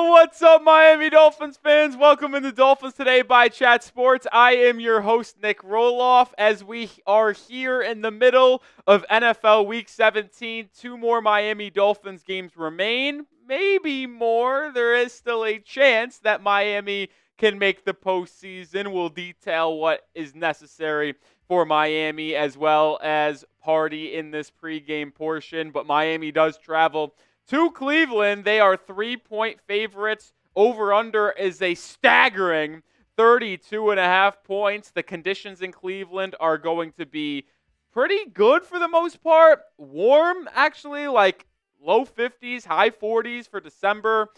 What's up, Miami Dolphins fans? Welcome into Dolphins Today by Chat Sports. I am your host, Nic Rohloff, as we are here in the middle of NFL Week 17. 2 more Miami Dolphins games remain, maybe more. There is still a chance that Miami can make the postseason. We'll detail what is necessary for Miami as well as party in this pregame portion, but Miami does travel to Cleveland. They are 3-point favorites. Over-under is a staggering 32.5 points. The conditions in Cleveland are going to be pretty good for the most part. Warm, actually, like low 50s, high 40s for December.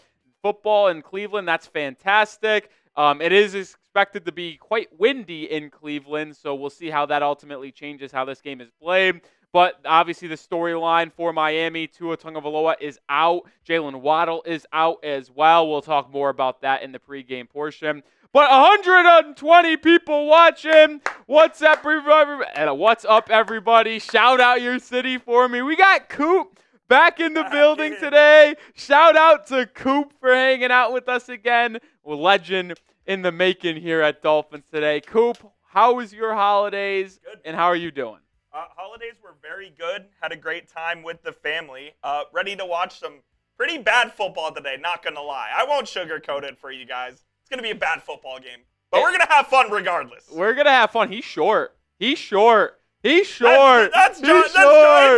Football in Cleveland, that's fantastic. It is expected to be quite windy in Cleveland, so we'll see how that ultimately changes how this game is played. But obviously the storyline for Miami, Tua Tagovailoa is out. Jalen Waddle is out as well. We'll talk more about that in the pregame portion. But 120 people watching. What's up, everybody? Shout out your city for me. We got Coop back in the building today. Shout out to Coop for hanging out with us again. We're legend in the making here at Dolphins Today. Coop, how was your holidays? Good. And how are you doing? Holidays were very good. Had a great time with the family. Ready to watch some pretty bad football today, not going to lie. I won't sugarcoat it for you guys. It's going to be a bad football game. But we're going to have fun regardless. We're going to have fun. He's short. That's Giants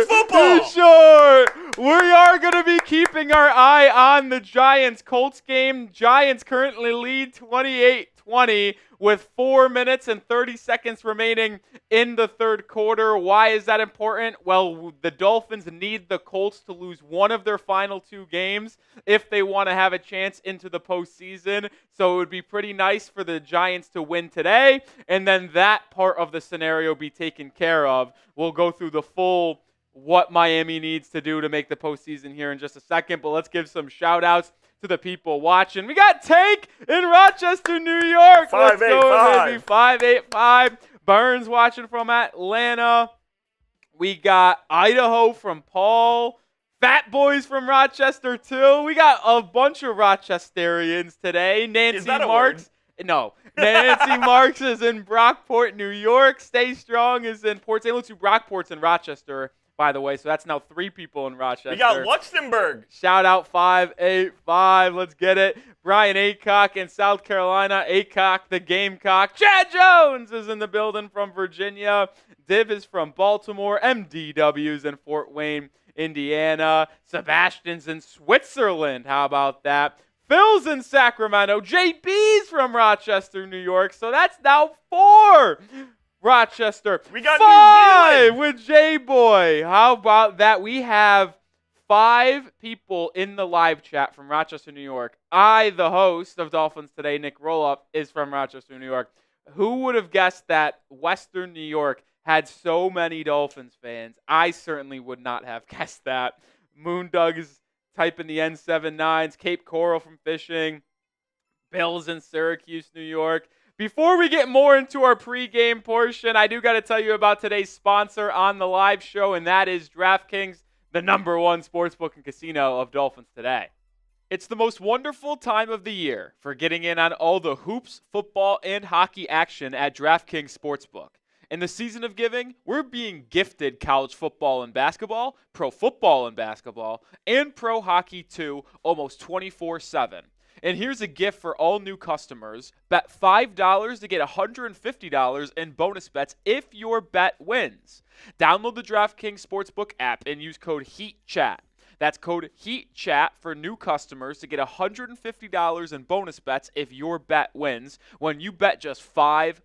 football. He's short. We are going to be keeping our eye on the Giants-Colts game. Giants currently lead 28-20 with 4 minutes and 30 seconds remaining in the third quarter. Why is that important? Well, the Dolphins need the Colts to lose one of their final 2 games if they want to have a chance into the postseason. So it would be pretty nice for the Giants to win today, and then that part of the scenario be taken care of. We'll go through the full what Miami needs to do to make the postseason here in just a second, but let's give some shout-outs to the people watching. We got Tank in Rochester, New York. 585. Let's go, baby. 585. Burns watching from Atlanta. We got Idaho from Paul. Fat Boys from Rochester, too. We got a bunch of Rochesterians today. Is that a Marks. word? No. Nancy Marks is in Brockport, New York. Stay Strong is in Port St. Lucie. Brockport's in Rochester, by the way, so that's now 3 people in Rochester. We got Luxembourg. Shout out 585. Let's get it. Brian Aycock in South Carolina. Aycock, the Gamecock. Chad Jones is in the building from Virginia. Div is from Baltimore. MDW's in Fort Wayne, Indiana. Sebastian's in Switzerland. How about that? Phil's in Sacramento. JB's from Rochester, New York. So that's now 4. Rochester. We got 5 with J-Boy. How about that? We have 5 people in the live chat from Rochester, New York. I, the host of Dolphins Today, Nic Rohloff, is from Rochester, New York. Who would have guessed that Western New York had so many Dolphins fans? I certainly would not have guessed that. Moondug is typing the N79s. Cape Coral from Fishing. Bill's in Syracuse, New York. Before we get more into our pregame portion, I do got to tell you about today's sponsor on the live show, and that is DraftKings, the #1 sportsbook and casino of Dolphins Today. It's the most wonderful time of the year for getting in on all the hoops, football, and hockey action at DraftKings Sportsbook. In the season of giving, we're being gifted college football and basketball, pro football and basketball, and pro hockey too, almost 24/7. And here's a gift for all new customers. Bet $5 to get $150 in bonus bets if your bet wins. Download the DraftKings Sportsbook app and use code HEATCHAT. That's code HEATCHAT for new customers to get $150 in bonus bets if your bet wins when you bet just $5.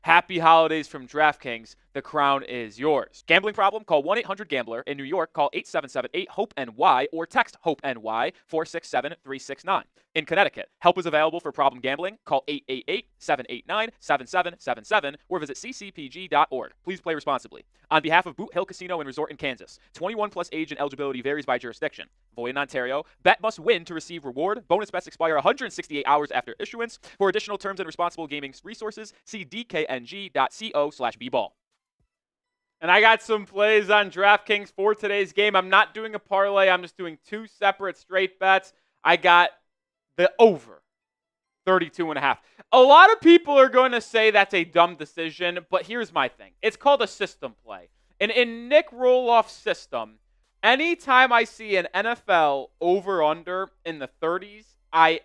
Happy holidays from DraftKings. The crown is yours. Gambling problem? Call 1-800-GAMBLER. In New York, call 877-8-HOPE-NY or text HOPE-NY 467-369. In Connecticut, help is available for problem gambling. Call 888-789-7777 or visit ccpg.org. Please play responsibly. On behalf of Boot Hill Casino and Resort in Kansas, 21 plus age and eligibility varies by jurisdiction. Void in Ontario. Bet must win to receive reward. Bonus bets expire 168 hours after issuance. For additional terms and responsible gaming resources, see dkng.co/bball. And I got some plays on DraftKings for today's game. I'm not doing a parlay. I'm just doing 2 separate straight bets. I got the over 32.5. A lot of people are going to say that's a dumb decision, but here's my thing. It's called a system play. And in Nic Rohloff's system, anytime I see an NFL over-under in the 30s, I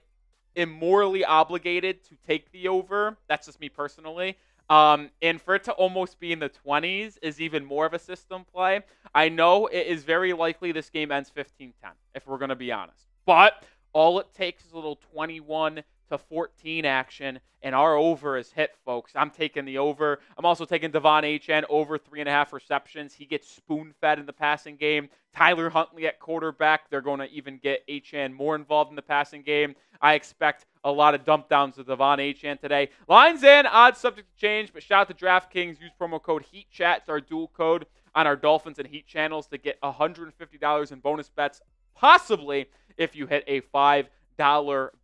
am morally obligated to take the over. That's just me personally. And for it to almost be in the 20s is even more of a system play. I know it is very likely this game ends 15-10, if we're going to be honest. But all it takes is a little 21-14 action, and our over is hit, folks. I'm taking the over. I'm also taking Devon Achane over 3.5 receptions. He gets spoon-fed in the passing game. Tyler Huntley at quarterback. They're going to even get Achane more involved in the passing game. I expect a lot of dump downs with Devon Achane today. Lines and odds subject to change, but shout out to DraftKings. Use promo code HEATCHAT. It's our dual code on our Dolphins and Heat channels to get $150 in bonus bets, possibly if you hit a $5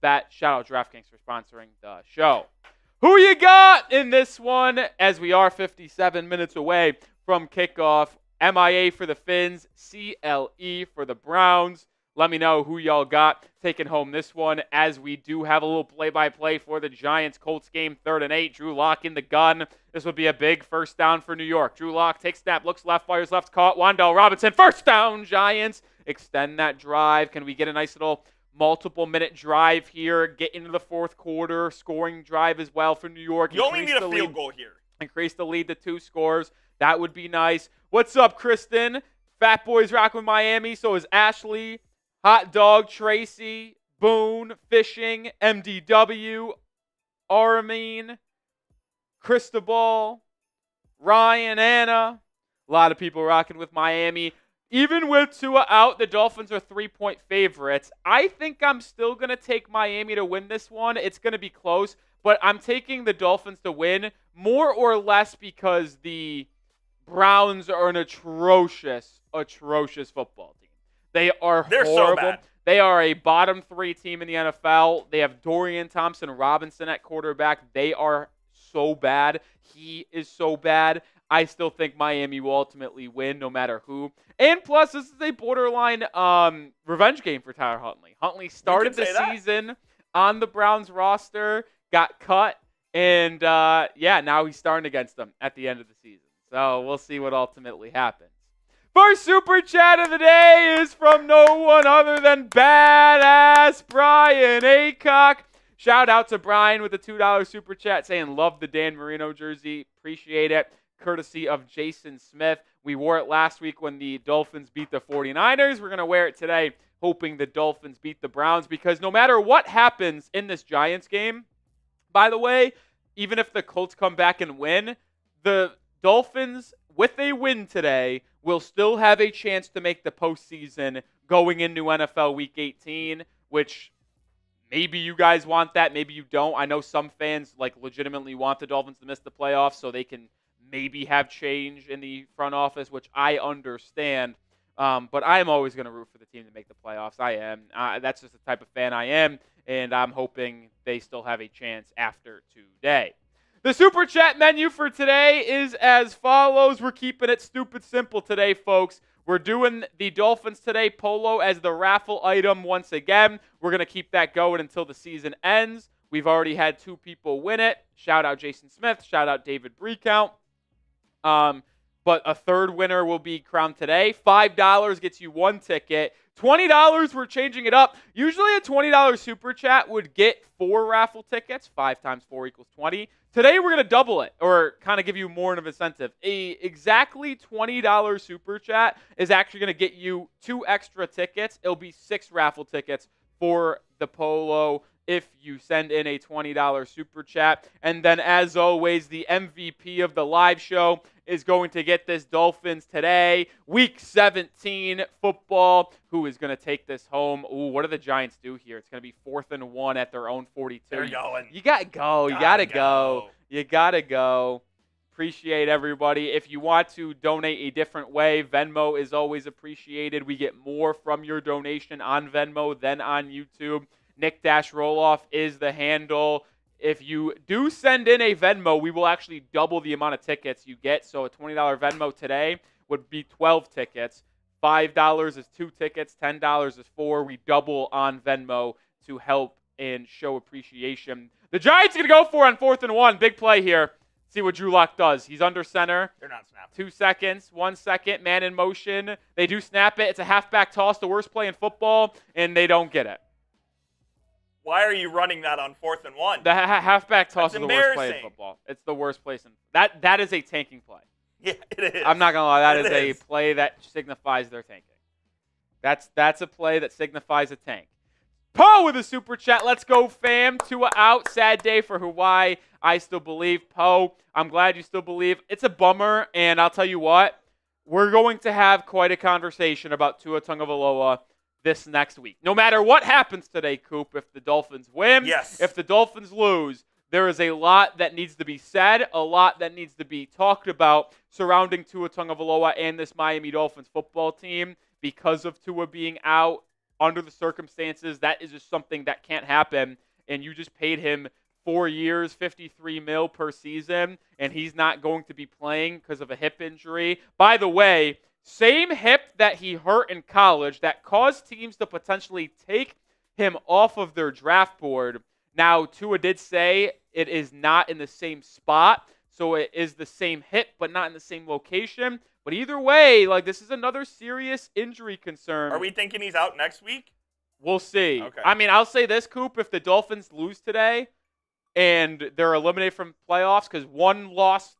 bet. Shout out DraftKings for sponsoring the show. Who you got in this one as we are 57 minutes away from kickoff? MIA for the Fins, CLE for the Browns. Let me know who y'all got taking home this one, as we do have a little play-by-play for the Giants-Colts game, 3rd and 8. Drew Lock in the gun. This would be a big first down for New York. Drew Lock takes snap, looks left, fires left, caught. Wan'Dale Robinson, first down, Giants. Extend that drive. Can we get a nice little multiple-minute drive here, get into the fourth quarter, scoring drive as well for New York? You only need a field goal here. Increase the lead to 2 scores. That would be nice. What's up, Kristen? Fat Boys rocking with Miami. So is Ashley. Hot Dog, Tracy, Boone, Fishing, MDW, Armin, Cristobal, Ryan, Anna. A lot of people rocking with Miami. Even with Tua out, the Dolphins are 3-point favorites. I think I'm still going to take Miami to win this one. It's going to be close, but I'm taking the Dolphins to win more or less because the Browns are an atrocious football team. They're horrible. So bad. They are a bottom 3 team in the NFL. They have Dorian Thompson-Robinson at quarterback. They are so bad. He is so bad. I still think Miami will ultimately win no matter who. And plus, this is a borderline revenge game for Tyler Huntley. Huntley started the season on the Browns roster, got cut, and now he's starting against them at the end of the season. So we'll see what ultimately happens. First super chat of the day is from no one other than badass Brian Aycock. Shout out to Brian with the $2 super chat saying, love the Dan Marino jersey. Appreciate it. Courtesy of Jason Smith. We wore it last week when the Dolphins beat the 49ers. We're going to wear it today, hoping the Dolphins beat the Browns, because no matter what happens in this Giants game, by the way, even if the Colts come back and win, the Dolphins, with a win today, will still have a chance to make the postseason going into NFL Week 18, which maybe you guys want that, maybe you don't. I know some fans legitimately want the Dolphins to miss the playoffs so they can maybe have change in the front office, which I understand. But I am always going to root for the team to make the playoffs. I am. That's just the type of fan I am, and I'm hoping they still have a chance after today. The Super Chat menu for today is as follows. We're keeping it stupid simple today, folks. We're doing the Dolphins Today polo as the raffle item once again. We're going to keep that going until the season ends. We've already had 2 people win it. Shout out Jason Smith. Shout out David Breakout. But a 3rd winner will be crowned today. $5 gets you 1 ticket. $20, we're changing it up. Usually a $20 super chat would get 4 raffle tickets. 5 times 4 equals 20. Today we're going to double it, or kind of give you more of an incentive. Exactly $20 super chat is actually going to get you 2 extra tickets. It'll be 6 raffle tickets for the polo if you send in a $20 super chat. And then, as always, the MVP of the live show is going to get this Dolphins Today Week 17 football. Who is going to take this home? Ooh, what do the Giants do here? It's going to be 4th and 1 at their own 42. They're going. You got to go. You got to go. You got to go. Appreciate everybody. If you want to donate a different way, Venmo is always appreciated. We get more from your donation on Venmo than on YouTube. Nic Rohloff is the handle. If you do send in a Venmo, we will actually double the amount of tickets you get. So a $20 Venmo today would be 12 tickets. $5 is 2 tickets. $10 is 4. We double on Venmo to help and show appreciation. The Giants are going to go for it on 4th and 1. Big play here. See what Drew Lock does. He's under center. They're not snapping. 2 seconds, 1 second, man in motion. They do snap it. It's a halfback toss, the worst play in football, and they don't get it. Why are you running that on 4th and 1? The halfback toss is the worst play in embarrassing. football. It's the worst place in that is a tanking play. Yeah, it is. I'm not gonna lie, that is It a is. play that signifies they're tanking. That's a play that signifies a tank. Poe with a super chat. Let's go, fam. Tua out. Sad day for Hawaii. I still believe. Poe, I'm glad you still believe. It's a bummer, and I'll tell you what, we're going to have quite a conversation about Tua Tagovailoa this next week. No matter what happens today, Coop, if the Dolphins win, Yes. if the Dolphins lose, there is a lot that needs to be said, a lot that needs to be talked about surrounding Tua Tagovailoa and this Miami Dolphins football team because of Tua being out under the circumstances. That is just something that can't happen, and you just paid him 4 years, $53 million per season, and he's not going to be playing because of a hip injury. By the way, same hip that he hurt in college that caused teams to potentially take him off of their draft board. Now, Tua did say it is not in the same spot, so it is the same hip, but not in the same location. But either way, like, this is another serious injury concern. Are we thinking he's out next week? We'll see. Okay. I mean, I'll say this, Coop, if the Dolphins lose today and they're eliminated from playoffs, because one loss,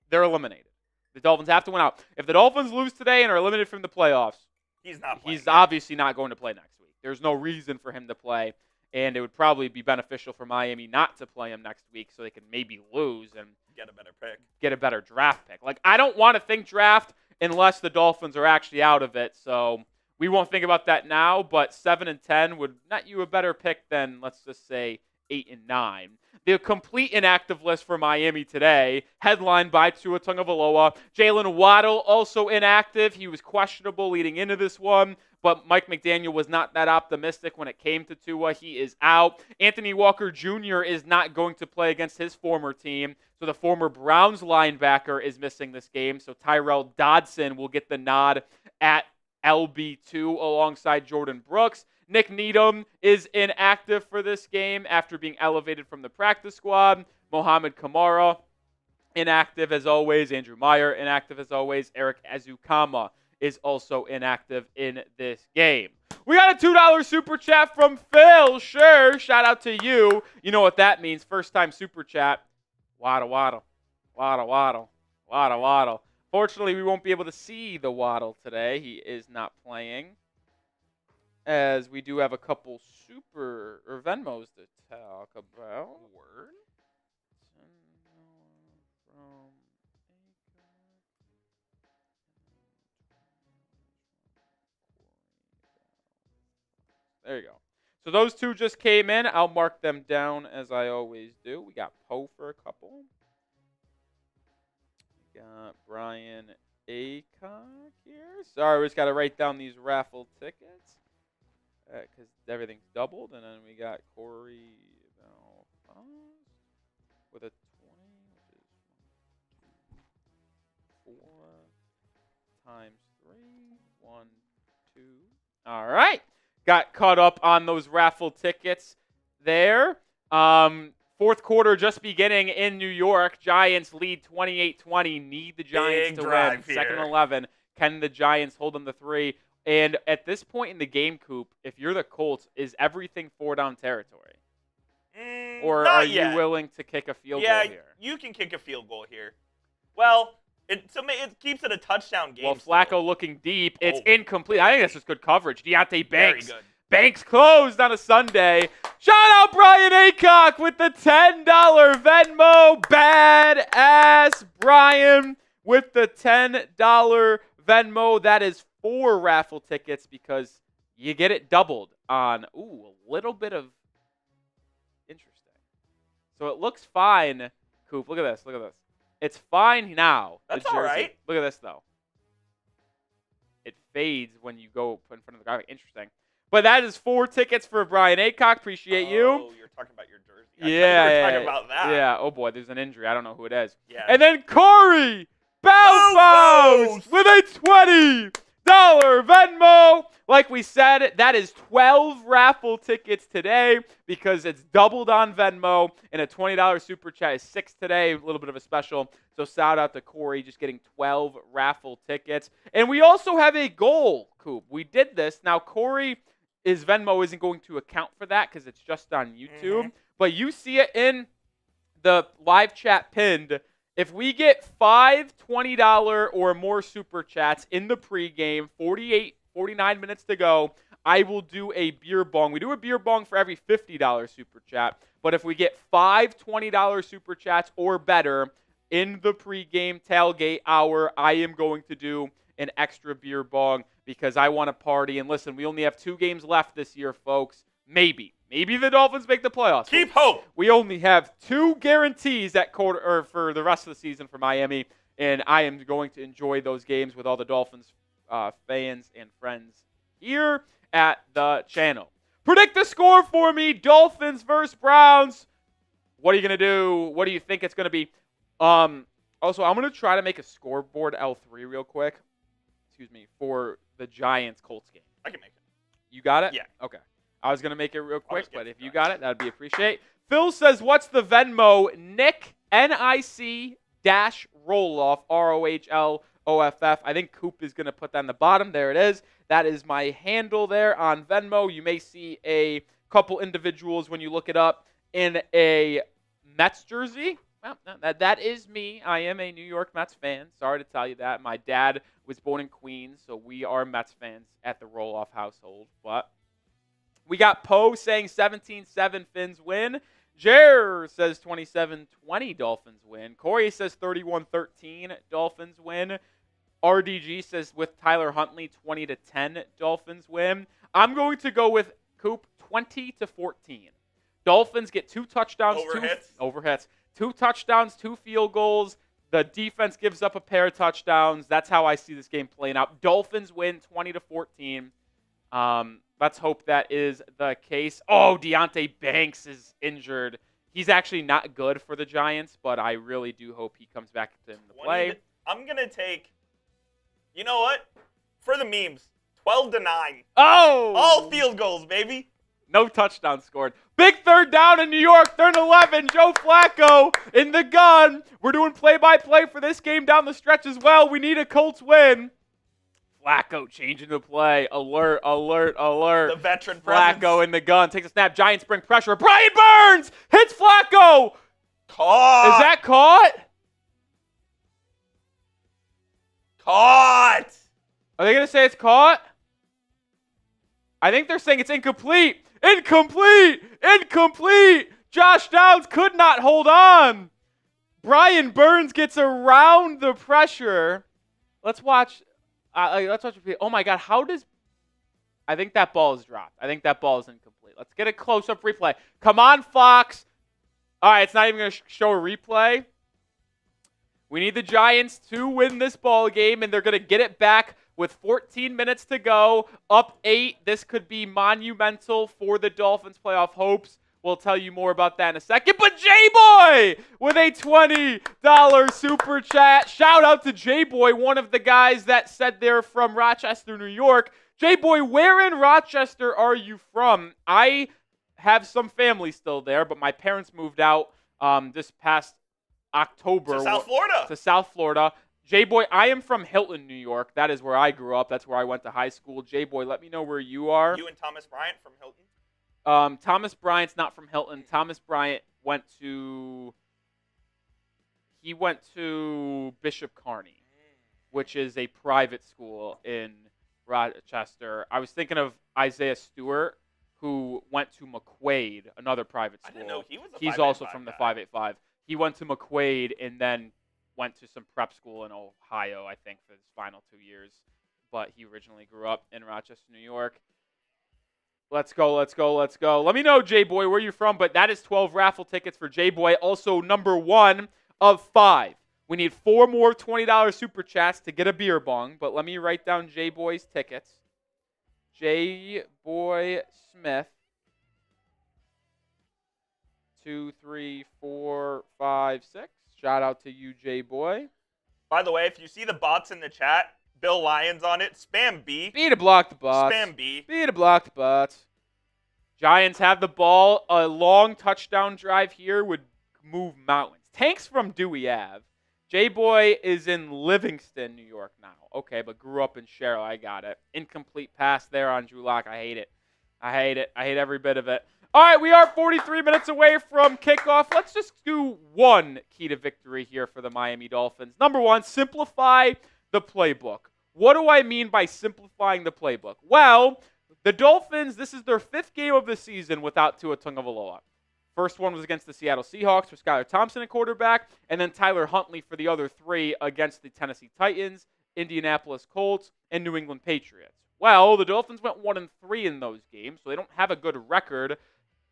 they're eliminated. The Dolphins have to win out. If the Dolphins lose today and are eliminated from the playoffs, He's not playing. he's obviously not going to play next week. There's no reason for him to play, and it would probably be beneficial for Miami not to play him next week so they can maybe lose and Get a better pick. get a better draft pick. Like, I don't want to think draft unless the Dolphins are actually out of it, so we won't think about that now, but 7 and 10 would net you a better pick than, let's just say, 8 and 9. The complete inactive list for Miami today, headlined by Tua Tagovailoa. Jalen Waddle also inactive. He was questionable leading into this one, but Mike McDaniel was not that optimistic when it came to Tua. He is out. Anthony Walker Jr. is not going to play against his former team, so the former Browns linebacker is missing this game, so Tyrell Dodson will get the nod at LB2 alongside Jordan Brooks. Nick Needham is inactive for this game after being elevated from the practice squad. Mohamed Kamara, inactive as always. Andrew Meyer, inactive as always. Eric Azukama is also inactive in this game. We got a $2 super chat from Phil. Sure, shout out to you. You know what that means. First time super chat. Waddle, waddle. Waddle, waddle. Waddle, waddle. Fortunately, we won't be able to see the Waddle today. He is not playing, as we do have a couple super or Venmos to talk about. Word. There you go. So those two just came in. I'll mark them down as I always do. We got Poe for a couple. We got Brian Acock here. Sorry, we just got to write down these raffle tickets because everything's doubled. And then we got Corey with a 20, which is 4 times 3. 1, 2. All right. Got caught up on those raffle tickets there. Fourth quarter just beginning in New York. Giants lead 28-20. Need the Giants Big to win. drive here. Second and 11. Can the Giants hold them to 3? And at this point in the game, Coop, if you're the Colts, is everything 4-down territory? Or not are yet. you willing to kick a field goal Yeah, here? you can kick a field goal here. Well, it keeps it a touchdown game. Well, still. Flacco looking deep. It's Oh. incomplete. I think that's just good coverage. Deontay Very Banks. good. Banks closed on a Sunday. Shout out Brian Acock with the $10 Venmo. Badass Brian with the $10 Venmo. That is 4 raffle tickets because you get it doubled on, a little bit of interesting. So it looks fine, Coop. Look at this. Look at this. It's fine now. That's the all jersey. right. Look at this, though. It fades when you go in front of the guy. Interesting. But that is 4 tickets for Brian Acock. Appreciate you. Oh, you're talking about your jersey. I thought you Yeah, were talking about that. Yeah. Oh boy, there's an injury. I don't know who it is. Yeah. And then Corey Balfos with a 20. Venmo. Like we said, that is 12 raffle tickets today because it's doubled on Venmo, and a $20 super chat is 6 today. A little bit of a special. So shout out to Corey just getting 12 raffle tickets. And we also have a goal, Coop. We did this. Now, Corey, his Venmo isn't going to account for that because it's just on YouTube. But you see it in the live chat pinned. If we get 5 $20 or more super chats in the pregame, 49 minutes to go, I will do a beer bong. We do a beer bong for every $50 super chat. But if we get 5 $20 super chats or better in the pregame tailgate hour, I am going to do an extra beer bong because I want to party. And listen, we only have 2 games left this year, folks. Maybe the Dolphins make the playoffs. Keep hope. We only have 2 guarantees at quarter or for the rest of the season for Miami, and I am going to enjoy those games with all the Dolphins fans and friends here at the channel. Predict the score for me. Dolphins versus Browns. What are you going to do? What do you think it's going to be? Also, I'm going to try to make a scoreboard L3 real quick. Excuse me, for the Giants-Colts game. I can make it. You got it? Yeah. Okay. I was going to make it real quick, but if you got it, that would be appreciated. Phil says, what's the Venmo? Nic, Nic Rohloff, Rohloff. I think Coop is going to put that on the bottom. There it is. That is my handle there on Venmo. You may see a couple individuals when you look it up in a Mets jersey. Well, that is me. I am a New York Mets fan. Sorry to tell you that. My dad was born in Queens, so we are Mets fans at the Rohloff household. But we got Poe saying 17-7 Fins win. Jer says 27-20 Dolphins win. Corey says 31-13 Dolphins win. RDG says with Tyler Huntley 20-10 Dolphins win. I'm going to go with Coop 20-14. Dolphins get 2 touchdowns. Overhits. 2 touchdowns, 2 field goals. The defense gives up a pair of touchdowns. That's how I see this game playing out. Dolphins win 20-14. Let's hope that is the case. Oh, Deonte Banks is injured. He's actually not good for the Giants, but I really do hope he comes back to the play. I'm going to take, you know what? For the memes, 12-9. Oh! All field goals, baby. No touchdown scored. Big third down in New York. 3rd and 11. Joe Flacco in the gun. We're doing play-by-play for this game down the stretch as well. We need a Colts win. Flacco changing the play. Alert. The veteran presence. Flacco in the gun. Takes a snap. Giants bring pressure. Brian Burns hits Flacco. Caught. Is that caught? Caught. Are they going to say it's caught? I think they're saying it's incomplete. Incomplete. Josh Downs could not hold on. Brian Burns gets around the pressure. Let's watch. Oh my God! I think that ball is dropped. I think that ball is incomplete. Let's get a close-up replay. Come on, Fox. All right, it's not even going to show a replay. We need the Giants to win this ball game, and they're going to get it back with 14 minutes to go. Up 8. This could be monumental for the Dolphins' playoff hopes. We'll tell you more about that in a second. But J-Boy with a $20 super chat. Shout out to J-Boy, one of the guys that said they're from Rochester, New York. J-Boy, where in Rochester are you from? I have some family still there, but my parents moved out this past October. To South Florida. J-Boy, I am from Hilton, New York. That is where I grew up. That's where I went to high school. J-Boy, let me know where you are. You and Thomas Bryant from Hilton? Thomas Bryant's not from Hilton. Thomas Bryant went to Bishop Kearney, which is a private school in Rochester. I was thinking of Isaiah Stewart, who went to McQuaid, another private school. I didn't know he was a 585 He's also from the guy. 585. He went to McQuaid and then went to some prep school in Ohio, I think, for his final 2 years. But he originally grew up in Rochester, New York. Let's go. Let me know, J-Boy, where you're from. But that is 12 raffle tickets for J-Boy. Also, number 1 of 5. We need 4 more $20 super chats to get a beer bong. But let me write down J-Boy's tickets. J-Boy Smith. 2, 3, 4, 5, 6. Shout out to you, J-Boy. By the way, if you see the bots in the chat, Bill Lyons on it. Spam B. B to block the bots. Spam B. B to block the bots. Giants have the ball. A long touchdown drive here would move mountains. Tanks from Dewey Ave. J-Boy is in Livingston, New York now. Okay, but grew up in Sherrill. I got it. Incomplete pass there on Drew Lock. I hate it. I hate every bit of it. All right, we are 43 minutes away from kickoff. Let's just do one key to victory here for the Miami Dolphins. Number one, simplify the playbook. What do I mean by simplifying the playbook? Well, the Dolphins, this is their 5th game of the season without Tua Tagovailoa. First one was against the Seattle Seahawks for Skylar Thompson at quarterback, and then Tyler Huntley for the other 3 against the Tennessee Titans, Indianapolis Colts, and New England Patriots. Well, the Dolphins went 1-3 in those games, so they don't have a good record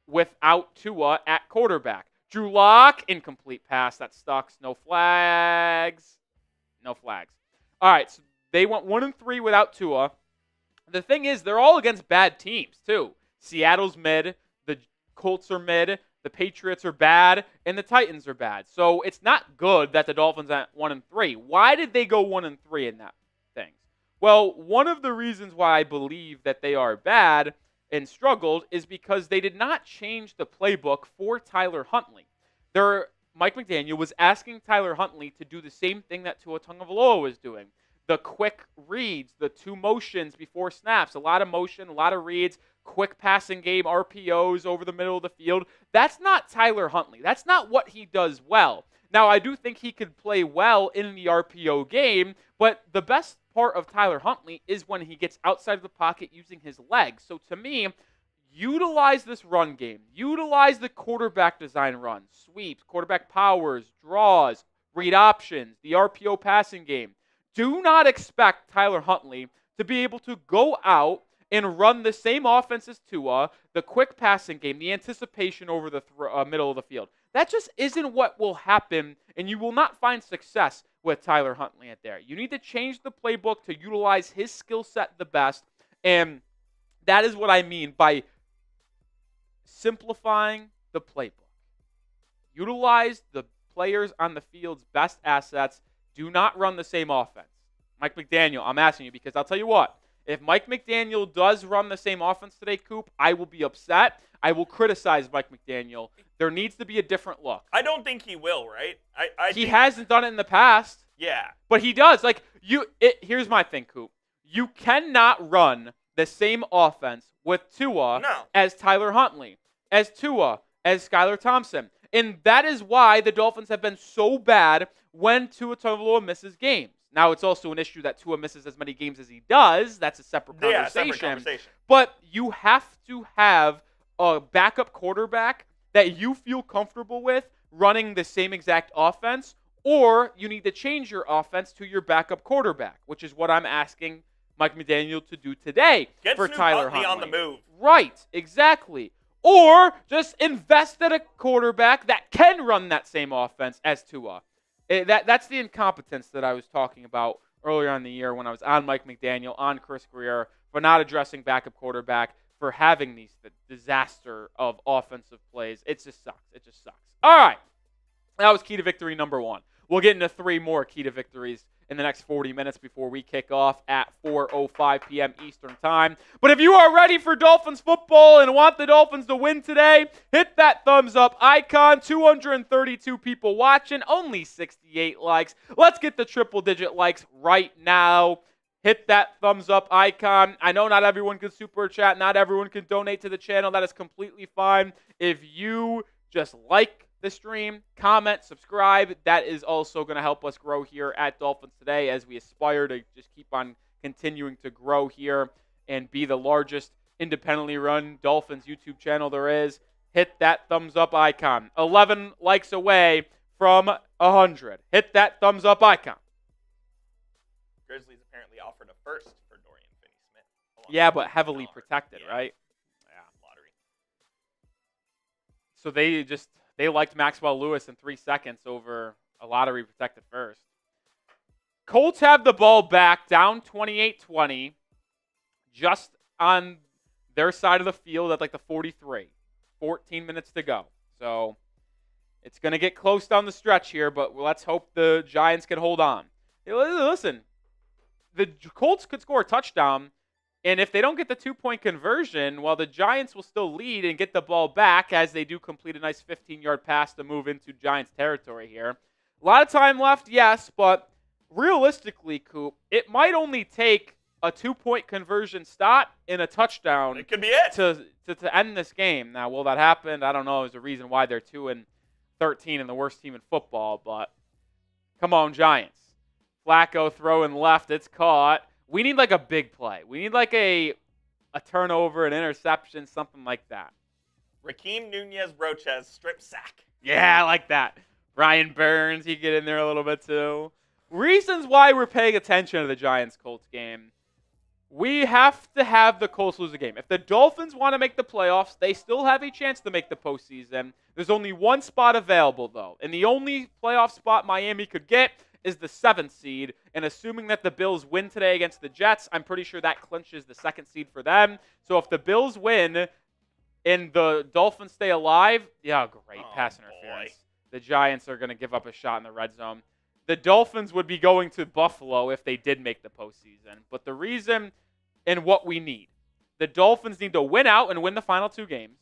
without Tua at quarterback. Drew Lock, incomplete pass. That sucks. No flags. No flags. All right, so they went 1-3 without Tua. The thing is, they're all against bad teams, too. Seattle's mid, the Colts are mid, the Patriots are bad, and the Titans are bad. So it's not good that the Dolphins at 1-3. Why did they go 1-3 in that thing? Well, one of the reasons why I believe that they are bad and struggled is because they did not change the playbook for Tyler Huntley. Mike McDaniel was asking Tyler Huntley to do the same thing that Tua Tagovailoa was doing. The quick reads, the 2 motions before snaps, a lot of motion, a lot of reads, quick passing game, RPOs over the middle of the field. That's not Tyler Huntley. That's not what he does well. Now, I do think he could play well in the RPO game, but the best part of Tyler Huntley is when he gets outside of the pocket using his legs. So to me, utilize this run game. Utilize the quarterback design run, sweeps, quarterback powers, draws, read options, the RPO passing game. Do not expect Tyler Huntley to be able to go out and run the same offense as Tua, the quick passing game, the anticipation over the middle of the field. That just isn't what will happen, and you will not find success with Tyler Huntley at there. You need to change the playbook to utilize his skill set the best, and that is what I mean by simplifying the playbook. Utilize the players on the field's best assets. Do not run the same offense. Mike McDaniel, I'm asking you because I'll tell you what. If Mike McDaniel does run the same offense today, Coop, I will be upset. I will criticize Mike McDaniel. There needs to be a different look. I don't think he will, right? He hasn't done it in the past. Yeah. But he does. Here's my thing, Coop. You cannot run the same offense with Tua as Tyler Huntley, as Tua, as Skylar Thompson. And that is why the Dolphins have been so bad when Tua Tagovailoa misses games. Now, it's also an issue that Tua misses as many games as he does. That's a separate conversation. Separate conversation. But you have to have a backup quarterback that you feel comfortable with running the same exact offense, or you need to change your offense to your backup quarterback, which is what I'm asking Mike McDaniel to do today for Tyler Huntley. On the move. Right, exactly. Or just invest in a quarterback that can run that same offense as Tua. That's the incompetence that I was talking about earlier in the year when I was on Mike McDaniel, on Chris Greer, for not addressing backup quarterback, for having the disaster of offensive plays. It just sucks. It just sucks. All right. That was key to victory number 1. We'll get into 3 more key to victories in the next 40 minutes before we kick off at 4:05 p.m. Eastern Time. But if you are ready for Dolphins football and want the Dolphins to win today, hit that thumbs up icon. 232 people watching, only 68 likes. Let's get the triple-digit likes right now. Hit that thumbs up icon. I know not everyone can super chat. Not everyone can donate to the channel. That is completely fine. If you just like the stream, comment, subscribe, that is also going to help us grow here at Dolphins Today as we aspire to just keep on continuing to grow here and be the largest independently run Dolphins YouTube channel there is. Hit that thumbs up icon. 11 likes away from 100. Hit that thumbs up icon. Grizzlies apparently offered a first for Dorian Finney-Smith. Yeah, but heavily protected, right? Yeah, lottery. So they liked Maxwell Lewis in 3 seconds over a lottery protected first. Colts have the ball back, down 28-20, just on their side of the field at the 43. 14 minutes to go. So it's going to get close down the stretch here, but let's hope the Giants can hold on. Hey, listen, the Colts could score a touchdown, and if they don't get the 2-point conversion, well, the Giants will still lead and get the ball back as they do complete a nice 15-yard pass to move into Giants territory here. A lot of time left, yes, but realistically, Coop, it might only take a 2-point conversion stot and a touchdown. It could be it to end this game. Now, will that happen? I don't know. There's a reason why they're 2-13 and the worst team in football, but come on, Giants. Flacco throwing left. It's caught. We need like a big play. We need like a turnover, an interception, something like that. Raheem Nunez-Roches strip sack. Yeah, I like that. Brian Burns, he get in there a little bit too. Reasons why we're paying attention to the Giants-Colts game. We have to have the Colts lose a game. If the Dolphins want to make the playoffs, they still have a chance to make the postseason. There's only one spot available, though. And the only playoff spot Miami could get is the 7th seed. And assuming that the Bills win today against the Jets, I'm pretty sure that clinches the 2nd seed for them. So if the Bills win and the Dolphins stay alive, yeah, great pass interference. The Giants are going to give up a shot in the red zone. The Dolphins would be going to Buffalo if they did make the postseason. But the reason and what we need, the Dolphins need to win out and win the final 2 games.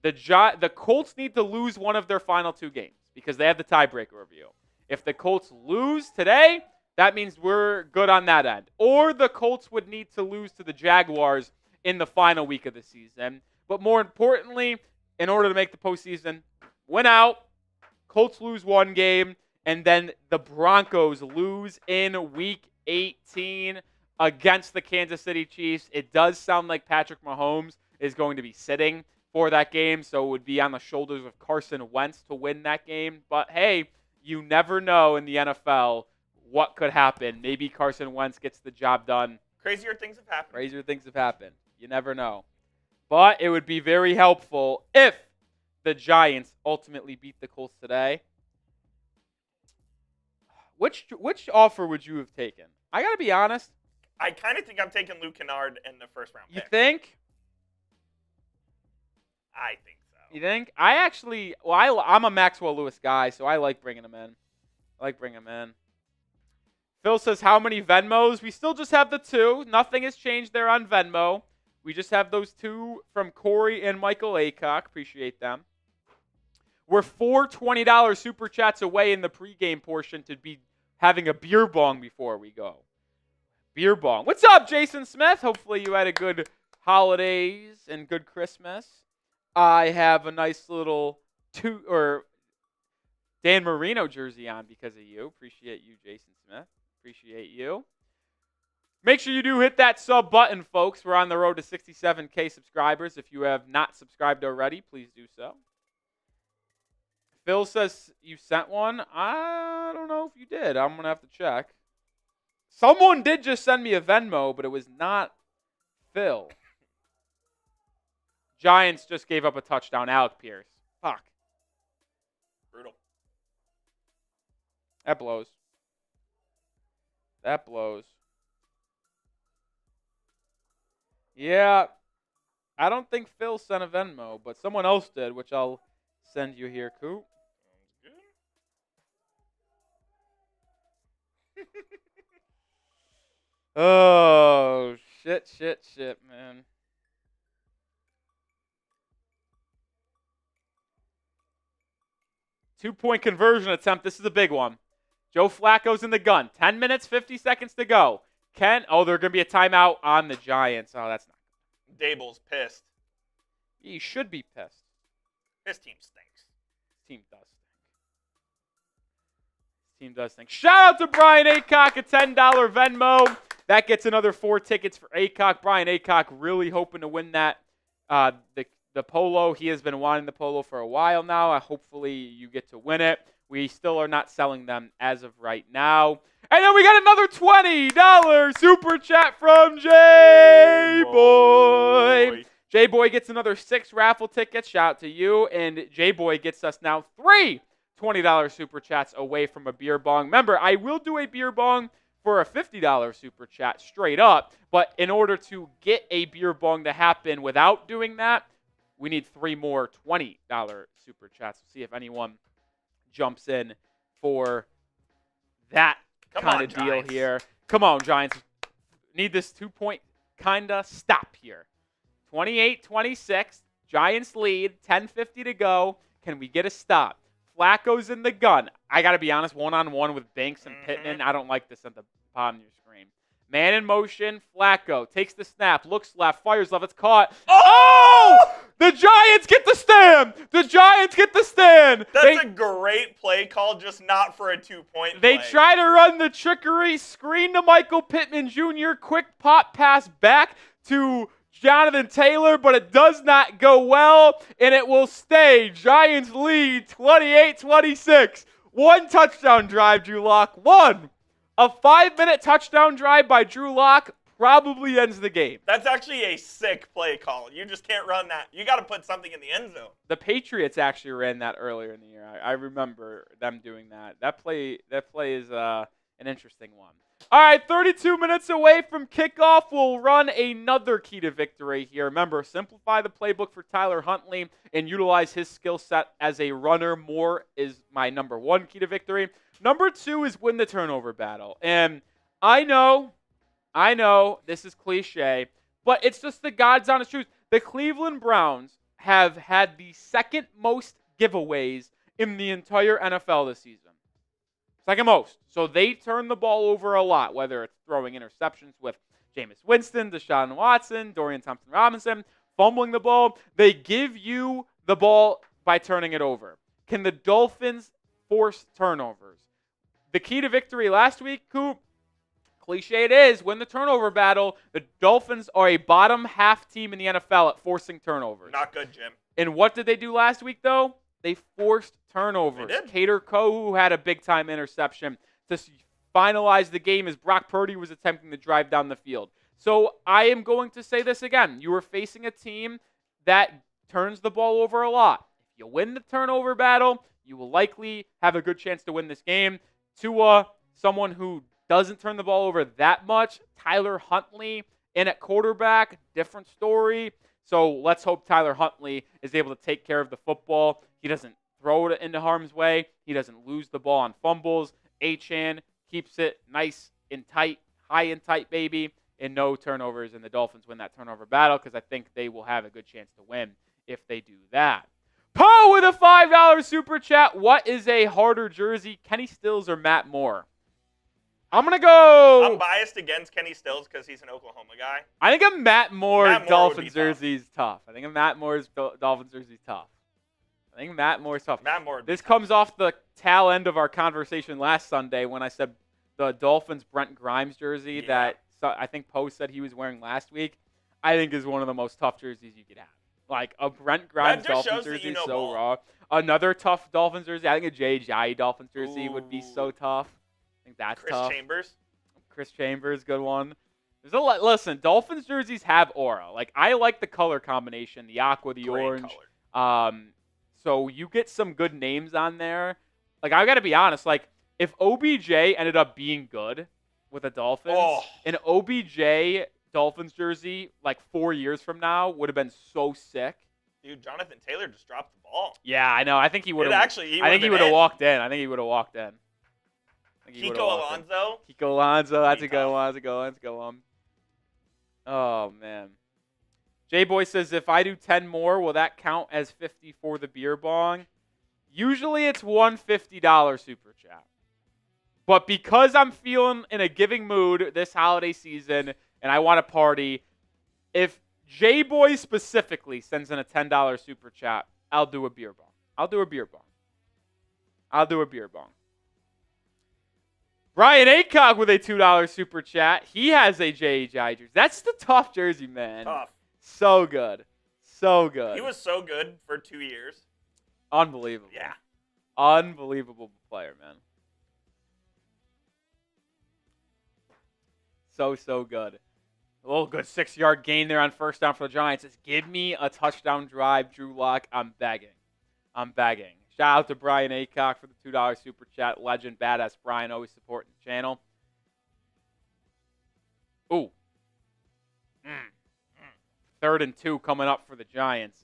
The Colts need to lose one of their final 2 games because they have the tiebreaker review. If the Colts lose today, that means we're good on that end. Or the Colts would need to lose to the Jaguars in the final week of the season. But more importantly, in order to make the postseason, win out, Colts lose 1 game, and then the Broncos lose in Week 18 against the Kansas City Chiefs. It does sound like Patrick Mahomes is going to be sitting for that game, so it would be on the shoulders of Carson Wentz to win that game. But hey, you never know in the NFL what could happen. Maybe Carson Wentz gets the job done. Crazier things have happened. Crazier things have happened. You never know. But it would be very helpful if the Giants ultimately beat the Colts today. Which offer would you have taken? I got to be honest. I kind of think I'm taking Luke Kennard in the 1st round pick. You think? I think so. You think? I'm a Maxwell Lewis guy, so I like bringing him in. Phil says, how many Venmos? We still just have the 2. Nothing has changed there on Venmo. We just have those 2 from Corey and Michael Aycock. Appreciate them. We're 4 $20 Super Chats away in the pregame portion to be having a beer bong before we go. Beer bong. What's up, Jason Smith? Hopefully you had a good holidays and good Christmas. I have a nice little Dan Marino jersey on because of you. Appreciate you, Jason Smith. Appreciate you. Make sure you do hit that sub button, folks. We're on the road to 67K subscribers. If you have not subscribed already, please do so. Phil says you sent one. I don't know if you did. I'm going to have to check. Someone did just send me a Venmo, but it was not Phil. Giants just gave up a touchdown. Alec Pierce. Fuck. Brutal. That blows. That blows. Yeah. I don't think Phil sent a Venmo, but someone else did, which I'll send you here, Coop. Sounds good. Oh, shit, man. Two-point conversion attempt. This is a big one. Joe Flacco's in the gun. 10 minutes, 50 seconds to go. They're going to be a timeout on the Giants. Oh, that's not good. Dable's pissed. He should be pissed. His team stinks. His team does stink. Shout out to Brian Aycock, a $10 Venmo. That gets another 4 tickets for Aycock. Brian Aycock really hoping to win that. The polo. He has been wanting the polo for a while now. Hopefully you get to win it. We still are not selling them as of right now. And then we got another $20 super chat from J-Boy. J-Boy gets another 6 raffle tickets. Shout out to you. And J-Boy gets us now 3 $20 super chats away from a beer bong. Remember, I will do a beer bong for a $50 super chat straight up. But in order to get a beer bong to happen without doing that, we need 3 more $20 super chats. We'll see if anyone jumps in for that kind of deal here. Come on, Giants. need this 2-point kinda stop here. 28-26. Giants lead. 10:50 to go. Can we get a stop? Flacco's in the gun. I got to be honest, one-on-one with Banks and Pittman. I don't like this at the bottom of your screen. Man in motion. Flacco takes the snap. Looks left. Fires left. It's caught. Oh! The Giants get the stand. The Giants get the stand. That's a great play call, just not for a 2-point They play. try to run the trickery. Screen to Michael Pittman Jr. Quick pop pass back to Jonathan Taylor, but it does not go well, and it will stay. Giants lead 28-26. One touchdown drive, Drew Lock. One. A 5-minute touchdown drive by Drew Lock probably ends the game. That's actually a sick play call. You just can't run that. You got to put something in the end zone. The Patriots actually ran that earlier in the year. I remember them doing that. That play is an interesting one. All right, 32 minutes away from kickoff. We'll run another key to victory here. Remember, simplify the playbook for Tyler Huntley and utilize his skill set as a runner more is my number one key to victory. Number two is win the turnover battle. And I know this is cliche, but it's just the God's honest truth. The Cleveland Browns have had the second most giveaways in the entire NFL this season. Second most. So they turn the ball over a lot, whether it's throwing interceptions with Jameis Winston, Deshaun Watson, Dorian Thompson-Robinson, fumbling the ball. They give you the ball by turning it over. Can the Dolphins force turnovers? The key to victory last week, Coop, cliche it is, win the turnover battle. The Dolphins are a bottom half team in the NFL at forcing turnovers. Not good, Jim. And what did they do last week, though? They forced turnovers. They did. Cater Kohu had a big-time interception to finalize the game as Brock Purdy was attempting to drive down the field. So I am going to say this again. You are facing a team that turns the ball over a lot. If you win the turnover battle, you will likely have a good chance to win this game. Tua, someone who doesn't turn the ball over that much. Tyler Huntley in at quarterback, different story. So let's hope Tyler Huntley is able to take care of the football. He doesn't throw it into harm's way. He doesn't lose the ball on fumbles. Achane keeps it nice and tight, high and tight, baby, and no turnovers. And the Dolphins win that turnover battle because I think they will have a good chance to win if they do that. Poe with a $5 super chat. What is a harder jersey, Kenny Stills or Matt Moore? I'm going to go. I'm biased against Kenny Stills because he's an Oklahoma guy. I think a Matt Moore Dolphins tough. jersey is tough. I think a Matt Moore's Dolphins jersey is tough. I think Matt Moore's tough. Matt Moore. This comes off the tail end of our conversation last Sunday when I said the Dolphins Brent Grimes jersey that I think Poe said he was wearing last week, I think is one of the most tough jerseys you could have. Like a Brent Grimes Dolphins jersey is so raw. Another tough Dolphins jersey, I think a Jay Ajayi Dolphins jersey would be so tough. I think that's tough. Chris Chambers, good one. There's a lot. Listen, Dolphins jerseys have aura. Like I like the color combination, the aqua, the orange. So you get some good names on there. Like I got to be honest. Like if OBJ ended up being good with the Dolphins, an OBJ Dolphins jersey like 4 years from now would have been so sick. Dude, Jonathan Taylor just dropped the ball. Yeah, I know. I think he would have. I think he would have walked in. I think he would have walked in. Kiko Alonso. Kiko Alonso. That's a good one. That's a good one. Oh, man. J-Boy says, if I do 10 more, will that count as 50 for the beer bong? Usually it's $150 super chat. But because I'm feeling in a giving mood this holiday season and I want to party, if J-Boy specifically sends in a $10 super chat, I'll do a beer bong. Brian Aycock with a $2 super chat. He has a J.H. jersey. That's the tough jersey, man. Tough. So good. He was so good for 2 years. Unbelievable. Yeah. Unbelievable player, man. So good. A little good 6-yard gain there on first down for the Giants. Just give me a touchdown drive, Drew Lock. I'm begging. Shout out to Brian Aycock for the $2 super chat. Legend, badass Brian, always supporting the channel. Ooh. 3rd and 2 coming up for the Giants.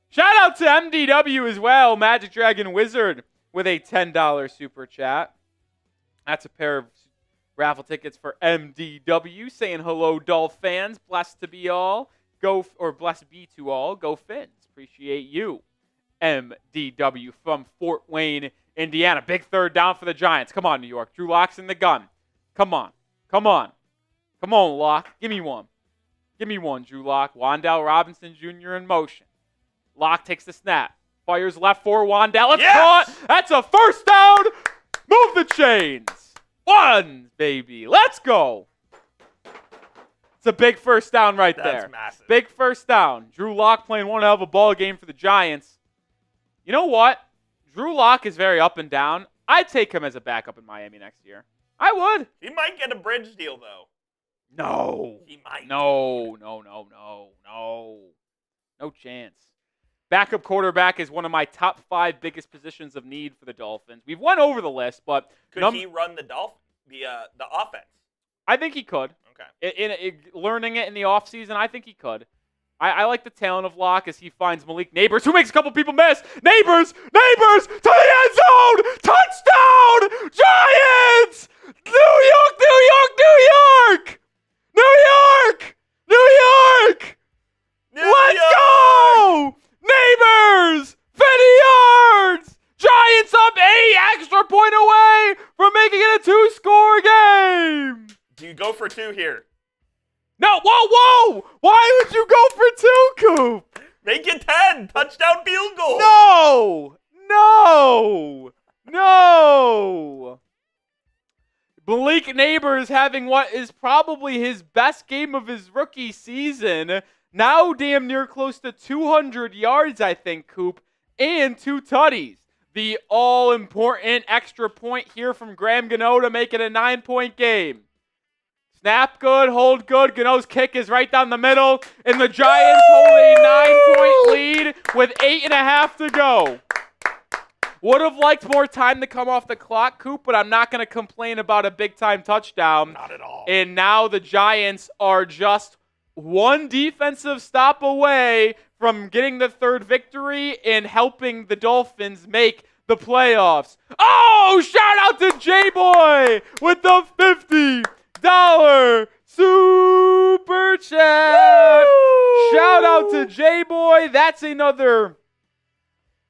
Shout out to MDW as well. Magic Dragon Wizard with a $10 super chat. That's a pair of Raffle tickets for MDW saying hello, Dolph fans. Blessed to be all. Blessed be to all. Go Fins. Appreciate you. MDW from Fort Wayne, Indiana. Big third down for the Giants. Come on, New York. Drew Lock's in the gun. Come on. Come on. Come on, Lock. Give me one. Give me one, Drew Lock. Wan'Dale Robinson Jr. in motion. Lock takes the snap. Fires left for Wan'Dale. It's caught. That's a first down. Move the chains. One, baby. Let's go. It's a big first down right there. That's massive. Big first down. Drew Lock playing one hell of a ball game for the Giants. You know what? Drew Lock is very up and down. I'd take him as a backup in Miami next year. I would. He might get a bridge deal, though. No. He might. No. No chance. Backup quarterback is one of my top 5 biggest positions of need for the Dolphins. We've went over the list, but could he run the offense? I think he could. Okay. Learning it in the offseason, I think he could. I like the talent of Locke as he finds Malik Neighbors, who makes a couple people miss. Neighbors to the end zone! Touchdown! Giants! New York! Let's go! Neighbors! 50 yards! Giants up 8, extra point away from making it a 2-score game! Do you go for 2 here? No, whoa! Why would you go for 2, Coop? Make it 10. Touchdown field goal. No! Malik Neighbors having what is probably his best game of his rookie season. Now damn near close to 200 yards, I think, Coop, and 2 tutties. The all-important extra point here from Graham Gano to make it a 9-point game. Snap good, hold good. Gano's kick is right down the middle, and the Giants hold a 9-point lead with 8.5 to go. Would have liked more time to come off the clock, Coop, but I'm not going to complain about a big-time touchdown. Not at all. And now the Giants are just one defensive stop away from getting the 3rd victory and helping the Dolphins make the playoffs. Oh, shout out to J-Boy with the $50 super chat. Woo! Shout out to J-Boy. That's another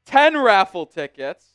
10 raffle tickets.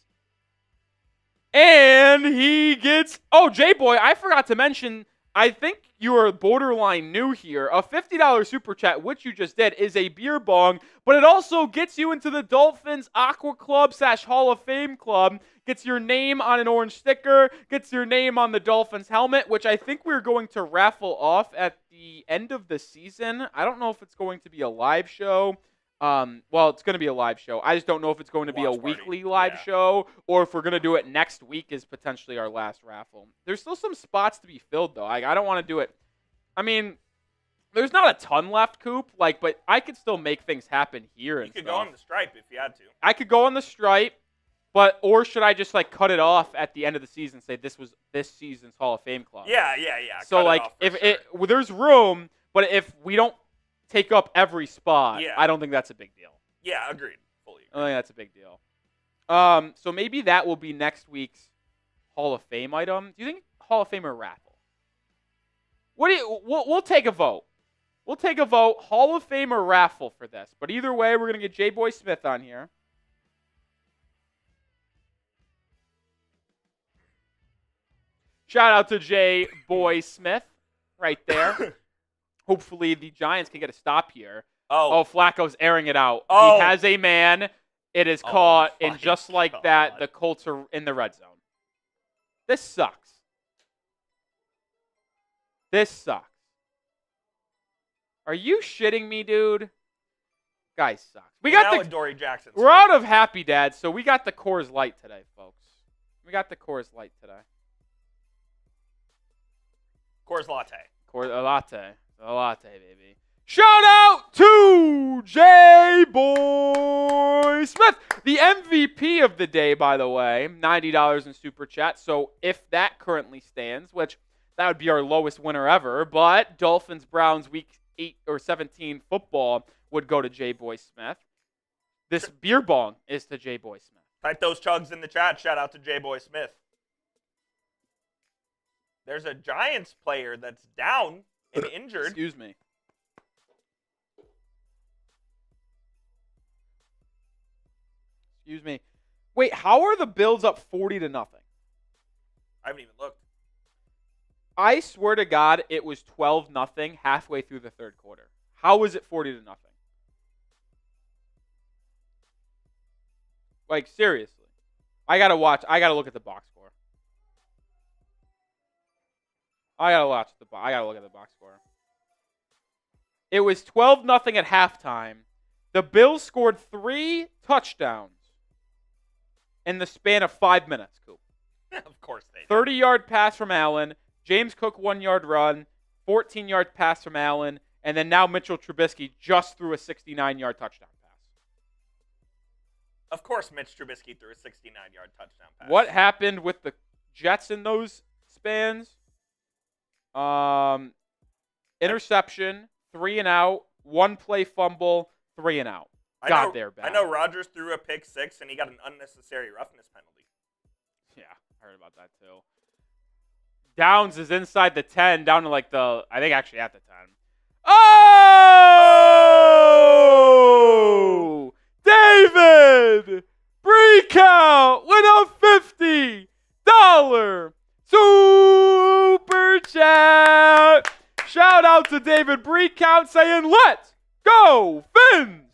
And he gets, J-Boy, I forgot to mention, I think you are borderline new here. A $50 super chat, which you just did, is a beer bong, but it also gets you into the Dolphins Aqua Club / Hall of Fame Club. Gets your name on an orange sticker, gets your name on the Dolphins helmet, which I think we're going to raffle off at the end of the season. I don't know if it's going to be a live show. Well, it's going to be a live show. I just don't know if it's going to be a weekly live show or if we're going to do it next week is potentially our last raffle. There's still some spots to be filled, though. I don't want to do it. I mean, there's not a ton left, Coop, but I could still make things happen here. You could go on the stripe if you had to. I could go on the stripe, or should I just cut it off at the end of the season and say this was this season's Hall of Fame club? Yeah. So, there's room, but if we don't take up every spot, I don't think that's a big deal. Yeah, agreed. Fully agreed. I think that's a big deal. So maybe that will be next Hall of Fame item. Do you think Hall of Fame or raffle? We'll take a vote. We'll take a vote, Hall of Fame or raffle for this. But either way, we're going to get J-Boy Smith on here. Shout out to J-Boy Smith right there. Hopefully the Giants can get a stop here. Oh, Flacco's airing it out. He has a man. It is caught, and just like that, the Colts are in the red zone. This sucks. Are you shitting me, dude? Guy sucks. Dory Jackson. We're out of Happy Dad, so we got the Coors Light today, folks. Coors Latte. A latte, baby. Shout out to J-Boy Smith, the MVP of the day, by the way. $90 in super chat. So if that currently stands, which that would be our lowest winner ever, but Dolphins-Browns week 8 or 17 football would go to J-Boy Smith. This beer bong is to J-Boy Smith. Type those chugs in the chat. Shout out to J-Boy Smith. There's a Giants player that's down and injured. Excuse me. Excuse me. Wait, how are the Bills up 40-0? I haven't even looked. I swear to God, it was 12-0 halfway through the third quarter. How is it 40-0? Like, seriously. I gotta look at the box score. I gotta look at the box score. It was 12-0 at halftime. The Bills scored 3 touchdowns in the span of 5 minutes, Coop. Of course they did. 30-yard pass from Allen, James Cook 1-yard run, 14-yard pass from Allen, and then now Mitchell Trubisky just threw a 69-yard touchdown pass. Of course Mitch Trubisky threw a 69-yard touchdown pass. What happened with the Jets in those spans? Interception, 3 and out, 1 play fumble, 3 and out. God, they're bad. I know Rodgers threw a pick 6 and he got an unnecessary roughness penalty. Yeah, I heard about that too. Downs is inside the 10, down to I think actually at the 10. Oh! David Breakout with a $50 super chat. Shout out to David Breakout saying, "Let's go Fins."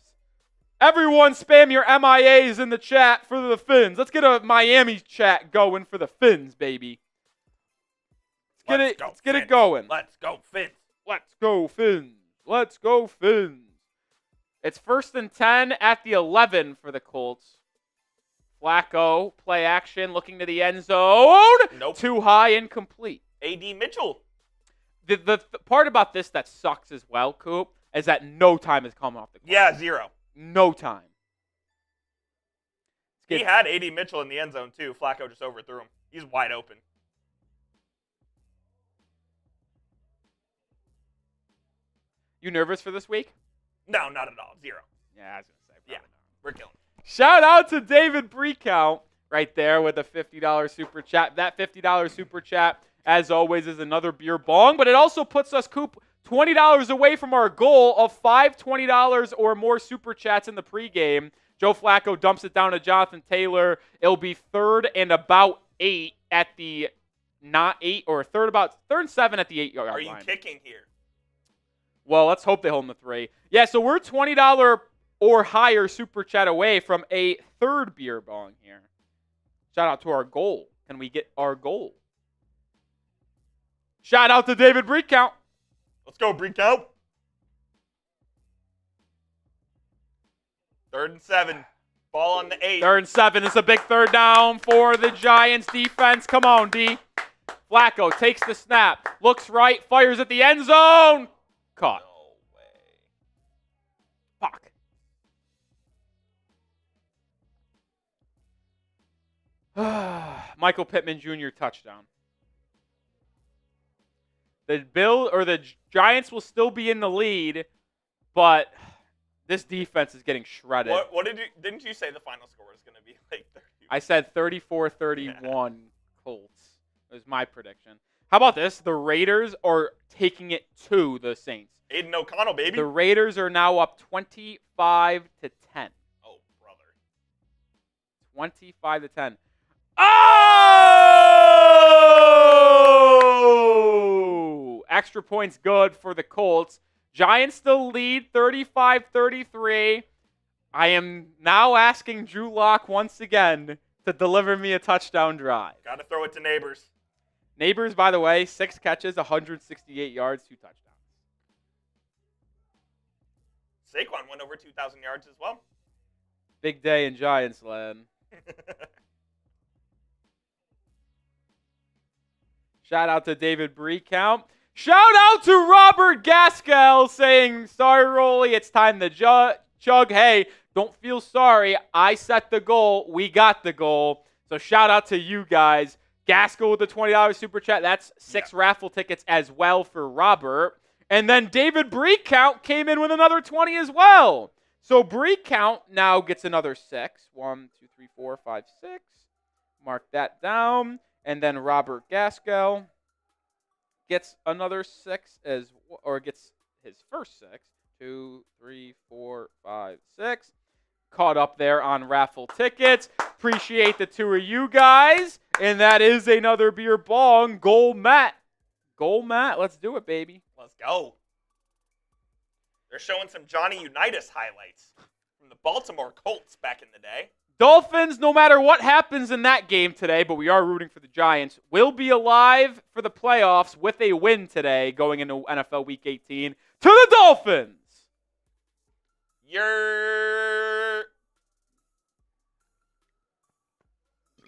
Everyone spam your MIAs in the chat for the Fins. Let's get a Miami chat going for the Fins, baby. Let's get it going. Let's go Fins. Let's go Fins. Let's go Fins. It's 1st and 10 at the 11 for the Colts. Flacco, play action, looking to the end zone. Nope. Too high, incomplete. A.D. Mitchell. The part about this that sucks as well, Coop, is that no time is coming off the clock. Yeah, 0. No time. He had A.D. Mitchell in the end zone, too. Flacco just overthrew him. He's wide open. You nervous for this week? No, not at all. 0. Yeah, I was going to say. Yeah, we're killing. Shout out to David Breakout right there with a $50 super chat. That $50 super chat, as always, is another beer bong, but it also puts us, Coop, $20 away from our goal of 5 $20 or more super chats in the pregame. Joe Flacco dumps it down to Jonathan Taylor. It'll be 3rd and about 8 at the not 8 or 3rd and 7 at the 8-yard line. Are you kicking here? Well, let's hope they hold in the 3. Yeah, so we're $20 or higher super chat away from a 3rd beer bong here. Shout out to our goal. Can we get our goal? Shout out to David Breakout. Let's go, Breakout. 3rd and 7. Ball on the 8. 3rd and 7 is a big 3rd down for the Giants defense. Come on, D. Flacco takes the snap. Looks right. Fires at the end zone. Caught. No way. Fuck. Michael Pittman Jr. touchdown. The Giants will still be in the lead, but this defense is getting shredded. What didn't you say the final score was going to be like 30? I said 34-31 Colts. It was my prediction. How about this? The Raiders are taking it to the Saints. Aiden O'Connell, baby. The Raiders are now up 25-10. Oh, brother. 25-10. Oh! Extra points good for the Colts. Giants still lead 35-33. I am now asking Drew Lock once again to deliver me a touchdown drive. Got to throw it to Neighbors. Neighbors, by the way, 6 catches, 168 yards, 2 touchdowns. Saquon went over 2,000 yards as well. Big day in Giants land. Shout out to David Breakout. Shout out to Robert Gaskell saying, "Sorry, Rolly, it's time to chug. Hey, don't feel sorry. I set the goal. We got the goal." So shout out to you guys. Gaskell with the $20 super chat. That's 6 raffle tickets as well for Robert. And then David Breakout came in with another 20 as well. So Breakout now gets another 6. 1, 2, 3, 4, 5, 6. Mark that down. And then Robert Gaskell gets another 6 or gets his first 6. 2, 3, 4, 5, 6. Caught up there on raffle tickets. Appreciate the two of you guys. And that is another beer bong. Goal Matt. Let's do it, baby. Let's go. They're showing some Johnny Unitas highlights from the Baltimore Colts back in the day. Dolphins, no matter what happens in that game today, but we are rooting for the Giants, will be alive for the playoffs with a win today going into NFL Week 18 to the Dolphins. Your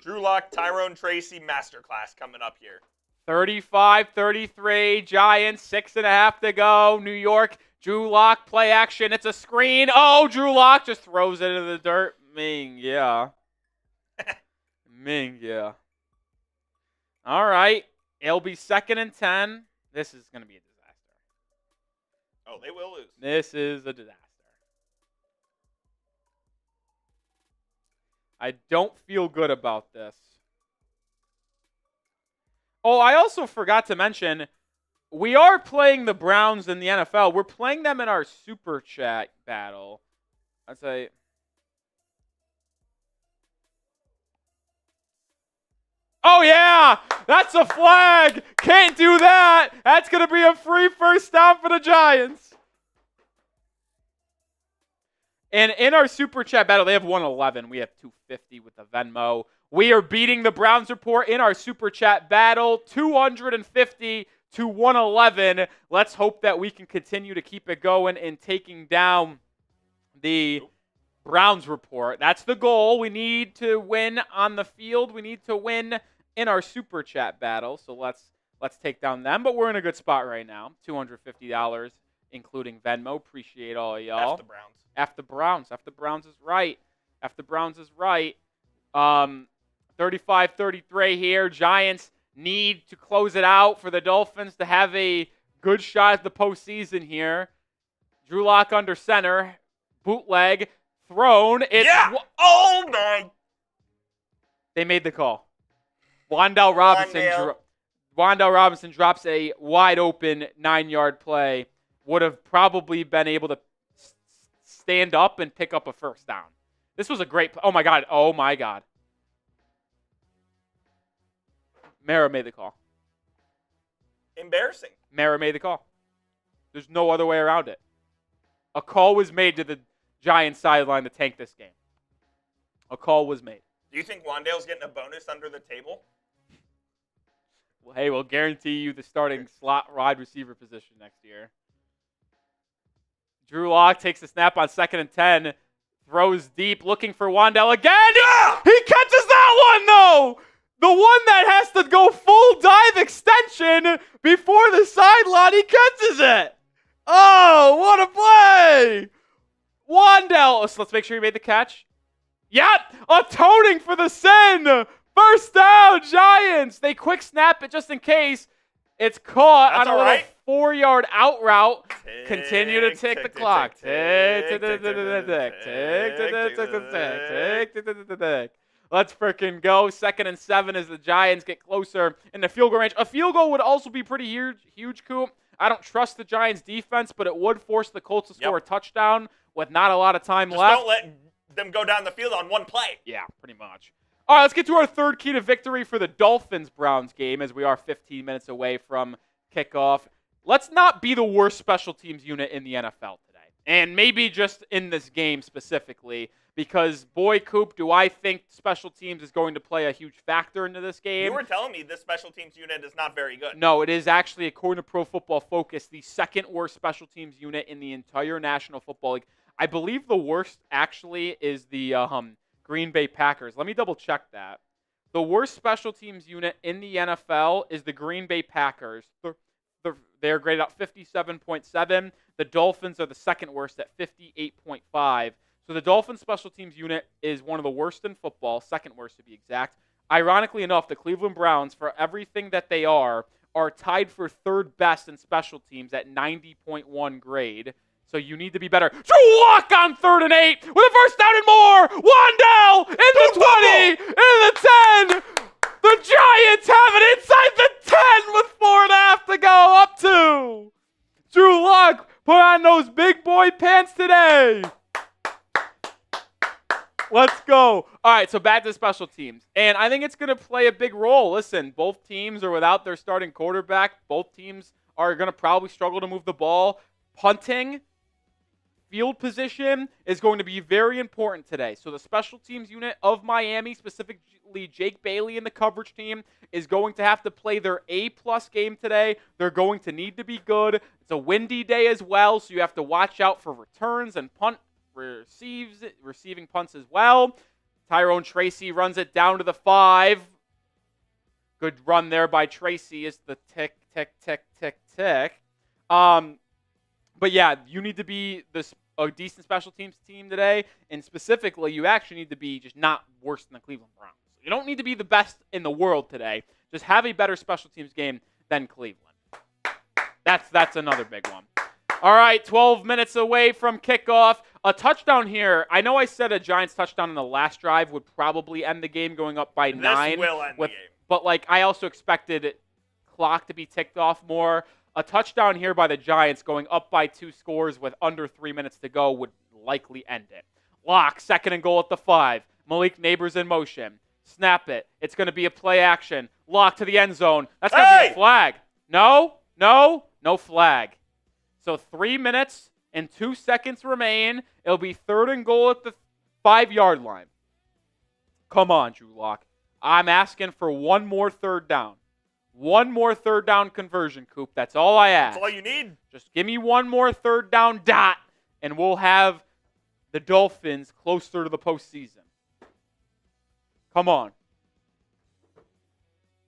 Drew Lock, Tyrone Tracy masterclass coming up here. 35-33, Giants, 6.5 to go. New York, Drew Lock, play action. It's a screen. Oh, Drew Lock just throws it into the dirt. Ming, yeah. All right. It'll be 2nd and 10. This is going to be a disaster. Oh, they will lose. This is a disaster. I don't feel good about this. Oh, I also forgot to mention, we are playing the Browns in the NFL. We're playing them in our Super Chat battle. I'd say... Oh, yeah! That's a flag! Can't do that! That's going to be a free first down for the Giants. And in our Super Chat battle, they have 111. We have 250 with the Venmo. We are beating the Browns report in our Super Chat battle, 250 to 111. Let's hope that we can continue to keep it going and taking down the Browns report. That's the goal. We need to win on the field. We need to win in our Super Chat battle. So let's take down them. But we're in a good spot right now. $250, including Venmo. Appreciate all of y'all. F the Browns. F the Browns. F the Browns is right. F the Browns is right. 35-33 here. Giants need to close it out for the Dolphins to have a good shot at the postseason here. Drew Lock under center. Bootleg. Thrown. Oh, my. They made the call. Wan'Dale Robinson drops a wide-open 9-yard play. Would have probably been able to stand up and pick up a first down. This was a great play. Oh, my God. Mara made the call. Embarrassing. Mara made the call. There's no other way around it. A call was made to the Giants sideline to tank this game. A call was made. Do you think Wan'Dale's getting a bonus under the table? Well, hey, we'll guarantee you the starting slot wide receiver position next year. Drew Lock takes the snap on 2nd and 10. Throws deep, looking for Wan'Dale again. Yeah! He catches that one, though! The one that has to go full dive extension before the sideline, he catches it. Oh, what a play! Wan'Dale. So let's make sure he made the catch. Yep, atoning for the sin. First down, Giants. They quick snap it just in case. It's caught on a little 4-yard out route. Continue to tick the clock. Tick. Let's frickin' go. 2nd and 7 as the Giants get closer in the field goal range. A field goal would also be pretty huge, Coop. I don't trust the Giants' defense, but it would force the Colts to score a touchdown with not a lot of time left. Don't let them go down the field on one play. Yeah, pretty much. All right, let's get to our third key to victory for the Dolphins-Browns game as we are 15 minutes away from kickoff. Let's not be the worst special teams unit in the NFL today. And maybe just in this game specifically, because, boy, Coop, do I think special teams is going to play a huge factor into this game. You were telling me this special teams unit is not very good. No, it is actually, according to Pro Football Focus, the second worst special teams unit in the entire National Football League. I believe the worst, actually, is the Green Bay Packers. Let me double-check that. The worst special teams unit in the NFL is the Green Bay Packers. They're graded out 57.7. The Dolphins are the second worst at 58.5. So the Dolphins special teams unit is one of the worst in football, second worst to be exact. Ironically enough, the Cleveland Browns, for everything that they are tied for third best in special teams at 90.1 grade. So you need to be better. Drew Lock on 3rd and 8 with a first down and more. Wan'Dale in the 20, in the 10. The Giants have it inside the 10 with 4.5 to go. Up 2. Drew Lock, put on those big boy pants today. Let's go. All right, so back to special teams. And I think it's going to play a big role. Listen, both teams are without their starting quarterback. Both teams are going to probably struggle to move the ball. Punting, field position is going to be very important today. So the special teams unit of Miami, specifically Jake Bailey and the coverage team, is going to have to play their A-plus game today. They're going to need to be good. It's a windy day as well, so you have to watch out for returns and receiving punts as well. Tyrone Tracy runs it down to the 5. Good run there by Tracy is the tick, tick, tick, tick, tick. But yeah, you need to be a decent special teams team today, and specifically, you actually need to be just not worse than the Cleveland Browns. You don't need to be the best in the world today. Just have a better special teams game than Cleveland. That's another big one. All right, 12 minutes away from kickoff. A touchdown here. I know I said a Giants touchdown in the last drive would probably end the game going up by 9. This will end the game. But I also expected clock to be ticked off more. A touchdown here by the Giants going up by 2 scores with under 3 minutes to go would likely end it. Lock, 2nd and goal at the 5. Malik Neighbors in motion. Snap it. It's going to be a play action. Lock to the end zone. That's going to be a flag. No flag. So 3 minutes and 2 seconds remain. It'll be 3rd and goal at the 5-yard line. Come on, Drew Lock. I'm asking for one more 3rd down. One more 3rd down conversion, Coop. That's all I ask. That's all you need. Just give me one more 3rd down dot, and we'll have the Dolphins closer to the postseason. Come on.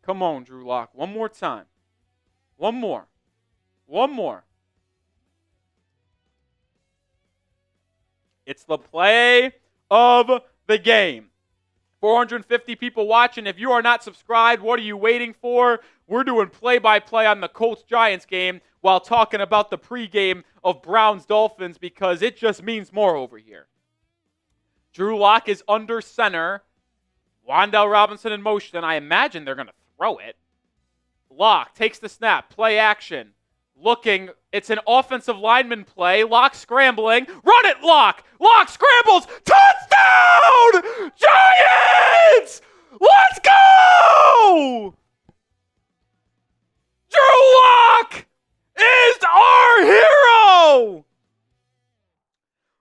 Come on, Drew Lock. One more time. One more. It's the play of the game. 450 people watching. If you are not subscribed, what are you waiting for? We're doing play-by-play on the Colts-Giants game while talking about the pregame of Browns-Dolphins because it just means more over here. Drew Lock is under center. Wan'Dale Robinson in motion. I imagine they're going to throw it. Lock takes the snap. Play action. Looking. It's an offensive lineman play. Lock scrambling. Run it, Lock! Lock scrambles! Touchdown! Giants! Let's go! Drew Lock is our hero!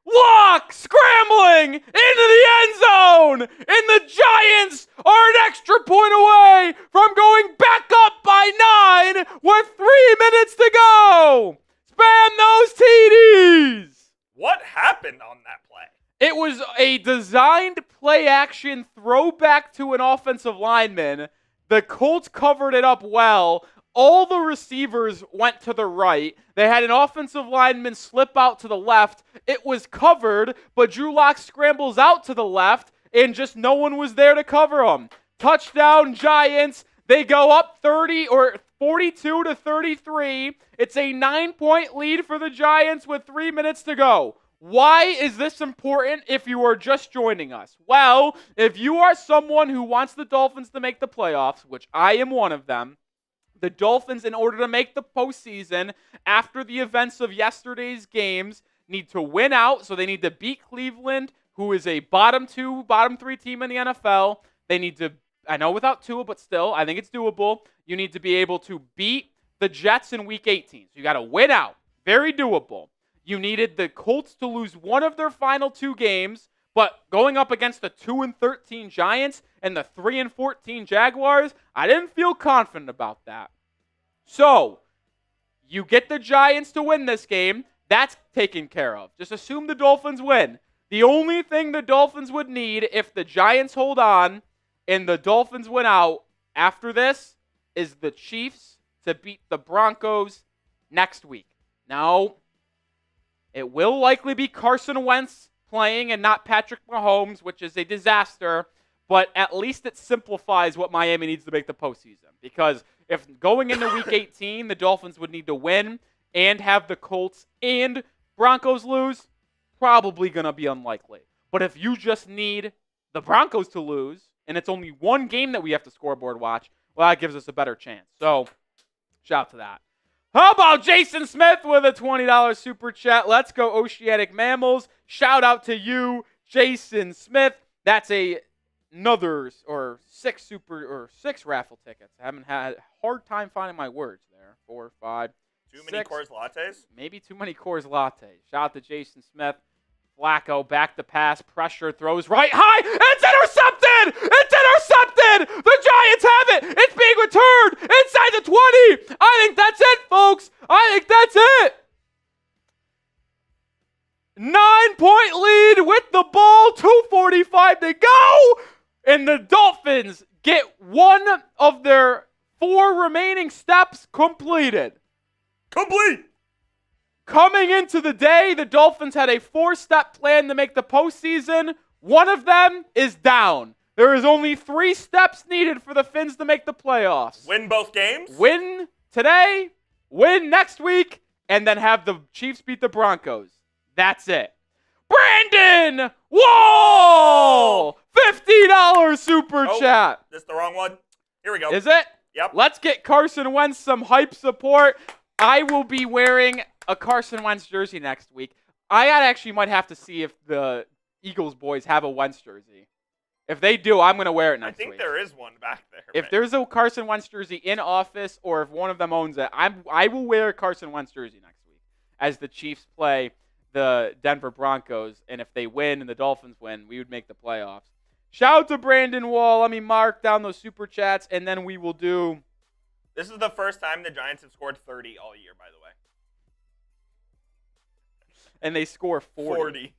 Lock scrambling into the end zone! And the Giants are an extra point away from going back up by 9 with 3 minutes to go! Spam those TDs! What happened on that play? It was a designed play-action throwback to an offensive lineman. The Colts covered it up well. All the receivers went to the right. They had an offensive lineman slip out to the left. It was covered, but Drew Lock scrambles out to the left, and just no one was there to cover him. Touchdown, Giants. They go up 42 to 33. It's a 9-point lead for the Giants with 3 minutes to go. Why is this important if you are just joining us? Well, if you are someone who wants the Dolphins to make the playoffs, which I am one of them, the Dolphins, in order to make the postseason after the events of yesterday's games, need to win out. So they need to beat Cleveland, who is a bottom 2, bottom 3 team in the NFL. They need to, I know without Tua, but still, I think it's doable. You need to be able to beat the Jets in Week 18. So you got to win out. Very doable. You needed the Colts to lose one of their final 2 games, but going up against the 2-13 Giants and the 3-14 Jaguars, I didn't feel confident about that. So, you get the Giants to win this game. That's taken care of. Just assume the Dolphins win. The only thing the Dolphins would need if the Giants hold on and the Dolphins win out after this is the Chiefs to beat the Broncos next week. Now, it will likely be Carson Wentz playing and not Patrick Mahomes, which is a disaster, but at least it simplifies what Miami needs to make the postseason. Because if going into Week 18, the Dolphins would need to win and have the Colts and Broncos lose, probably going to be unlikely. But if you just need the Broncos to lose, and it's only one game that we have to scoreboard watch, well, that gives us a better chance. So, shout out to that. How about Jason Smith with a $20 super chat? Let's go Oceanic Mammals. Shout out to you, Jason Smith. That's another or six raffle tickets. I haven't had a hard time finding my words there. 4, 5, Too 6. many Coors Lattes? Maybe too many Coors Lattes. Shout out to Jason Smith. Flacco back to pass, pressure, throws right high. It's intercepted! It's intercepted! The Giants have it! It's being returned inside the 20! I think that's it, folks! I think that's it! 9-point lead with the ball, 2:45 to go! And the Dolphins get one of their 4 remaining steps completed. Complete! Coming into the day, the Dolphins had a 4-step plan to make the postseason. One of them is down. There is only 3 steps needed for the Fins to make the playoffs. Win both games? Win today, win next week, and then have the Chiefs beat the Broncos. That's it. Brandon Wall! $50 super chat. This is the wrong one? Here we go. Is it? Yep. Let's get Carson Wentz some hype support. I will be wearing a Carson Wentz jersey next week. I actually might have to see if the Eagles boys have a Wentz jersey. If they do, I'm going to wear it next week. I think there is one back there. If there's a Carson Wentz jersey in office or if one of them owns it, I will wear a Carson Wentz jersey next week as the Chiefs play the Denver Broncos. And if they win and the Dolphins win, we would make the playoffs. Shout out to Brandon Wall. Let me mark down those super chats, and then we will do... This is the first time the Giants have scored 30 all year, by the way. And they score 40. 40.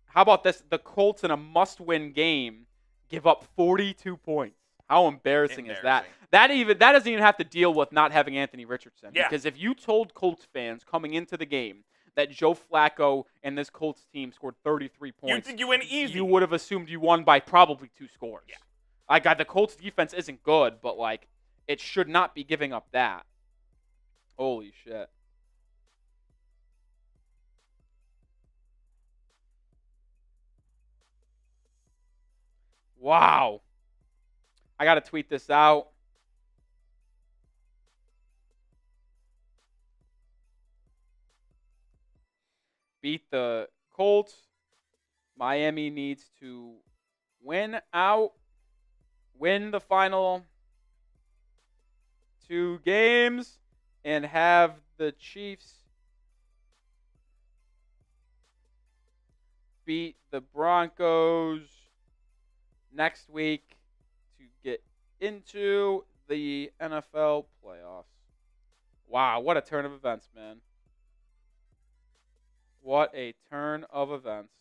How about this? The Colts in a must-win game give up 42 points. How embarrassing is that? That doesn't even have to deal with not having Anthony Richardson. Yeah. Because if you told Colts fans coming into the game that Joe Flacco and this Colts team scored 33 points, You think you win easy? You would have assumed you won by probably 2 scores. Yeah. The Colts defense isn't good, but it should not be giving up that. Holy shit. Wow. I got to tweet this out. Beat the Colts. Miami needs to win out. Win the final 2 games. And have the Chiefs beat the Broncos next week to get into the NFL playoffs. Wow, what a turn of events, man. What a turn of events.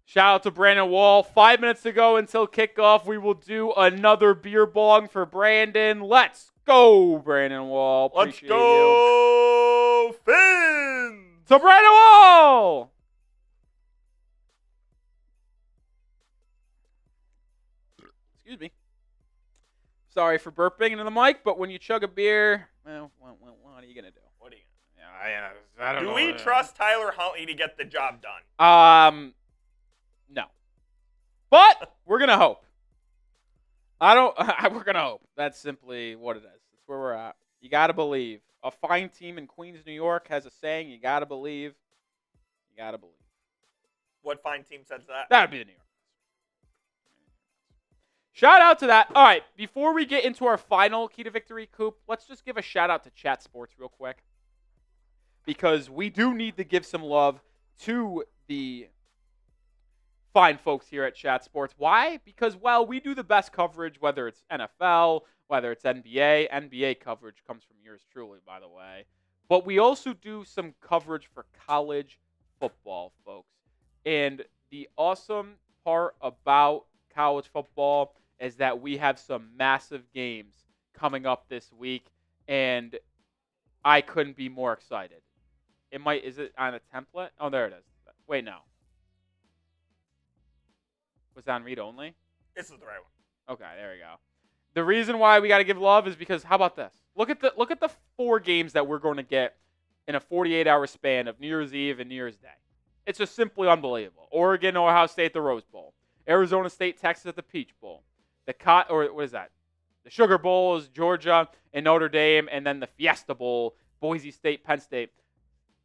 Shout out to Brandon Wall. 5 minutes to go until kickoff. We will do another beer bong for Brandon. Let's go, Brandon Wall. Appreciate Let's go, you. Fins! To Brandon Wall! Excuse me. Sorry for burping into the mic, but when you chug a beer, well, what are you going to do? What are you I don't know. Do we trust Tyler Huntley to get the job done? No. But we're going to hope. We're going to hope. That's simply what it is. That's where we're at. You got to believe. A fine team in Queens, New York has a saying, you got to believe. You got to believe. What fine team says that? That would be the New York. Shout out to that. All right, before we get into our final key to victory, Coop, let's just give a shout out to Chat Sports real quick. Because we do need to give some love to the fine folks here at Chat Sports. Why? Because, well, we do the best coverage, whether it's NFL, whether it's NBA. NBA coverage comes from yours truly, by the way. But we also do some coverage for college football, folks. And the awesome part about college football is that we have some massive games coming up this week, and I couldn't be more excited. Is it on a template? Oh, there it is. Wait, no. Was that on read only? This is the right one. Okay, there we go. The reason why we got to give love is because, how about this? Look at the 4 games that we're going to get in a 48-hour span of New Year's Eve and New Year's Day. It's just simply unbelievable. Oregon, Ohio State, the Rose Bowl. Arizona State, Texas at the Peach Bowl. what is that? The Sugar Bowl is Georgia and Notre Dame, and then the Fiesta Bowl, Boise State, Penn State.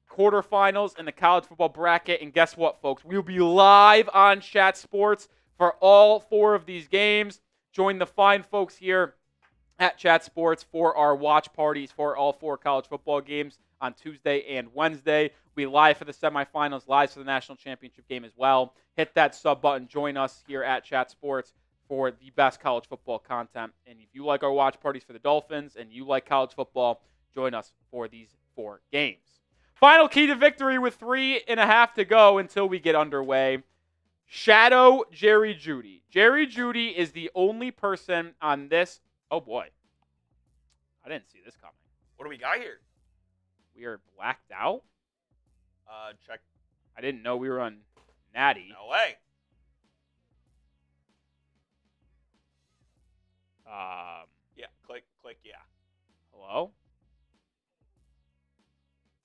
Quarterfinals in the college football bracket, and guess what, folks? We'll be live on Chat Sports for all 4 of these games. Join the fine folks here at Chat Sports for our watch parties for all 4 college football games on Tuesday and Wednesday. We'll be live for the semifinals, live for the national championship game as well. Hit that sub button. Join us here at Chat Sports for the best college football content. And if you like our watch parties for the Dolphins and you like college football, join us for these 4 games. Final key to victory with 3.5 to go until we get underway. Shadow Jerry Jeudy. Jerry Jeudy is the only person on this. Oh, boy. I didn't see this coming. What do we got here? We are blacked out? Check. I didn't know we were on Natty. No way. Yeah, click, yeah. Hello?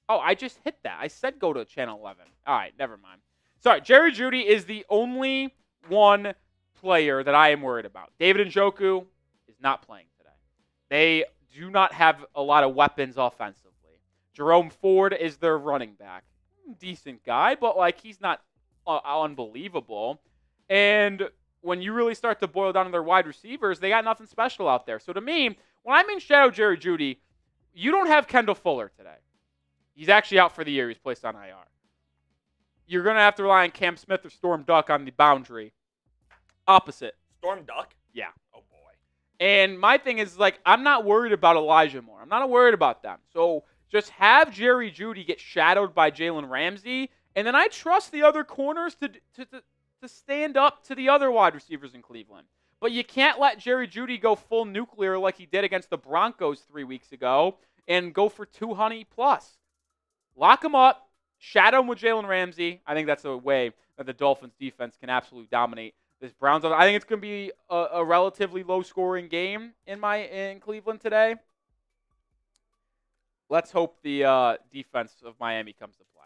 Oh, I just hit that. I said go to channel 11. All right, never mind. Sorry, Jerry Jeudy is the only one player that I am worried about. David Njoku is not playing today. They do not have a lot of weapons offensively. Jerome Ford is their running back. Decent guy, but he's not unbelievable. And when you really start to boil down to their wide receivers, they got nothing special out there. So to me, when I mean shadow Jerry Jeudy, you don't have Kendall Fuller today. He's actually out for the year. He's placed on IR. You're going to have to rely on Cam Smith or Storm Duck on the boundary. Opposite. Storm Duck? Yeah. Oh, boy. And my thing is, I'm not worried about Elijah Moore. I'm not worried about them. So just have Jerry Jeudy get shadowed by Jalen Ramsey, and then I trust the other corners to stand up to the other wide receivers in Cleveland. But you can't let Jerry Jeudy go full nuclear like he did against the Broncos 3 weeks ago and go for 200 plus. Lock him up, shadow him with Jalen Ramsey. I think that's a way that the Dolphins defense can absolutely dominate this Browns. I think it's going to be a relatively low-scoring game in Cleveland today. Let's hope the defense of Miami comes to play.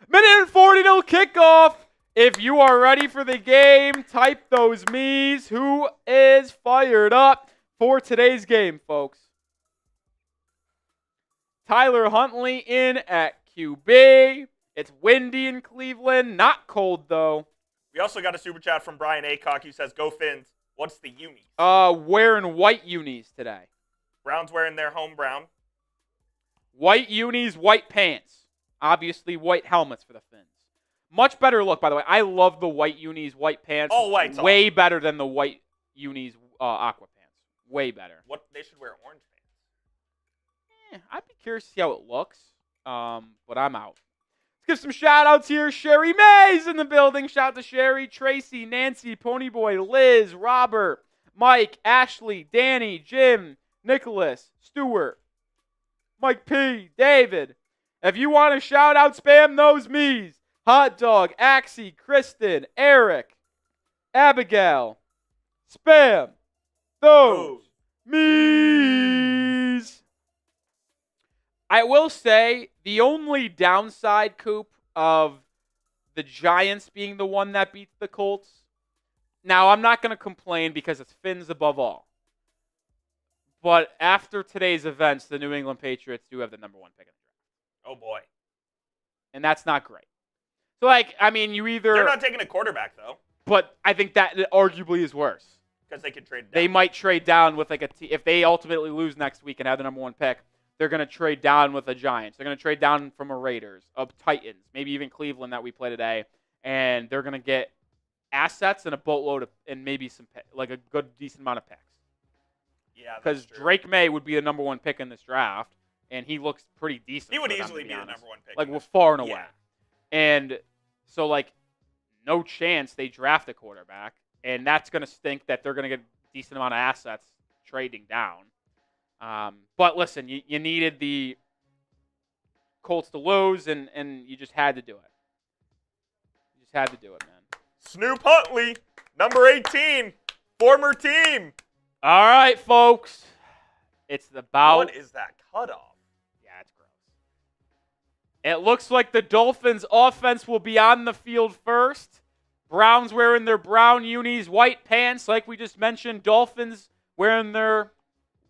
Minute and 40 till kickoff. If you are ready for the game, type those me's. Who is fired up for today's game, folks? Tyler Huntley in at QB. It's windy in Cleveland. Not cold, though. We also got a super chat from Brian Aycock who says, "Go Fins. What's the unis?" Wearing white unis today. Browns wearing their home brown. White unis, white pants. Obviously, white helmets for the Fins. Much better look, by the way. I love the white unis, white pants. All white's way awesome. Better than the white unis, aqua pants. Way better. What they should wear orange pants. I'd be curious to see how it looks. But I'm out. Let's give some shout-outs here. Sherry May's in the building. Shout out to Sherry, Tracy, Nancy, Ponyboy, Liz, Robert, Mike, Ashley, Danny, Jim, Nicholas, Stuart, Mike P, David. If you want to shout out, spam those me's. Hot Dog, Axie, Kristen, Eric, Abigail. Spam those me's. I will say the only downside, Coop, of the Giants being the one that beats the Colts. Now, I'm not going to complain because it's Fins above all. But after today's events, the New England Patriots do have the number 1 pick in the draft. Oh, boy. And that's not great. So, you either... They're not taking a quarterback, though. But I think that arguably is worse. Because they could trade down. They might trade down with if they ultimately lose next week and have the number 1 pick, they're going to trade down with the Giants. They're going to trade down from a Raiders, of Titans, maybe even Cleveland that we play today. And they're going to get assets and a boatload of, and maybe some a good, decent amount of picks. Yeah, because Drake May would be the number 1 pick in this draft, and he looks pretty decent. He would easily be the number 1 pick. We're far and away. Yeah. And so, no chance they draft a quarterback, and that's going to stink that they're going to get a decent amount of assets trading down. But listen, you needed the Colts to lose, and you just had to do it. You just had to do it, man. Snoop Huntley, number 18, former team. All right, folks. It's about... What is that cutoff? Yeah, it's gross. It looks like the Dolphins' offense will be on the field first. Browns wearing their brown unis, white pants, like we just mentioned. Dolphins wearing their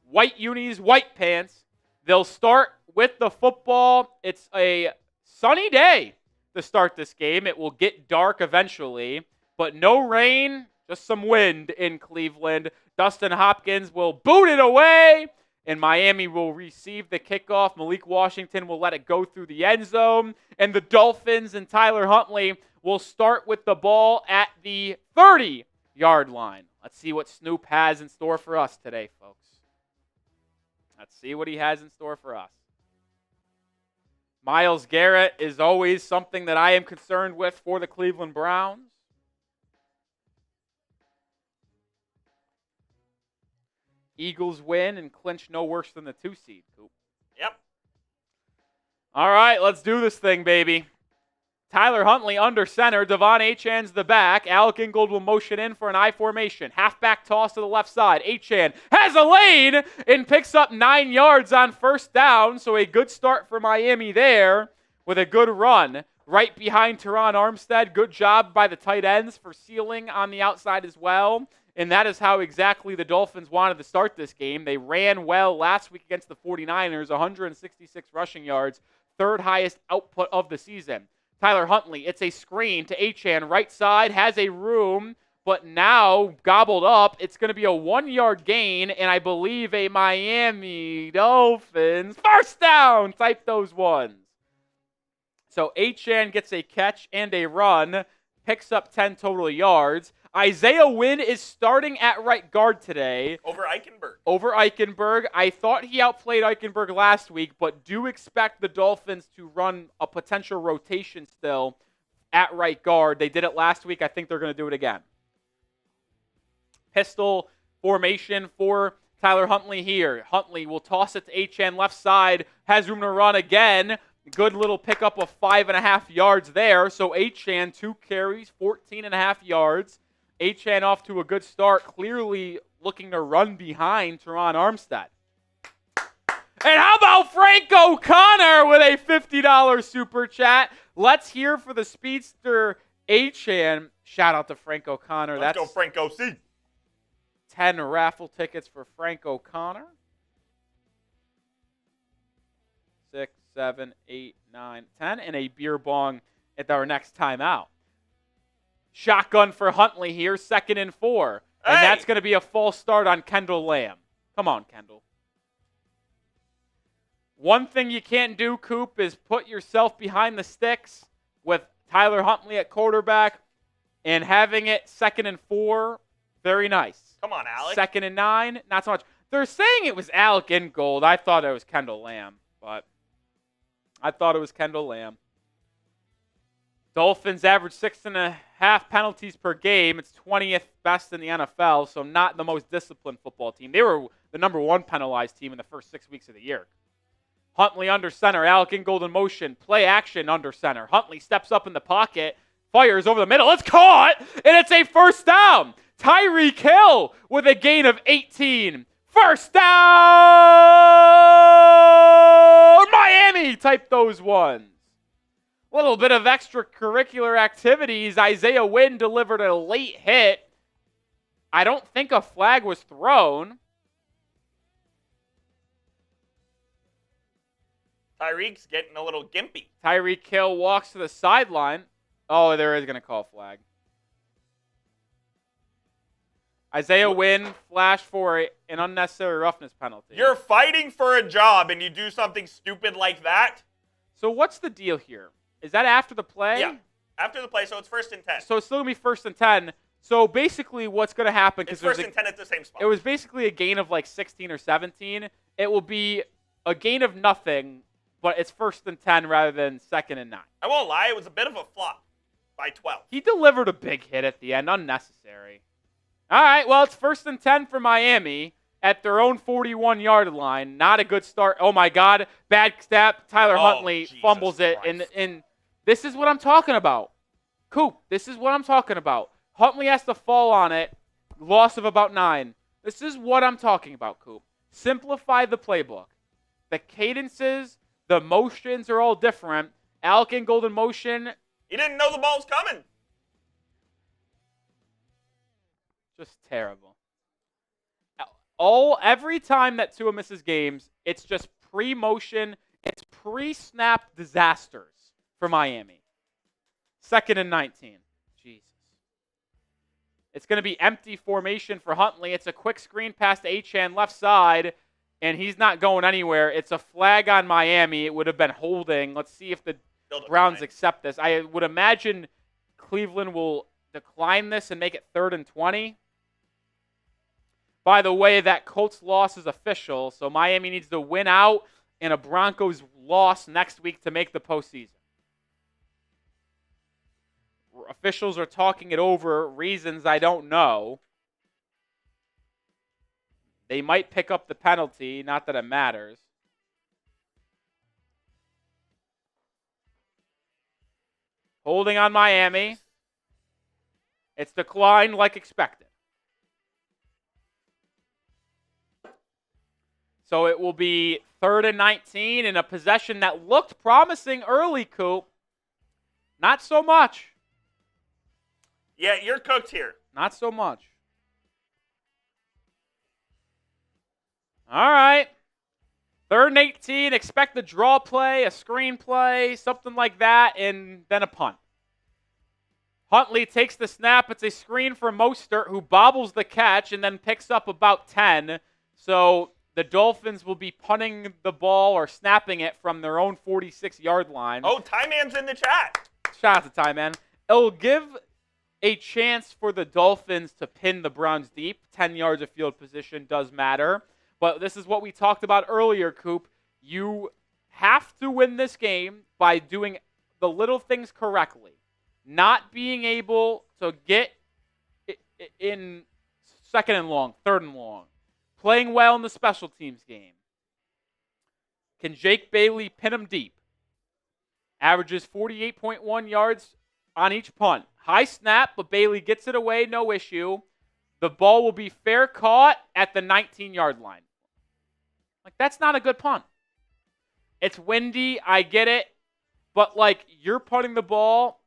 white unis, white pants. They'll start with the football. It's a sunny day to start this game. It will get dark eventually, but no rain, just some wind in Cleveland. Dustin Hopkins will boot it away, and Miami will receive the kickoff. Malik Washington will let it go through the end zone, and the Dolphins and Tyler Huntley will start with the ball at the 30-yard line. Let's see what Snoop has in store for us today, folks. Let's see what he has in store for us. Myles Garrett is always something that I am concerned with for the Cleveland Browns. Eagles win and clinch no worse than the 2 seed, Coop. Yep. All right, let's do this thing, baby. Tyler Huntley under center. Devon Achan's the back. Alec Ingold will motion in for an I formation. Halfback toss to the left side. Achan has a lane and picks up 9 yards on first down. So a good start for Miami there with a good run. Right behind Teron Armstead. Good job by the tight ends for sealing on the outside as well. And that is how exactly the Dolphins wanted to start this game. They ran well last week against the 49ers. 166 rushing yards. Third highest output of the season. Tyler Huntley, it's a screen to Achan, right side, has a room, but now gobbled up. It's going to be a 1-yard gain, and I believe a Miami Dolphins first down. Type those ones. So Achan gets a catch and a run, picks up 10 total yards. Isaiah Wynn is starting at right guard today. Over Eichenberg. I thought he outplayed Eichenberg last week, but do expect the Dolphins to run a potential rotation still at right guard. They did it last week. I think they're going to do it again. Pistol formation for Tyler Huntley here. Huntley will toss it to Achan left side. Has room to run again. Good little pickup of 5.5 yards there. So Achan, 2 carries, 14.5 yards. Achan off to a good start, clearly looking to run behind Teron Armstead. And how about Frank O'Connor with a $50 super chat? Let's hear for the speedster Achan. Shout out to Frank O'Connor. Let's go Frank O.C. 10 raffle tickets for Frank O'Connor. 6, 7, 8, 9, 10, and a beer bong at our next time out. Shotgun for Huntley here, 2nd and 4. And that's going to be a false start on Kendall Lamb. Come on, Kendall. One thing you can't do, Coop, is put yourself behind the sticks with Tyler Huntley at quarterback and having it 2nd and 4. Very nice. Come on, Alec. 2nd and 9, not so much. They're saying it was Alec Ingold. I thought it was Kendall Lamb, but I thought it was Kendall Lamb. Dolphins average 6.5 penalties per game. It's 20th best in the NFL, so not the most disciplined football team. They were the number 1 penalized team in the first 6 weeks of the year. Huntley under center. Alec Ingold in motion. Play action under center. Huntley steps up in the pocket. Fires over the middle. It's caught, and it's a first down. Tyreek Hill with a gain of 18. First down! Miami! Type those ones. A little bit of extracurricular activities. Isaiah Wynn delivered a late hit. I don't think a flag was thrown. Tyreek's getting a little gimpy. Tyreek Hill walks to the sideline. Oh, there is going to call a flag. Isaiah Wynn flashed for an unnecessary roughness penalty. You're fighting for a job and you do something stupid like that? So what's the deal here? Is that after the play? Yeah, after the play, so it's 1st and 10. So it's still going to be 1st and 10. So basically what's going to happen... It's 1st and 10 at the same spot. It was basically a gain of like 16 or 17. It will be a gain of nothing, but it's 1st and 10 rather than 2nd and 9. I won't lie, it was a bit of a flop by 12. He delivered a big hit at the end, unnecessary. All right, well, it's 1st and 10 for Miami at their own 41-yard line. Not a good start. Oh, my God. Bad step. Tyler Huntley fumbles it. And this is what I'm talking about. Coop, this is what I'm talking about. Huntley has to fall on it. Loss of about 9. This is what I'm talking about, Coop. Simplify the playbook. The cadences, the motions are all different. Alec Ingold in motion. He didn't know the ball's coming. Just terrible. Every time that Tua misses games, it's just pre-motion, it's pre-snap disasters for Miami. 2nd and 19. Jesus. It's going to be empty formation for Huntley. It's a quick screen pass to Achane left side, and he's not going anywhere. It's a flag on Miami. It would have been holding. Let's see if the Browns accept this. I would imagine Cleveland will decline this and make it 3rd and 20. By the way, that Colts loss is official, so Miami needs to win out and a Broncos loss next week to make the postseason. Officials are talking it over, reasons I don't know. They might pick up the penalty, not that it matters. Holding on Miami. It's declined like expected. So it will be 3rd and 19 in a possession that looked promising early, Coop. Not so much. Yeah, you're cooked here. Not so much. All right. 3rd and 18. Expect the draw play, a screen play, something like that, and then a punt. Huntley takes the snap. It's a screen for Mostert, who bobbles the catch and then picks up about 10. So the Dolphins will be punting the ball or snapping it from their own 46-yard line. Oh, Ty Man's in the chat. Shout out to Ty Man. It'll give a chance for the Dolphins to pin the Browns deep. 10 yards of field position does matter. But this is what we talked about earlier, Coop. You have to win this game by doing the little things correctly. Not being able to get in 2nd and long, 3rd and long. Playing well in the special teams game. Can Jake Bailey pin him deep? Averages 48.1 yards on each punt. High snap, but Bailey gets it away, no issue. The ball will be fair caught at the 19-yard line. Like, that's not a good punt. It's windy, I get it. But, like, you're punting the ball,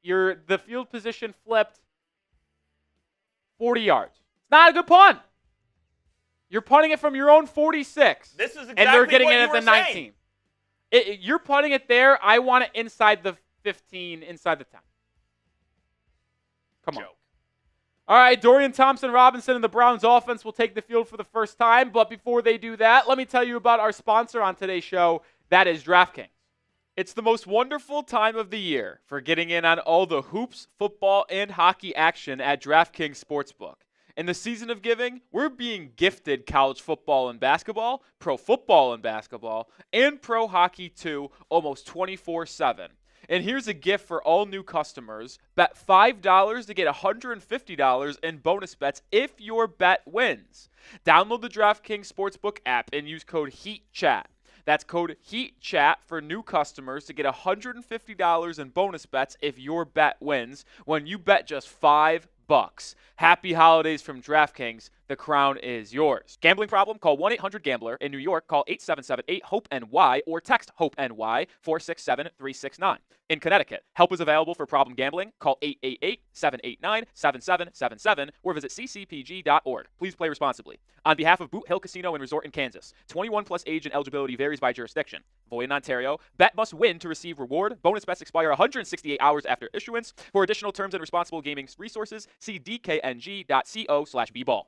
the field position flipped 40 yards. It's not a good punt. You're punting it from your own 46. This is exactly and they're getting what it you at the were 19. You're punting it there. I want it inside the 15, inside the 10. Come on. Joke. All right, Dorian Thompson-Robinson and the Browns offense will take the field for the first time. But before they do that, let me tell you about our sponsor on today's show. That is DraftKings. It's the most wonderful time of the year for getting in on all the hoops, football, and hockey action at DraftKings Sportsbook. In the season of giving, we're being gifted college football and basketball, pro football and basketball, and pro hockey too, almost 24/7. And here's a gift for all new customers. Bet $5 to get $150 in bonus bets if your bet wins. Download the DraftKings Sportsbook app and use code HEATCHAT. That's code HEATCHAT for new customers to get $150 in bonus bets if your bet wins when you bet just $5. Happy holidays from DraftKings. The crown is yours. Gambling problem? Call 1-800-GAMBLER. In New York, call 877-8-HOPE-NY or text HOPE-NY 467-369. In Connecticut, help is available for problem gambling. Call 888-789-7777 or visit ccpg.org. Please play responsibly. On behalf of Boot Hill Casino and Resort in Kansas, 21 plus age and eligibility varies by jurisdiction. Void in Ontario. Bet must win to receive reward. Bonus bets expire 168 hours after issuance. For additional terms and responsible gaming resources, see dkng.co/bball.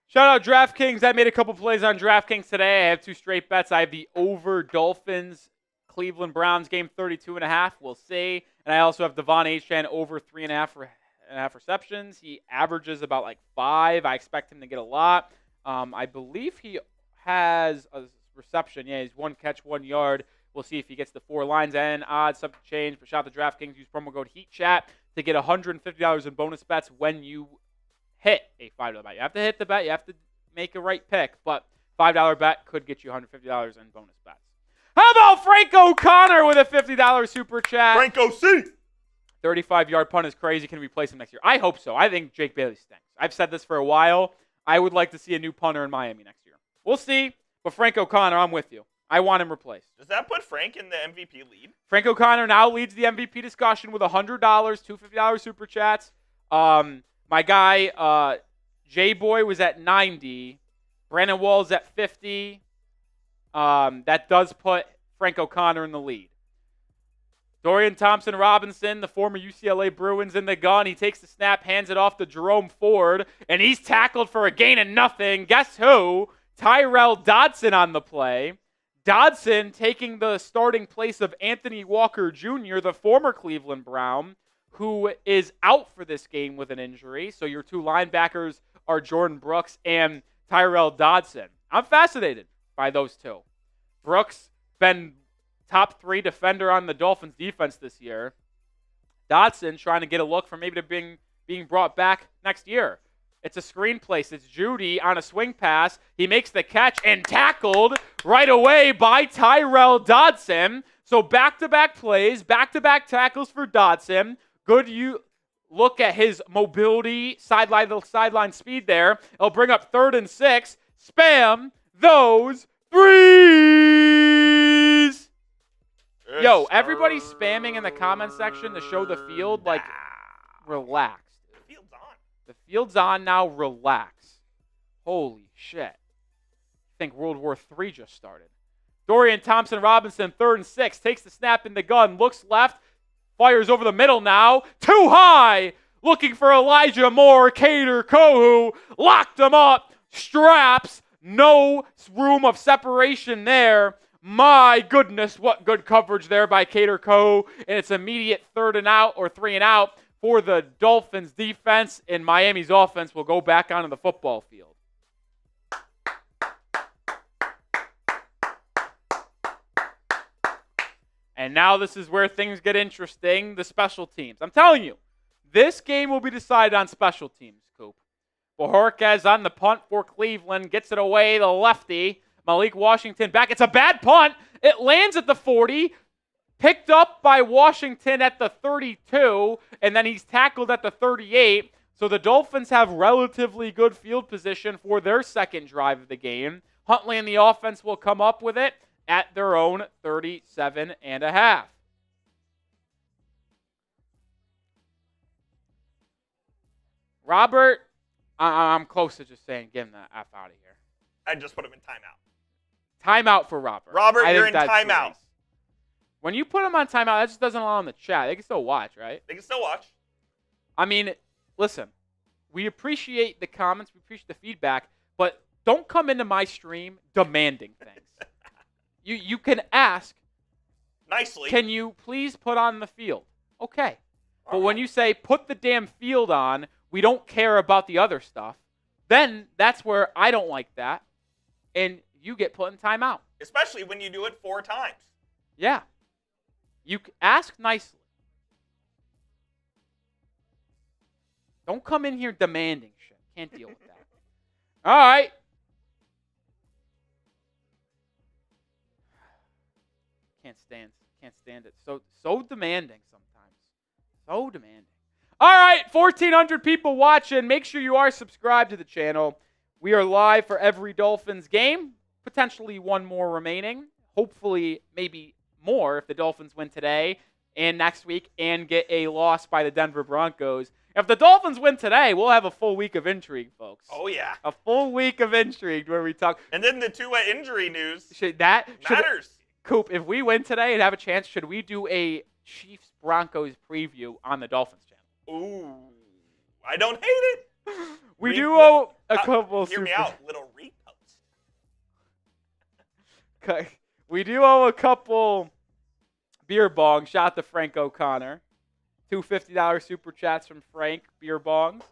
Shout out DraftKings. I made a couple plays on DraftKings today. I have 2 straight bets. I have the over Dolphins Cleveland Browns game 32.5. We'll see. And I also have Devon Achane over 3.5 receptions. He averages about like 5. I expect him to get a lot. I believe he has a reception. Yeah, he's 1 catch, 1 yard. We'll see if he gets the 4 lines and odds, subject to change. But shout out to DraftKings. Use promo code HEATCHAT to get $150 in bonus bets when you hit a $5 bet. You have to hit the bet. You have to make a right pick. But $5 bet could get you $150 in bonus bets. How about Frank O'Connor with a $50 super chat? Franco C. 35-yard punt is crazy. Can we replace him next year? I hope so. I think Jake Bailey stinks. I've said this for a while. I would like to see a new punter in Miami next year. We'll see. But Frank O'Connor, I'm with you. I want him replaced. Does that put Frank in the MVP lead? Frank O'Connor now leads the MVP discussion with $100, $2 $50 super chats. My guy, J-Boy, was at 90. Brandon Wall's at 50. That does put Frank O'Connor in the lead. Dorian Thompson-Robinson, the former UCLA Bruins, in the gun. He takes the snap, hands it off to Jerome Ford, and he's tackled for a gain of nothing. Guess who? Tyrell Dodson on the play. Dodson taking the starting place of Anthony Walker Jr., the former Cleveland Brown, who is out for this game with an injury. So your two linebackers are Jordan Brooks and Tyrell Dodson. I'm fascinated by those two. Brooks been top 3 defender on the Dolphins defense this year. Dodson trying to get a look for maybe being brought back next year. It's a screen place. It's Judy on a swing pass. He makes the catch and tackled right away by Tyrell Dodson. So back-to-back plays, back-to-back tackles for Dodson. Good look at his mobility, sideline speed there. It'll bring up 3rd and 6. Spam those threes. Yo, everybody spamming in the comment section to show the field, like, relax. The field's on. The field's on now, relax. Holy shit. I think World War III just started. Dorian Thompson-Robinson, 3rd and 6, takes the snap in the gun, looks left, fires over the middle now, too high, looking for Elijah Moore, Cater Kohu, locked him up, straps, no room of separation there. My goodness, what good coverage there by Cater Kohu, and it's immediate 3rd and out or 3 and out for the Dolphins defense, and Miami's offense will go back onto the football field. And now this is where things get interesting, the special teams. I'm telling you, this game will be decided on special teams, Coop. Bojorquez on the punt for Cleveland, gets it away, the lefty. Malik Washington back. It's a bad punt. It lands at the 40, picked up by Washington at the 32, and then he's tackled at the 38. So the Dolphins have relatively good field position for their second drive of the game. Huntley and the offense will come up with it at their own 37.5. Robert, I'm close to just saying, get him the F out of here. I just put him in timeout. Timeout for Robert. Robert, you're in timeout. Nice. When you put him on timeout, that just doesn't allow him to chat. They can still watch, right? They can still watch. I mean, listen, we appreciate the comments, we appreciate the feedback, but don't come into my stream demanding things. You can ask nicely. Can you please put on the field? Okay. But when you say put the damn field on, we don't care about the other stuff, then that's where I don't like that, and you get put in timeout. Especially when you do it 4 times. Yeah. You ask nicely. Don't come in here demanding shit. Can't deal with that. All right. Can't stand it. So demanding sometimes. So demanding. All right, 1,400 people watching. Make sure you are subscribed to the channel. We are live for every Dolphins game. Potentially one more remaining. Hopefully, maybe more if the Dolphins win today and next week and get a loss by the Denver Broncos. If the Dolphins win today, we'll have a full week of intrigue, folks. Oh, yeah. A full week of intrigue where we talk. And then the Tua injury news matters. Coop, if we win today and have a chance, should we do a Chiefs-Broncos preview on the Dolphins channel? Ooh, I don't hate it. We do owe a couple. Hear me out, little repost. We do owe a couple beer bongs. Shout out to Frank O'Connor. 2 $50 super chats from Frank, beer bongs.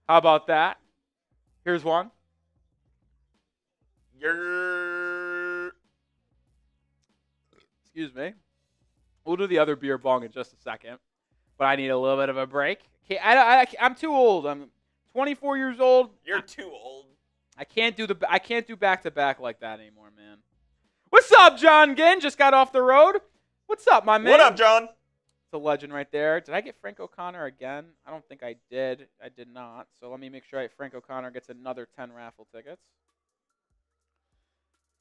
How about that? Here's one. Excuse me. We'll do the other beer bong in just a second, but I need a little bit of a break. Okay, I'm too old. I'm 24 years old. You're too old. I can't do back to back like that anymore, man. What's up, John Ginn? Just got off the road. What's up, my man? What up, John? It's a legend right there. Did I get Frank O'Connor again? I don't think I did. I did not. So let me make sure Frank O'Connor gets another 10 raffle tickets.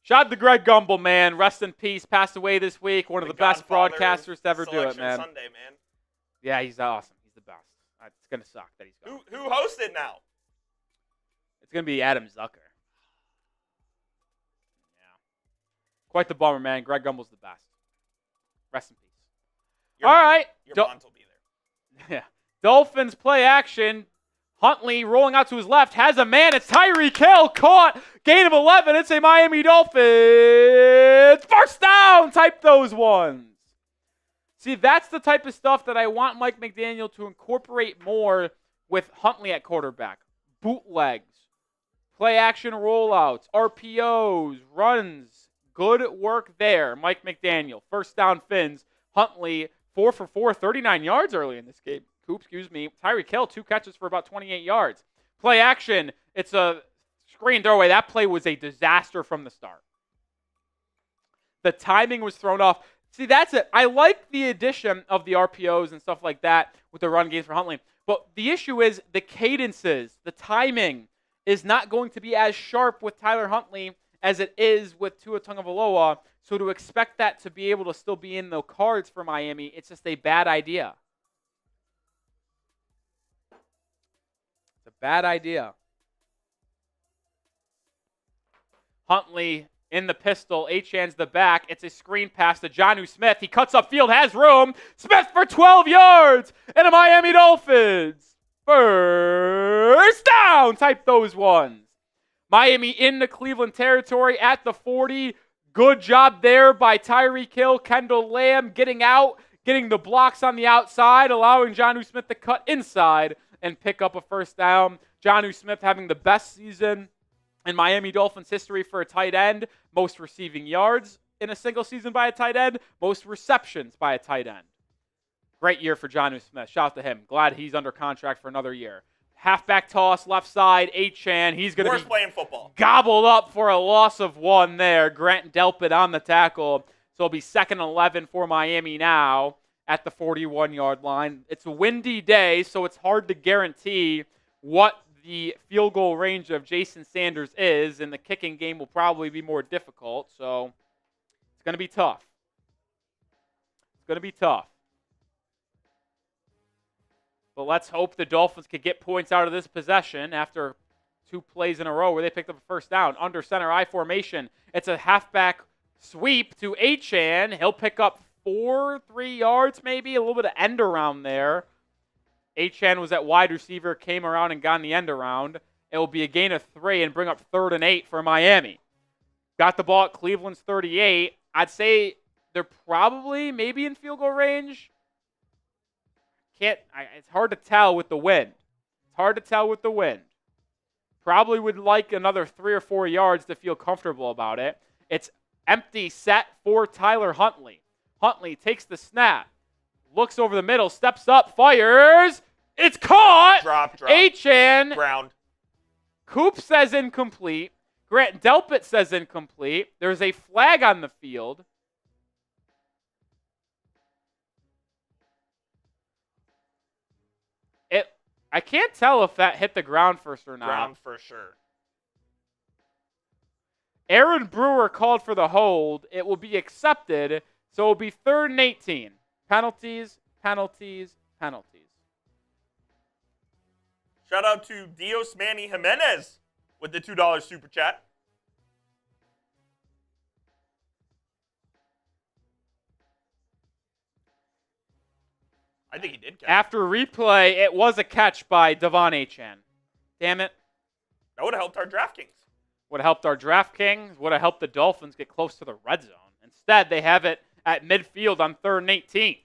Shout out to Greg Gumbel, man. Rest in peace. Passed away this week. One of the best broadcasters to ever do it, man. Sunday, man. Yeah, he's awesome. He's the best. It's going to suck that he's gone. Who hosts it now? It's going to be Adam Zucker. Yeah. Quite the bummer, man. Greg Gumbel's the best. Rest in peace. All right. Your bonds will be there. Yeah. Dolphins play action. Huntley rolling out to his left, has a man. It's Tyreek Hill, caught. Gain of 11. It's a Miami Dolphins. First down. Type those ones. See, that's the type of stuff that I want Mike McDaniel to incorporate more with Huntley at quarterback. Bootlegs, play action rollouts, RPOs, runs. Good work there, Mike McDaniel. First down Fins. Huntley, 4 for 4, 39 yards early in this game. Tyreek Hill, 2 catches for about 28 yards. Play action, it's a screen throwaway. That play was a disaster from the start. The timing was thrown off. See, that's it. I like the addition of the RPOs and stuff like that with the run games for Huntley. But the issue is the cadences, the timing is not going to be as sharp with Tyler Huntley as it is with Tua Tagovailoa. So to expect that to be able to still be in the cards for Miami, it's just a bad idea. It's a bad idea. Huntley in the pistol. Achane's the back. It's a screen pass to Jonnu Smith. He cuts upfield, has room. Smith for 12 yards. And a Miami Dolphins. First down. Type those ones. Miami in the Cleveland territory at the 40. Good job there by Tyreek Hill. Kendall Lamb getting out, getting the blocks on the outside, allowing Jonnu Smith to cut inside and pick up a first down. Jonnu Smith having the best season in Miami Dolphins history for a tight end. Most receiving yards in a single season by a tight end. Most receptions by a tight end. Great year for Jonnu Smith. Shout out to him. Glad he's under contract for another year. Halfback toss, left side, Achane. He's going to be playing football. Gobbled up for a loss of 1 there. Grant Delpit on the tackle. So it'll be 2nd and 11 for Miami now at the 41-yard line. It's a windy day, so it's hard to guarantee what the field goal range of Jason Sanders is, and the kicking game will probably be more difficult. So it's going to be tough. It's going to be tough. But let's hope the Dolphins could get points out of this possession after 2 plays in a row where they picked up a first down. Under center I formation. It's a halfback sweep to Achane. He'll pick up 3 yards maybe, a little bit of end around there. Achane was at wide receiver, came around and got in the end around. It will be a gain of 3 and bring up 3rd and 8 for Miami. Got the ball at Cleveland's 38. I'd say they're probably maybe in field goal range. It's hard to tell with the wind. Probably would like another 3 or 4 yards to feel comfortable about it. It's empty set for Tyler Huntley. Huntley takes the snap, looks over the middle, steps up, fires. It's caught. Drop. Achane. Ground. Coop says incomplete. Grant Delpit says incomplete. There's a flag on the field. I can't tell if that hit the ground first or not. Ground for sure. Aaron Brewer called for the hold. It will be accepted, so it will be 3rd and 18. Penalties. Shout out to Dios Manny Jimenez with the $2 super chat. I think he did catch. After replay, it was a catch by Devon Achane. Damn it. That would have helped our DraftKings. Would have helped our DraftKings. Would have helped the Dolphins get close to the red zone. Instead, they have it at midfield on 3rd and 18.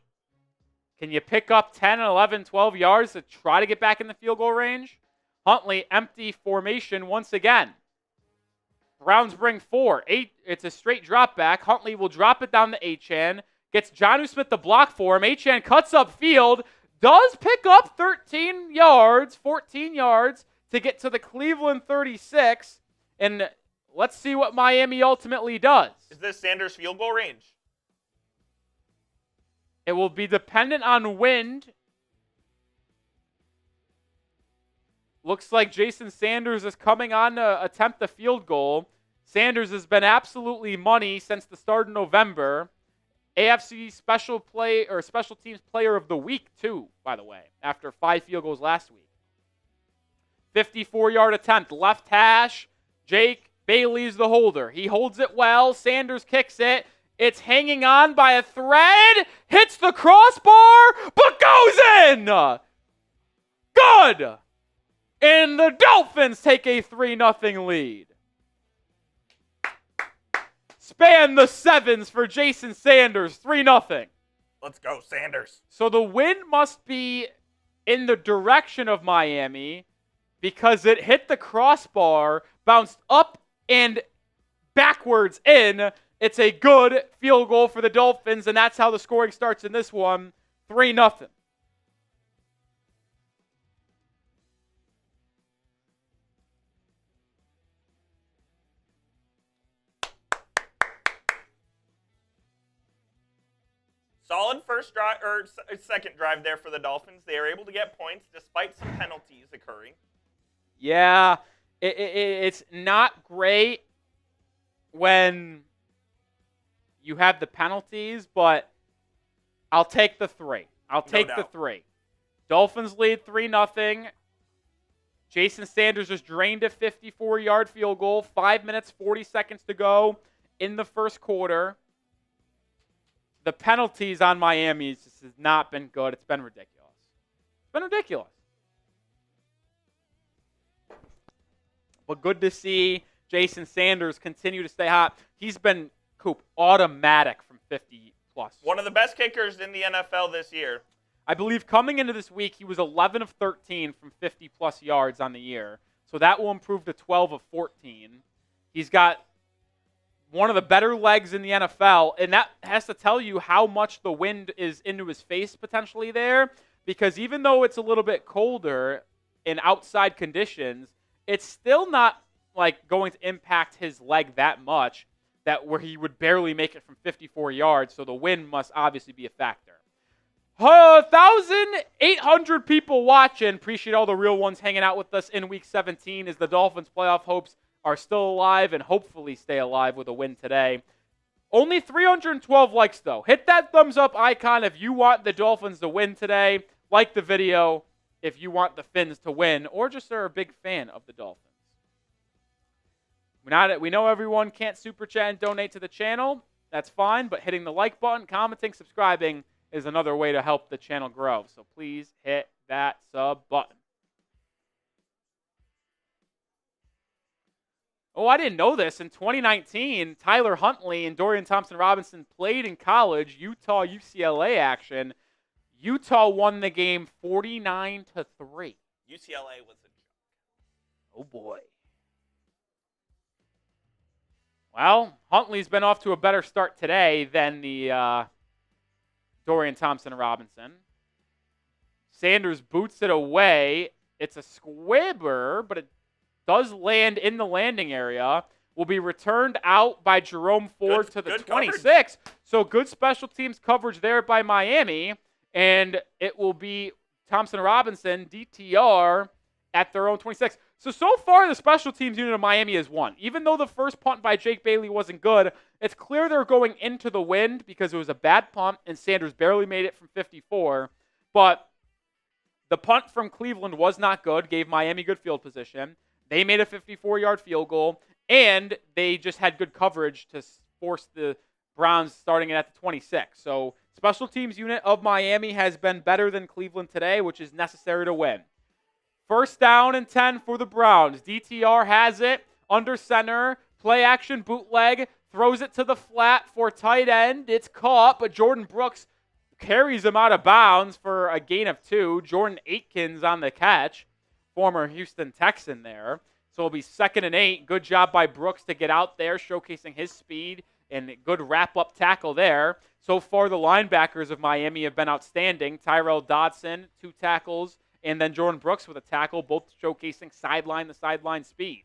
Can you pick up 10, 11, 12 yards to try to get back in the field goal range? Huntley, empty formation once again. Browns bring 4. It's a straight drop back. Huntley will drop it down to Achane. Gets Jonnu Smith the block for him. Achane cuts upfield. Does pick up 14 yards to get to the Cleveland 36. And let's see what Miami ultimately does. Is this Sanders' field goal range? It will be dependent on wind. Looks like Jason Sanders is coming on to attempt the field goal. Sanders has been absolutely money since the start of November. AFC special teams player of the week, too, by the way, after 5 field goals last week. 54-yard attempt, left hash. Jake Bailey's the holder. He holds it well. Sanders kicks it. It's hanging on by a thread. Hits the crossbar, but goes in. Good. And the Dolphins take a 3-0 lead. Span the sevens for Jason Sanders, 3-0. Let's go, Sanders. So the wind must be in the direction of Miami because it hit the crossbar, bounced up and backwards in. It's a good field goal for the Dolphins, and that's how the scoring starts in this one, 3-0. Solid first drive or second drive there for the Dolphins. They are able to get points despite some penalties occurring. Yeah, it's not great when you have the penalties, but I'll take the 3. I'll take the 3. Dolphins lead 3-0. Jason Sanders just drained a 54-yard field goal. 5 minutes, 40 seconds to go in the first quarter. The penalties on Miami just has not been good. It's been ridiculous. It's been ridiculous. But good to see Jason Sanders continue to stay hot. He's been, Coop, automatic from 50-plus. One of the best kickers in the NFL this year. I believe coming into this week, he was 11 of 13 from 50-plus yards on the year. So that will improve to 12 of 14. He's got one of the better legs in the NFL, and that has to tell you how much the wind is into his face potentially there, because even though it's a little bit colder in outside conditions, it's still not like going to impact his leg that much that where he would barely make it from 54 yards, so the wind must obviously be a factor. 1,800 people watching. Appreciate all the real ones hanging out with us in Week 17 as the Dolphins' playoff hopes are still alive and hopefully stay alive with a win today. Only 312 likes, though. Hit that thumbs up icon if you want the Dolphins to win today. Like the video if you want the Fins to win or just are a big fan of the Dolphins. We know everyone can't super chat and donate to the channel. That's fine, but hitting the like button, commenting, subscribing is another way to help the channel grow. So please hit that sub button. Oh, I didn't know this. In 2019, Tyler Huntley and Dorian Thompson-Robinson played in college, Utah-UCLA action. Utah won the game 49-3. UCLA was a joke. Oh, boy. Well, Huntley's been off to a better start today than the Dorian Thompson-Robinson. Sanders boots it away. It's a squibber, but it does land in the landing area. Will be returned out by Jerome Ford to the 26. Coverage. So good special teams coverage there by Miami. And it will be Thompson-Robinson, DTR, at their own 26. So far, the special teams unit of Miami has won. Even though the first punt by Jake Bailey wasn't good, it's clear they're going into the wind because it was a bad punt, and Sanders barely made it from 54. But the punt from Cleveland was not good, gave Miami good field position. They made a 54-yard field goal, and they just had good coverage to force the Browns starting it at the 26. So special teams unit of Miami has been better than Cleveland today, which is necessary to win. First down and 10 for the Browns. DTR has it under center. Play action bootleg. Throws it to the flat for tight end. It's caught, but Jordan Brooks carries him out of bounds for a gain of 2. Jordan Aikens on the catch. Former Houston Texan there. So it'll be 2nd and 8. Good job by Brooks to get out there, showcasing his speed and good wrap-up tackle there. So far, the linebackers of Miami have been outstanding. Tyrell Dodson, 2 tackles, and then Jordan Brooks with a tackle, both showcasing sideline-to-sideline speed.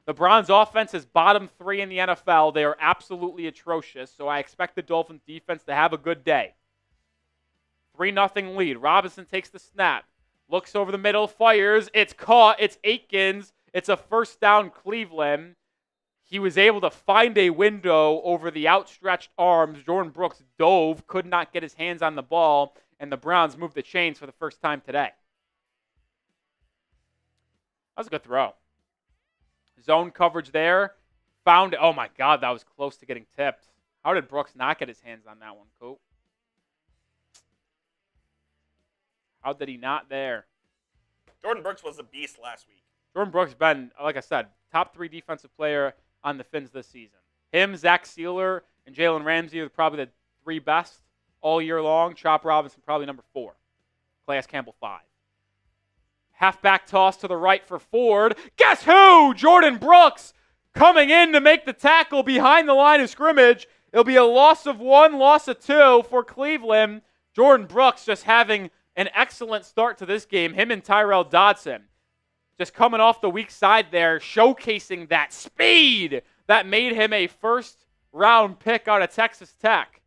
The Browns' offense is bottom 3 in the NFL. They are absolutely atrocious, so I expect the Dolphins' defense to have a good day. 3-0 lead. Robinson takes the snap. Looks over the middle, fires. It's caught. It's Aikens. It's a first down, Cleveland. He was able to find a window over the outstretched arms. Jordan Brooks dove, could not get his hands on the ball, and the Browns moved the chains for the first time today. That was a good throw. Zone coverage there. Found it. Oh, my God, that was close to getting tipped. How did Brooks not get his hands on that one, Coop? How did he not there? Jordan Brooks was a beast last week. Jordan Brooks been, like I said, top 3 defensive player on the Fins this season. Him, Zach Sealer, and Jalen Ramsey are probably the 3 best all year long. Chop Robinson probably number 4. Calais Campbell 5. Halfback toss to the right for Ford. Guess who? Jordan Brooks coming in to make the tackle behind the line of scrimmage. It'll be a loss of 1, loss of 2 for Cleveland. Jordan Brooks just having an excellent start to this game. Him and Tyrell Dodson just coming off the weak side there, showcasing that speed that made him a first-round pick out of Texas Tech.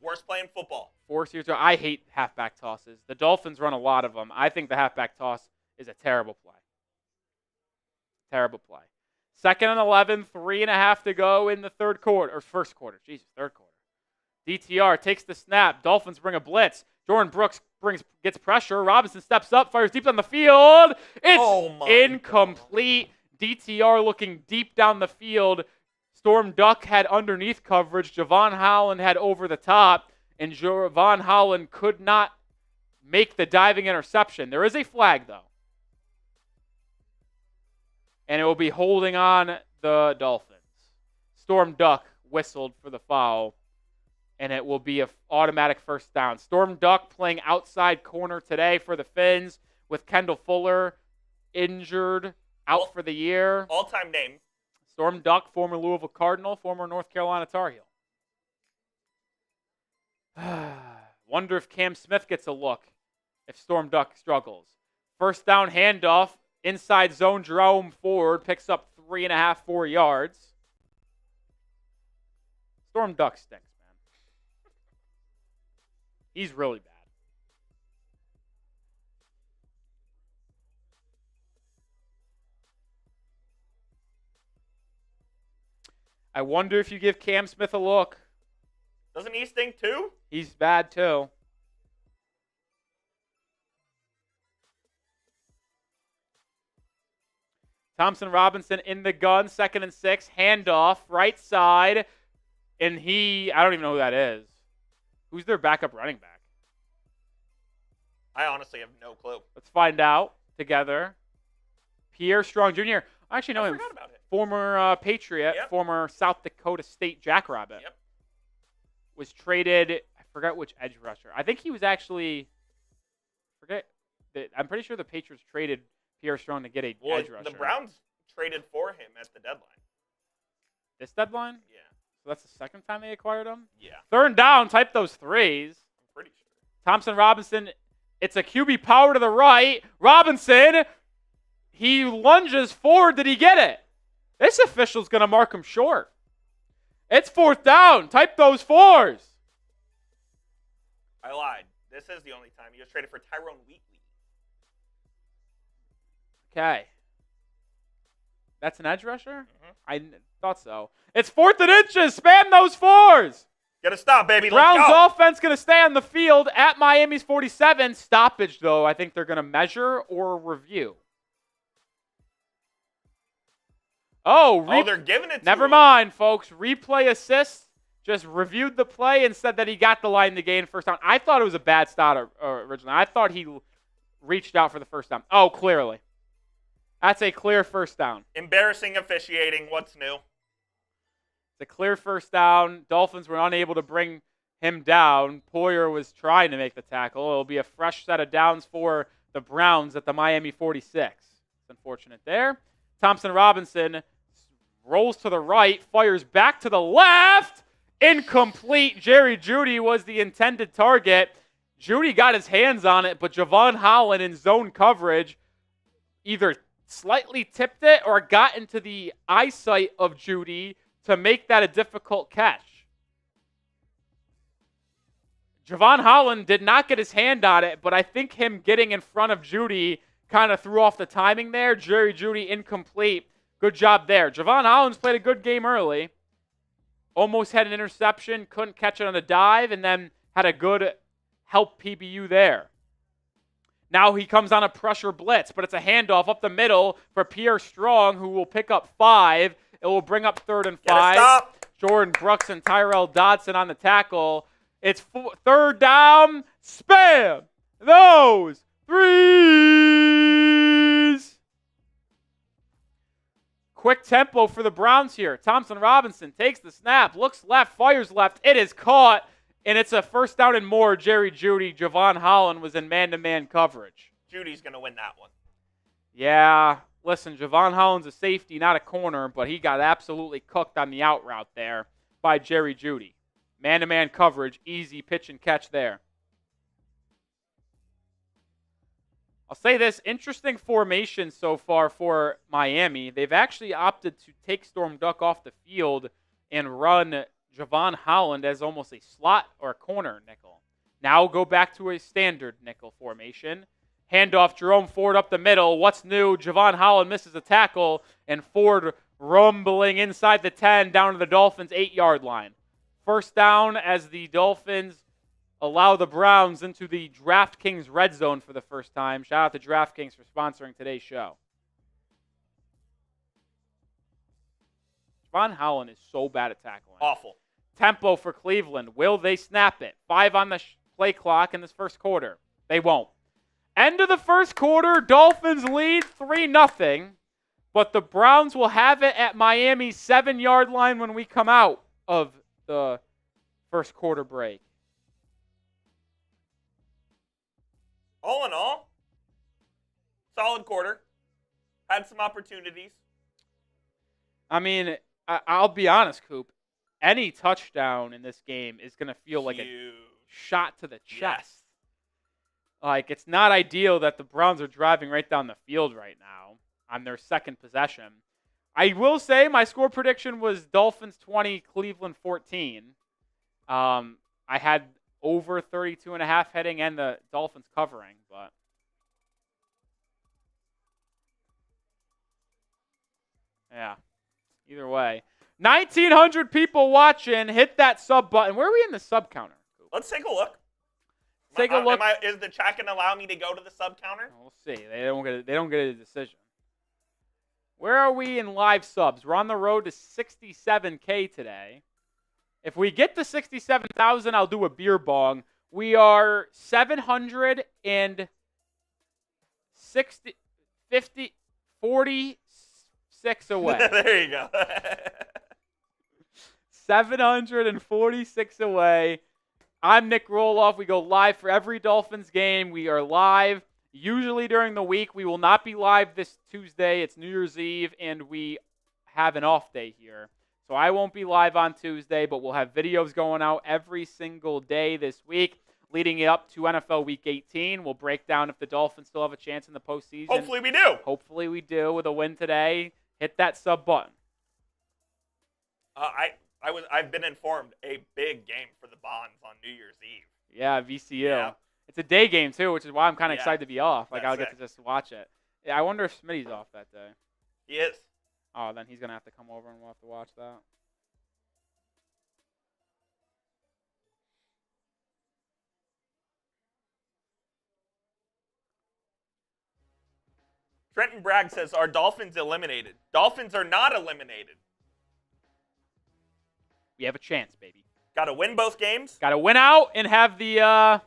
Worst play in football. 4 years ago. I hate halfback tosses. The Dolphins run a lot of them. I think the halfback toss is a terrible play. Terrible play. 2nd and 11, 3.5 to go in the third quarter, or first quarter. Jesus, third quarter. DTR takes the snap. Dolphins bring a blitz. Jordan Brooks gets pressure. Robinson steps up, fires deep down the field. It's incomplete. God. DTR looking deep down the field. Storm Duck had underneath coverage. Javon Holland had over the top. And Javon Holland could not make the diving interception. There is a flag, though. And it will be holding on the Dolphins. Storm Duck whistled for the foul. And it will be an automatic first down. Storm Duck playing outside corner today for the Fins with Kendall Fuller injured, out for the year. All-time name. Storm Duck, former Louisville Cardinal, former North Carolina Tar Heel. Wonder if Cam Smith gets a look if Storm Duck struggles. First down handoff, inside zone, Jerome Ford picks up 3.5, 4 yards. Storm Duck stinks. He's really bad. I wonder if you give Cam Smith a look. Doesn't he stink too? He's bad too. Thompson Robinson in the gun, 2nd and 6, handoff, right side. And I don't even know who that is. Who's their backup running back? I honestly have no clue. Let's find out together. Pierre Strong Jr. I actually know him. Forgot about it. Former Patriot, Yep. former South Dakota State Jackrabbit. Yep. Was traded, I forgot which edge rusher. I think he was actually, I'm pretty sure the Patriots traded Pierre Strong to get a edge rusher. The Browns traded for him at the deadline. This deadline? Yeah. So that's the second time they acquired him? Yeah. 3rd down, type those 3s. I'm pretty sure. Thompson Robinson, it's a QB power to the right. Robinson, he lunges forward. Did he get it? This official's going to mark him short. It's 4th down. Type those 4s. I lied. This is the only time he was traded for Tyrone Wheatley. Okay. That's an edge rusher? Mm-hmm. I thought so. It's 4th and inches. Spam those 4s. Get a stop, baby. Browns Let's go. offense going to stay on the field at Miami's 47. Stoppage, though, I think they're going to measure or review. They're giving it to Never him. mind, folks. Replay assist just reviewed the play and said that he got the line to gain first down. I thought it was a bad start originally. I thought he reached out for the first down. Oh, clearly. That's a clear first down. Embarrassing officiating. What's new? It's a clear first down. Dolphins were unable to bring him down. Poyer was trying to make the tackle. It'll be a fresh set of downs for the Browns at the Miami 46. It's unfortunate there. Thompson Robinson rolls to the right, fires back to the left. Incomplete. Jerry Jeudy was the intended target. Jeudy got his hands on it, but Javon Holland in zone coverage either slightly tipped it or got into the eyesight of Jeudy to make that a difficult catch. Javon Holland did not get his hand on it, but I think him getting in front of Jeudy kind of threw off the timing there. Jerry Jeudy incomplete. Good job there. Javon Hollins played a good game early. Almost had an interception, couldn't catch it on a dive, and then had a good help PBU there. Now he comes on a pressure blitz, but it's a handoff up the middle for Pierre Strong, who will pick up 5. It will bring up 3rd and 5. Stop. Jordan Brooks and Tyrell Dodson on the tackle. It's 3rd down. Spam those threes. Quick tempo for the Browns here. Thompson Robinson takes the snap, looks left, fires left. It is caught, and it's a 1st down and more. Jerry Jeudy, Javon Holland was in man-to-man coverage. Judy's going to win that one. Yeah, listen, Javon Holland's a safety, not a corner, but he got absolutely cooked on the out route there by Jerry Jeudy. Man-to-man coverage, easy pitch and catch there. I'll say this, interesting formation so far for Miami. They've actually opted to take Storm Duck off the field and run Javon Holland as almost a slot or a corner nickel. Now go back to a standard nickel formation. Handoff Jerome Ford up the middle. What's new? Javon Holland misses a tackle, and Ford rumbling inside the 10 down to the Dolphins' 8-yard line. 1st down as the Dolphins allow the Browns into the DraftKings red zone for the first time. Shout out to DraftKings for sponsoring today's show. Javon Holland is so bad at tackling. Awful. Tempo for Cleveland. Will they snap it? 5 on the play clock in this first quarter. They won't. End of the first quarter, Dolphins lead 3-0, but the Browns will have it at Miami's 7-yard line when we come out of the first quarter break. All in all, solid quarter. Had some opportunities. I mean, I'll be honest, Coop. Any touchdown in this game is going to feel like a shot to the chest. Yes. Like, it's not ideal that the Browns are driving right down the field right now on their second possession. I will say my score prediction was Dolphins 20, Cleveland 14. I had over 32.5 heading and the Dolphins covering, but yeah, either way. 1,900 people watching. Hit that sub button. Where are we in the sub counter? Let's take a look. Take a look. Is the chat going to allow me to go to the sub counter? We'll see. They don't get a decision. Where are we in live subs? We're on the road to 67K today. If we get to 67,000, I'll do a beer bong. We are 46 away. There you go. 746 away. I'm Nic Rohloff. We go live for every Dolphins game. We are live usually during the week. We will not be live this Tuesday. It's New Year's Eve, and we have an off day here. So I won't be live on Tuesday, but we'll have videos going out every single day this week leading up to NFL Week 18. We'll break down if the Dolphins still have a chance in the postseason. Hopefully we do. Hopefully we do with a win today. Hit that sub button. I've been informed a big game for the Bonds on New Year's Eve. Yeah, VCU. Yeah. It's a day game too, which is why I'm kind of Yeah. excited to be off. Like I'll That's get to just watch it. Yeah, I wonder if Smitty's off that day. He is. Oh, then he's gonna have to come over and we'll have to watch that. Trenton Bragg says, are Dolphins eliminated? Dolphins are not eliminated. We have a chance, baby. Got to win both games. Got to win out and have the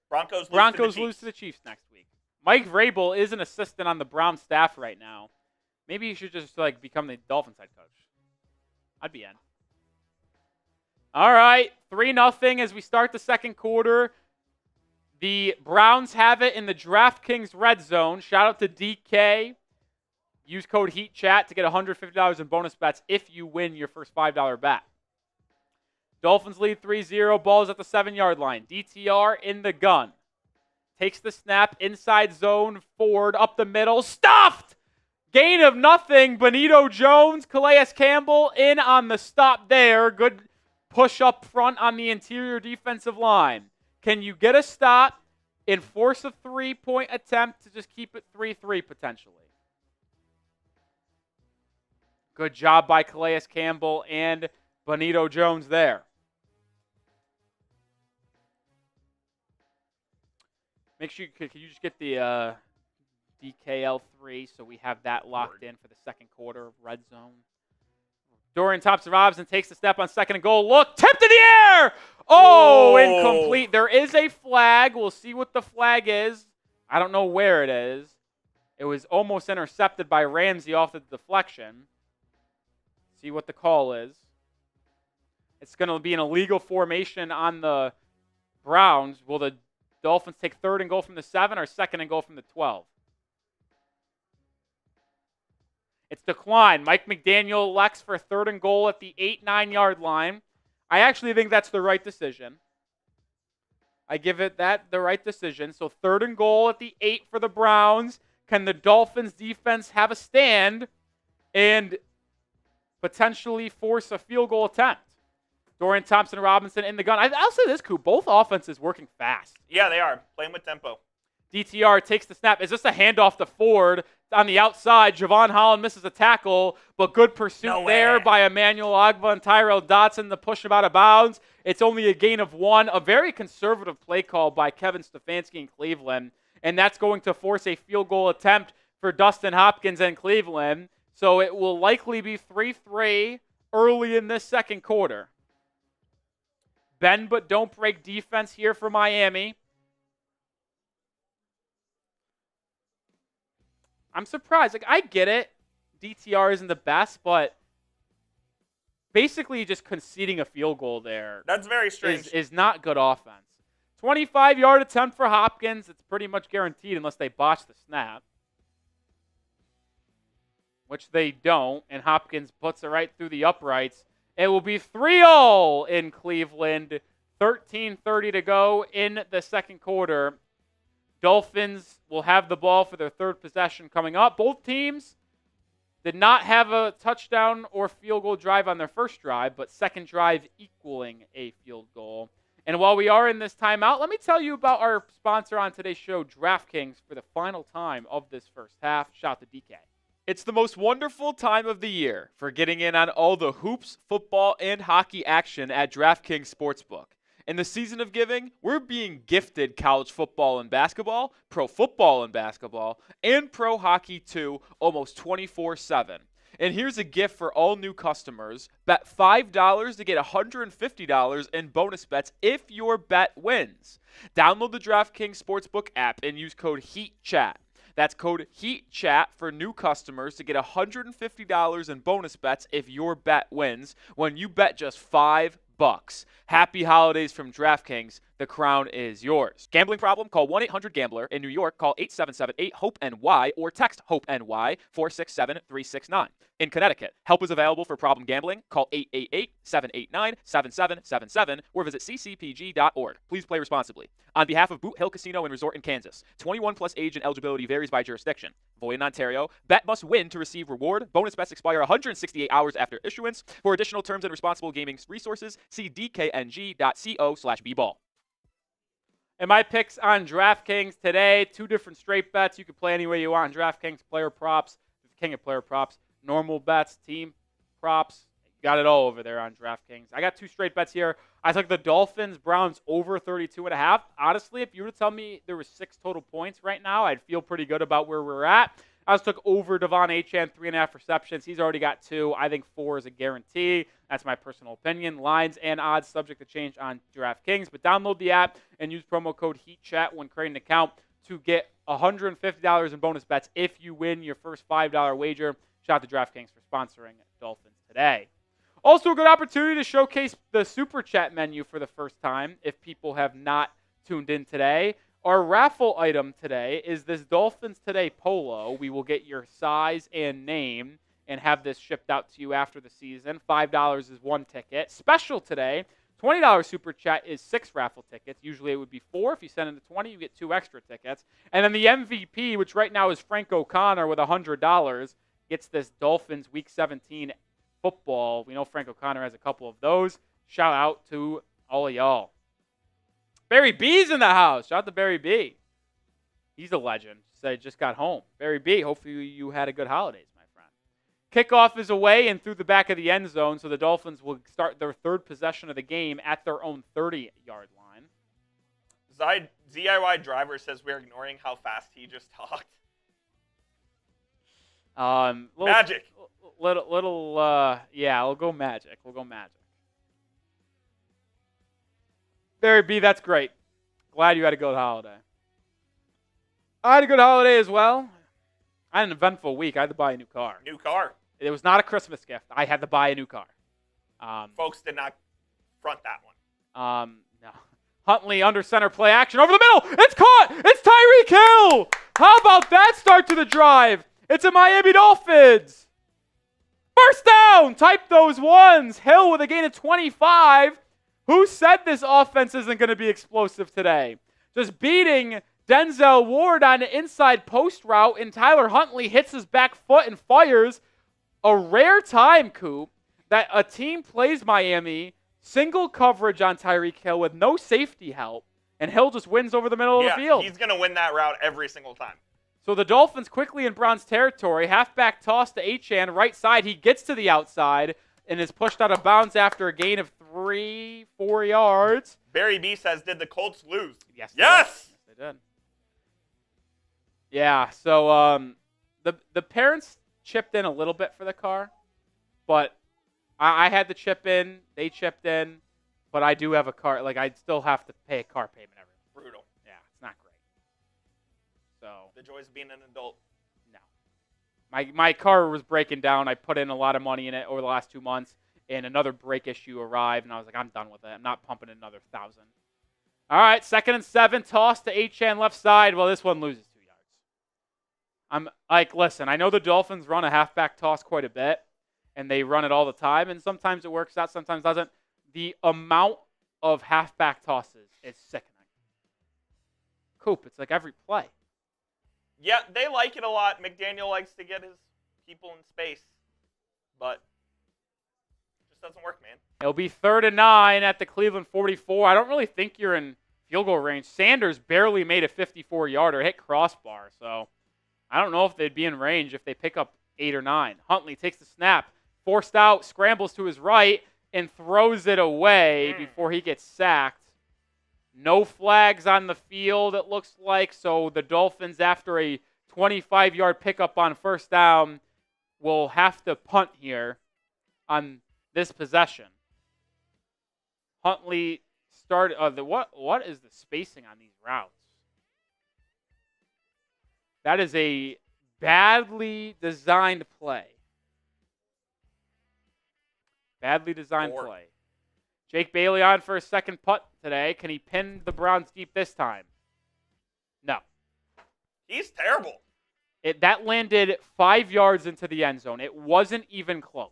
Broncos lose to the Chiefs next week. Mike Vrabel is an assistant on the Browns staff right now. Maybe he should just become the Dolphins head coach. I'd be in. All right, 3-0 as we start the second quarter. The Browns have it in the DraftKings red zone. Shout out to DK. Use code HEATCHAT to get $150 in bonus bets if you win your first $5 bet. Dolphins lead 3-0. Ball's at the 7-yard line. DTR in the gun. Takes the snap. Inside zone. Ford up the middle. Stuffed! Gain of nothing. Benito Jones. Calais Campbell in on the stop there. Good push up front on the interior defensive line. Can you get a stop and force a 3-point attempt to just keep it 3-3 potentially? Good job by Calais Campbell and Benito Jones there. Make sure can you just get the DKL3 so we have that locked in for the second quarter of red zone. Dorian Thompson-Robinson takes the step on second and goal. Look, tipped in the air! Oh, incomplete. There is a flag. We'll see what the flag is. I don't know where it is. It was almost intercepted by Ramsey off the deflection. See what the call is. It's going to be an illegal formation on the Browns. Will the Dolphins take third and goal from the 7 or second and goal from the 12? It's declined. Mike McDaniel elects for third and goal at the 8-9 yard line. I actually think that's the right decision. I give it the right decision. So third and goal at the 8 for the Browns. Can the Dolphins defense have a stand and potentially force a field goal attempt? Dorian Thompson-Robinson in the gun. I'll say this, Coop. Both offenses working fast. Yeah, they are. Playing with tempo. DTR takes the snap. Is this a handoff to Ford on the outside? Javon Holland misses a tackle, but good pursuit there by Emmanuel Ogbah and Tyrell Dotson to push him out of bounds. It's only a gain of 1. A very conservative play call by Kevin Stefanski in Cleveland, and that's going to force a field goal attempt for Dustin Hopkins and Cleveland. So it will likely be 3-3 early in this second quarter. Bend but don't break defense here for Miami. I'm surprised. I get it. DTR isn't the best, but basically just conceding a field goal there. That's very strange. Is not good offense. 25-yard attempt for Hopkins. It's pretty much guaranteed unless they botch the snap, which they don't, and Hopkins puts it right through the uprights. It will be 3-0 in Cleveland. 13:30 to go in the second quarter. Dolphins will have the ball for their third possession coming up. Both teams did not have a touchdown or field goal drive on their first drive, but second drive equaling a field goal. And while we are in this timeout, let me tell you about our sponsor on today's show, DraftKings, for the final time of this first half. Shout out to DK. It's the most wonderful time of the year for getting in on all the hoops, football, and hockey action at DraftKings Sportsbook. In the season of giving, we're being gifted college football and basketball, pro football and basketball, and pro hockey too, almost 24/7. And here's a gift for all new customers. Bet $5 to get $150 in bonus bets if your bet wins. Download the DraftKings Sportsbook app and use code HEATCHAT. That's code HEATCHAT for new customers to get $150 in bonus bets if your bet wins when you bet just $5. Happy holidays from DraftKings. The crown is yours. Gambling problem? Call 1-800-GAMBLER. In New York, call 877-8-HOPE-NY or text HOPE-NY 467-369. In Connecticut, help is available for problem gambling. Call 888-789-7777 or visit ccpg.org. Please play responsibly. On behalf of Boot Hill Casino and Resort in Kansas, 21 plus age and eligibility varies by jurisdiction. Void in Ontario. Bet must win to receive reward. Bonus bets expire 168 hours after issuance. For additional terms and responsible gaming resources, see dkng.co/bball. And my picks on DraftKings today, 2 different straight bets. You can play any way you want on DraftKings. Player props, king of player props, normal bets, team props. Got it all over there on DraftKings. I got 2 straight bets here. I took the Dolphins, Browns over 32.5. Honestly, if you were to tell me there were 6 total points right now, I'd feel pretty good about where we're at. I just took over Devon Achane, 3.5 receptions. He's already got 2. I think 4 is a guarantee. That's my personal opinion. Lines and odds subject to change on DraftKings. But download the app and use promo code HEATCHAT when creating an account to get $150 in bonus bets if you win your first $5 wager. Shout out to DraftKings for sponsoring Dolphins Today. Also, a good opportunity to showcase the Super Chat menu for the first time if people have not tuned in today. Our raffle item today is this Dolphins Today polo. We will get your size and name and have this shipped out to you after the season. $5 is 1 ticket. Special today, $20 Super Chat is 6 raffle tickets. Usually it would be 4. If you send in the 20, you get 2 extra tickets. And then the MVP, which right now is Frank O'Connor with $100, gets this Dolphins Week 17 football. We know Frank O'Connor has a couple of those. Shout out to all of y'all. Barry B's in the house. Shout out to Barry B. He's a legend. Said just got home. Barry B, hopefully you had a good holidays, my friend. Kickoff is away and through the back of the end zone, so the Dolphins will start their third possession of the game at their own 30-yard line. ZIY Driver says we're ignoring how fast he just talked. Magic. Yeah, we'll go Magic. Barry B, that's great. Glad you had a good holiday. I had a good holiday as well. I had an eventful week. I had to buy a new car. New car. It was not a Christmas gift. I had to buy a new car. Folks did not front that one. No. Huntley under center play action over the middle. It's caught. It's Tyreek Hill. How about that start to the drive? It's a Miami Dolphins. First down. Type those ones. Hill with a gain of 25. Who said this offense isn't going to be explosive today? Just beating Denzel Ward on the inside post route, and Tyler Huntley hits his back foot and fires. A rare time, Coop, that a team plays Miami, single coverage on Tyreek Hill with no safety help, and Hill just wins over the middle of the field. He's going to win that route every single time. So the Dolphins quickly in Brown's territory, halfback toss to Achane, right side. He gets to the outside and is pushed out of bounds after a gain of 3-4 yards. Barry B says, did the Colts lose? Yes. They did. Yeah, so the parents chipped in a little bit for the car, but I had to chip in. They chipped in, but I do have a car. Like, I'd still have to pay a car payment every month. Brutal. Yeah, it's not great. So the joys of being an adult. No. My car was breaking down. I put in a lot of money in it over the last 2 months, and another brake issue arrived, and I was like, I'm done with it. I'm not pumping another 1,000. All right, 2nd and 7, toss to Achane left side. Well, this one loses 2 yards. I'm like, listen, I know the Dolphins run a halfback toss quite a bit, and they run it all the time, and sometimes it works out, sometimes doesn't. The amount of halfback tosses is sickening. Coop, it's like every play. Yeah, they like it a lot. McDaniel likes to get his people in space, but it just doesn't work, man. It'll be 3rd and 9 at the Cleveland 44. I don't really think you're in field goal range. Sanders barely made a 54-yarder, hit crossbar, so I don't know if they'd be in range if they pick up 8 or 9. Huntley takes the snap, forced out, scrambles to his right, and throws it away before he gets sacked. No flags on the field, it looks like, so the Dolphins, after a 25-yard pickup on 1st down, will have to punt here on this possession. Huntley started. What is the spacing on these routes? That is a badly designed play. Badly designed play. Jake Bailey on for a second putt today. Can he pin the Browns deep this time? No. He's terrible. That landed 5 yards into the end zone. It wasn't even close.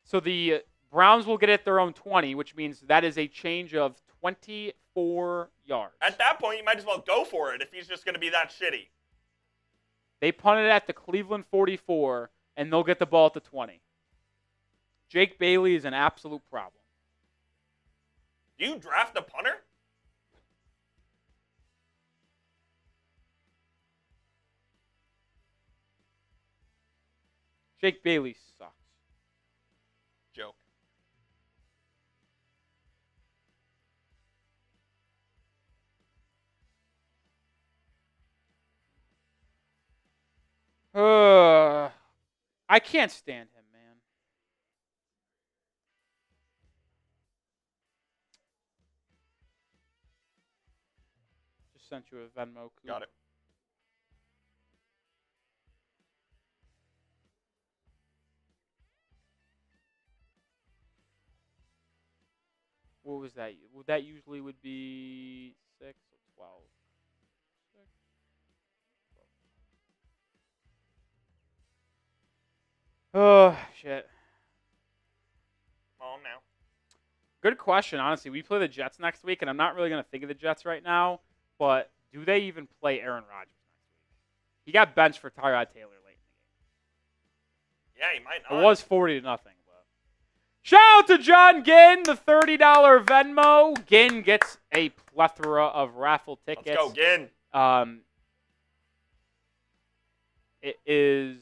So the Browns will get at their own 20, which means that is a change of 24 yards. At that point, you might as well go for it if he's just going to be that shitty. They punted at the Cleveland 44, and they'll get the ball at the 20. Jake Bailey is an absolute problem. Do you draft a punter? Jake Bailey sucks. Joke. I can't stand him, man. Just sent you a Venmo. Coop. Got it. What was that? That usually would be 6 or 12. 6, 12. Oh, shit. Come on now. Good question, honestly. We play the Jets next week, and I'm not really going to think of the Jets right now, but do they even play Aaron Rodgers next week? He got benched for Tyrod Taylor late in the game. Yeah, he might not. It was 40-0. But shout out to John Ginn, the $30 Venmo. Ginn gets a plethora of raffle tickets. Let's go, Ginn. It is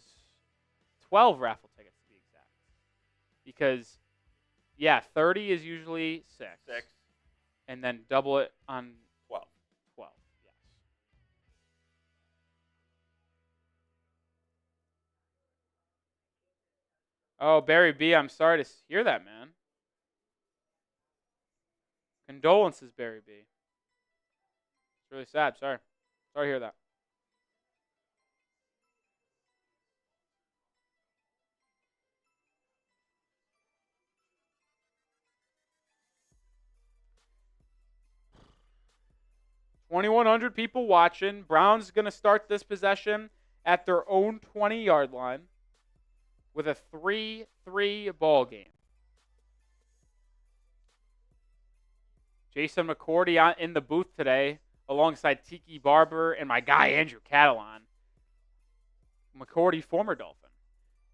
12 raffle tickets because, 30 is usually 6. 6. And then double it on 12. 12. Yes. Oh, Barry B, I'm sorry to hear that, man. Condolences, Barry B. It's really sad. Sorry. Sorry to hear that. $2,100 people watching. Browns going to start this possession at their own 20-yard line with a 3-3 ball game. Jason McCourty in the booth today alongside Tiki Barber and my guy Andrew Catalan. McCourty, former Dolphin.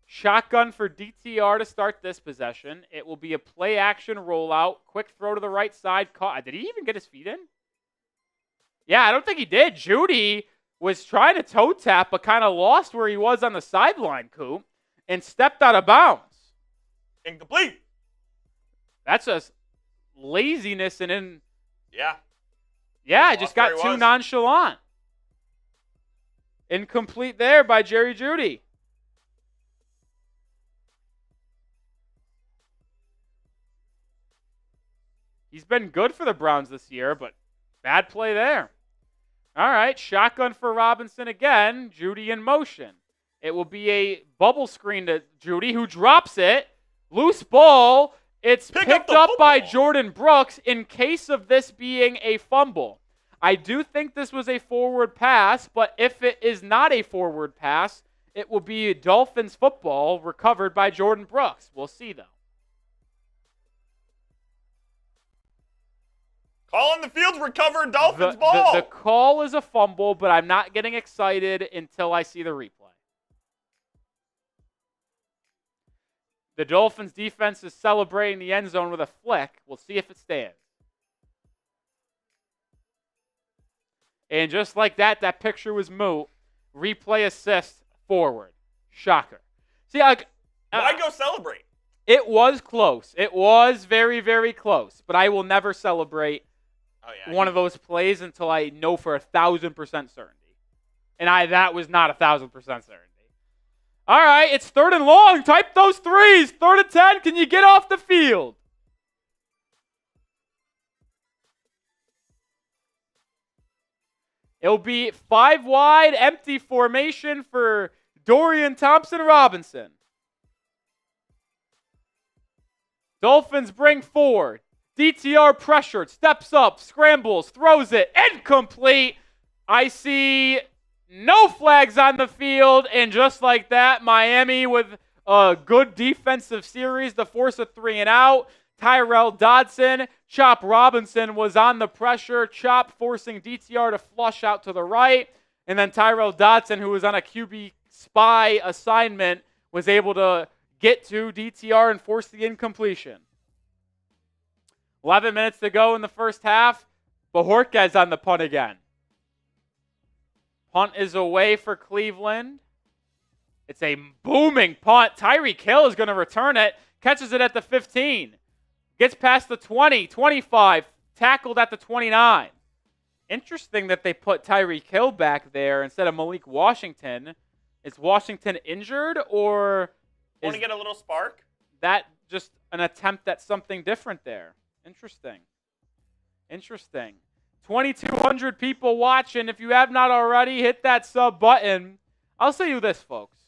Shotgun for DTR to start this possession. It will be a play-action rollout. Quick throw to the right side. Did he even get his feet in? Yeah, I don't think he did. Judy was trying to toe tap, but kind of lost where he was on the sideline, Coop, and stepped out of bounds. Incomplete. That's just laziness and Yeah. Yeah, I just got too nonchalant. Incomplete there by Jerry Jeudy. He's been good for the Browns this year, but bad play there. All right, shotgun for Robinson again. Jeudy in motion. It will be a bubble screen to Jeudy, who drops it. Loose ball. It's picked up by Jordan Brooks in case of this being a fumble. I do think this was a forward pass, but if it is not a forward pass, it will be Dolphins football recovered by Jordan Brooks. We'll see, though. Call on the field's recovered Dolphins ball. The call is a fumble, but I'm not getting excited until I see the replay. The Dolphins defense is celebrating the end zone with a flick. We'll see if it stands. And just like that, that picture was moot. Replay assist forward. Shocker. See, like, why go celebrate? It was close. It was very, very close. But I will never celebrate one of those plays until I know for 1,000% certainty. And that was not 1,000% certainty. All right, it's 3rd and long. Type those threes. 3rd and 10. Can you get off the field? It'll be 5 wide, empty formation for Dorian Thompson-Robinson. Dolphins bring 4. DTR pressured, steps up, scrambles, throws it, incomplete. I see no flags on the field, and just like that, Miami with a good defensive series to force a 3 and out. Tyrell Dodson, Chop Robinson was on the pressure. Chop forcing DTR to flush out to the right. And then Tyrell Dodson, who was on a QB spy assignment, was able to get to DTR and force the incompletion. 11 minutes to go in the first half. Bajorquez on the punt again. Punt is away for Cleveland. It's a booming punt. Tyreek Hill is going to return it. Catches it at the 15. Gets past the 20, 25. Tackled at the 29. Interesting that they put Tyreek Hill back there instead of Malik Washington. Is Washington injured, or want to get a little spark? That just an attempt at something different there? Interesting. 2,200 people watching. If you have not already, hit that sub button. I'll say you this, folks.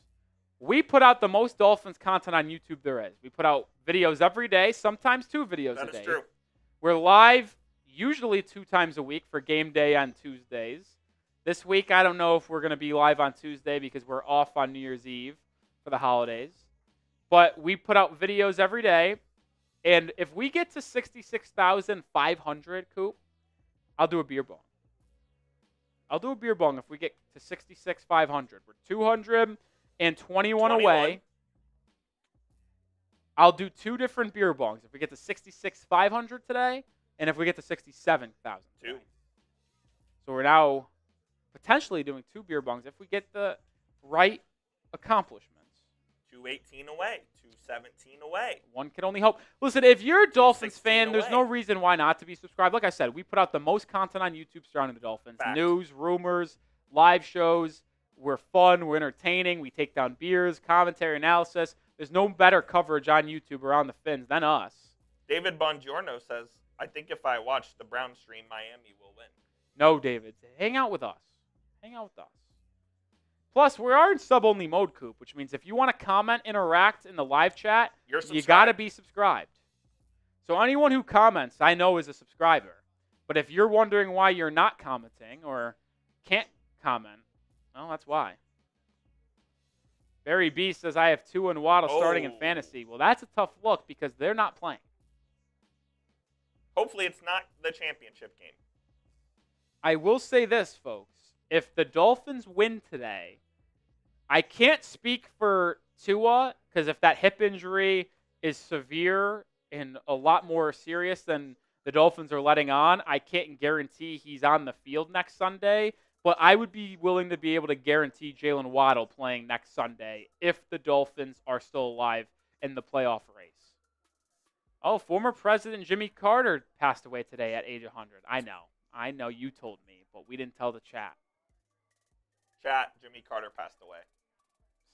We put out the most Dolphins content on YouTube there is. We put out videos every day, sometimes 2 videos a day. That is true. We're live usually 2 times a week for game day on Tuesdays. This week, I don't know if we're going to be live on Tuesday because we're off on New Year's Eve for the holidays. But we put out videos every day. And if we get to 66,500, Coop, I'll do a beer bong. If we get to 66,500. We're 221 away. I'll do 2 different beer bongs. If we get to 66,500 today, and if we get to 67,000 today. So we're now potentially doing 2 beer bongs if we get the right accomplishments. 218 away, 217 away. One can only hope. Listen, if you're a Dolphins 216 fan, there's no away. reason why not to be subscribed. Like I said, we put out the most content on YouTube surrounding the Dolphins. Fact. News, rumors, live shows. We're fun. We're entertaining. We take down beers, commentary, analysis. There's no better coverage on YouTube around the Fins than us. David Bongiorno says, I think if I watch the Browns stream, Miami will win. No, David. Hang out with us. Hang out with us. Plus, we are in sub-only mode, Coop, which means if you want to comment, interact in the live chat, you got to be subscribed. So anyone who comments, I know, is a subscriber. But if you're wondering why you're not commenting or can't comment, well, that's why. Barry B says, I have Tua and Waddle starting in fantasy. Well, that's a tough look because they're not playing. Hopefully it's not the championship game. I will say this, folks. If the Dolphins win today, I can't speak for Tua because if that hip injury is severe and a lot more serious than the Dolphins are letting on, I can't guarantee he's on the field next Sunday. But I would be willing to be able to guarantee Jalen Waddle playing next Sunday if the Dolphins are still alive in the playoff race. Oh, former President Jimmy Carter passed away today at age 100. I know you told me, but we didn't tell the chat. Chat, Jimmy Carter passed away.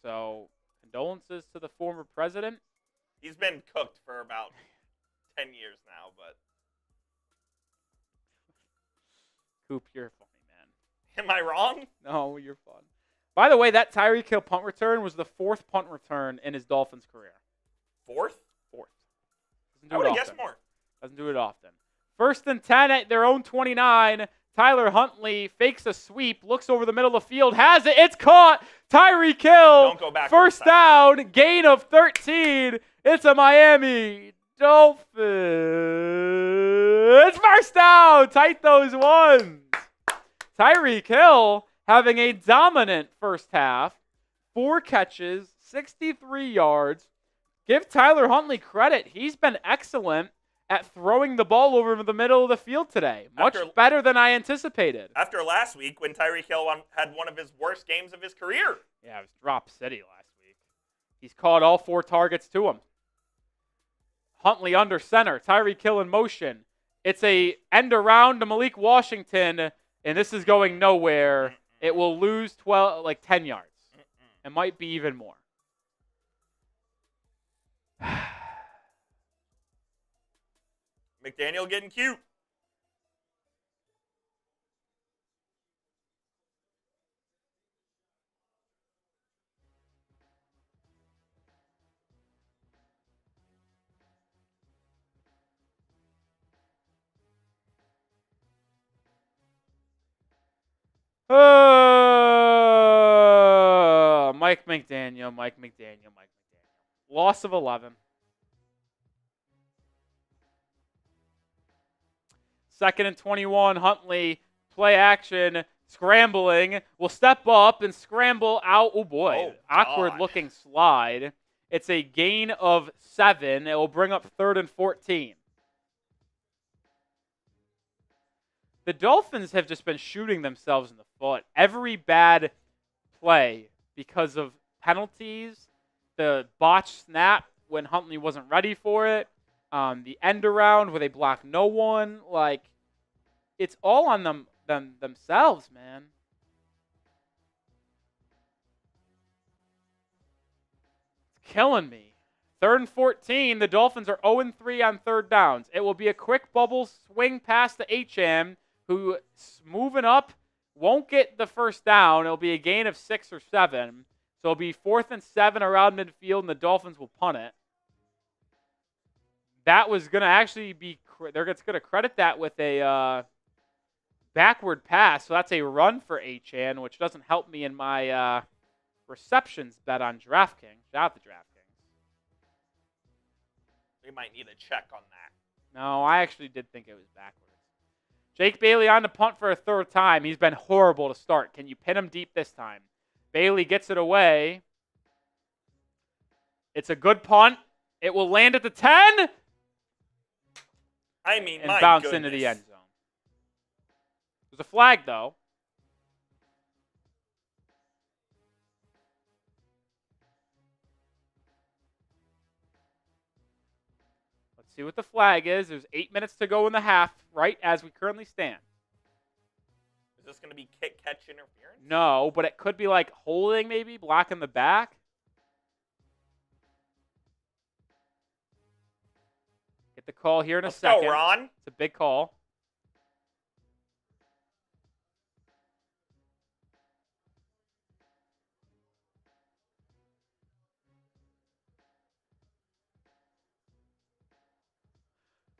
So, condolences to the former president. He's been cooked for about 10 years now, but... Coop, you're funny, man. Am I wrong? No, you're fun. By the way, that Tyreek Hill punt return was the 4th punt return in his Dolphins career. 4th? 4th. I would have guessed more. Doesn't do it often. 1st and 10 at their own 29. Tyler Huntley fakes a sweep, looks over the middle of the field, has it. It's caught. Tyreek Hill. Don't go back. First down, gain of 13. It's a Miami Dolphins. First down. Tight those ones. Tyreek Hill having a dominant first half. 4 catches, 63 yards. Give Tyler Huntley credit. He's been excellent at throwing the ball over the middle of the field today. Much better than I anticipated. After last week when Tyreek Hill had one of his worst games of his career. Yeah, it was drop city last week. He's caught all 4 targets to him. Huntley under center. Tyreek Hill in motion. It's a end around to Malik Washington, and this is going nowhere. It will lose 10 yards. It might be even more. McDaniel getting cute. Mike McDaniel. Loss of 11. 2nd and 21. Huntley, play action, scrambling. Will step up and scramble out. Oh, boy. Awkward looking slide. It's a gain of 7. It will bring up 3rd and 14. The Dolphins have just been shooting themselves in the foot. Every bad play because of penalties, the botched snap when Huntley wasn't ready for it, the end around where they block no one, it's all on themselves, man. It's killing me. 3rd and 14, the Dolphins are 0-3 on 3rd downs. It will be a quick bubble swing pass to HM, who's moving up, won't get the first down. It'll be a gain of 6 or 7. So it'll be 4th and 7 around midfield, and the Dolphins will punt it. That was going to actually be – they're going to credit that with a backward pass. So that's a run for HN, which doesn't help me in my receptions bet on DraftKings. Shout out to DraftKings. We might need a check on that. No, I actually did think it was backwards. Jake Bailey on the punt for a 3rd time. He's been horrible to start. Can you pin him deep this time? Bailey gets it away. It's a good punt. It will land at the 10. And bounce into the end zone. There's a flag, though. see what the flag is. There's 8 minutes to go in the half, right as we currently stand. Is this going to be kick-catch interference? No, but it could be like holding maybe, blocking the back. Get the call here in a second. Let's go, Ron. It's a big call.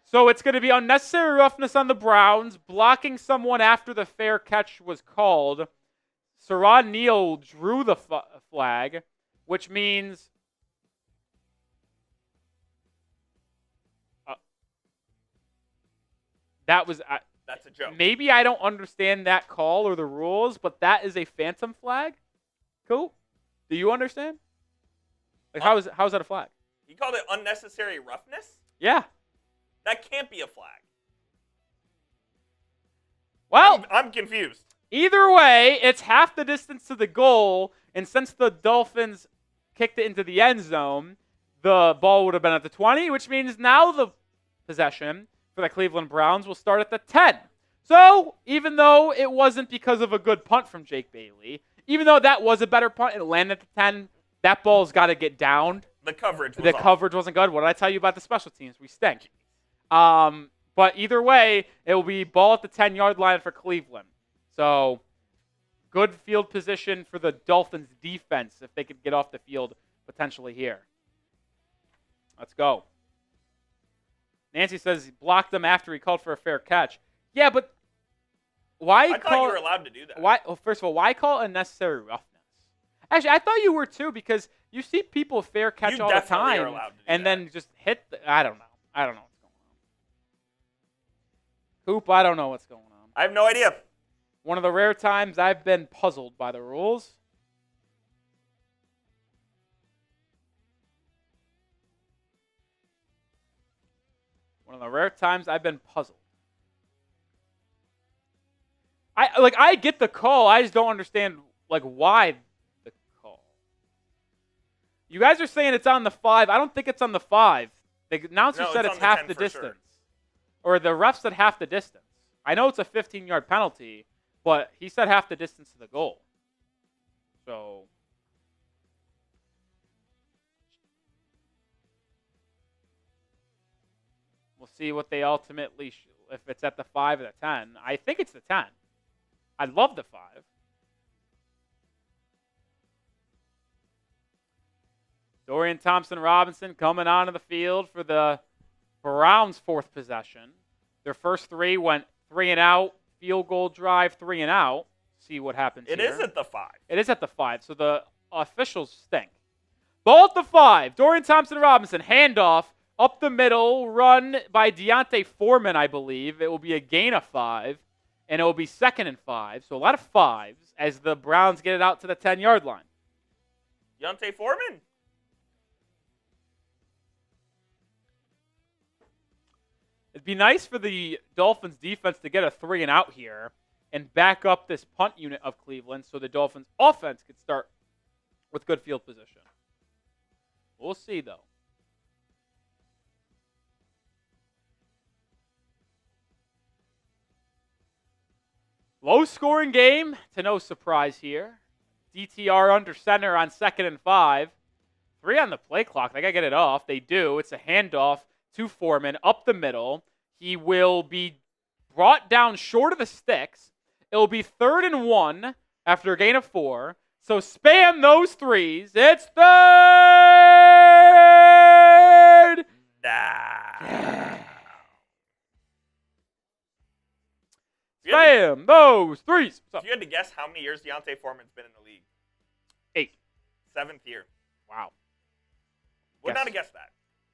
So it's going to be unnecessary roughness on the Browns, blocking someone after the fair catch was called. Saron Neal drew the flag, which means that was... That's a joke. Maybe I don't understand that call or the rules, but that is a phantom flag. Cool. Do you understand? Like, how is that a flag? He called it unnecessary roughness? Yeah. That can't be a flag. Well, I'm confused. Either way, it's half the distance to the goal, and since the Dolphins kicked it into the end zone, the ball would have been at the 20, which means now the possession for the Cleveland Browns will start at the 10. So, even though it wasn't because of a good punt from Jake Bailey, even though that was a better punt, it landed at the 10, that ball's got to get downed. The coverage was The off. coverage wasn't good. What did I tell you about the special teams? We stink. But either way, it will be ball at the 10-yard line for Cleveland. So, good field position for the Dolphins defense if they could get off the field potentially here. Let's go. Nancy says he blocked them after he called for a fair catch. Yeah, but why I thought you were allowed to do that. Why? Well, first of all, why call unnecessary roughness? Actually, I thought you were too, because you see people fair catch all the definitely time are allowed to do and that. then just hit I don't know. I don't know what's going on. Hoop, I don't know what's going on. I have no idea. One of the rare times I've been puzzled by the rules. One of the rare times I've been puzzled. I get the call. I just don't understand why the call. You guys are saying it's on the 5. I don't think it's on the 5. The announcer said it's half the distance. Sure. Or the ref said half the distance. I know it's a 15-yard penalty, but he said half the distance to the goal. So we'll see what they ultimately if it's at the 5 or the 10. I think it's the 10. I'd love the 5. Dorian Thompson-Robinson coming onto the field for the Browns' fourth possession. Their first 3 went 3 and out, field goal drive, 3 and out. See what happens here. It is at the 5. It is at the 5, so the officials stink. Ball at the 5. Dorian Thompson-Robinson, handoff, up the middle, run by Deontay Foreman, I believe. It will be a gain of 5, and it will be 2nd and 5. So a lot of 5s as the Browns get it out to the 10-yard line. Deontay Foreman. It'd be nice for the Dolphins defense to get a 3 and out here and back up this punt unit of Cleveland so the Dolphins offense could start with good field position. We'll see, though. Low-scoring game, to no surprise here. DTR under center on 2nd and 5. 3 on the play clock. They got to get it off. They do. It's a handoff to Foreman up the middle. He will be brought down short of the sticks. It will be 3rd and 1 after a gain of 4. So spam those 3s. It's 3rd. Spam those 3s. If you had to guess how many years Deontay Foreman's been in the league? 8. 7th year. Wow. Would not have guessed that.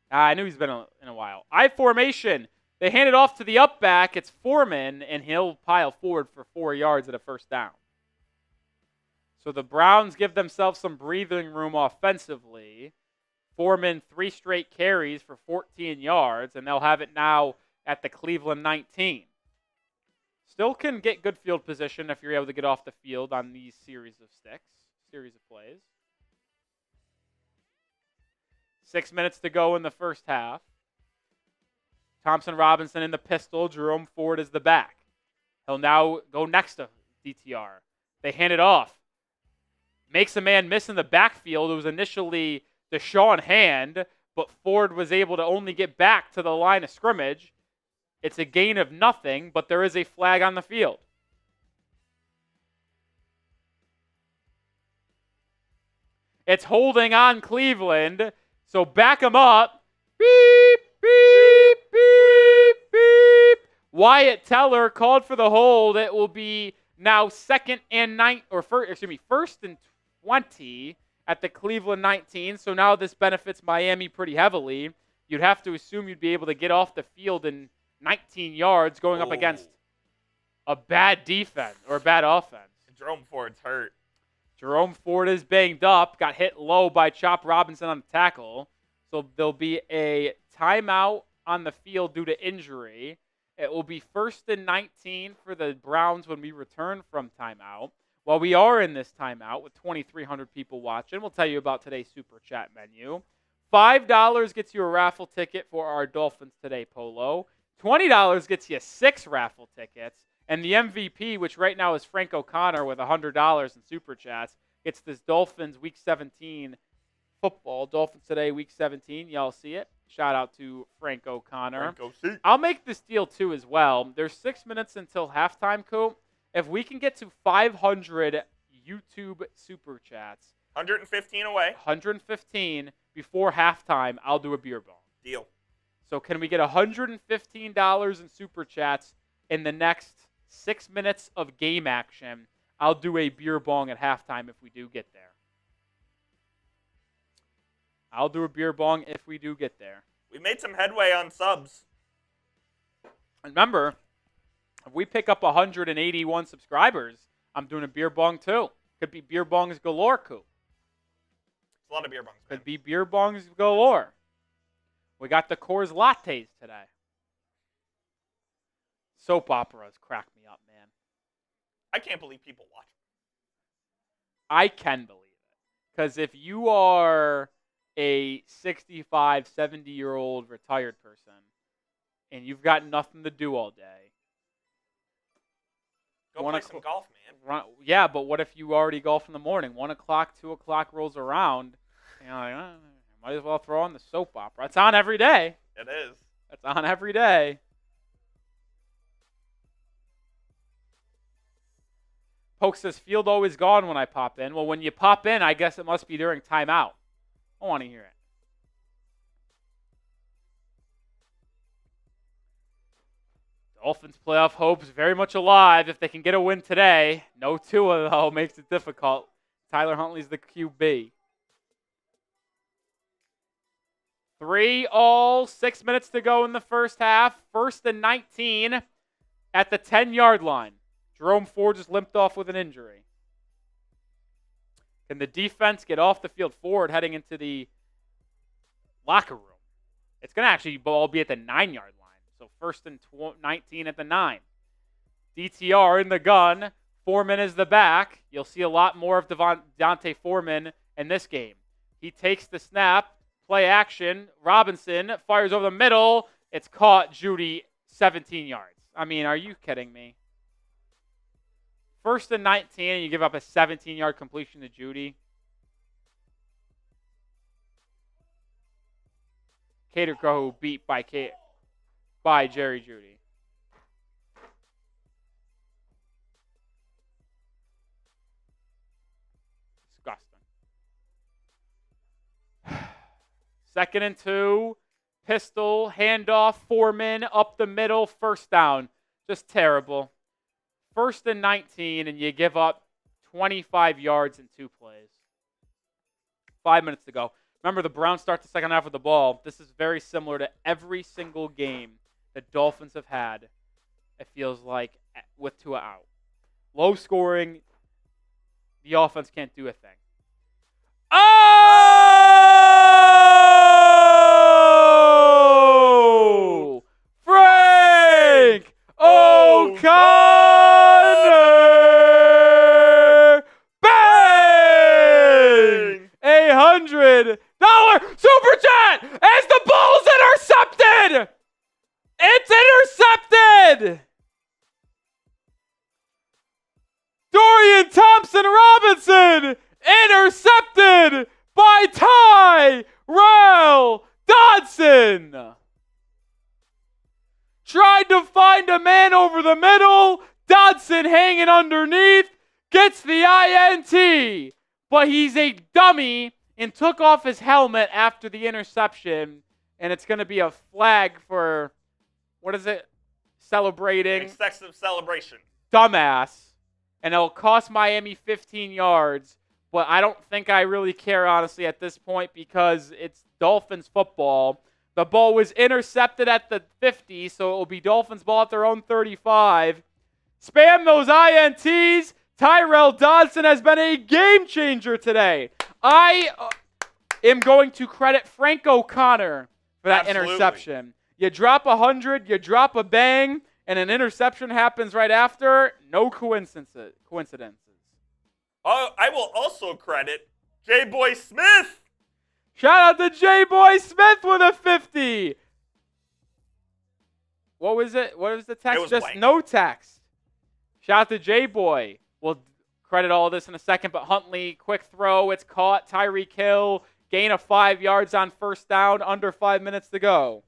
I knew he's been in a while. I formation. They hand it off to the up back. It's Foreman, and he'll pile forward for 4 yards at a first down. So the Browns give themselves some breathing room offensively. Foreman 3 straight carries for 14 yards, and they'll have it now at the Cleveland 19. Still can get good field position if you're able to get off the field on these series of plays. 6 minutes to go in the first half. Thompson Robinson in the pistol. Jerome Ford is the back. He'll now go next to DTR. They hand it off. Makes a man miss in the backfield. It was initially Deshaun Hand, but Ford was able to only get back to the line of scrimmage. It's a gain of nothing, but there is a flag on the field. It's holding on Cleveland, so back him up. Beep, beep, beep, beep. Wyatt Teller called for the hold. It will be now first and 20 at the Cleveland 19. So now this benefits Miami pretty heavily. You'd have to assume you'd be able to get off the field in 19 yards going up against a bad defense or a bad offense. Jerome Ford's hurt. Jerome Ford is banged up, got hit low by Chop Robinson on the tackle. So there'll be a timeout on the field due to injury. It will be first and 19 for the Browns when we return from timeout. While we are in this timeout with 2,300 people watching, we'll tell you about today's Super Chat menu. $5 gets you a raffle ticket for our Dolphins Today polo. $20 gets you 6 raffle tickets. And the MVP, which right now is Frank O'Connor with $100 in Super Chats, gets this Dolphins Week 17 football. Dolphins Today Week 17. Y'all see it? Shout out to Frank O'Connor. I'll make this deal, too, as well. There's 6 minutes until halftime, Coop. If we can get to 500 YouTube Super Chats. 115 away. 115 before halftime, I'll do a beer bong. Deal. So can we get $115 in Super Chats in the next 6 minutes of game action? I'll do a beer bong at halftime if we do get there. I'll do a beer bong if we do get there. We made some headway on subs. Remember, if we pick up 181 subscribers, I'm doing a beer bong too. Could be beer bongs galore, Coop. It's a lot of beer bongs, man. Could be beer bongs galore. We got the Coors Lattes today. Soap operas crack me up, man. I can't believe people watch them. I can believe it. Because if you are a 65, 70-year-old retired person and you've got nothing to do all day, go play some golf, man. Yeah, but what if you already golf in the morning? 1 o'clock, 2 o'clock rolls around, and you're like, might as well throw on the soap opera. It's on every day. It is. It's on every day. Poke says, field always gone when I pop in. Well, when you pop in, I guess it must be during timeout. I want to hear it. Dolphins playoff hopes very much alive if they can get a win today. No Tua, though, makes it difficult. Tyler Huntley's the QB. 3-all, 6 minutes to go in the first half. First and 19 at the 10-yard line. Jerome Ford just limped off with an injury. Can the defense get off the field forward heading into the locker room? It's going to actually all be at the 9-yard line. So first and 19 at the 9. DTR in the gun. Foreman is the back. You'll see a lot more of Dante Foreman in this game. He takes the snap. Play action. Robinson fires over the middle. It's caught. Judy, 17 yards. I mean, are you kidding me? First and 19, and you give up a 17-yard completion to Judy. Cater Crow beat by Jerry Judy. Disgusting. Second and 2. Pistol, handoff, Foreman, up the middle, first down. Just terrible. First and 19, and you give up 25 yards in 2 plays. 5 minutes to go. Remember, the Browns start the second half with the ball. This is very similar to every single game the Dolphins have had, it feels like, with Tua out. Low scoring, the offense can't do a thing. Oh! Frank O'Connor! Bang! $100 Super Chat as the ball's intercepted! Intercepted by Tyrell Dodson. Tried to find a man over the middle. Dodson hanging underneath. Gets the INT. But he's a dummy and took off his helmet after the interception. And it's going to be a flag for, what is it? Celebrating. Excessive celebration. Dumbass. And it'll cost Miami 15 yards. But I don't think I really care, honestly, at this point because it's Dolphins football. The ball was intercepted at the 50, so it will be Dolphins ball at their own 35. Spam those INTs. Tyrell Dodson has been a game changer today. I am going to credit Frank O'Connor for that interception. You drop 100, you drop a bang, and an interception happens right after. No coincidences. Oh, I will also credit J-Boy Smith. Shout out to J-Boy Smith with a 50. What was it? What was the text? It was just blank. No text. Shout out to J-Boy. We'll credit all of this in a second, but Huntley, quick throw. It's caught. Tyreek Hill, gain of 5 yards on first down, under 5 minutes to go.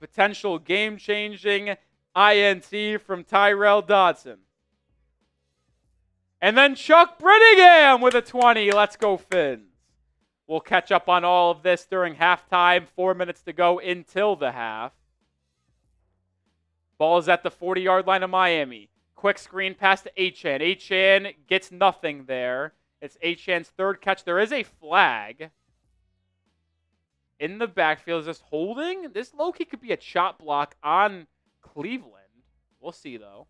Potential game-changing INT from Tyrell Dodson. And then Chuck Brittingham with a 20. Let's go, Fins. We'll catch up on all of this during halftime. 4 minutes to go until the half. Ball is at the 40-yard line of Miami. Quick screen pass to Achane. Achane gets nothing there. It's Achane's third catch. There is a flag in the backfield. Is this holding? This low-key could be a chop block on Cleveland. We'll see, though.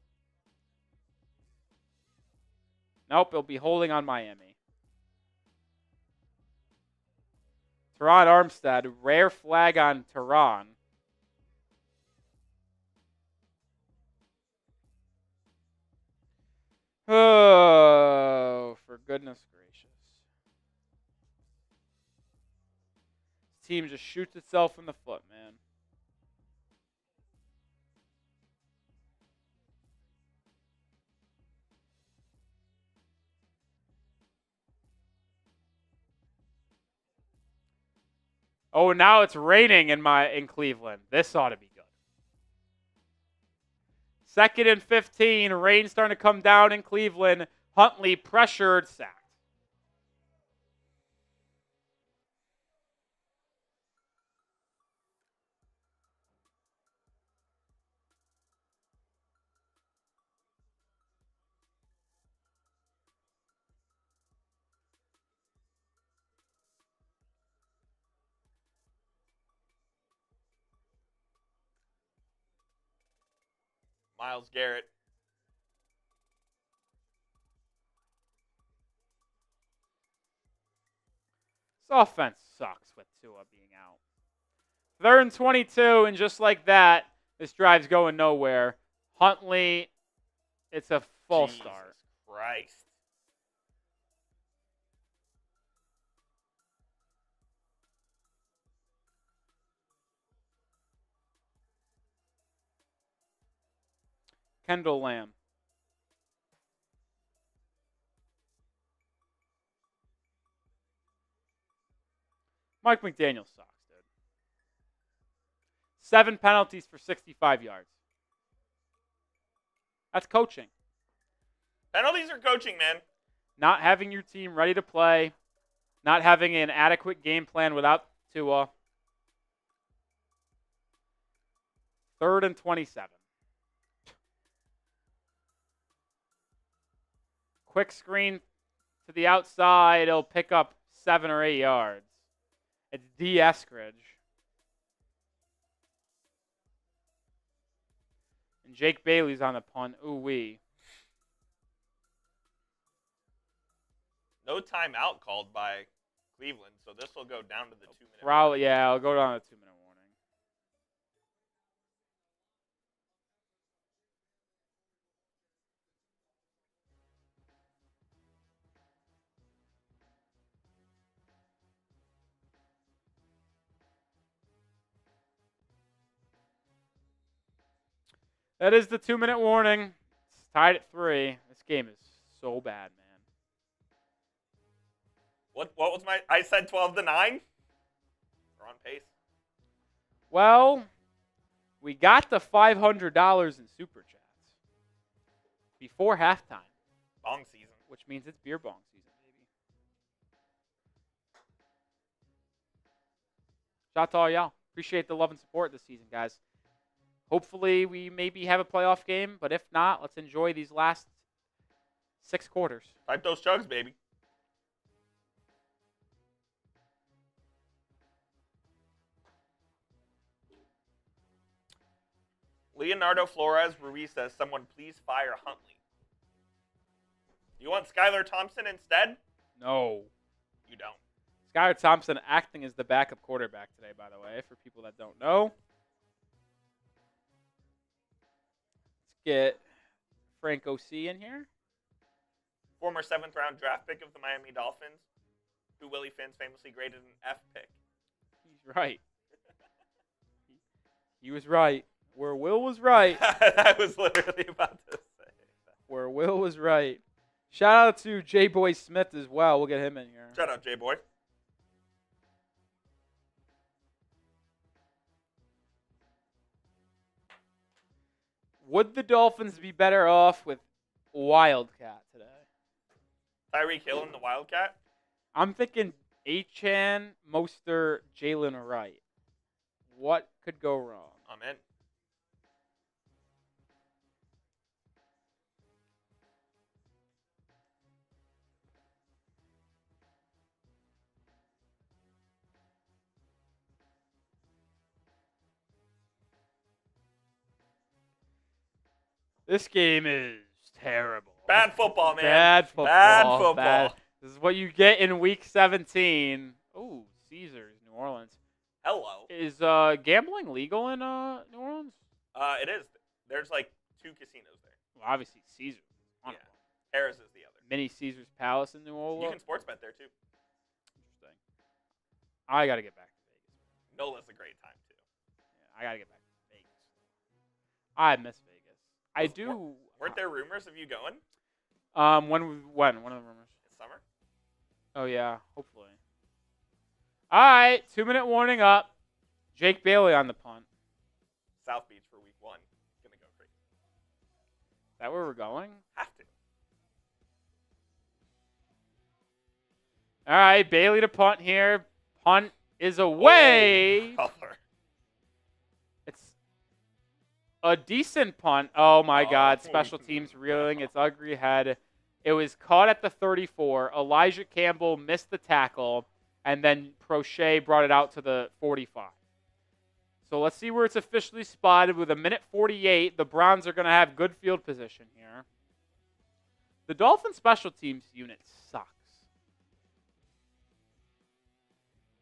Nope, it'll be holding on Miami. Teron Armstead, rare flag on Teron. Oh, for goodness gracious. This team just shoots itself in the foot, man. Oh, now it's raining in Cleveland. This ought to be good. 2nd and 15. Rain starting to come down in Cleveland. Huntley pressured, sacked. Myles Garrett. This offense sucks with Tua being out. 3rd and 22, and just like that, this drive's going nowhere. Huntley, it's a false start. Christ. Kendall Lamb. Mike McDaniel sucks, dude. 7 penalties for 65 yards. That's coaching. Penalties are coaching, man. Not having your team ready to play. Not having an adequate game plan without Tua. 3rd and 27. Quick screen to the outside. It'll pick up 7 or 8 yards. It's D. Eskridge. And Jake Bailey's on the punt. Ooh-wee. No timeout called by Cleveland, so this will go down to the 2-minute. Probably, yeah, I'll go down to 2-minute warning. That is the 2-minute warning. It's tied at 3. This game is so bad, man. What was my? I said 12-9. We're on pace. Well, we got the $500 in super chats before halftime, Bong season. which means it's beer bong season, baby. Shout out to all y'all. Appreciate the love and support this season, guys. Hopefully, we maybe have a playoff game, but if not, let's enjoy these last 6 quarters. Type those chugs, baby. Leonardo Flores Ruiz says, someone please fire Huntley. You want Skylar Thompson instead? No. You don't. Skylar Thompson acting as the backup quarterback today, by the way, for people that don't know. Let's get Frank O.C. in here. Former 7th-round draft pick of the Miami Dolphins, who Willie Finn's famously graded an F pick. He's right. He was right. Where Will was right. I was literally about to say that. Where Will was right. Shout out to J Boy Smith as well. We'll get him in here. Shout out, J-Boy. Would the Dolphins be better off with Wildcat today? Tyreek Hill and the Wildcat. I'm thinking Achan, Mostert, Jalen Wright. What could go wrong? I'm in. This game is terrible. Bad football, man. Bad football. Bad football. Bad. This is what you get in Week 17. Ooh, Caesars, New Orleans. Hello. Is gambling legal in New Orleans? It is. There's like 2 casinos there. Well, obviously Caesars. Yeah. Harris is the other. Mini Caesars Palace in New Orleans. You can sports bet there too. Interesting. I got to get back to Vegas. NOLA's a great time too. Yeah, I got to get back to Vegas. I miss Vegas. I do. Weren't there rumors of you going When? One of the rumors. in summer? Oh yeah, hopefully. All right, 2-minute warning up. Jake Bailey on the punt. South Beach for week 1. It's gonna go crazy. Is that where we're going? Have to. All right, Bailey to punt here. Punt is away. Oh, color. It's a decent punt. Oh my Oh. God! Special teams reeling its ugly head. It was caught at the 34. Elijah Campbell missed the tackle, and then Prochet brought it out to the 45. So let's see where it's officially spotted. With 1:48, the Browns are going to have good field position here. The Dolphins special teams unit sucks.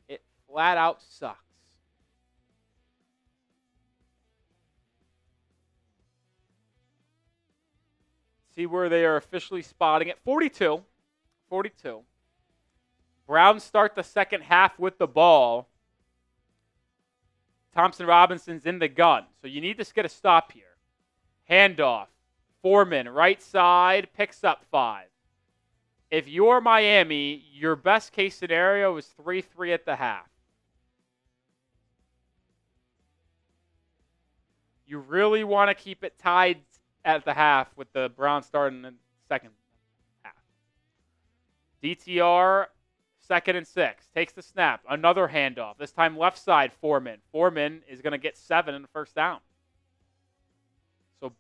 It flat out sucks. See where they are officially spotting it. 42. 42. Browns start the second half with the ball. Thompson Robinson's in the gun. So you need to get a stop here. Handoff. Foreman, right side, picks up 5. If you're Miami, your best case scenario is 3-3 at the half. You really want to keep it tied at the half with the Browns starting in the second half. DTR, 2nd and 6. Takes the snap. Another handoff. This time left side, Foreman. Foreman is going to get 7 in the first down. So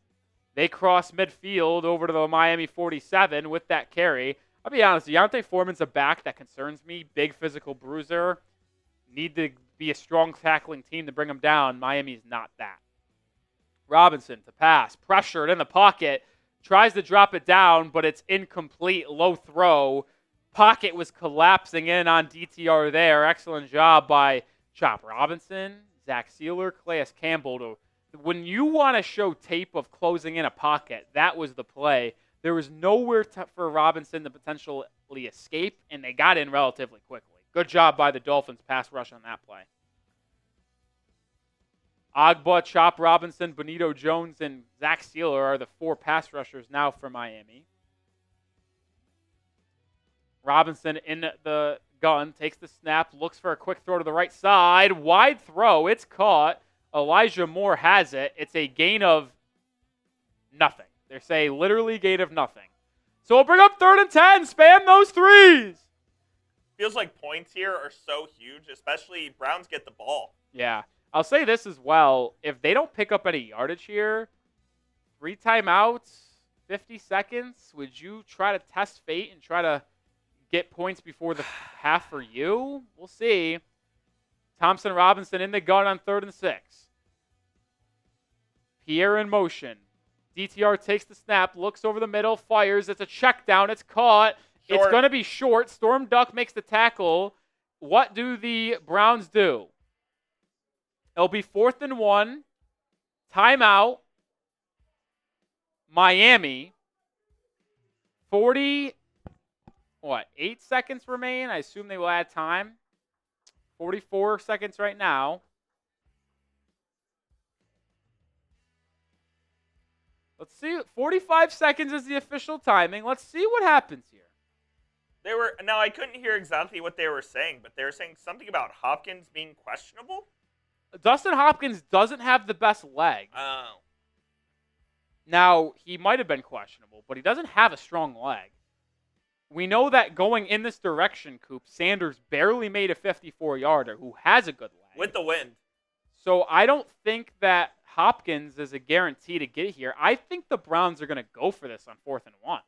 they cross midfield over to the Miami 47 with that carry. I'll be honest, Deontay Foreman's a back that concerns me. Big physical bruiser. Need to be a strong tackling team to bring him down. Miami's not that. Robinson to pass. Pressured in the pocket. Tries to drop it down, but it's incomplete. Low throw. Pocket was collapsing in on DTR there. Excellent job by Chop Robinson, Zach Sealer, Calais Campbell. When you want to show tape of closing in a pocket, that was the play. There was nowhere for Robinson to potentially escape, and they got in relatively quickly. Good job by the Dolphins pass rush on that play. Agba, Chop Robinson, Benito Jones, and Zach Sealer are the 4 pass rushers now for Miami. Robinson in the gun, takes the snap, looks for a quick throw to the right side. Wide throw. It's caught. Elijah Moore has it. It's a gain of nothing. They say literally gain of nothing. So we'll bring up 3rd and 10. Spam those threes. Feels like points here are so huge, especially Browns get the ball. Yeah. I'll say this as well. If they don't pick up any yardage here, 3 timeouts, 50 seconds, would you try to test fate and try to get points before the half for you? We'll see. Thompson Robinson in the gun on 3rd and 6. Pierre in motion. DTR takes the snap, looks over the middle, fires. It's a check down. It's caught. Short. It's going to be short. Storm Duck makes the tackle. What do the Browns do? It'll be 4th and 1. Timeout. Miami. 8 seconds remain? I assume they will add time. 44 seconds right now. Let's see. 45 seconds is the official timing. Let's see what happens here. Now I couldn't hear exactly what they were saying, but they were saying something about Hopkins being questionable. Dustin Hopkins doesn't have the best leg. Oh. Now, he might have been questionable, but he doesn't have a strong leg. We know that going in this direction, Coop, Sanders barely made a 54-yarder who has a good leg. With the wind. So I don't think that Hopkins is a guarantee to get here. I think the Browns are going to go for this on 4th and 1.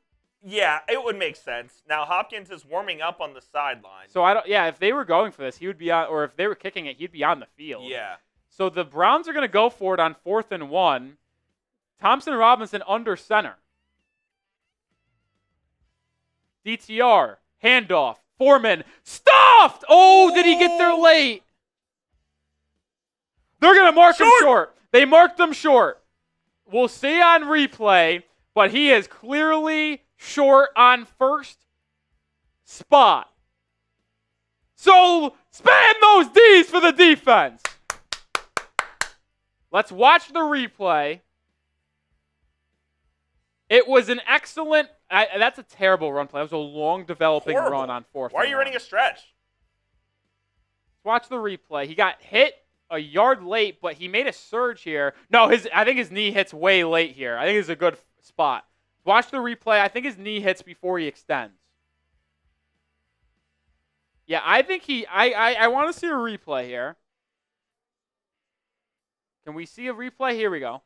Yeah, it would make sense. Now Hopkins is warming up on the sideline. So if they were going for this, he would be on, or if they were kicking it, he'd be on the field. Yeah. So the Browns are going to go for it on 4th and 1. Thompson Robinson under center. DTR, handoff, Foreman, stuffed! Oh, did he get there late? They're going to mark him short. They marked him short. We'll see on replay, but he is clearly short on first spot. So spam those Ds for the defense. Let's watch the replay. It was an excellent. That's a terrible run play. That was a long developing run on 4th. Why are you running a stretch? Watch the replay. He got hit a yard late, but he made a surge here. No, I think his knee hits way late here. I think it's a good spot. Watch the replay. I think his knee hits before he extends. Yeah, I think I want to see a replay here. Can we see a replay? Here we go.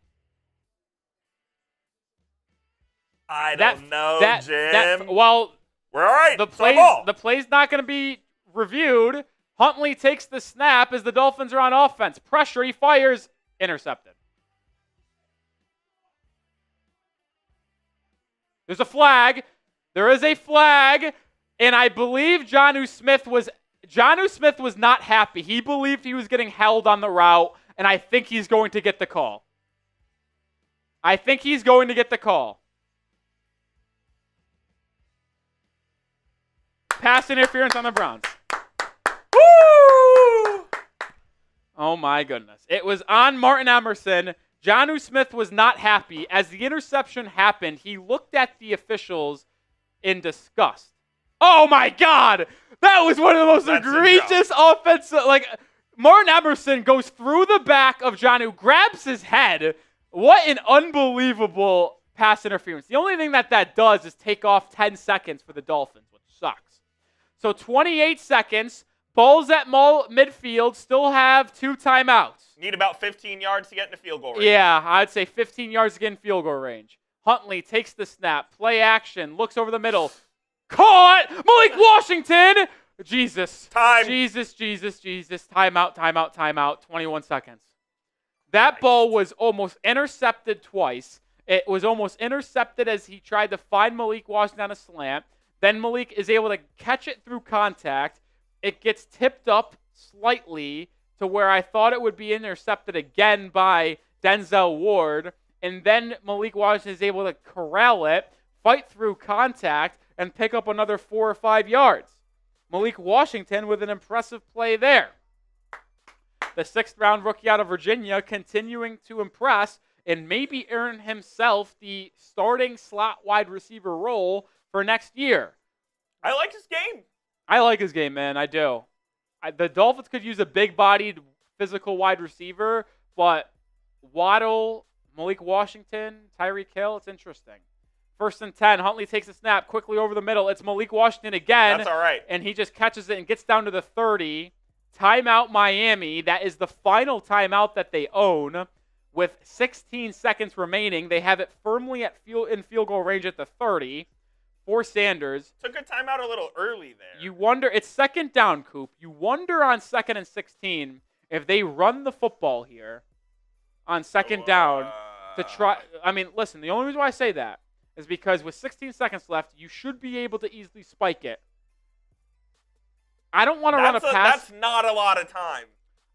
I don't know, Jim. We're all right. The play's not going to be reviewed. Huntley takes the snap as the Dolphins are on offense. Pressure, he fires, intercepted. There's a flag. There is a flag, and I believe Jonnu Smith was not happy. He believed he was getting held on the route, and I think he's going to get the call. Pass interference on the Browns. Woo! Oh, my goodness. It was on Martin Emerson. Jonnu Smith was not happy. As the interception happened, he looked at the officials in disgust. Oh, my God! That was one of the most egregious offensive. Martin Emerson goes through the back of Jonnu, grabs his head. What an unbelievable pass interference. The only thing that does is take off 10 seconds for the Dolphins, which sucks. So 28 seconds. Ball's at midfield. Still have 2 timeouts. Need about 15 yards to get into field goal range. Yeah, I'd say 15 yards to get in field goal range. Huntley takes the snap. Play action. Looks over the middle. Caught! Malik Washington! Jesus. Time. Jesus. Timeout. 21 seconds. That ball was almost intercepted twice. It was almost intercepted as he tried to find Malik Washington on a slant. Then Malik is able to catch it through contact. It gets tipped up slightly to where I thought it would be intercepted again by Denzel Ward. And then Malik Washington is able to corral it, fight through contact, and pick up another 4 or 5 yards. Malik Washington with an impressive play there. the 6th-round rookie out of Virginia, continuing to impress and maybe earn himself the starting slot wide receiver role for next year. I like his game. I like his game, man. I do. The Dolphins could use a big-bodied, physical wide receiver, but Waddle, Malik Washington, Tyreek Hill, it's interesting. 1st and 10, Huntley takes a snap quickly over the middle. It's Malik Washington again. That's all right. And he just catches it and gets down to the 30. Timeout Miami. That is the final timeout that they own. With 16 seconds remaining, they have it firmly in field goal range at the 30 for Sanders. Took a timeout a little early there. You wonder, it's 2nd down, Coop. You wonder on 2nd and 16 if they run the football here on 2nd down to try. I mean, listen, the only reason why I say that is because with 16 seconds left, you should be able to easily spike it. I don't want to run a pass. That's not a lot of time.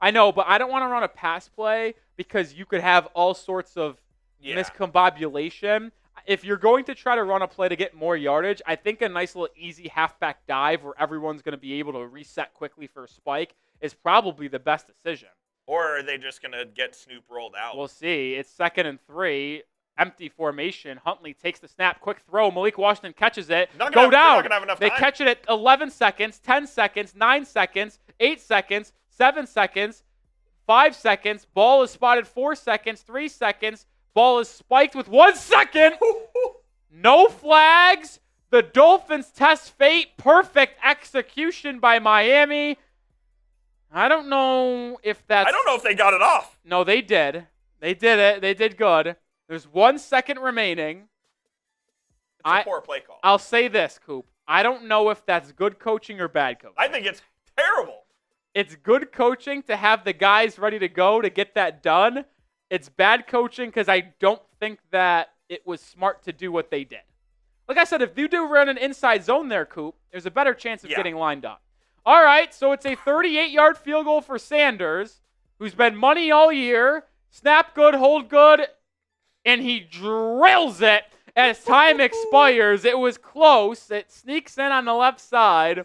I know, but I don't want to run a pass play because you could have all sorts of miscombobulation. If you're going to try to run a play to get more yardage, I think a nice little easy halfback dive where everyone's going to be able to reset quickly for a spike is probably the best decision. Or are they just going to get Snoop rolled out? We'll see. It's 2nd and 3. Empty formation. Huntley takes the snap. Quick throw. Malik Washington catches it. Go down. Not gonna have enough They time. catch it at 11 seconds, 10 seconds, 9 seconds, 8 seconds, 7 seconds, 5 seconds. Ball is spotted 4 seconds, 3 seconds. Ball is spiked with 1 second. No flags. The Dolphins test fate. Perfect execution by Miami. I don't know if that's... I don't know if they got it off. No, they did. They did it. They did good. There's 1 second remaining. It's a poor play call. I'll say this, Coop. I don't know if that's good coaching or bad coaching. I think it's terrible. It's good coaching to have the guys ready to go to get that done. It's bad coaching because I don't think that it was smart to do what they did. Like I said, if you do run an inside zone there, Coop, there's a better chance of getting lined up. All right, so it's a 38-yard field goal for Sanders, who's been money all year. Snap good, hold good, and he drills it as time expires. It was close. It sneaks in on the left side,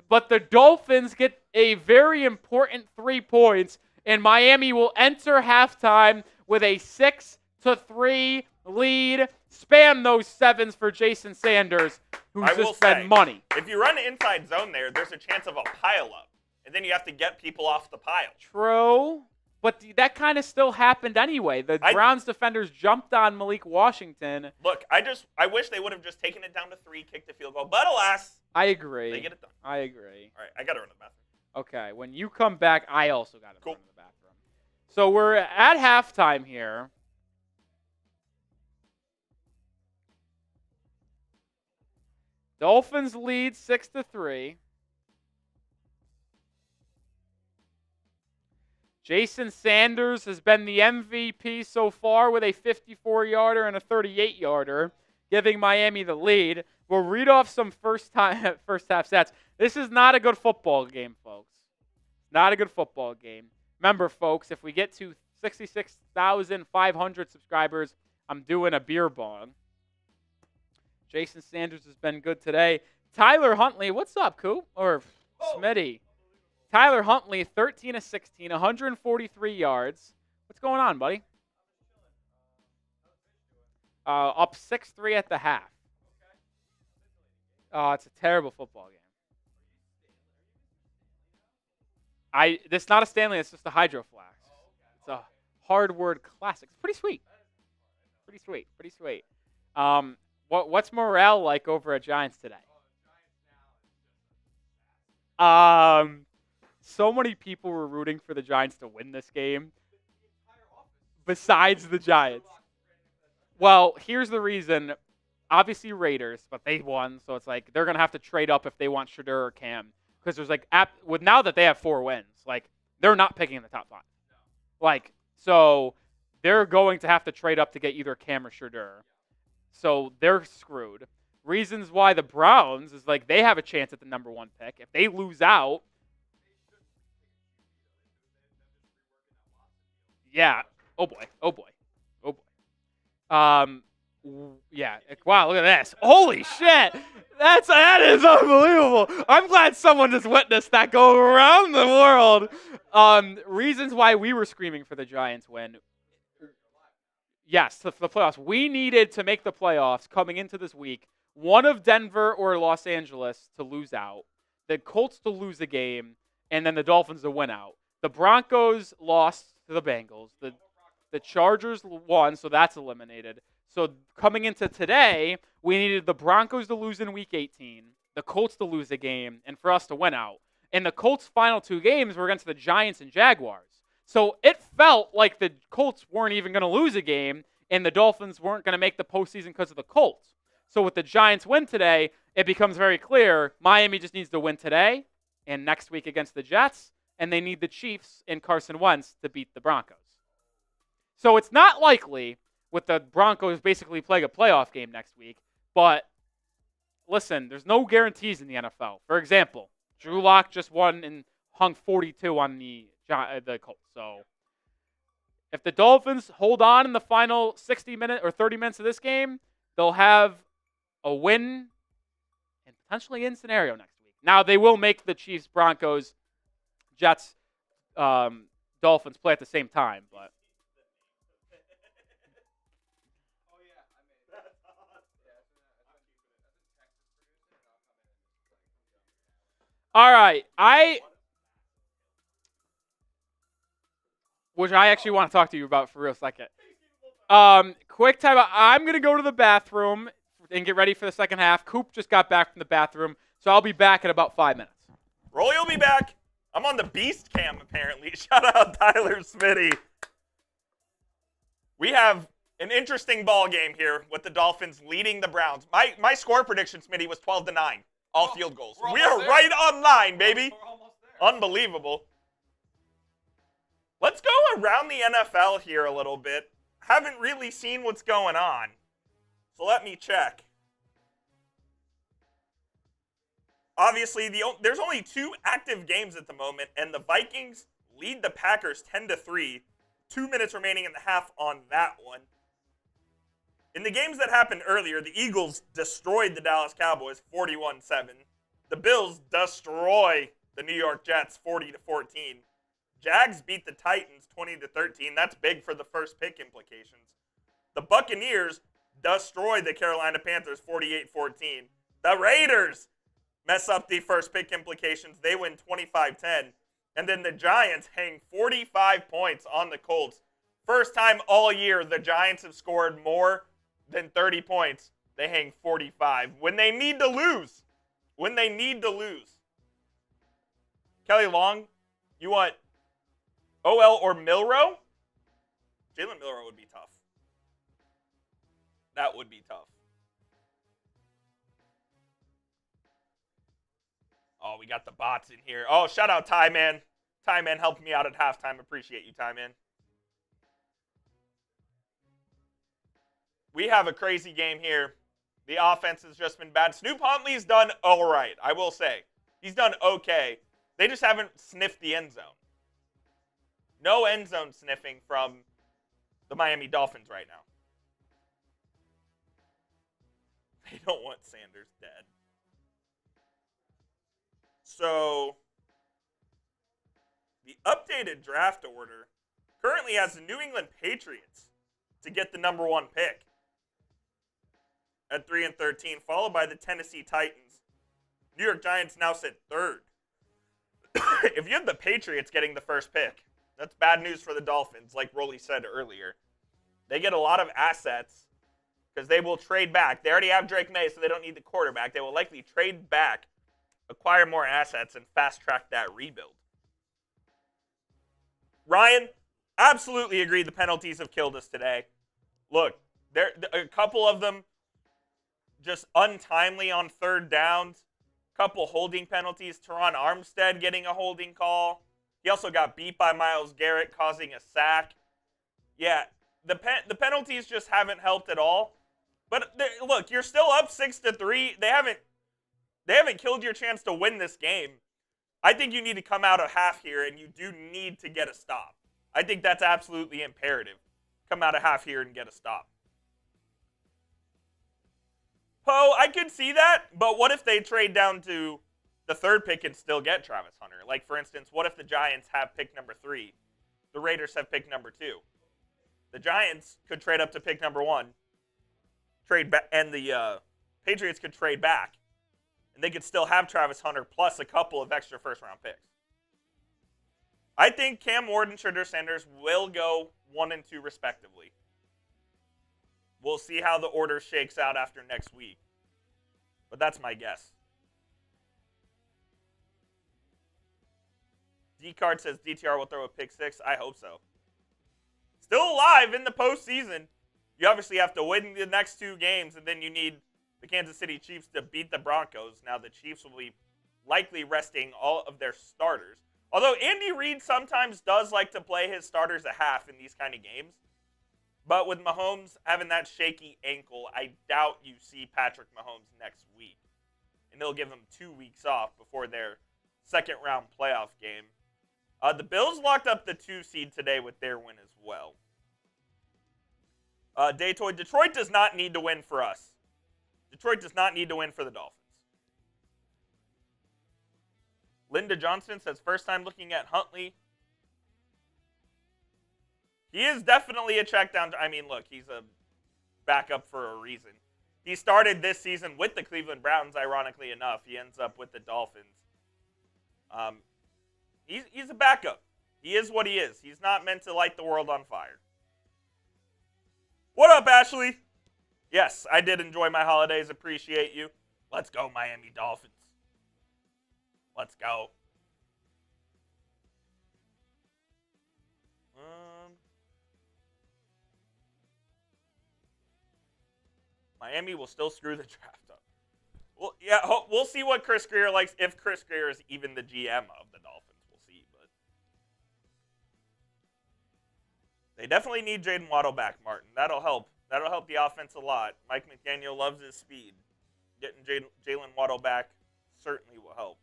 but the Dolphins get a very important 3 points, and Miami will enter halftime with a 6-3 lead. Spam those 7s for Jason Sanders, who's just spent money. If you run inside zone there's a chance of a pileup, and then you have to get people off the pile. True, but that kind of still happened anyway. The Browns defenders jumped on Malik Washington. Look, I wish they would have just taken it down to 3, kicked the field goal, but alas, I agree. they get it done. I agree. All right, I got to run to the bathroom. Okay, when you come back, I also got to run to the bathroom. So we're at halftime here. Dolphins lead 6-3. Jason Sanders has been the MVP so far with a 54-yarder and a 38-yarder, giving Miami the lead. We'll read off some first half stats. This is not a good football game, folks. Not a good football game. Remember, folks, if we get to 66,500 subscribers, I'm doing a beer bong. Jason Sanders has been good today. Tyler Huntley, what's up, Coop? Or Smitty. Tyler Huntley, 13 of 16, 143 yards. What's going on, buddy? Up 6-3 at the half. Oh, it's a terrible football game. This is not a Stanley, it's just a Hydro Flask. It's a hardwood classic. It's pretty sweet. Pretty sweet. What's morale like over at Giants today? So many people were rooting for the Giants to win this game, besides the Giants. Well, here's the reason. Obviously Raiders, but they won, so it's like they're gonna have to trade up if they want Shadur or Cam, because there's like with now that they have 4 wins, like they're not picking in the top 5. Like so, they're going to have to trade up to get either Cam or Shadur. So they're screwed. Reasons why the Browns is like they have a chance at the number 1 pick. If they lose out, yeah. Oh boy. Yeah. Wow. Look at this. Holy shit. That is unbelievable. I'm glad someone just witnessed that go around the world. Reasons why we were screaming for the Giants win. Yes, the playoffs. We needed to make the playoffs coming into this week. One of Denver or Los Angeles to lose out, the Colts to lose a game, and then the Dolphins to win out. The Broncos lost to the Bengals. The Chargers won, so that's eliminated. So coming into today, we needed the Broncos to lose in Week 18, the Colts to lose a game, and for us to win out. And the Colts' final 2 games were against the Giants and Jaguars. So it felt like the Colts weren't even going to lose a game, and the Dolphins weren't going to make the postseason because of the Colts. So with the Giants win today, it becomes very clear Miami just needs to win today and next week against the Jets, and they need the Chiefs and Carson Wentz to beat the Broncos. So it's not likely with the Broncos basically playing a playoff game next week, but listen, there's no guarantees in the NFL. For example, Drew Lock just won and hung 42 on the Colts. So if the Dolphins hold on in the final 60 minutes or 30 minutes of this game, they'll have a win and potentially in scenario next week. Now, they will make the Chiefs, Broncos, Jets, Dolphins play at the same time, but all right, which I actually want to talk to you about for a real second. Quick time. I'm going to go to the bathroom and get ready for the second half. Coop just got back from the bathroom, so I'll be back in about 5 minutes. Rolly will be back. I'm on the Beast Cam, apparently. Shout out Tyler Smitty. We have an interesting ball game here with the Dolphins leading the Browns. My score prediction, Smitty, was 12-9. All field goals. We are right on line, baby. We're almost there. Unbelievable. Let's go around the NFL here a little bit. Haven't really seen what's going on. So let me check. Obviously, there's only 2 active games at the moment, and the Vikings lead the Packers 10-3. 2 minutes remaining in the half on that one. In the games that happened earlier, the Eagles destroyed the Dallas Cowboys 41-7. The Bills destroy the New York Jets 40-14. Jags beat the Titans 20-13. That's big for the first pick implications. The Buccaneers destroy the Carolina Panthers 48-14. The Raiders mess up the first pick implications. They win 25-10. And then the Giants hang 45 points on the Colts. First time all year the Giants have scored more than 30 points. They hang 45 when they need to lose. When they need to lose. Kelly Long, you want OL or Milrow? Jalen Milrow would be tough. That would be tough. Oh, we got the bots in here. Oh, shout out Ty Man. Ty Man helped me out at halftime. Appreciate you, Ty Man. We have a crazy game here. The offense has just been bad. Snoop Huntley's done all right, I will say. He's done okay. They just haven't sniffed the end zone. No end zone sniffing from the Miami Dolphins right now. They don't want Sanders dead. So, the updated draft order currently has the New England Patriots to get the number 1 pick at 3-13, followed by the Tennessee Titans. New York Giants now sit 3rd. If you have the Patriots getting the first pick, that's bad news for the Dolphins, like Rolly said earlier. They get a lot of assets because they will trade back. They already have Drake May, so they don't need the quarterback. They will likely trade back, acquire more assets, and fast-track that rebuild. Ryan, absolutely agree the penalties have killed us today. Look, a couple of them just untimely on 3rd downs. Couple holding penalties. Teron Armstead getting a holding call. He also got beat by Myles Garrett, causing a sack. Yeah, the penalties just haven't helped at all. But look, you're still up 6-3. They haven't killed your chance to win this game. I think you need to come out of half here, and you do need to get a stop. I think that's absolutely imperative. Come out of half here and get a stop. Poe, I could see that, but what if they trade down to the third pick and still get Travis Hunter? Like, for instance, what if the Giants have pick number 3? The Raiders have pick number 2. The Giants could trade up to pick number 1, and the Patriots could trade back, and they could still have Travis Hunter plus a couple of extra first-round picks. I think Cam Ward and Shedeur Sanders will go 1 and 2 respectively. We'll see how the order shakes out after next week, but that's my guess. D-Card says DTR will throw a pick 6. I hope so. Still alive in the postseason. You obviously have to win the next 2 games, and then you need the Kansas City Chiefs to beat the Broncos. Now the Chiefs will be likely resting all of their starters. Although Andy Reid sometimes does like to play his starters a half in these kind of games. But with Mahomes having that shaky ankle, I doubt you see Patrick Mahomes next week. And they'll give him 2 weeks off before their second-round playoff game. The Bills locked up the 2 seed today with their win as well. Daytoy, Detroit does not need to win for us. Detroit does not need to win for the Dolphins. Linda Johnson says, first time looking at Huntley. He is definitely a check down. I mean, look, he's a backup for a reason. He started this season with the Cleveland Browns, ironically enough. He ends up with the Dolphins. He's a backup. He is what he is. He's not meant to light the world on fire. What up, Ashley? Yes, I did enjoy my holidays. Appreciate you. Let's go, Miami Dolphins. Let's go. Miami will still screw the draft up. Well, yeah, we'll see what Chris Grier likes, if Chris Grier is even the GM of the Dolphins. We'll see. But they definitely need Jaden Waddle back, Martin. That'll help. That'll help the offense a lot. Mike McDaniel loves his speed. Getting Jalen Waddle back certainly will help.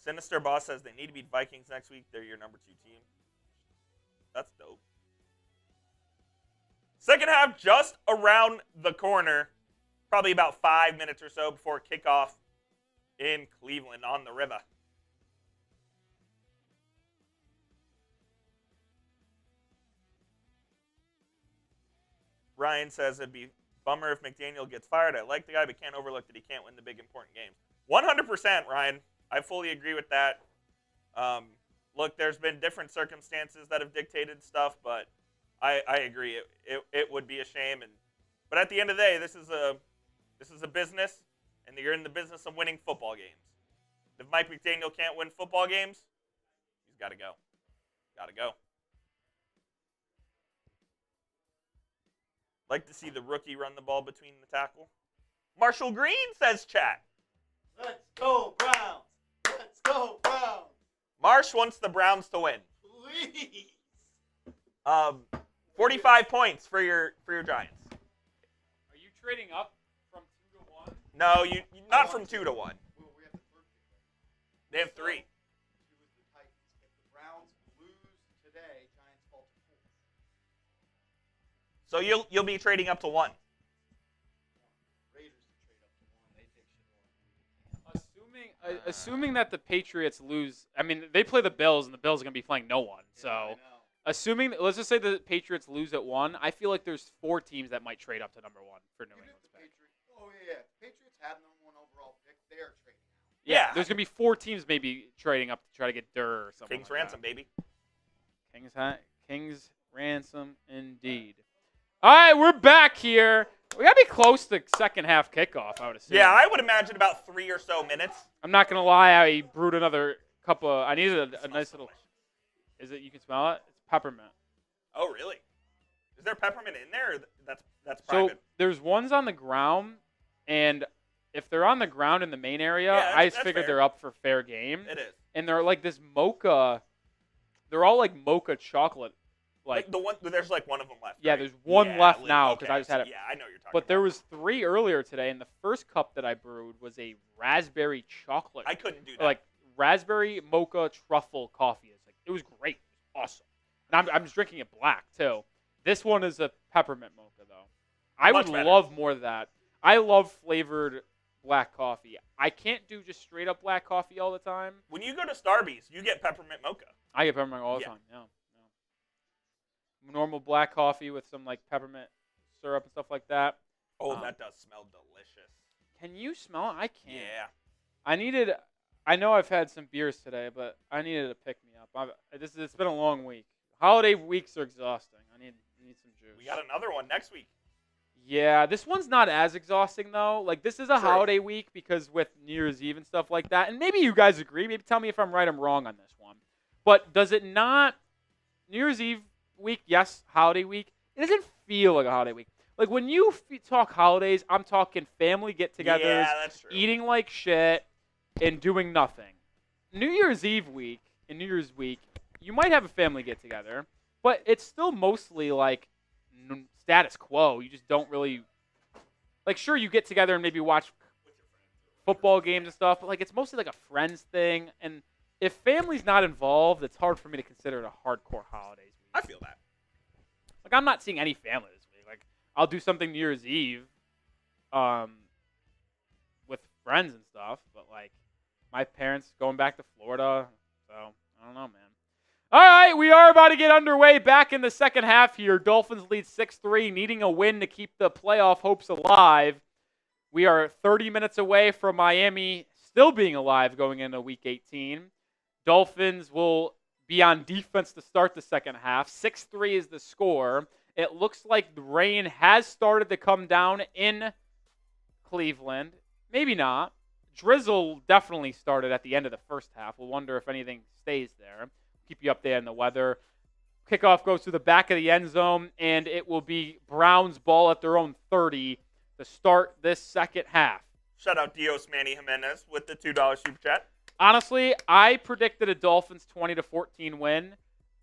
Sinister Boss says they need to beat Vikings next week. They're your number 2 team. That's dope. Second half just around the corner. Probably about 5 minutes or so before kickoff in Cleveland on the river. Ryan says it'd be bummer if McDaniel gets fired. I like the guy, but can't overlook that he can't win the big important games. 100%, Ryan. I fully agree with that. Look, there's been different circumstances that have dictated stuff, but I agree. It would be a shame. But at the end of the day, this is a business, and you're in the business of winning football games. If Mike McDaniel can't win football games, he's got to go. Got to go. Like to see the rookie run the ball between the tackle. Marshall Green says chat. Let's go, Browns. Let's go, Browns. Marsh wants the Browns to win. Please. 45 points for your Giants. Are you trading up from 2 to 1? No, you not from 2 to 1. Well, we have the third pick, right? They have 3. 2 is the Titans. If the Browns lose today, Giants fall to 4. So you'll be trading up to 1. Raiders can trade up to 1. They take shit on. Assuming that the Patriots lose, I mean, they play the Bills, and the Bills are going to be playing no one. So, assuming, let's just say the Patriots lose at 1, I feel like there's 4 teams that might trade up to number 1 for New England's pick. Oh, yeah. If the Patriots have number 1 overall pick, they're trading out. Yeah. There's going to be 4 teams maybe trading up to try to get Durr or something. King's like ransom, that. baby. King's ransom, indeed. All right, we're back here. We got to be close to second half kickoff, I would assume. Yeah, I would imagine about 3 or so minutes. I'm not going to lie. I brewed another cup of – I needed a nice little – is it – you can smell it? It's peppermint. Oh, really? Is there peppermint in there? Or that's So private? there's ones on the ground, and if they're on the ground in the main area, Yeah, I just that's figured fair. they're up for fair game. It is. And they're like this mocha – they're all like mocha chocolate. Like the one, there's like one of them left. Yeah, right? there's one left now because okay, I just had it. Yeah, I know what you're talking But about. there was 3 earlier today, and the first cup that I brewed was a raspberry chocolate. I couldn't do that. Like raspberry mocha truffle coffee. It was great. It was awesome. And I'm just drinking it black too. This one is a peppermint mocha, though. I Much would better. love more of that. I love flavored black coffee. I can't do just straight up black coffee all the time. When you go to Starbucks, you get peppermint mocha. I get peppermint all the Yeah. time. Yeah. Normal black coffee with some like peppermint syrup and stuff like that. Oh, that does smell delicious. Can you smell it? I can't. Yeah. I know I've had some beers today, but I needed to pick me up. It's been a long week. Holiday weeks are exhausting. I need some juice. We got another one next week. Yeah, this one's not as exhausting though. Like this is a True. holiday week because with New Year's Eve and stuff like that. And maybe you guys agree. Maybe tell me if I'm right or wrong on this one. But does it not? New Year's Eve week, yes, holiday week. It doesn't feel like a holiday week. Like when you talk holidays, I'm talking family get-togethers, Yeah, that's true. eating like shit, and doing nothing. New Year's Eve week and New Year's week, you might have a family get-together, but it's still mostly like status quo. You just don't really like. Sure, you get together and maybe watch football games and stuff, but like it's mostly like a friends thing. And if family's not involved, it's hard for me to consider it a hardcore holidays week. I feel that. Like I'm not seeing any family this week. Like I'll do something New Year's Eve, with friends and stuff, but like my parents going back to Florida, so I don't know, man. All right, we are about to get underway back in the second half here. Dolphins lead 6-3, needing a win to keep the playoff hopes alive. We are 30 minutes away from Miami still being alive going into Week 18. Dolphins will be on defense to start the second half. 6-3 is the score. It looks like the rain has started to come down in Cleveland. Maybe not. Drizzle definitely started at the end of the first half. We'll wonder if anything stays there. Keep you updated on the weather. Kickoff goes to the back of the end zone, and it will be Browns ball at their own 30 to start this second half. Shout out Dios Manny Jimenez with the $2 super chat. Honestly, I predicted a Dolphins 20-14 win.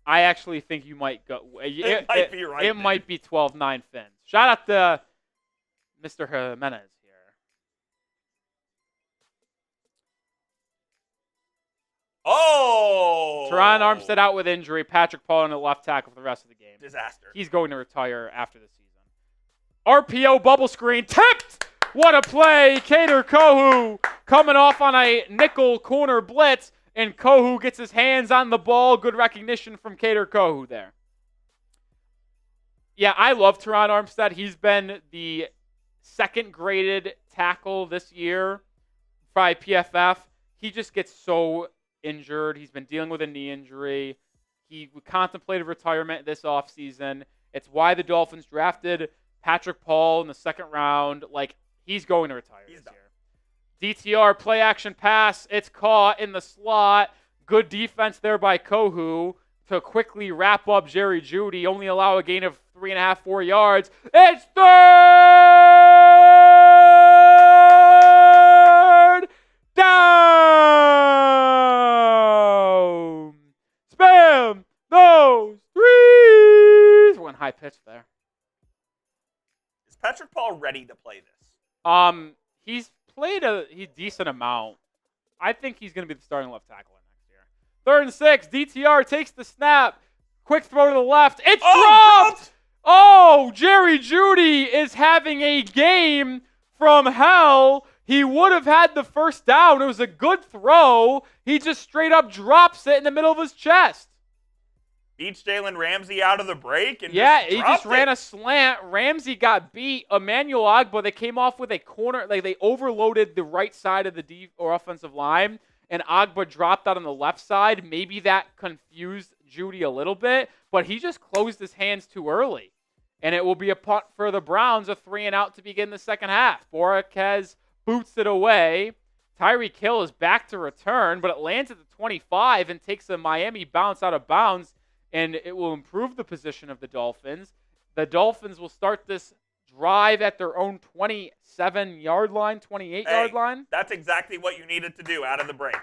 I actually think you might go. It might be right It then. might be 12-9 Fins. Shout out to Mr. Jimenez here. Oh! Teron Armstead out with injury. Patrick Paul in the left tackle for the rest of the game. Disaster. He's going to retire after the season. RPO bubble screen tipped. What a play. Kader Kohu coming off on a nickel corner blitz, and Kohu gets his hands on the ball. Good recognition from Kader Kohu there. Yeah, I love Teron Armstead. He's been the second graded tackle this year by PFF. He just gets so injured. He's been dealing with a knee injury. He contemplated retirement this offseason. It's why the Dolphins drafted Patrick Paul in the second round. Like, he's going to retire this year. DTR play action pass. It's caught in the slot. Good defense there by Kohu to quickly wrap up Jerry Jeudy. Only allow a gain of 3.5, 4 yards. It's third down. Spam those threes. Went high pitch there. Is Patrick Paul ready to play this? He's played a decent amount. I think he's going to be the starting left tackle next year. 3rd and 6. DTR takes the snap. Quick throw to the left. It's dropped. Oh, Jerry Jeudy is having a game from hell. He would have had the first down. It was a good throw. He just straight up drops it in the middle of his chest. Beats Jalen Ramsey out of the break and He just ran a slant. Ramsey got beat. Emmanuel Ogbah, they came off with a corner. Like they overloaded the right side of the offensive line, and Ogbah dropped out on the left side. Maybe that confused Jeudy a little bit, but he just closed his hands too early. And it will be a punt for the Browns, a 3-and-out to begin the second half. Borakez boots it away. Tyreek Hill is back to return, but it lands at the 25 and takes a Miami bounce out of bounds, and it will improve the position of the Dolphins. The Dolphins will start this drive at their own 27-yard line, 28-yard line. That's exactly what you needed to do out of the break.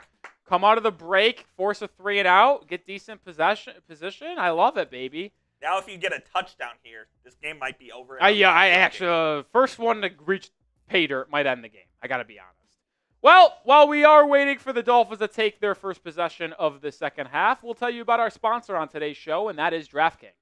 Come out of the break, force a 3-and-out, get decent position. I love it, baby. Now, if you get a touchdown here, this game might be over. I actually, first one to reach pay dirt might end the game. I got to be honest. Well, while we are waiting for the Dolphins to take their first possession of the second half, we'll tell you about our sponsor on today's show, and that is DraftKings.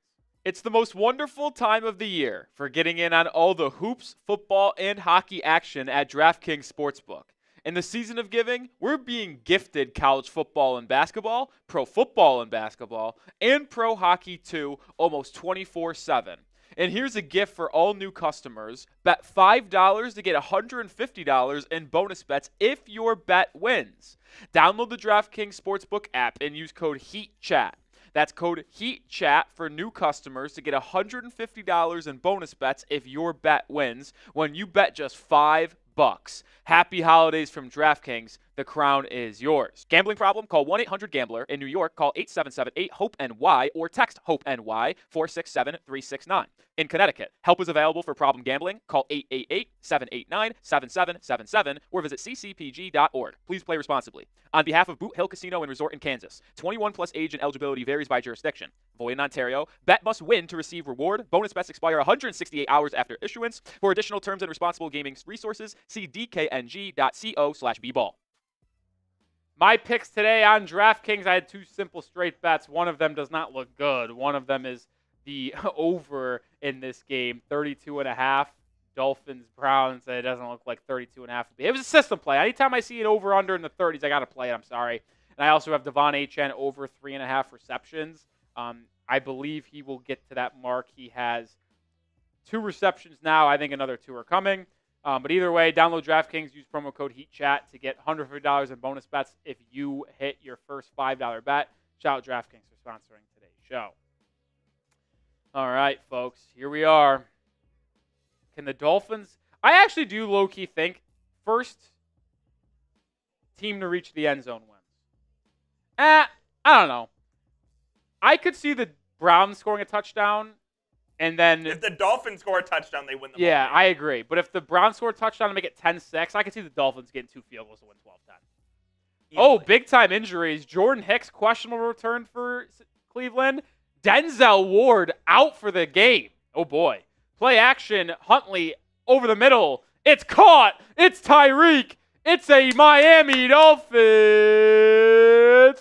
It's the most wonderful time of the year for getting in on all the hoops, football, and hockey action at DraftKings Sportsbook. In the season of giving, we're being gifted college football and basketball, pro football and basketball, and pro hockey too, almost 24/7. And here's a gift for all new customers. Bet $5 to get $150 in bonus bets if your bet wins. Download the DraftKings Sportsbook app and use code HEATCHAT. That's code HEATCHAT for new customers to get $150 in bonus bets if your bet wins when you bet just $5. Happy holidays from DraftKings. The crown is yours. Gambling problem? Call 1-800-GAMBLER. In New York, call 877-8-HOPE-NY or text HOPE-NY 467-369. In Connecticut, help is available for problem gambling. Call 888-789-7777 or visit ccpg.org. Please play responsibly. On behalf of Boot Hill Casino and Resort in Kansas, 21 plus age and eligibility varies by jurisdiction. Void in Ontario. Bet must win to receive reward. Bonus bets expire 168 hours after issuance. For additional terms and responsible gaming resources, see dkng.co/bball. My picks today on DraftKings, I had two simple straight bets. One of them does not look good. One of them is the over in this game, 32.5. Dolphins, Browns. It doesn't look like 32.5 to be. It was a system play. Anytime I see it over under in the 30s, I got to play it. I'm sorry. And I also have Devon Achane over 3.5 receptions. I believe he will get to that mark. He has 2 receptions now. I think another 2 are coming. But either way, download DraftKings, use promo code HEATCHAT to get $150 in bonus bets if you hit your first $5 bet. Shout out DraftKings for sponsoring today's show. All right, folks, here we are. Can the Dolphins... I actually do low-key think first team to reach the end zone wins. I don't know. I could see the Browns scoring a touchdown. And then if the Dolphins score a touchdown, they win the ball. Yeah, I agree. But if the Browns score a touchdown and make it 10-6, I could see the Dolphins getting 2 field goals to win 12-10. Oh, big-time injuries. Jordan Hicks, questionable return for Cleveland. Denzel Ward out for the game. Oh, boy. Play action. Huntley over the middle. It's caught. It's Tyreek. It's a Miami Dolphins.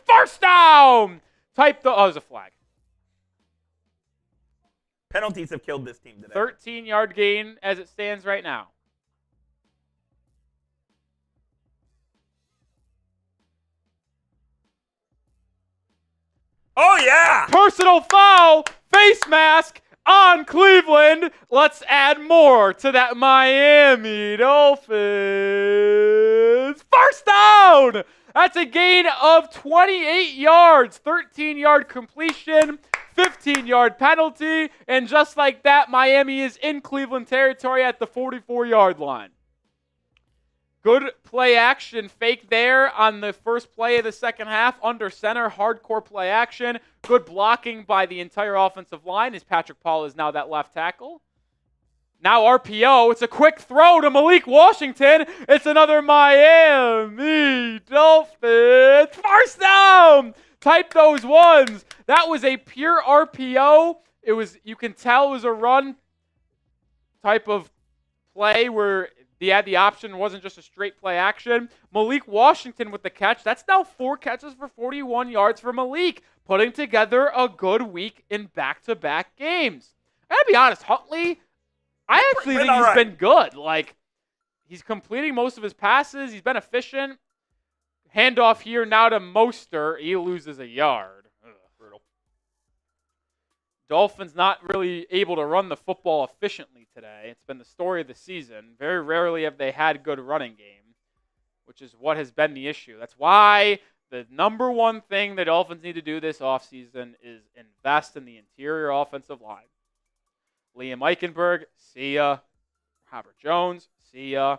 First down. Oh, it was a flag. Penalties have killed this team today. 13-yard gain as it stands right now. Oh, yeah! Personal foul, face mask on Cleveland. Let's add more to that Miami Dolphins. First down! That's a gain of 28 yards, 13-yard completion. 15-yard penalty, and just like that, Miami is in Cleveland territory at the 44-yard line. Good play action fake there on the first play of the second half. Under center, hardcore play action. Good blocking by the entire offensive line as Patrick Paul is now that left tackle. Now RPO. It's a quick throw to Malik Washington. It's another Miami Dolphins. First down! Type those ones. That was a pure RPO. It was, you can tell it was a run type of play where they had the option. It wasn't just a straight play action. Malik Washington with the catch. That's now 4 catches for 41 yards for Malik, putting together a good week in back-to-back games. I gotta be honest, Huntley, I actually think he's been good. Like, he's completing most of his passes. He's been efficient. Handoff here now to Mostert. He loses a yard. Brutal. Dolphins not really able to run the football efficiently today. It's been the story of the season. Very rarely have they had good running game, which is what has been the issue. That's why the number one thing the Dolphins need to do this offseason is invest in the interior offensive line. Liam Eichenberg, see ya. Robert Jones, see ya.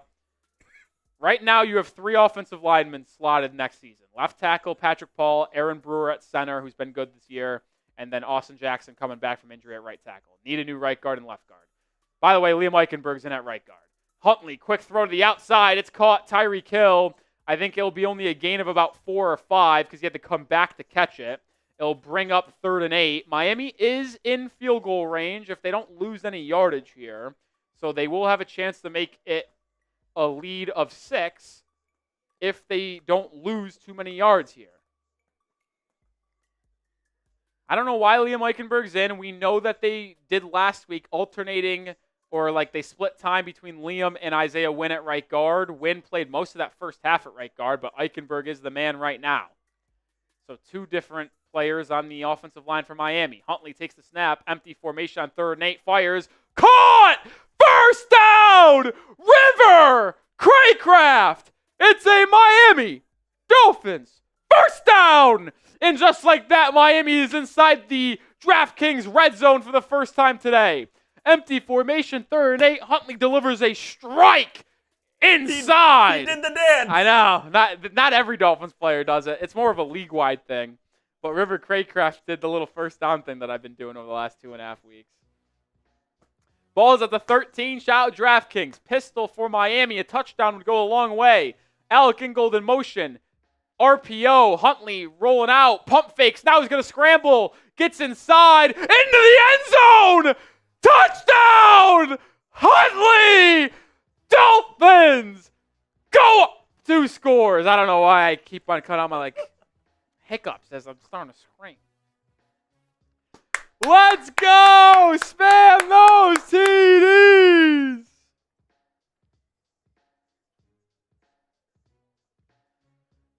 Right now, you have 3 offensive linemen slotted next season. Left tackle, Patrick Paul, Aaron Brewer at center, who's been good this year, and then Austin Jackson coming back from injury at right tackle. Need a new right guard and left guard. By the way, Liam Eichenberg's in at right guard. Huntley, quick throw to the outside. It's caught. Tyreek Hill. I think it'll be only a gain of about 4 or 5 because he had to come back to catch it. It'll bring up 3rd and 8. Miami is in field goal range if they don't lose any yardage here. So they will have a chance to make it a lead of 6 if they don't lose too many yards here. I don't know why Liam Eichenberg's in. We know that they did last week alternating or like they split time between Liam and Isaiah Wynn at right guard. Wynn played most of that first half at right guard, but Eichenberg is the man right now. So 2 different players on the offensive line for Miami. Huntley takes the snap, empty formation on 3rd and 8, fires. Caught! First down! River! Craycraft! It's a Miami Dolphins first down! And just like that, Miami is inside the DraftKings red zone for the first time today. Empty formation, 3rd and 8. Huntley delivers a strike inside. He did the dance. I know. Not every Dolphins player does it. It's more of a league-wide thing. But River Craycraft did the little first down thing that I've been doing over the last 2.5 weeks. Ball is at the 13. Shout out DraftKings. Pistol for Miami. A touchdown would go a long way. Alec Ingold in motion. RPO. Huntley rolling out. Pump fakes. Now he's going to scramble. Gets inside. Into the end zone. Touchdown! Huntley! Dolphins! Go! 2 scores. I don't know why I keep on cutting out my hiccups as I'm starting to scream. Let's go! Spam those TDs!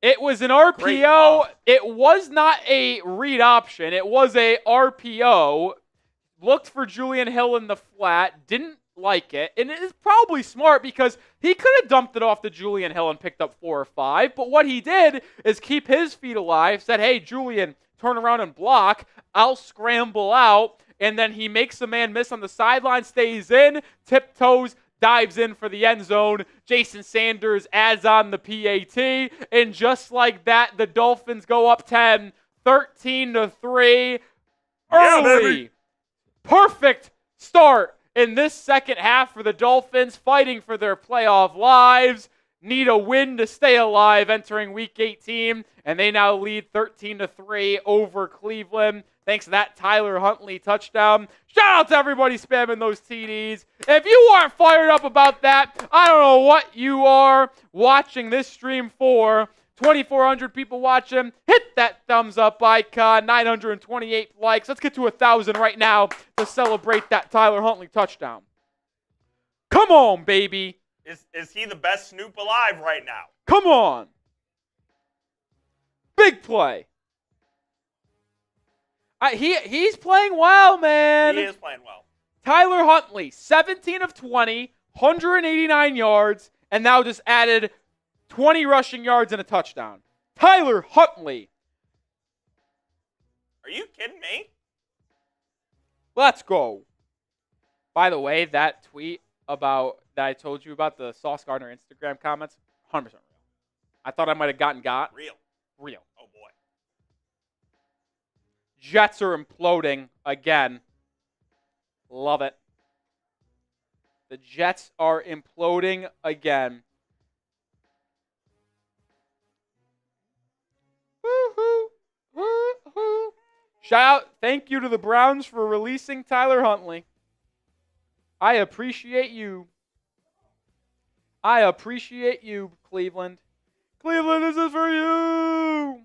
It was an RPO. It was not a read option. It was a RPO. Looked for Julian Hill in the flat. Didn't like it. And it is probably smart because he could have dumped it off to Julian Hill and picked up 4 or 5. But what he did is keep his feet alive. Said, hey, Julian, turn around and block. I'll scramble out. And then he makes a man miss on the sideline, stays in, tiptoes, dives in for the end zone. Jason Sanders adds on the PAT. And just like that, the Dolphins go up 10, 13-3. Early. Perfect start in this second half for the Dolphins, fighting for their playoff lives. Need a win to stay alive entering Week 18, and they now lead 13-3 over Cleveland. Thanks to that Tyler Huntley touchdown. Shout out to everybody spamming those TDs. If you aren't fired up about that, I don't know what you are watching this stream for. 2,400 people watching. Hit that thumbs up icon. 928 likes. Let's get to 1,000 right now to celebrate that Tyler Huntley touchdown. Come on, baby. Is he the best Snoop alive right now? Come on. Big play. He's playing well, man. He is playing well. Tyler Huntley, 17 of 20, 189 yards, and now just added 20 rushing yards and a touchdown. Tyler Huntley. Are you kidding me? Let's go. By the way, that tweet about that I told you about the Sauce Gardner Instagram comments, 100% real. I thought I might have gotten Real. Oh, boy. Jets are imploding again. Love it. The Jets are imploding again. Woo-hoo. Woo-hoo. Shout out, thank you to the Browns for releasing Tyler Huntley. I appreciate you. I appreciate you, Cleveland. Cleveland, this is for you.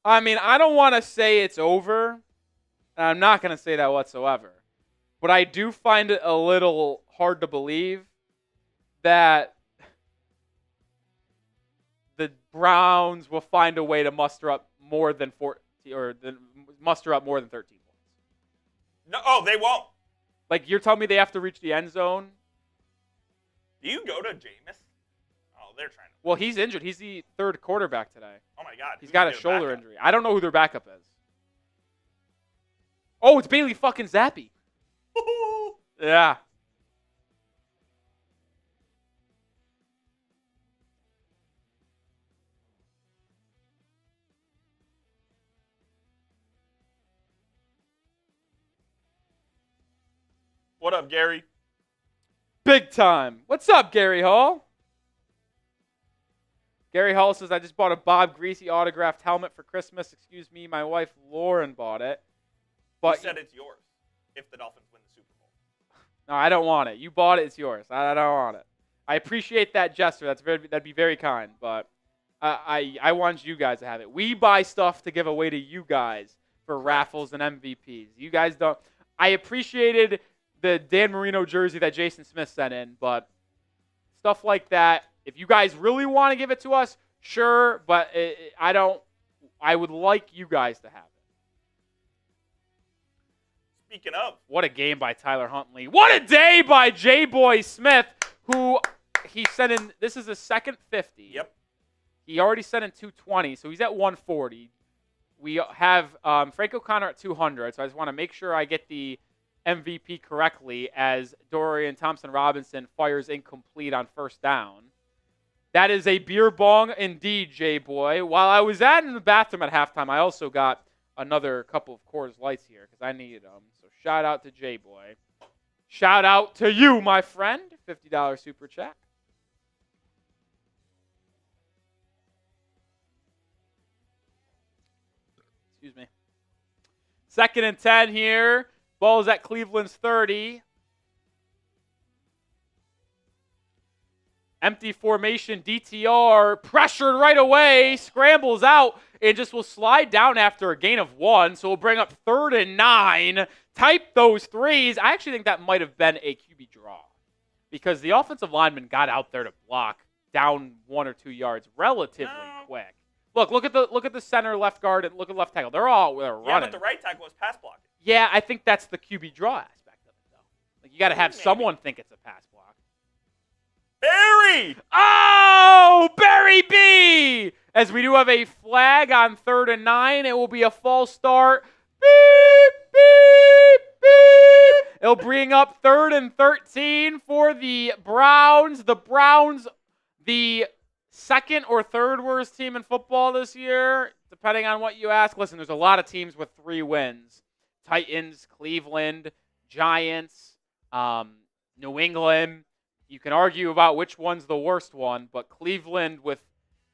I mean, I don't want to say it's over, and I'm not going to say that whatsoever. But I do find it a little hard to believe that the Browns will find a way to muster up more than 13 points. No, they won't. Like, you're telling me they have to reach the end zone? Do you go to Jameis? Oh, they're trying to. Well, he's injured. He's the third quarterback today. Oh, my God. He's got a shoulder injury. I don't know who their backup is. Oh, it's Bailey fucking Zappi. Yeah. What up, Gary? Big time. What's up, Gary Hall? Gary Hall says, I just bought a Bob Greasy autographed helmet for Christmas. Excuse me, my wife Lauren bought it. But You said it's yours if the Dolphins win the Super Bowl. No, I don't want it. You bought it, it's yours. I don't want it. I appreciate that gesture. That'd be very kind, but I want you guys to have it. We buy stuff to give away to you guys for raffles and MVPs. You guys don't. I appreciated the Dan Marino jersey that Jason Smith sent in, but stuff like that, if you guys really want to give it to us, sure, but I don't. I would like you guys to have it. Speaking of. What a game by Tyler Huntley. What a day by J-Boy Smith, who he sent in. This is his second 50. Yep. He already sent in 220, so he's at 140. We have Frank O'Connor at 200, so I just want to make sure I get the MVP correctly as Dorian Thompson-Robinson fires incomplete on first down. That is a beer bong indeed, J-Boy. While I was in the bathroom at halftime, I also got another couple of Coors Lights here because I needed them. So shout out to J-Boy. Shout out to you, my friend. $50 super chat. Excuse me. 2nd and 10 here. Ball is at Cleveland's 30. Empty formation, DTR pressured right away, scrambles out, and just will slide down after a gain of 1. So we'll bring up 3rd and 9. Type those threes. I actually think that might have been a QB draw because the offensive lineman got out there to block down 1 or 2 yards relatively quick. Look at the center, left guard, and look at left tackle. They're running. Yeah, but the right tackle was pass blocking. Yeah, I think that's the QB draw aspect of it, though. Like you got to have someone think it's a pass block. Barry! Oh, Barry B! As we do have a flag on 3rd and 9, it will be a false start. Beep, beep, beep. It'll bring up 3rd and 13 for the Browns. The Browns, the 2nd or 3rd worst team in football this year, depending on what you ask. Listen, there's a lot of teams with 3 wins. Titans, Cleveland, Giants, New England. You can argue about which one's the worst one, but Cleveland, with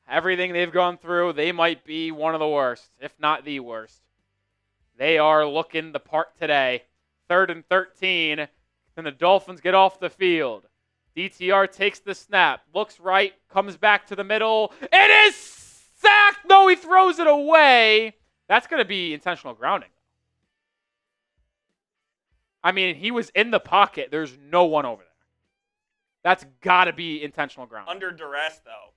everything they've gone through, they might be one of the worst, if not the worst. They are looking the part today. 3rd and 13, and the Dolphins get off the field. DTR takes the snap, looks right, comes back to the middle. It is sacked! No, he throws it away. That's going to be intentional grounding. I mean, he was in the pocket. There's no one over there. That's got to be intentional grounding. Under duress, though.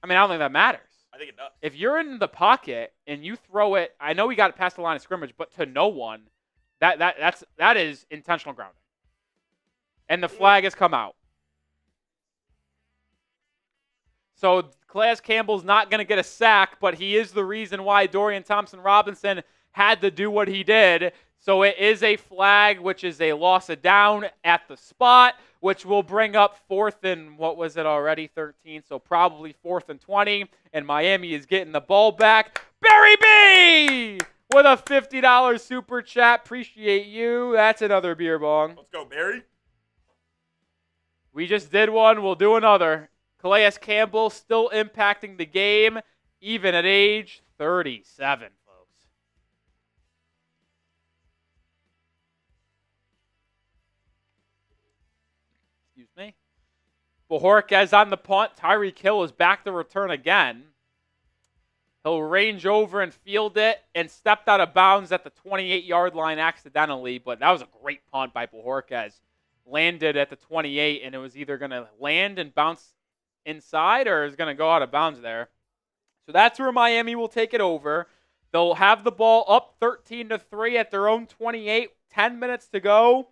I mean, I don't think that matters. I think it does. If you're in the pocket and you throw it, I know he got it past the line of scrimmage, but to no one, that is intentional grounding. And the flag has come out. So Calais Campbell's not going to get a sack, but he is the reason why Dorian Thompson-Robinson had to do what he did. So it is a flag, which is a loss of down at the spot, which will bring up 4th and, what was it already, 13, so probably 4th and 20, and Miami is getting the ball back. Barry B! With a $50 super chat. Appreciate you. That's another beer bong. Let's go, Barry. We just did one. We'll do another. Calais Campbell still impacting the game, even at age 37, folks. Excuse me. Bojorquez on the punt. Tyreek Hill is back to return again. He'll range over and field it and stepped out of bounds at the 28-yard line accidentally, but that was a great punt by Bojorquez. Landed at the 28, and it was either going to land and bounce inside or is going to go out of bounds there. So that's where Miami will take it over. They'll have the ball up 13-3 at their own 28. 10 minutes to go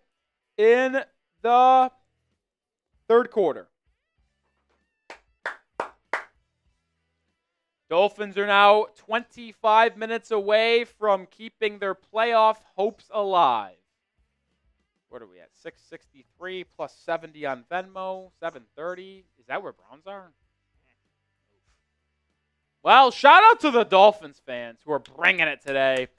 in the 3rd quarter. Dolphins are now 25 minutes away from keeping their playoff hopes alive. What are we at? 663 plus 70 on Venmo. 730. Is that where Browns are? Well, shout out to the Dolphins fans who are bringing it today.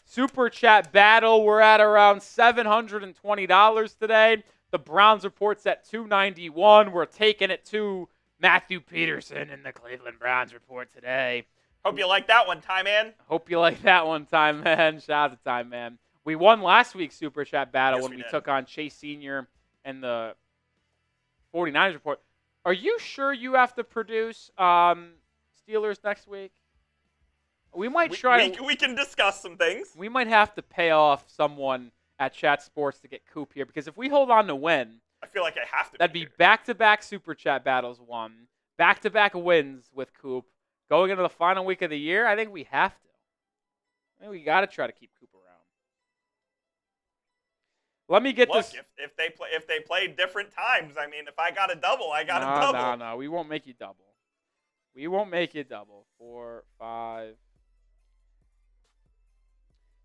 Super chat battle. We're at around $720 today. The Browns report's at $291. We're taking it to Matthew Peterson in the Cleveland Browns report today. Hope you like that one, Time Man. Hope you like that one, Time Man. Shout out to Time Man. We won last week's Super Chat battle when we took on Chase Sr. and the 49ers report. Are you sure you have to produce Steelers next week? We might try. We can discuss some things. We might have to pay off someone at Chat Sports to get Coop here, because if we hold on to win, I feel like I have to. That'd be back-to-back Super Chat battles won, back-to-back wins with Coop. Going into the final week of the year, I think we have to. I think we got to try to keep Coop around. Let me get this. If they play different times, I mean, if I got a double, I got a double. No, we won't make you double. We won't make you double. 4, 5.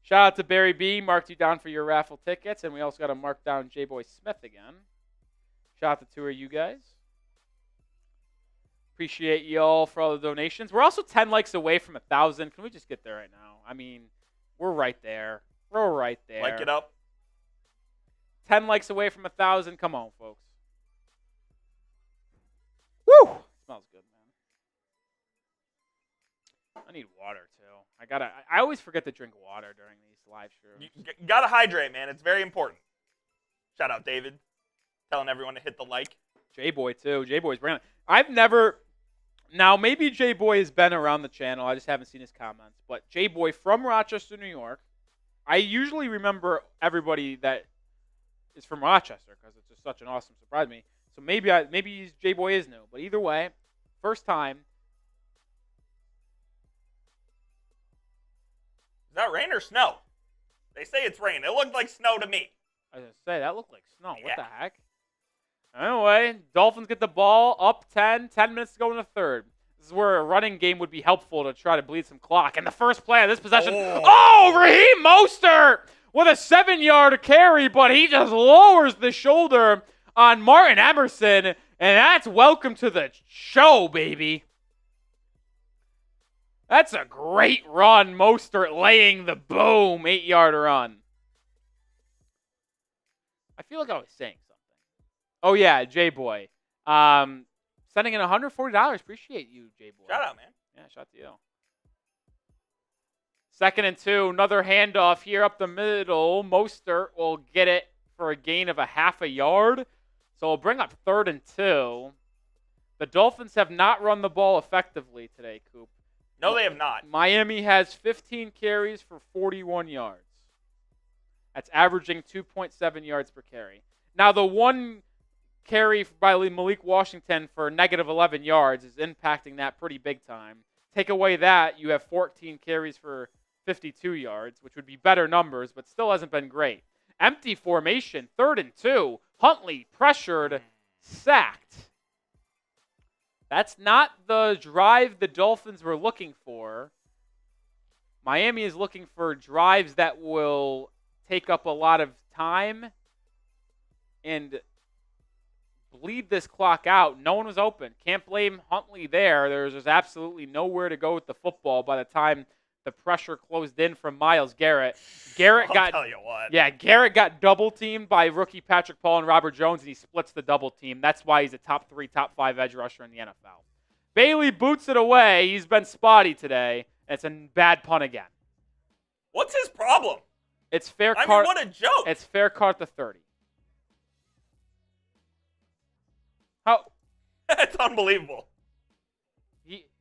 Shout out to Barry B. Marked you down for your raffle tickets, and we also got to mark down J-Boy Smith again. Shout out to 2 of you guys. Appreciate you all for all the donations. We're also 10 likes away from 1,000. Can we just get there right now? I mean, we're right there. We're right there. Like it up. 10 likes away from 1,000. Come on, folks. Woo! Smells good, man. I need water too. I always forget to drink water during these live streams. You gotta hydrate, man. It's very important. Shout out David, telling everyone to hit the like. J-Boy too. J-Boy's bringing it. I've never. Now maybe J-Boy has been around the channel. I just haven't seen his comments. But J-Boy from Rochester, New York. I usually remember everybody that is from Rochester because it's just such an awesome surprise to me. So maybe J-Boy is new. But either way, first time. Is that rain or snow? They say it's rain. It looked like snow to me. I was going to say, that looked like snow. Yeah. What the heck? Anyway, Dolphins get the ball up 10 minutes to go in the third. This is where a running game would be helpful to try to bleed some clock. And the first play of this possession, Raheem Mostert with a 7-yard carry, but he just lowers the shoulder on Martin Emerson, and that's welcome to the show, baby. That's a great run, Mostert laying the boom, 8-yard run. I feel like I was saying something. Oh, yeah, J-Boy. Sending in $140. Appreciate you, J-Boy. Shout out, man. Yeah, shout out to you. 2nd and 2. Another handoff here up the middle. Mostert will get it for a gain of a half a yard. So we'll bring up 3rd and 2. The Dolphins have not run the ball effectively today, Coop. No, they have not. Miami has 15 carries for 41 yards. That's averaging 2.7 yards per carry. Now, the one carry by Malik Washington for negative 11 yards is impacting that pretty big time. Take away that, you have 14 carries for 52 yards, which would be better numbers, but still hasn't been great. Empty formation, 3rd and 2. Huntley pressured, sacked. That's not the drive the Dolphins were looking for. Miami is looking for drives that will take up a lot of time and bleed this clock out. No one was open. Can't blame Huntley there. There's just absolutely nowhere to go with the football by the time the pressure closed in from Myles Garrett. I'll tell you what. Yeah, Garrett got double-teamed by rookie Patrick Paul and Robert Jones, and he splits the double team. That's why he's a top 3, top 5 edge rusher in the NFL. Bailey boots it away. He's been spotty today. It's a bad punt again. What's his problem? It's fair I cart. mean, what a joke. It's fair cart the 30. How? That's unbelievable.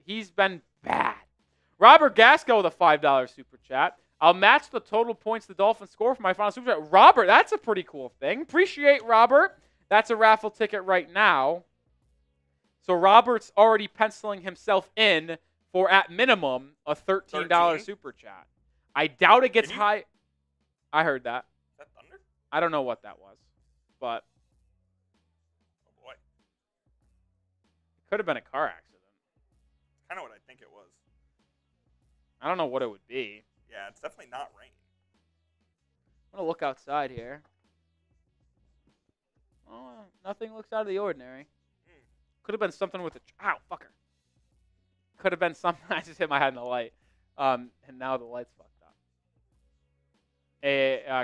He's been bad. Robert Gasco with a $5 super chat. I'll match the total points the Dolphins score for my final super chat. Robert, that's a pretty cool thing. Appreciate Robert. That's a raffle ticket right now. So Robert's already penciling himself in for, at minimum, a $13 super chat. I doubt it gets high. I heard that. Is that thunder? I don't know what that was, but Oh, boy. it could have been a car accident. Kind of what I think it was. I don't know what it would be. Yeah, it's definitely not rain. I'm going to look outside here. Oh, nothing looks out of the ordinary. Could have been something with the... Ow, fucker. Could have been something... I just hit my head in the light. And now the light's fucked up.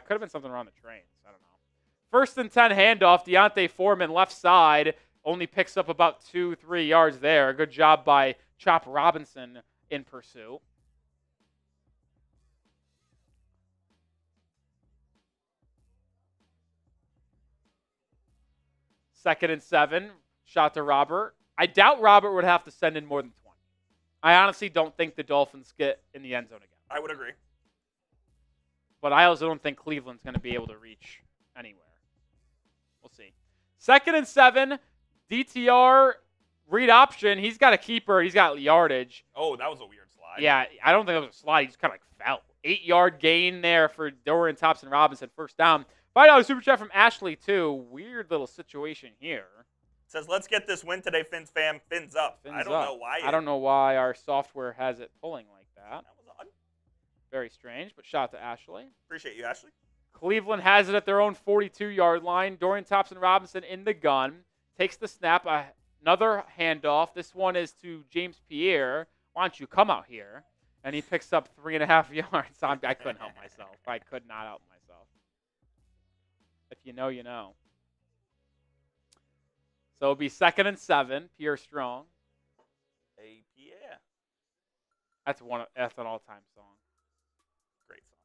Could have been something around the trains. I don't know. 1st and 10 handoff. Deontay Foreman left side. Only picks up about 2-3 yards there. Good job by Chop Robinson in pursuit. Second and 7. Shot to Robert. I doubt Robert would have to send in more than 20. I honestly don't think the Dolphins get in the end zone again. I would agree. But I also don't think Cleveland's going to be able to reach anywhere. We'll see. 2nd and 7, DTR, read option. He's got a keeper. He's got yardage. Oh, that was a weird slide. Yeah, I don't think it was a slide. He just kind of like fell. 8-yard gain there for Dorian Thompson-Robinson, first down. $5 super chat from Ashley, too. Weird little situation here. Says, let's get this win today, Fins fam. Fins up. I don't know why. I don't know why our software has it pulling like that. That was odd. Very strange, but shout out to Ashley. Appreciate you, Ashley. Cleveland has it at their own 42-yard line. Dorian Thompson-Robinson in the gun. Takes the snap. Another handoff. This one is to James Pierre. Why don't you come out here? And he picks up 3.5 yards. I couldn't help myself. I could not help myself. If you know, you know. So it'll be 2nd and 7. Pierre Strong. Hey, Pierre. That's an all-time song. Great song.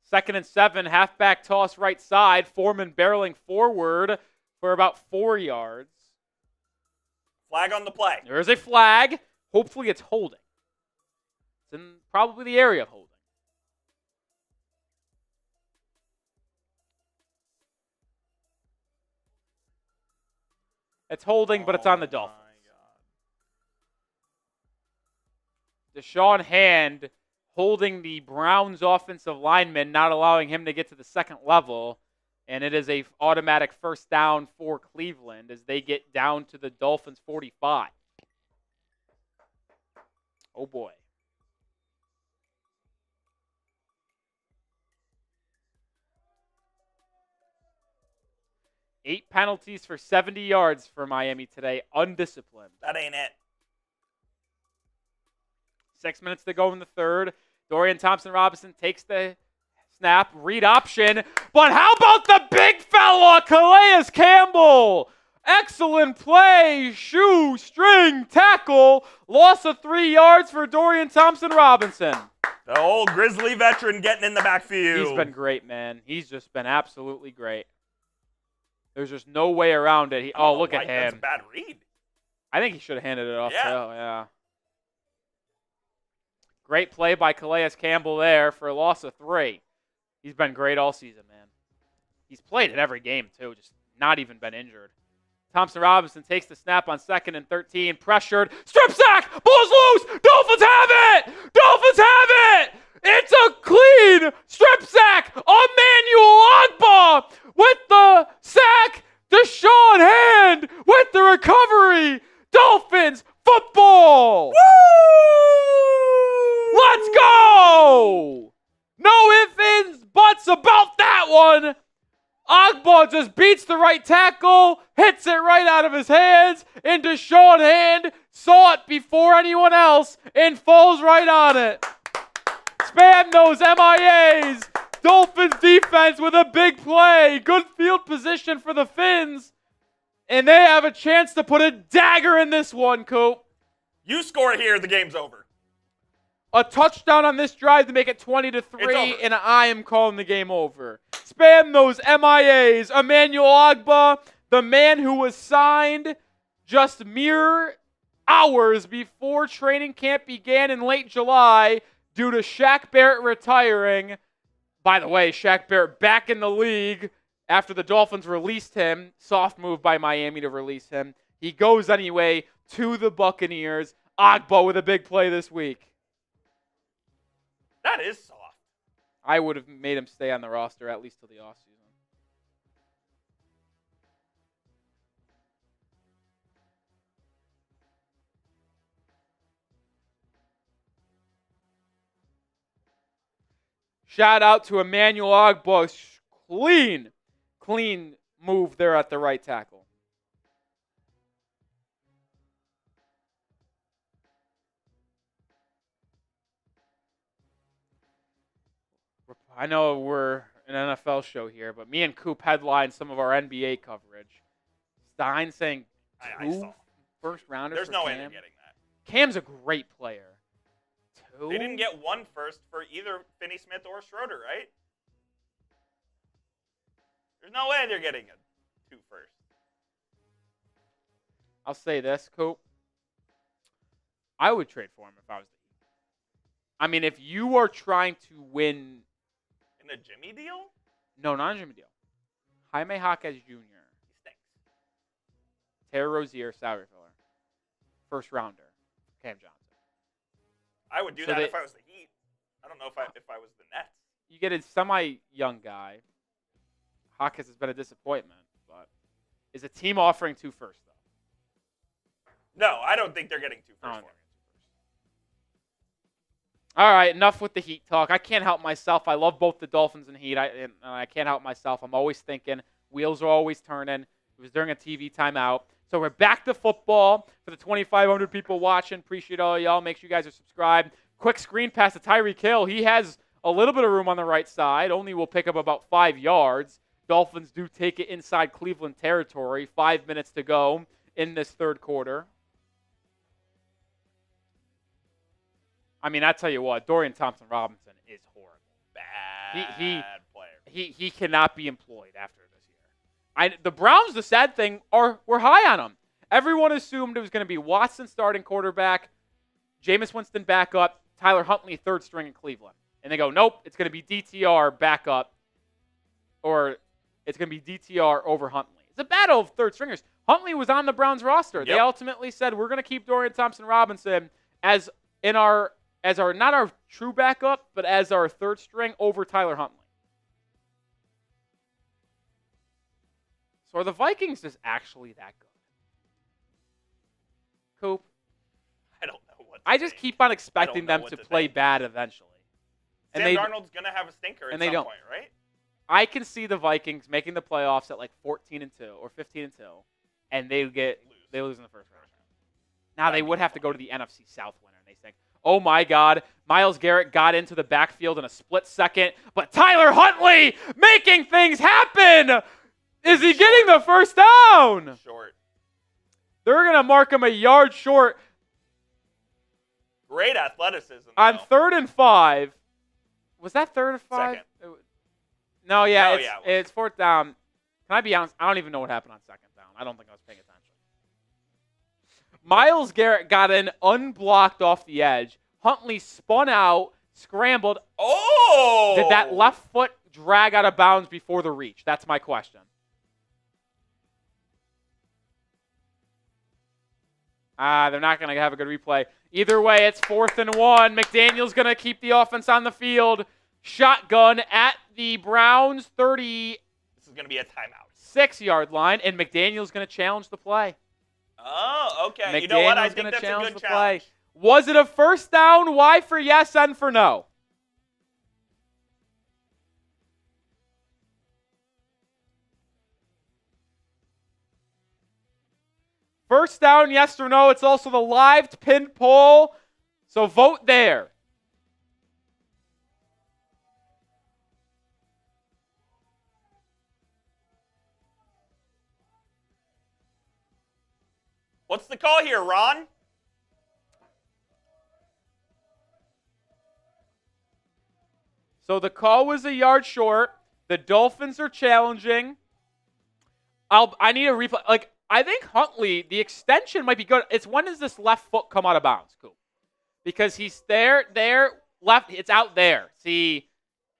Second and 7, halfback toss right side. Foreman barreling forward for about 4 yards. Flag on the play. There is a flag. Hopefully it's holding. It's in probably the area of holding. It's holding, but it's on the Dolphins. Deshaun Hand holding the Browns offensive lineman, not allowing him to get to the second level. And it is a automatic first down for Cleveland as they get down to the Dolphins 45. Oh, boy. Eight penalties for 70 yards for Miami today. Undisciplined. That ain't it. 6 minutes to go in the third. Dorian Thompson-Robinson takes the snap, read option. But how about the big fella, Calais Campbell? Excellent play, shoestring tackle. Loss of 3 yards for Dorian Thompson-Robinson. The old Grizzly veteran getting in the backfield. He's been great, man. He's just been absolutely great. There's just no way around it. Look at him. That's a bad read. I think he should have handed it off, Yeah. too. Yeah. Great play by Calais Campbell there for a loss of 3. He's been great all season, man. He's played in every game, too, just not even been injured. Thompson-Robinson takes the snap on 2nd and 13. Pressured. Strip sack! Ball's loose! Dolphins have it! Dolphins have it! It's a clean strip sack! Emmanuel Ogbah with the sack! Deshaun Hand with the recovery! Dolphins football! Woo! Let's go! No ifs, ands, buts about that one. Ogbah just beats the right tackle, hits it right out of his hands, and Deshaun Hand saw it before anyone else and falls right on it. Spam those MIAs. Dolphins defense with a big play. Good field position for the Fins. And they have a chance to put a dagger in this one, Coop. You score here, the game's over. A touchdown on this drive to make it 20-3, and I am calling the game over. Spam those MIAs. Emmanuel Ogbah, the man who was signed just mere hours before training camp began in late July due to Shaq Barrett retiring. By the way, Shaq Barrett back in the league after the Dolphins released him. Soft move by Miami to release him. He goes anyway to the Buccaneers. Ogbah with a big play this week. That is soft. I would have made him stay on the roster at least till the offseason. Shout out to Emmanuel Ogbah. Clean move there at the right tackle. I know we're an NFL show here, but me and Coop headlined some of our NBA coverage. Stein saying I saw. first rounders There's for no Cam. way they're getting that. Cam's a great player. 2? They didn't get 1 first for either Finney Smith or Schroeder, right? There's no way they're getting a 2 first. I'll say this, Coop. I would trade for him if I was the Heat. I mean, if you are trying to win. In a Jimmy deal? No, not a Jimmy deal. Jaime Jaquez Jr. He stinks. Terry Rozier, salary filler. First rounder, Cam Johnson. I would do So that if I was the Heat. I don't know if I was the Nets. You get a semi-young guy. Jaquez has been a disappointment, but is a team offering 2 first, though? No, I don't think they're getting 2 first. Oh, no. All right, enough with the Heat talk. I can't help myself. I love both the Dolphins and Heat. I can't help myself. I'm always thinking. Wheels are always turning. It was during a TV timeout. So we're back to football. For the 2,500 people watching, appreciate all y'all. Make sure you guys are subscribed. Quick screen pass to Tyreek Hill. He has a little bit of room on the right side. Only will pick up about 5 yards. Dolphins do take it inside Cleveland territory. 5 minutes to go in this third quarter. I mean, I tell you what, Dorian Thompson-Robinson is horrible. Bad player. He cannot be employed after this year. The Browns, the sad thing, we're high on him. Everyone assumed it was going to be Watson starting quarterback, Jameis Winston backup, Tyler Huntley third string in Cleveland. And they go, nope, it's going to be DTR backup, or it's going to be DTR over Huntley. It's a battle of third stringers. Huntley was on the Browns roster. Yep. They ultimately said, we're going to keep Dorian Thompson-Robinson as our not our true backup, but as our third string over Tyler Huntley. So are the Vikings just actually that good? Coop? I don't know what to I just think. keep on expecting them to play bad eventually. Sam Darnold's going to have a stinker at some point, right? I can see the Vikings making the playoffs at like 14-2 or 15-2, and they lose in the first round. Now they would have to go to the NFC South winner, and they think, oh my God, Myles Garrett got into the backfield in a split second, but Tyler Huntley making things happen. Is he getting the first down? Short. They're going to mark him a yard short. Great athleticism. On 3rd and 5. Was that 3rd and 5? Second. No, it's 4th down. Can I be honest? I don't even know what happened on 2nd down. I don't think I was paying attention. Myles Garrett got in unblocked off the edge. Huntley spun out, scrambled. Oh! Did that left foot drag out of bounds before the reach? That's my question. They're not going to have a good replay. Either way, it's 4th and 1. McDaniel's going to keep the offense on the field. Shotgun at the Browns 30. This is going to be a timeout. 6-yard line, and McDaniel's going to challenge the play. Oh, okay. McDaniel's you know what? I going think to that's challenge a good the challenge. play. Was it a first down? Y for yes, N for no. First down, yes or no. It's also the live pinned poll, so vote there. What's the call here, Ron? So the call was a yard short. The Dolphins are challenging. I need a replay. I think Huntley, the extension might be good. It's when does this left foot come out of bounds, Coop? Because he's there, left. It's out there. See,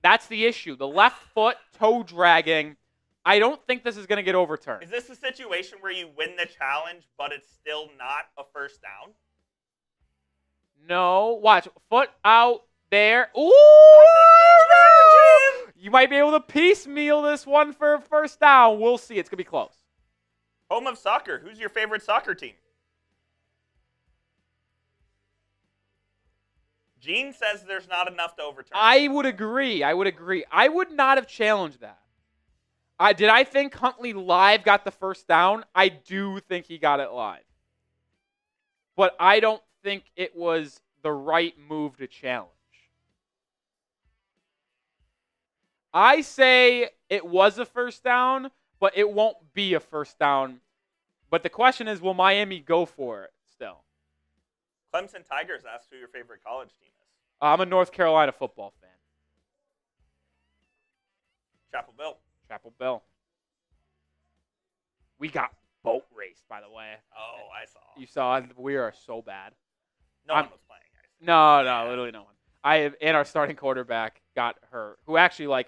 that's the issue. The left foot toe dragging. I don't think this is going to get overturned. Is this a situation where you win the challenge, but it's still not a first down? No. Watch. Foot out there. Ooh! You might be able to piecemeal this one for a first down. We'll see. It's going to be close. Home of soccer. Who's your favorite soccer team? Gene says there's not enough to overturn. I would agree. I would not have challenged that. Did I think Huntley live got the first down? I do think he got it live. But I don't think it was the right move to challenge. I say it was a first down, but it won't be a first down But the question is, will Miami go for it still? Clemson Tigers asked who your favorite college team is. I'm a North Carolina football fan. Chapel Bill. Chapel Bill. We got boat raced, by the way. Oh, I saw. You saw, we are so bad. No one was playing. No, literally no one. And our starting quarterback got hurt, who actually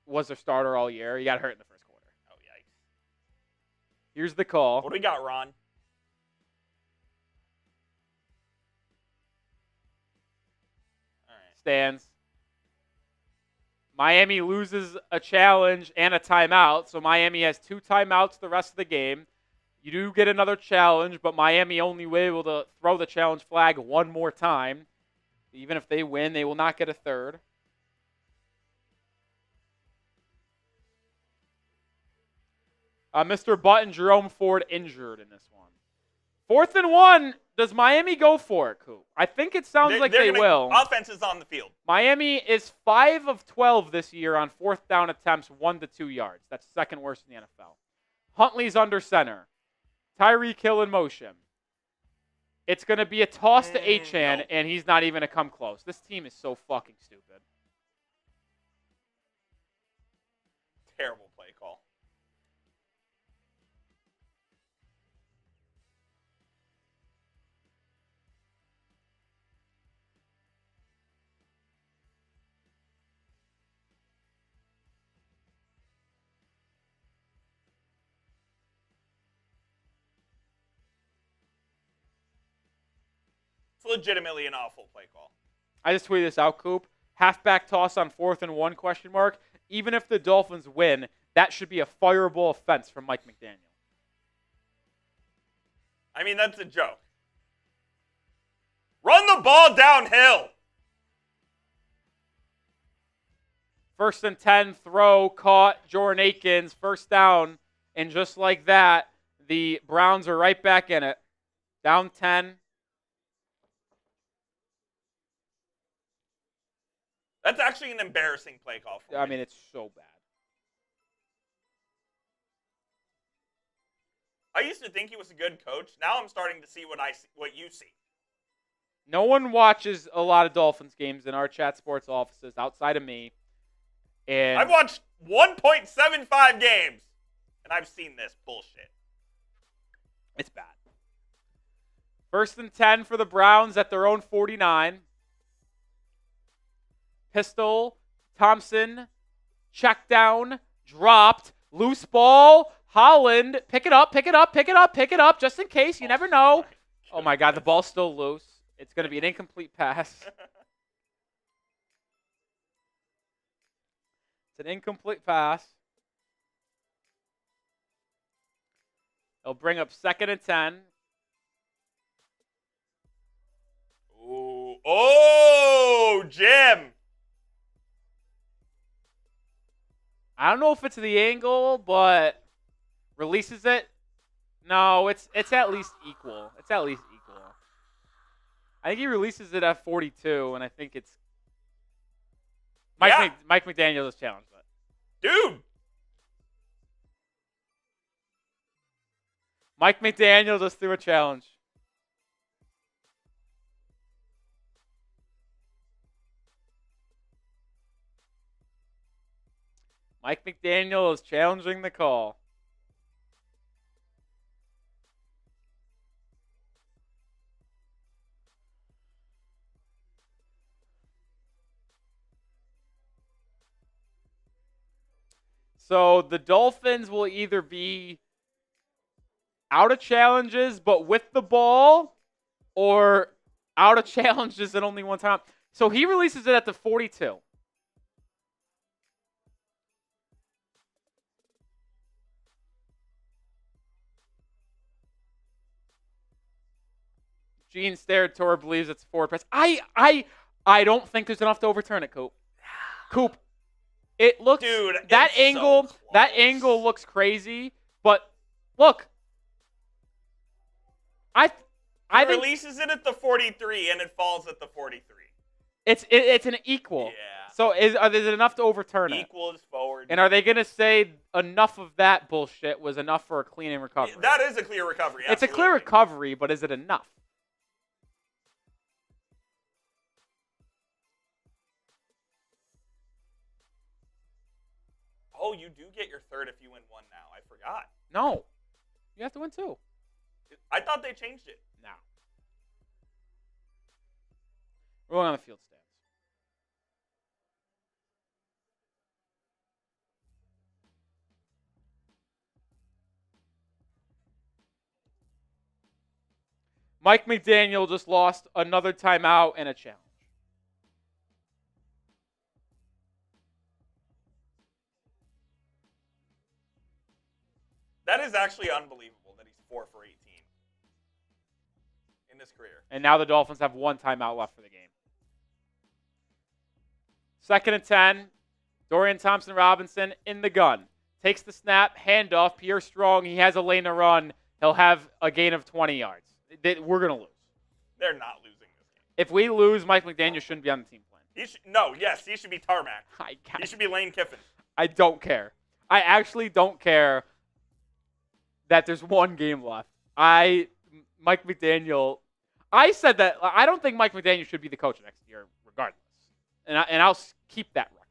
was their starter all year. He got hurt in the first quarter. Oh, yikes. Here's the call. What do we got, Ron? All right. Stands. Miami loses a challenge and a timeout, so Miami has 2 timeouts the rest of the game. You do get another challenge, but Miami only will be able to throw the challenge flag one more time. Even if they win, they will not get a third. Mr. Button, Jerome Ford injured in this one. 4th and 1. Does Miami go for it, Coop? I think it sounds like they will. Offense is on the field. Miami is 5 of 12 this year on 4th down attempts, 1 to 2 yards. That's second worst in the NFL. Huntley's under center. Tyreek Hill in motion. It's going to be a toss to Achane, no. and he's not even going to come close. This team is so fucking stupid. Terrible play call. It's legitimately an awful play call. I just tweeted this out, Coop. Halfback toss on 4th and 1, question mark. Even if the Dolphins win, that should be a fireable offense from Mike McDaniel. I mean, that's a joke. Run the ball downhill. 1st and 10, throw, caught, Jordan Akins, 1st down. And just like that, the Browns are right back in it. Down 10. That's actually an embarrassing play call for me. I mean, it's so bad. I used to think he was a good coach. Now I'm starting to see what you see. No one watches a lot of Dolphins games in our chat sports offices outside of me. And I've watched 1.75 games, and I've seen this bullshit. it's bad. 1st and 10 for the Browns at their own 49. Pistol, Thompson, check down, dropped, loose ball, Holland, pick it up, just in case, you never know. Oh my God, the ball's still loose. It's going to be an incomplete pass. It's an incomplete pass. They'll bring up 2nd and 10. Ooh. Oh, Jim. I don't know if it's the angle, but releases it. No, it's at least equal. It's at least equal. I think he releases it at 42, and I think it's Mike McDaniel is challenged, but Dude. Mike McDaniel just threw a challenge. Mike McDaniel is challenging the call. So the Dolphins will either be out of challenges but with the ball, or out of challenges and only one time. So he releases it at the 42. Gene stared toward, believes it's forward press. I don't think there's enough to overturn it, Coop. Coop, it looks Dude, that it's angle. so That close. angle looks crazy, but look, I He think releases it at the 43, and it falls at the 43. it's an equal. Yeah. So is it enough to overturn it? Equals forward. And are they going to say enough of that bullshit was enough for a clean and recovery? That is a clear recovery. It's a clear absolutely. recovery, but is it enough? Oh, you do get your third if you win one now. I forgot. No. You have to win 2. I thought they changed it. No. We're going on the field stats. Mike McDaniel just lost another timeout and a challenge. That is actually unbelievable that he's 4 for 18 in his career. And now the Dolphins have 1 timeout left for the game. 2nd and 10. Dorian Thompson-Robinson in the gun. Takes the snap, handoff. Pierre Strong, he has a lane to run. He'll have a gain of 20 yards. We're going to lose. They're not losing this game. If we lose, Mike McDaniel shouldn't be on the team plan. He should be tarmac. He should be Lane Kiffin. I don't care. I actually don't care that there's 1 game left. Mike McDaniel, I said that I don't think Mike McDaniel should be the coach next year regardless. And I'll keep that record.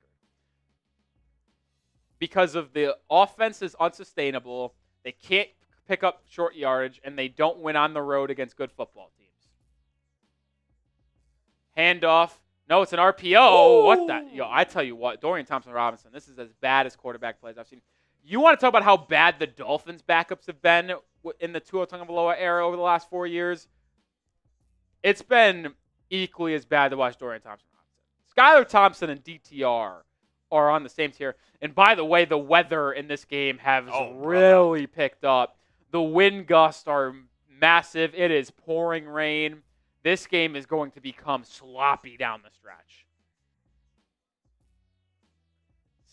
Because of the offense is unsustainable. They can't pick up short yardage, and they don't win on the road against good football teams. Handoff. No, it's an RPO. Ooh. What the? Yo, I tell you what, Dorian Thompson-Robinson, this is as bad as quarterback plays I've seen. You want to talk about how bad the Dolphins' backups have been in the Tua Tagovailoa era over the last 4 years? It's been equally as bad to watch Dorian Thompson-Robinson. Skylar Thompson and DTR are on the same tier. And by the way, the weather in this game has really picked up. The wind gusts are massive. It is pouring rain. This game is going to become sloppy down the stretch.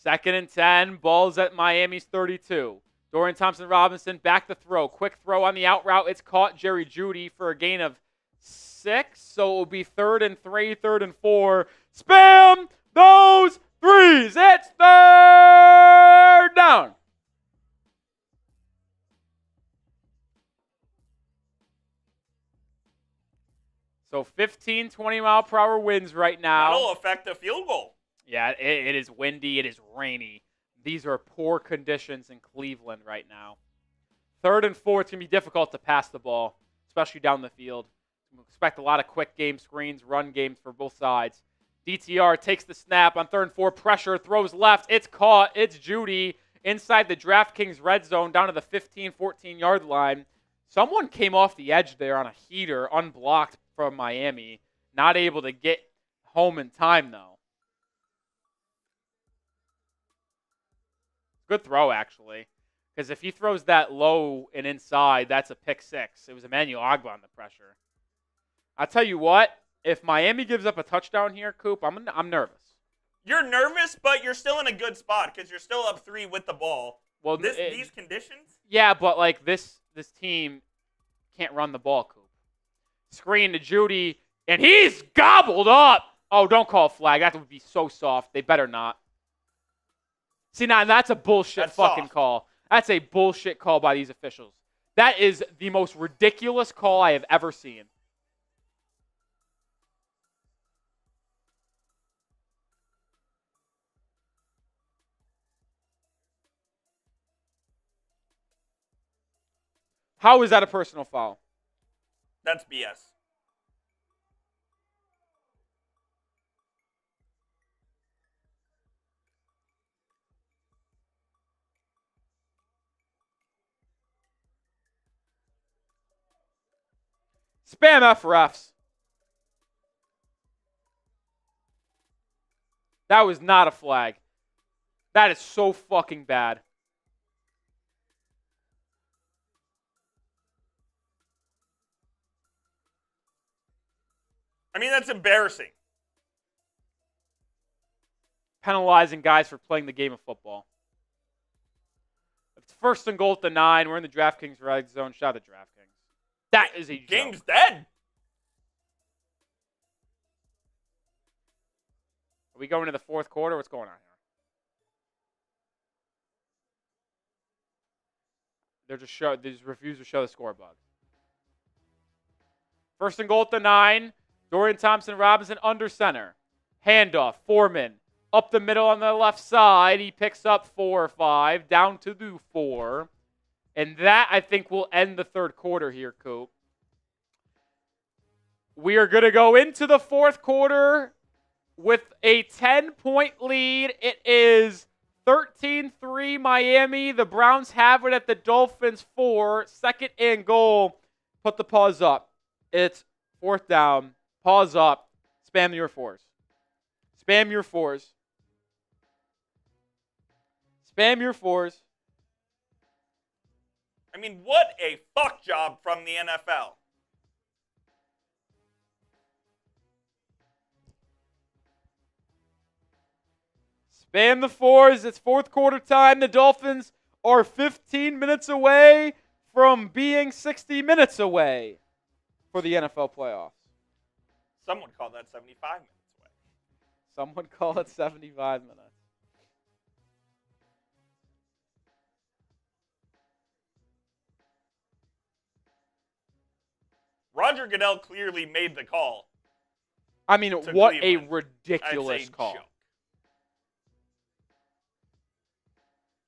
2nd and 10. Ball's at Miami's 32. Dorian Thompson-Robinson back to throw. Quick throw on the out route. It's caught Jerry Jeudy for a gain of 6. So it will be 3rd and 3, 3rd and 4. Spam those threes. It's 3rd down. So 15, 20-mile-per-hour winds right now. That'll affect the field goal. Yeah, it is windy. It is rainy. These are poor conditions in Cleveland right now. 3rd and 4, it's going to be difficult to pass the ball, especially down the field. We expect a lot of quick game screens, run games for both sides. DTR takes the snap on 3rd and 4. Pressure, throws left. It's caught. It's Jeudy inside the DraftKings red zone down to the 15, 14-yard line. Someone came off the edge there on a heater, unblocked from Miami. Not able to get home in time, though. Good throw, actually. Because if he throws that low and inside, that's a pick 6. It was Emmanuel Ogbah on the pressure. I'll tell you what. If Miami gives up a touchdown here, Coop, I'm nervous. You're nervous, but you're still in a good spot because you're still up 3 with the ball. Well, these conditions? Yeah, but like this team can't run the ball, Coop. Screen to Jeudy, and he's gobbled up. Oh, don't call a flag. That would be so soft. They better not. See, now that's a bullshit fucking call. That's a bullshit call by these officials. That is the most ridiculous call I have ever seen. How is that a personal foul? That's BS. Spam F refs. That was not a flag. That is so fucking bad. I mean, that's embarrassing. Penalizing guys for playing the game of football. It's 1st and goal at the 9. We're in the DraftKings red zone. Shout out to DraftKings. That is a Game's joke. dead. we going into the fourth quarter? What's going on here? They just refuse to show the score bug. First and goal at the 9. Dorian Thompson-Robinson under center. Handoff. Foreman up the middle on the left side. He picks up 4 or 5. Down to the 4. And that, I think, will end the third quarter here, Coop. We are going to go into the fourth quarter with a 10-point lead. It is 13-3 Miami. The Browns have it at the Dolphins 4. Second and goal. Put the pause up. It's fourth down. Pause up. Spam your 4s. Spam your 4s. Spam your 4s. I mean, what a fuck job from the NFL. Spam the 4s. It's fourth quarter time. The Dolphins are 15 minutes away from being 60 minutes away for the NFL playoffs. Some would call that 75 minutes away. Some would call it 75 minutes. Roger Goodell clearly made the call. I mean, to what Cleveland. a ridiculous It's a call. joke.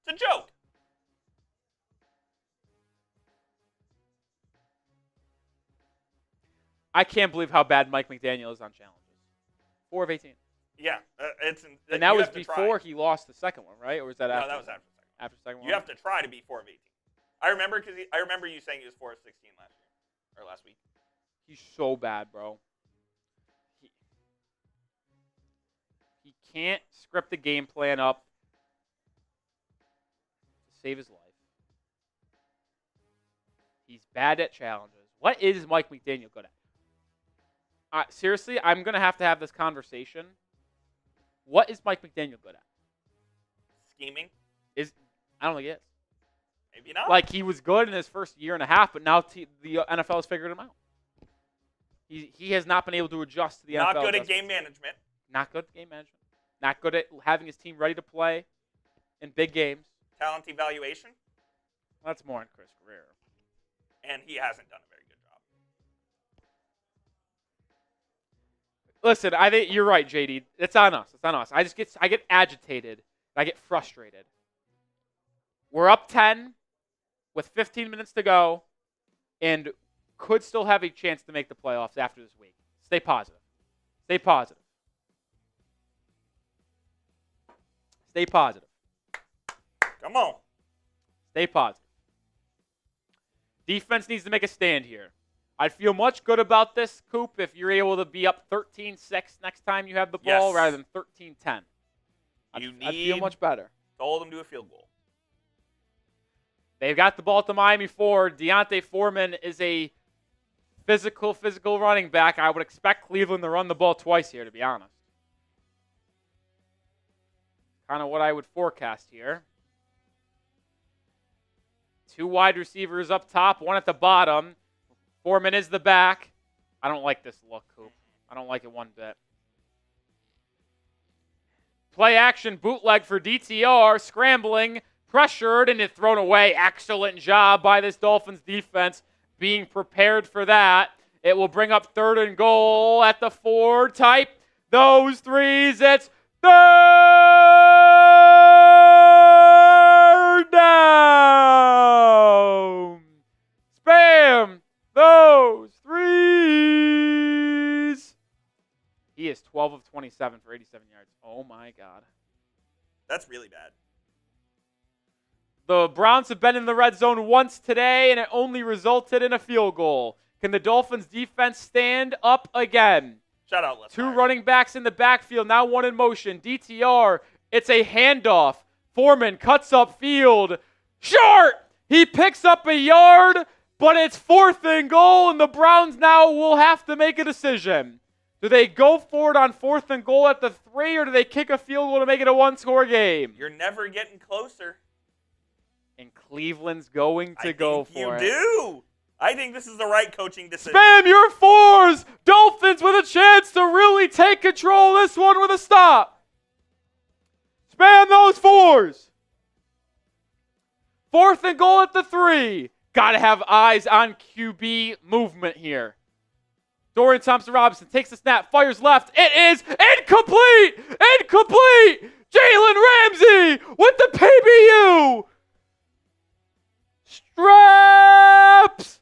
It's a joke. I can't believe how bad Mike McDaniel is on challenges. 4 of 18. Yeah, And that was before he lost the second one, right? Or was that after? No, that was after the second. After the second one? You have to try to be 4 of 18. I remember you saying he was 4 of 16 last year or last week. He's so bad, bro. He can't script the game plan up to save his life. He's bad at challenges. What is Mike McDaniel good at? Seriously, I'm going to have this conversation. What is Mike McDaniel good at? Scheming? I don't think he is. Maybe not. Like, he was good in his first year and a half, but now the NFL has figured him out. He has not been able to adjust to the NFL. Not good at game management. Not good at game management. Not good at having his team ready to play in big games. Talent evaluation. That's more on Chris Greer. And he hasn't done a very good job. Listen, I think you're right, JD. It's on us. It's on us. I get agitated. I get frustrated. We're up 10 with 15 minutes to go and could still have a chance to make the playoffs after this week. Stay positive. Stay positive. Stay positive. Come on. Stay positive. Defense needs to make a stand here. I'd feel much good about this, Coop, if you're able to be up 13-6 next time you have the ball Yes. rather than 13-10. I'd feel much better. To hold them to a field goal. They've got the ball at the Miami 4. Deontay Foreman is a physical running back. I would expect Cleveland to run the ball twice here, to be honest. Kind of what I would forecast here. 2 wide receivers up top, 1 at the bottom. Foreman is the back. I don't like this look, Coop. I don't like it one bit. Play action bootleg for DTR. Scrambling, pressured, and it's thrown away. Excellent job by this Dolphins defense being prepared for that. It will bring up 3rd and goal at the 4. Type those 3s. It's 3rd down. Spam those 3s. He is 12 of 27 for 87 yards. Oh, my God. That's really bad. The Browns have been in the red zone once today, and it only resulted in a field goal. Can the Dolphins defense stand up again? Shout out, Les 2 Myers. running backs in the backfield, now 1 in motion. DTR, it's a handoff. Foreman cuts up field. Short! He picks up a yard, but it's 4th and goal, and the Browns now will have to make a decision. Do they go for it on 4th and goal at the 3, or do they kick a field goal to make it a 1-score game? You're never getting closer. And Cleveland's going to go for it. You do. I think this is the right coaching decision. Spam your 4s! Dolphins with a chance to really take control of this one with a stop. Spam those 4s. 4th and goal at the 3. Got to have eyes on QB movement here. Dorian Thompson-Robinson takes the snap, fires left. It is incomplete! Incomplete! Jalen Ramsey with the PBU! Straps!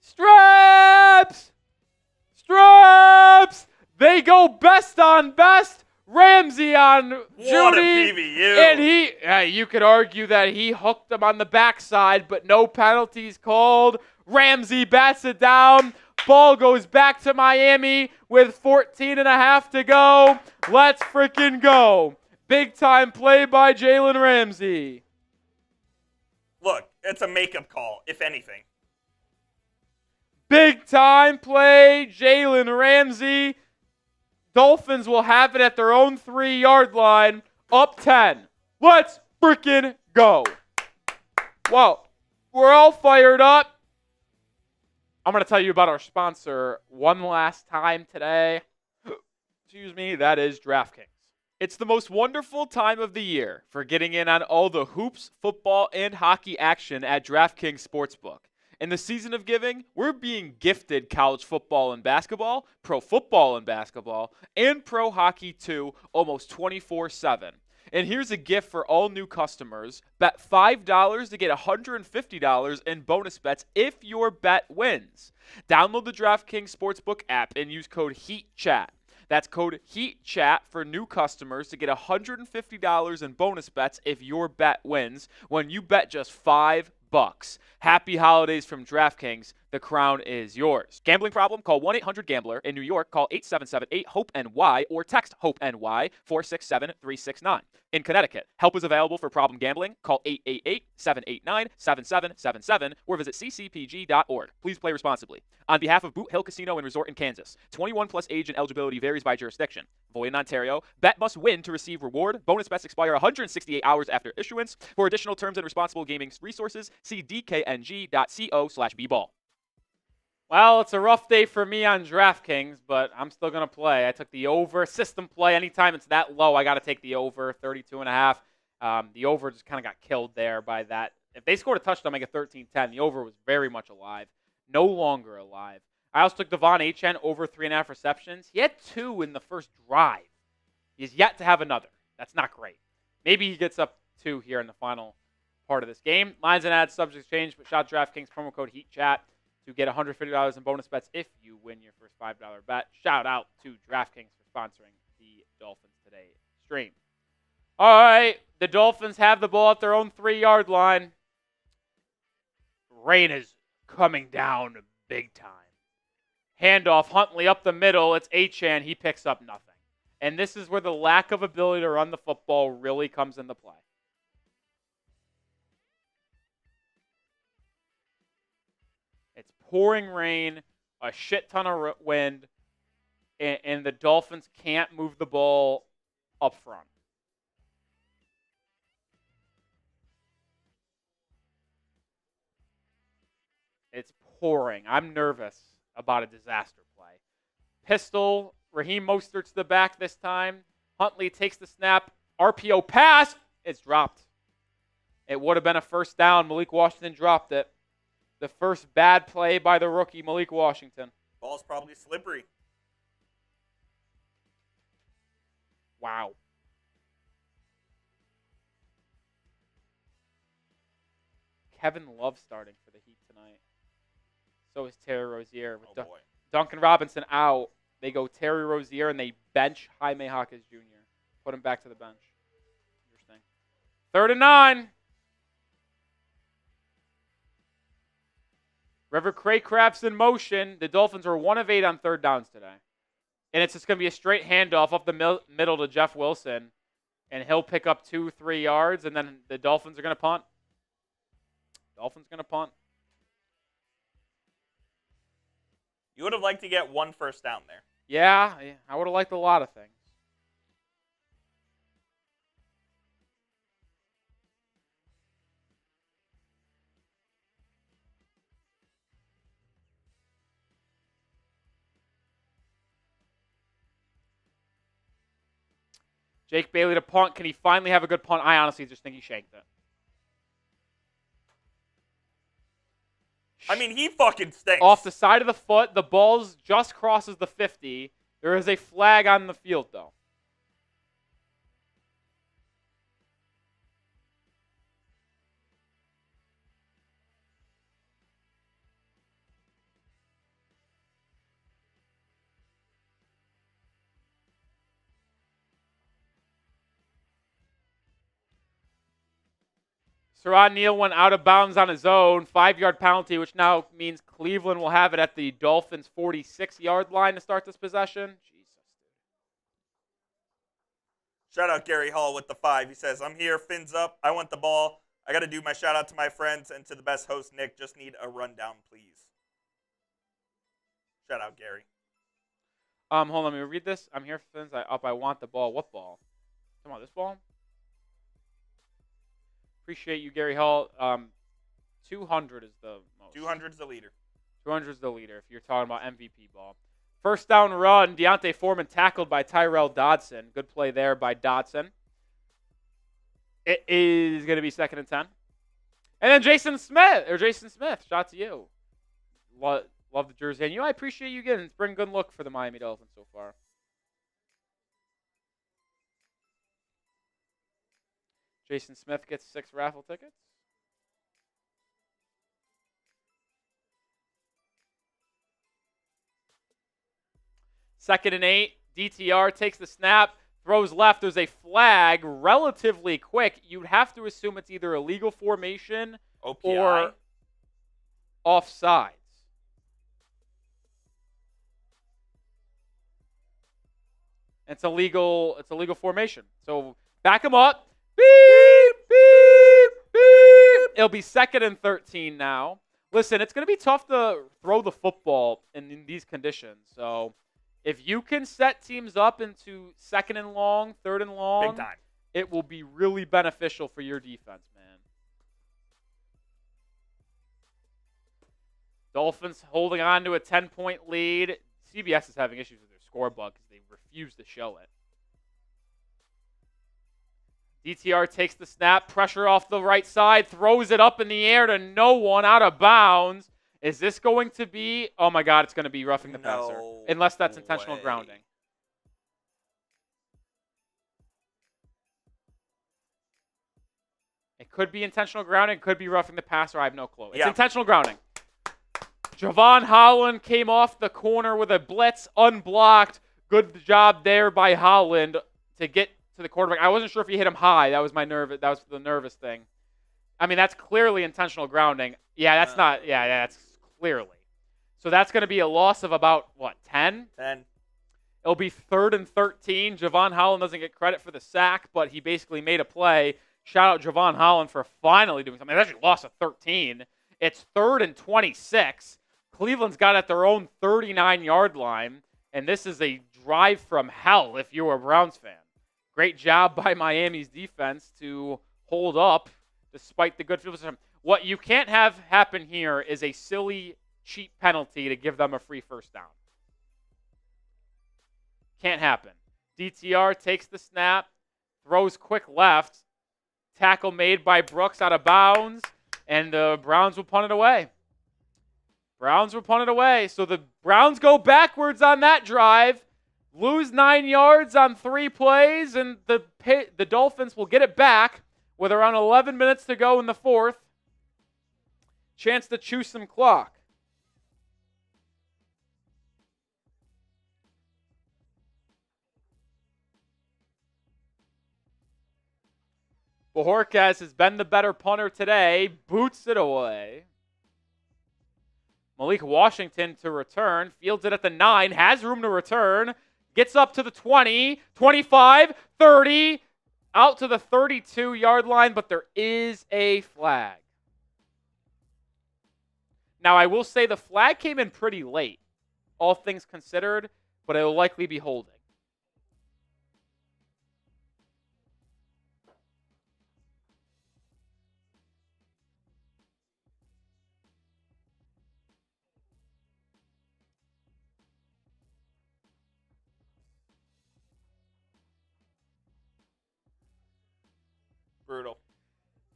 Straps! Straps! They go best on best. Ramsey on Judy. What a PBU. And you could argue that he hooked him on the backside, but no penalties called. Ramsey bats it down. Ball goes back to Miami with 14 and a half to go. Let's freaking go. Big time play by Jalen Ramsey. Look, it's a makeup call, if anything. Big time play, Jalen Ramsey. Dolphins will have it at their own 3-yard line, up 10. Let's freaking go. Wow, we're all fired up. I'm going to tell you about our sponsor one last time today. Excuse me, that is DraftKings. It's the most wonderful time of the year for getting in on all the hoops, football, and hockey action at DraftKings Sportsbook. In the season of giving, we're being gifted college football and basketball, pro football and basketball, and pro hockey too, almost 24/7. And here's a gift for all new customers. Bet $5 to get $150 in bonus bets if your bet wins. Download the DraftKings Sportsbook app and use code HEATCHAT. That's code HEATCHAT for new customers to get $150 in bonus bets if your bet wins when you bet just $5. Happy holidays from DraftKings. The crown is yours. Gambling problem? Call 1-800-GAMBLER. In New York, call 877-8-HOPE-NY or text HOPE-NY 467-369. In Connecticut, help is available for problem gambling. Call 888-789-7777 or visit ccpg.org. Please play responsibly. On behalf of Boot Hill Casino and Resort in Kansas, 21 plus age and eligibility varies by jurisdiction. Void in Ontario. Bet must win to receive reward. Bonus bets expire 168 hours after issuance. For additional terms and responsible gaming resources, see dkng.co/bball. Well, it's a rough day for me on DraftKings, but I'm still going to play. I took the over. System play. Anytime it's that low, I got to take the over, 32.5. The over just kind of got killed there by that. If they scored a touchdown, make it 13-10. The over was very much alive. No longer alive. I also took Devon Achane over 3.5 receptions. He had 2 in the first drive. He's yet to have another. That's not great. Maybe he gets up 2 here in the final part of this game. Lines and ads subject to change, but shout DraftKings promo code HEATCHAT to get $150 in bonus bets if you win your first $5 bet. Shout out to DraftKings for sponsoring the Dolphins Today stream. All right, the Dolphins have the ball at their own 3-yard line. Rain is coming down big time. Handoff, Huntley up the middle. It's Achane. He picks up nothing. And this is where the lack of ability to run the football really comes into play. It's pouring rain, a shit ton of wind, and the Dolphins can't move the ball up front. It's pouring. I'm nervous about a disaster play. Pistol, Raheem Mostert to the back this time. Huntley takes the snap. RPO pass. It's dropped. It would have been a first down. Malik Washington dropped it. The first bad play by the rookie, Malik Washington. Ball's probably slippery. Wow. Kevin Love starting for the Heat tonight. So is Terry Rozier. With Oh, boy. Duncan Robinson out. They go Terry Rozier and they bench Jaime Jaquez Jr. Put him back to the bench. Interesting. 3rd and 9. River Craycraft's in motion. The Dolphins are 1 of 8 on 3rd downs today. And it's just going to be a straight handoff up the middle to Jeff Wilson. And he'll pick up 2-3 yards, and then the Dolphins are going to punt. Dolphins going to punt. You would have liked to get 1 first down there. Yeah, I would have liked a lot of things. Jake Bailey to punt. Can he finally have a good punt? I honestly just think he shanked it. I mean, he fucking stinks. Off the side of the foot, the ball just crosses the 50. There is a flag on the field, though. Sherrod Neal went out of bounds on his own. 5-yard penalty, which now means Cleveland will have it at the Dolphins' 46-yard line to start this possession. Jesus. Shout out Gary Hall with the 5. He says, I'm here, fins up. I want the ball. I got to do my shout out to my friends and to the best host, Nick. Just need a rundown, please. Shout out, Gary. Hold on, let me read this. I'm here, fins. I want the ball. What ball? Come on, this ball? Appreciate you, Gary Hall. 200 is the most. 200 is the leader. 200 is the leader if you're talking about MVP ball. First down run, Deontay Foreman tackled by Tyrell Dodson. Good play there by Dodson. It is going to be 2nd and 10. And then Jason Smith, shout out to you. Love the jersey. And I appreciate you getting. It's been a good look for the Miami Dolphins so far. Jason Smith gets 6 raffle tickets. Second and 8. DTR takes the snap, throws left. There's a flag relatively quick. You'd have to assume it's either illegal formation OPI. or offsides. It's illegal formation. So back him up. Beep, beep, beep. It'll be 2nd and 13 now. Listen, it's going to be tough to throw the football in these conditions. So if you can set teams up into 2nd and long, 3rd and long, Big time. It will be really beneficial for your defense, man. Dolphins holding on to a 10-point lead. CBS is having issues with their scoreboard because they refuse to show it. DTR takes the snap, pressure off the right side, throws it up in the air to no one, out of bounds. Is this going to be? Oh my God, it's going to be roughing the passer. Unless that's intentional grounding. It could be intentional grounding, it could be roughing the passer. I have no clue. It's intentional grounding. Javon Holland came off the corner with a blitz, unblocked. Good job there by Holland to get to the quarterback. I wasn't sure if he hit him high. That was the nervous thing. I mean, that's clearly intentional grounding. Yeah, that's not. Yeah, that's clearly. So that's going to be a loss of about, 10? 10. It'll be 3rd and 13. Javon Holland doesn't get credit for the sack, but he basically made a play. Shout out Javon Holland for finally doing something. They actually lost a 13. It's 3rd and 26. Cleveland's got at their own 39-yard line, and this is a drive from hell if you're a Browns fan. Great job by Miami's defense to hold up despite the good field position. What you can't have happen here is a silly, cheap penalty to give them a free first down. Can't happen. DTR takes the snap, throws quick left, tackle made by Brooks out of bounds, and the Browns will punt it away. So the Browns go backwards on that drive, lose 9 yards on 3 plays, and the Dolphins will get it back with around 11 minutes to go in the 4th. Chance to chew some clock. Bojorquez has been the better punter today, boots it away. Malik Washington to return, fields it at the 9, has room to return, gets up to the 20, 25, 30, out to the 32-yard line, but there is a flag. Now, I will say the flag came in pretty late, all things considered, but it will likely be holding.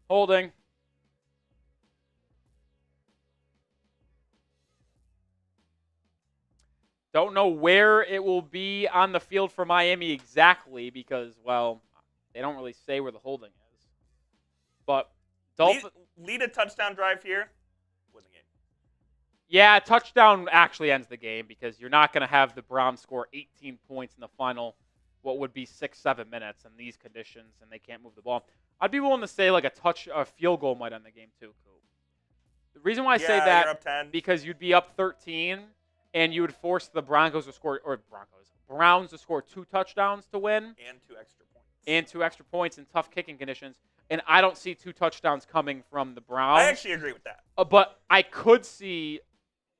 Holding. Don't know where it will be on the field for Miami exactly because, well, they don't really say where the holding is. But lead a touchdown drive here, win the game. Yeah, touchdown actually ends the game because you're not going to have the Browns score 18 points in the final, what would be 6-7 minutes in these conditions, and they can't move the ball. I'd be willing to say like a field goal might end the game too, Coop. The reason why I say that you're up 10. because you'd be up 13 and you would force the Browns to score 2 touchdowns to win And 2 extra points. and 2 extra points in tough kicking conditions. And I don't see 2 touchdowns coming from the Browns. I actually agree with that. But I could see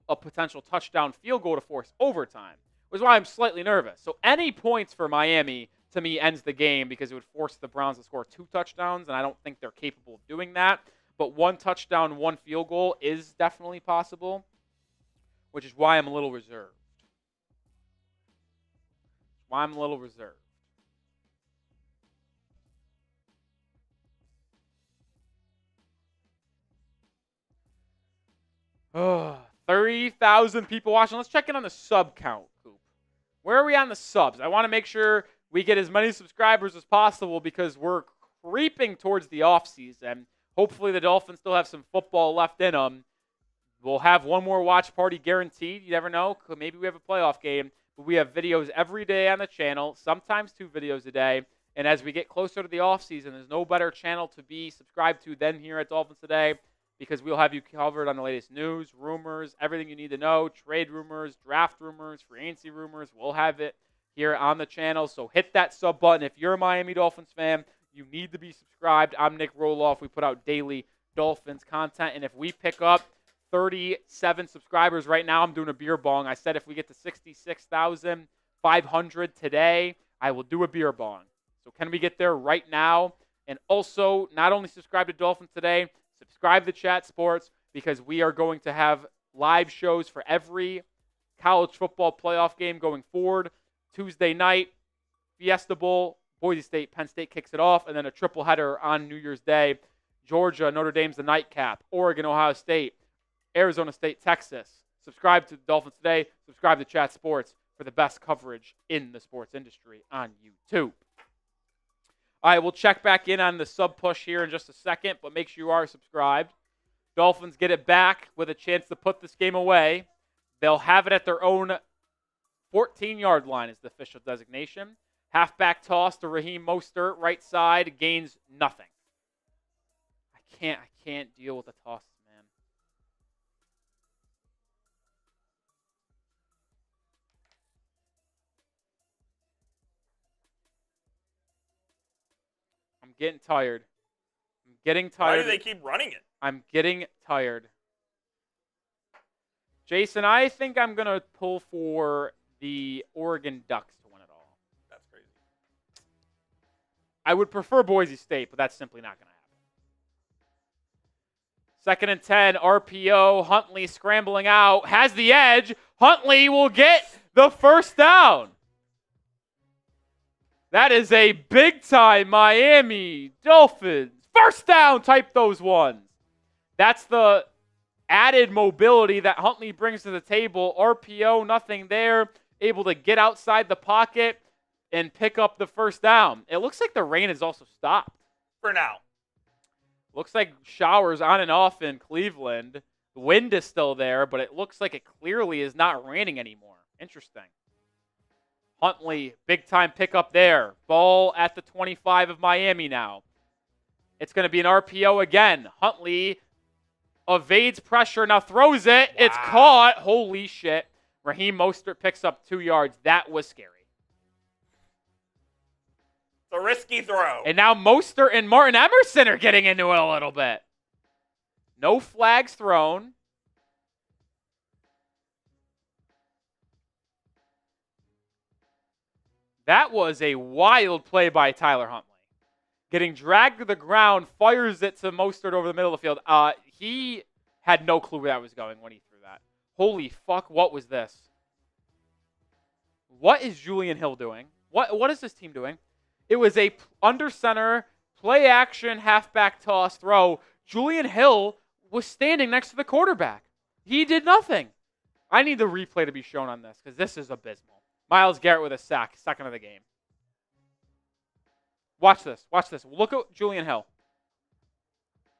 a potential touchdown field goal to force overtime, which is why I'm slightly nervous. So any points for Miami, to me, ends the game because it would force the Browns to score 2 touchdowns, and I don't think they're capable of doing that. But 1 touchdown, 1 field goal is definitely possible, which is why I'm a little reserved. Oh, 30,000 people watching. Let's check in on the sub count, Coop. Where are we on the subs? I want to make sure we get as many subscribers as possible because we're creeping towards the offseason. Hopefully the Dolphins still have some football left in them. We'll have one more watch party guaranteed. You never know. Maybe we have a playoff game. But we have videos every day on the channel, sometimes 2 videos a day. And as we get closer to the offseason, there's no better channel to be subscribed to than here at Dolphins Today because we'll have you covered on the latest news, rumors, everything you need to know, trade rumors, draft rumors, free agency rumors. We'll have it here on the channel. So hit that sub button. If you're a Miami Dolphins fan, you need to be subscribed. I'm Nic Rohloff. We put out daily Dolphins content. And if we pick up 37 subscribers right now, I'm doing a beer bong. I said if we get to 66,500 today, I will do a beer bong. So can we get there right now? And also, not only subscribe to Dolphins Today, subscribe to Chat Sports because we are going to have live shows for every college football playoff game going forward. Tuesday night, Fiesta Bowl, Boise State, Penn State kicks it off, and then a triple header on New Year's Day. Georgia, Notre Dame's the nightcap. Oregon, Ohio State, Arizona State, Texas. Subscribe to Dolphins Today. Subscribe to Chat Sports for the best coverage in the sports industry on YouTube. All right, we'll check back in on the sub push here in just a second, but make sure you are subscribed. Dolphins get it back with a chance to put this game away. They'll have it at their own 14-yard line is the official designation. Halfback toss to Raheem Mostert, right side, gains nothing. I can't deal with the tosses, man. I'm getting tired. Why do they keep running it? I'm getting tired. Jason, I think I'm going to pull for the Oregon Ducks to win it all. That's crazy. I would prefer Boise State, but that's simply not going to happen. 2nd and 10, RPO. Huntley scrambling out. Has the edge. Huntley will get the first down. That is a big-time Miami Dolphins first down. Type those ones. That's the added mobility that Huntley brings to the table. RPO, nothing there. Able to get outside the pocket and pick up the first down. It looks like the rain has also stopped. For now. Looks like showers on and off in Cleveland. The wind is still there, but it looks like it clearly is not raining anymore. Interesting. Huntley, big-time pickup there. Ball at the 25 of Miami now. It's going to be an RPO again. Huntley evades pressure, now throws it. Wow. It's caught. Holy shit. Raheem Mostert picks up 2 yards. That was scary. It's a risky throw. And now Mostert and Martin Emerson are getting into it a little bit. No flags thrown. That was a wild play by Tyler Huntley. Getting dragged to the ground, fires it to Mostert over the middle of the field. He had no clue where that was going when he threw that. Holy fuck, what was this? What is Julian Hill doing? What is this team doing? It was a under center play action, halfback toss, throw. Julian Hill was standing next to the quarterback. He did nothing. I need the replay to be shown on this because this is abysmal. Myles Garrett with a sack, second of the game. Watch this. Watch this. Look at Julian Hill.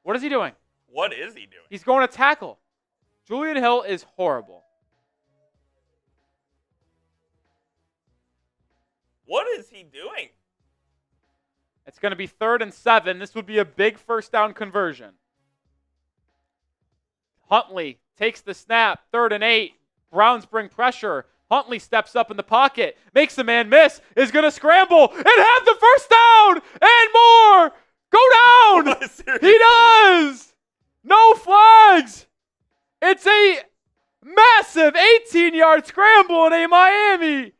What is he doing? What is he doing? He's going to tackle. Julian Hill is horrible. What is he doing? It's going to be 3rd and 7. This would be a big first down conversion. Huntley takes the snap. 3rd and 8. Browns bring pressure. Huntley steps up in the pocket. Makes the man miss. Is going to scramble and have the first down and more. Go down. He does. No flags. It's a massive 18-yard scramble and a Miami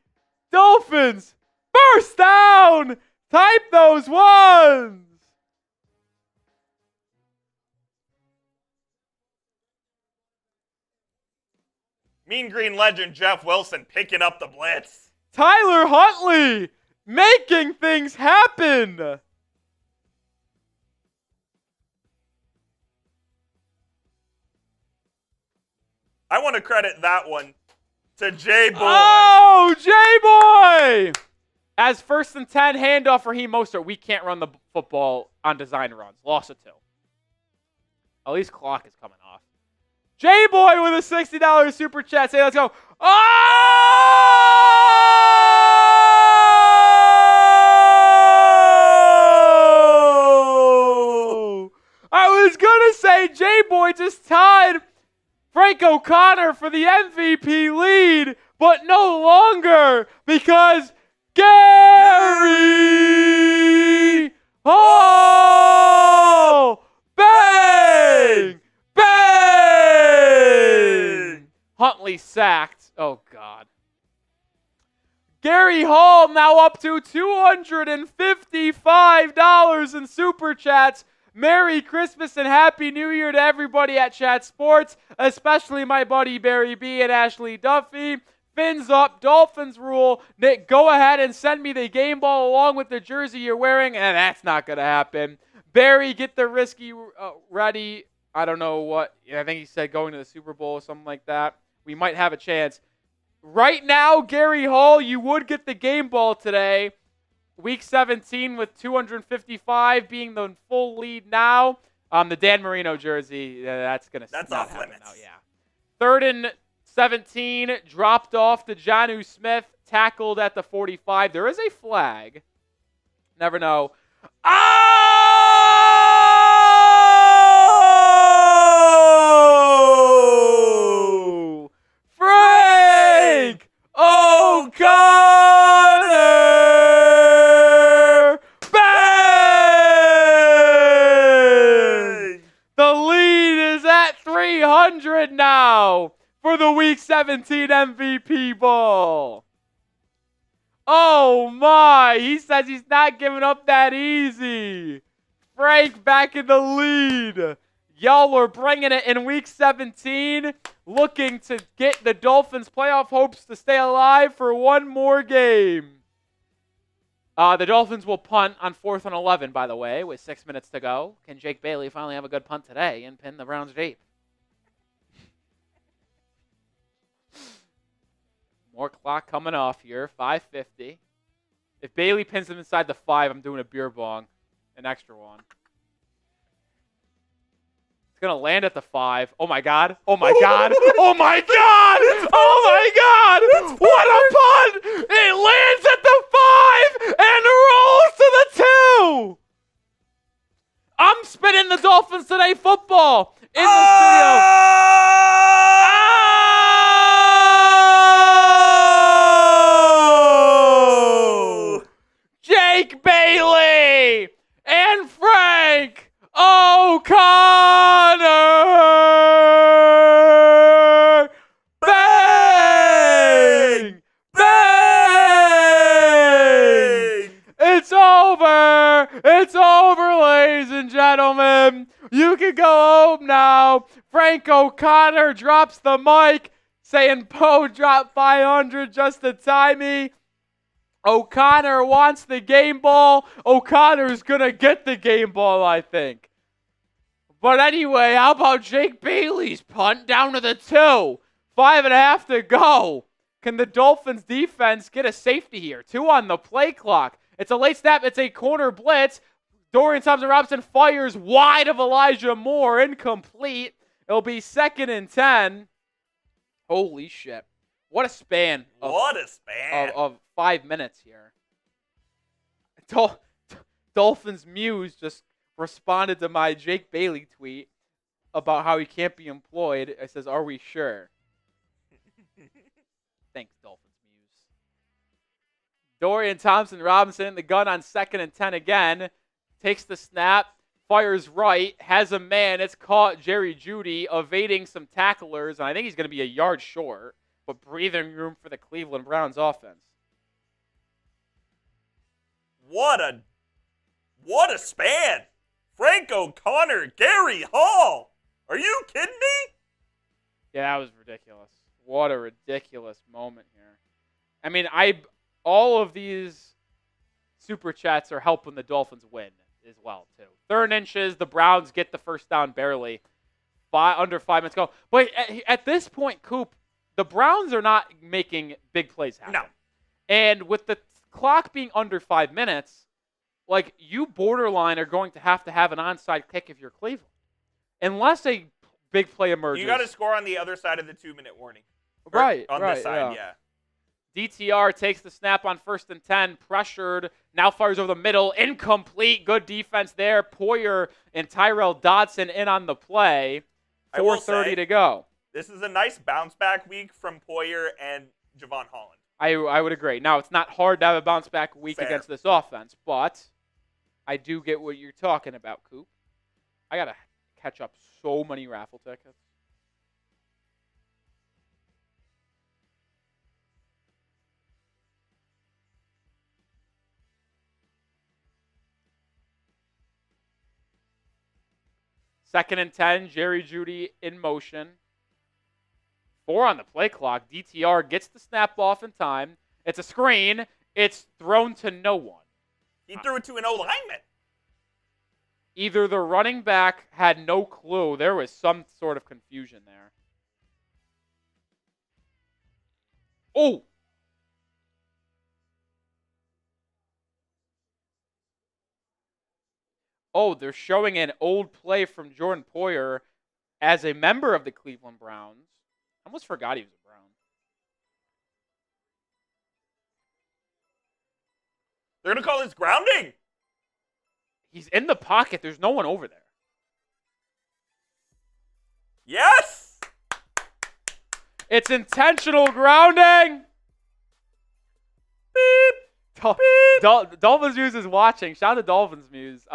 Dolphins first down. Type those ones. Mean Green legend Jeff Wilson picking up the blitz. Tyler Huntley making things happen. I want to credit that one to J-Boy. Oh, J-Boy! As 1st and 10, handoff for Raheem Mostert. We can't run the football on design runs. Loss of 2. At least clock is coming off. J-Boy with a $60 super chat. Say, let's go. Oh! I was going to say J-Boy just tied Frank O'Connor for the MVP lead, but no longer because Gary Hall! Bang! Bang! Huntley sacked. Oh, God. Gary Hall now up to $255 in super chats. Merry Christmas and Happy New Year to everybody at Chat Sports, especially my buddy Barry B and Ashley Duffy. Fins up, Dolphins rule. Nick, go ahead and send me the game ball along with the jersey you're wearing, and that's not going to happen. Barry, get the risky ready. I don't know what. I think he said going to the Super Bowl or something like that. We might have a chance. Right now, Gary Hall, you would get the game ball today. Week 17 with 255 being the full lead now. The Dan Marino jersey, that's going to That's not off happen limits. now, yeah. 3rd and 17, dropped off to Jonnu Smith, tackled at the 45. There is a flag. Never know. Oh! Frank O'Connor! Bang! The lead is at 300 now for the Week 17 MVP ball. Oh my, he says he's not giving up that easy. Frank back in the lead. Y'all were bringing it in Week 17, looking to get the Dolphins' playoff hopes to stay alive for one more game. The Dolphins will punt on 4th and 11, by the way, with 6 minutes to go. Can Jake Bailey finally have a good punt today and pin the Browns deep? More clock coming off here, 5:50. If Bailey pins him inside the 5, I'm doing a beer bong, an extra one. It's going to land at the 5. Oh, my God. Oh, my God. Oh, my God. Oh, my God. What a punt. It lands at the 5 and rolls to the 2. I'm spinning the Dolphins Today football in the studio. Jake Bailey and Frank O'Connor. Bang! Bang! It's over. It's over, ladies and gentlemen. You can go home now. Frank O'Connor drops the mic saying Poe dropped 500 just to tie me. O'Connor wants the game ball. O'Connor's going to get the game ball, I think. But anyway, how about Jake Bailey's punt down to the 2? 5.5 to go. Can the Dolphins defense get a safety here? 2 on the play clock. It's a late snap. It's a corner blitz. Dorian Thompson-Robinson fires wide of Elijah Moore. Incomplete. It'll be 2nd and 10. Holy shit. What a span. Of 5 minutes here. Dolphins Muse just responded to my Jake Bailey tweet about how he can't be employed. It says, "Are we sure?" Thanks, Dolphins Muse. Dorian Thompson-Robinson in the gun on 2nd and 10 again. Takes the snap, fires right, has a man. It's caught. Jerry Jeudy evading some tacklers, and I think he's going to be a yard short, but breathing room for the Cleveland Browns offense. What a span. Frank O'Connor, Gary Hall. Are you kidding me? Yeah, that was ridiculous. What a ridiculous moment here. I mean, all of these super chats are helping the Dolphins win as well, too. 3rd and inches, the Browns get the first down barely. Under 5 minutes go. But at this point, Coop, the Browns are not making big plays happen. No. And with the clock being under 5 minutes, like, you borderline are going to have an onside kick if you're Cleveland. Unless a big play emerges. You got to score on the other side of the 2-minute warning. Right. On this side, yeah. DTR takes the snap on 1st and 10, pressured, now fires over the middle, incomplete, good defense there. Poyer and Tyrell Dodson in on the play, 4:30 to go. This is a nice bounce-back week from Poyer and Javon Holland. I would agree. Now, it's not hard to have a bounce-back week against this offense, but I do get what you're talking about, Coop. I got to catch up so many raffle tickets. Second and 10, Jerry Jeudy in motion. 4 on the play clock. DTR gets the snap off in time. It's a screen. It's thrown to no one. He threw it to an O-lineman. Either the running back had no clue. There was some sort of confusion there. Oh! Oh, they're showing an old play from Jordan Poyer as a member of the Cleveland Browns. I almost forgot he was a Brown. They're going to call this grounding. He's in the pocket. There's no one over there. Yes! It's intentional grounding. Beep. Beep. Dolphins Muse is watching. Shout out to Dolphins Muse.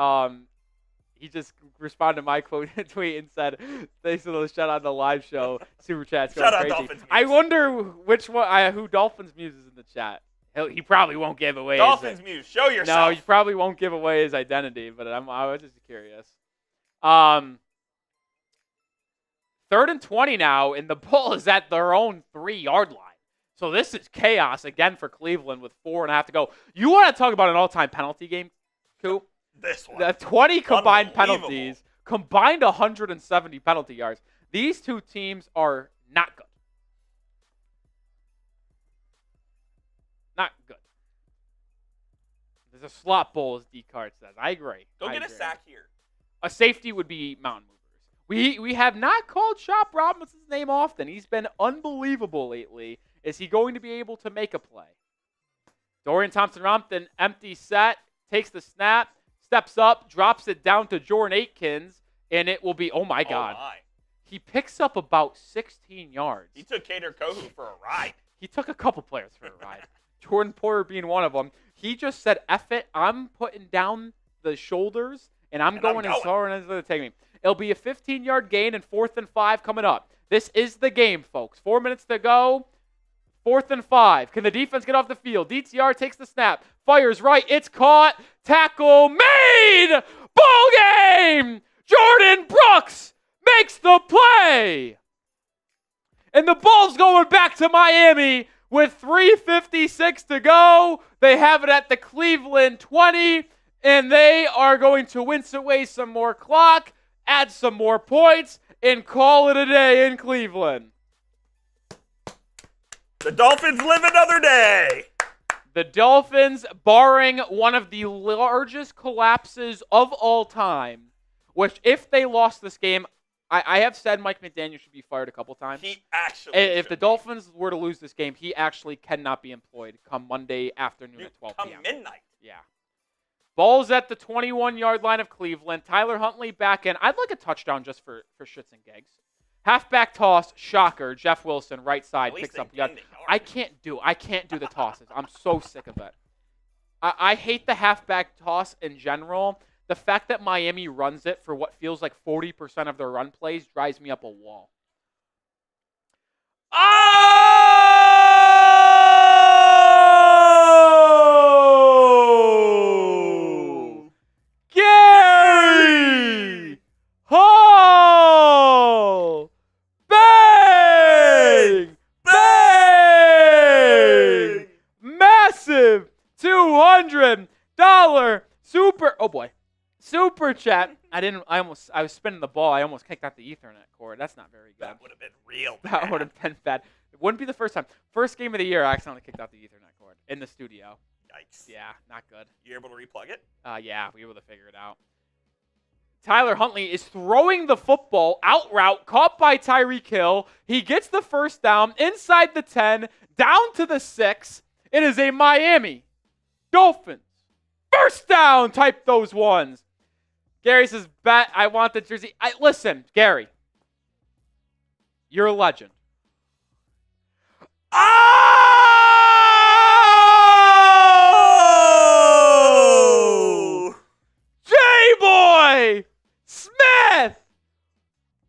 He just responded to my tweet and said, "Thanks for the shout out on the live show. Super chat's going Shout out crazy." Dolphins Muse. I wonder which one, who Dolphins Muse is in the chat. He probably won't give away. Dolphins Muse, show yourself. No, he probably won't give away his identity, but I was just curious. 3rd and 20 now, and the ball is at their own 3-yard line. So this is chaos again for Cleveland with 4.5 to go. You want to talk about an all-time penalty game, Coop? This one. The 20 combined penalties, combined 170 penalty yards. These two teams are not good. Not good. There's a slot bowl, as D-Card says. I agree. Go get a sack here. A safety would be mountain movers. We have not called Chop Robinson's name often. He's been unbelievable lately. Is he going to be able to make a play? Dorian Thompson-Robinson, empty set, takes the snap, steps up, drops it down to Jordan Aikens, and it will be, oh my God. Oh my. He picks up about 16 yards. He took Kader Kohu for a ride. He took a couple players for a ride. Jordan Poyer being one of them. He just said, F it, I'm putting down the shoulders, and I'm going as hard as it's going to take me. It'll be a 15-yard gain and 4th and 5 coming up. This is the game, folks. 4 minutes to go. 4th and 5. Can the defense get off the field? DTR takes the snap. Fires right. It's caught. Tackle made. Ball game. Jordan Brooks makes the play. And the ball's going back to Miami with 3:56 to go. They have it at the Cleveland 20, and they are going to wince away some more clock, add some more points, and call it a day in Cleveland. The Dolphins live another day. The Dolphins, barring one of the largest collapses of all time, which if they lost this game, I have said Mike McDaniel should be fired a couple times. He actually If the should be. Dolphins were to lose this game, he actually cannot be employed come Monday afternoon at 12 p.m. Come midnight. Yeah. Ball's at the 21-yard line of Cleveland. Tyler Huntley back in. I'd like a touchdown just for shits and gigs. Halfback toss, shocker. Jeff Wilson, right side, At least picks up the they yard. didn't ignore I it. can't do the tosses. I'm so sick of it. I hate the halfback toss in general. The fact that Miami runs it for what feels like 40% of their run plays drives me up a wall. Oh! Gary Hall! Bang! Bang! Massive $200 super. Oh boy. Super chat. I was spinning the ball. I almost kicked out the Ethernet cord. That's not very good. That would have been real bad. That would have been bad. It wouldn't be the first time. First game of the year, I accidentally kicked out the Ethernet cord in the studio. Yikes. Yeah, not good. You able to replug it? Yeah, we were able to figure it out. Tyler Huntley is throwing the football out route, caught by Tyreek Hill. He gets the first down inside the 10, down to the 6. It is a Miami Dolphins first down. Type those ones. Gary says, "Bet I want the jersey." Listen, Gary, you're a legend. Oh! J-Boy Smith!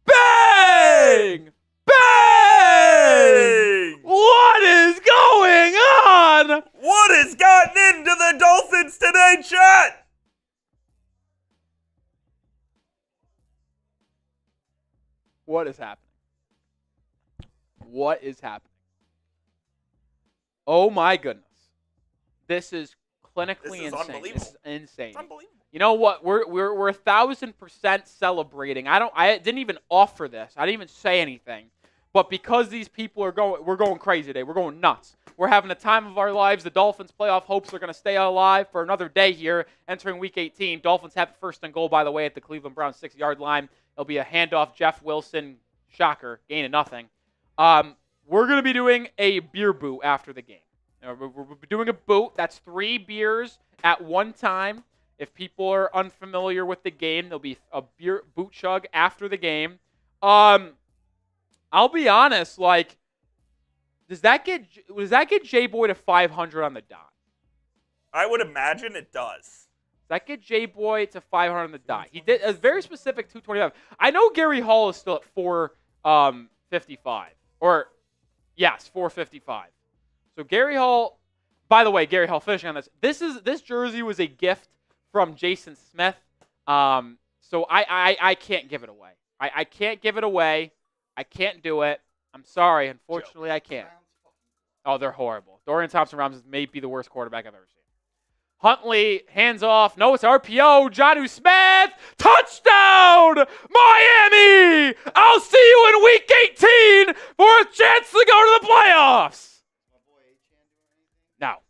Bang! Bang! What is going on? What has gotten into the Dolphins Today chat? What is happening? What is happening? Oh my goodness. This is clinically This is insane. unbelievable. This is insane. It's unbelievable. You know what? We're 1,000% celebrating. I didn't even offer this. I didn't even say anything. But because these people are we're going crazy today. We're going nuts. We're having the time of our lives. The Dolphins' playoff hopes are going to stay alive for another day here, entering Week 18. Dolphins have first and goal, by the way, at the Cleveland Browns 6-yard line. It'll be a handoff. Jeff Wilson, shocker, gain of nothing. We're going to be doing a beer boot after the game. We're doing a boot. That's 3 beers at one time. If people are unfamiliar with the game, there'll be a beer boot chug after the game. I'll be honest, like, does that get J-Boy to 500 on the dot? I would imagine it does. Does that get J-Boy to 500 on the dot? He did a very specific 225. I know Gary Hall is still at 455. Or, yes, 455. So Gary Hall, by the way, Gary Hall, finishing on this. This jersey was a gift from Jason Smith. So I can't give it away. I can't give it away. I can't do it. I'm sorry. Unfortunately, I can't. Oh, they're horrible. Dorian Thompson-Robinson may be the worst quarterback I've ever seen. Huntley, hands off. No, it's RPO. Jonnu Smith, touchdown, Miami! I'll see you in Week 18 for a chance to go to the playoffs. No.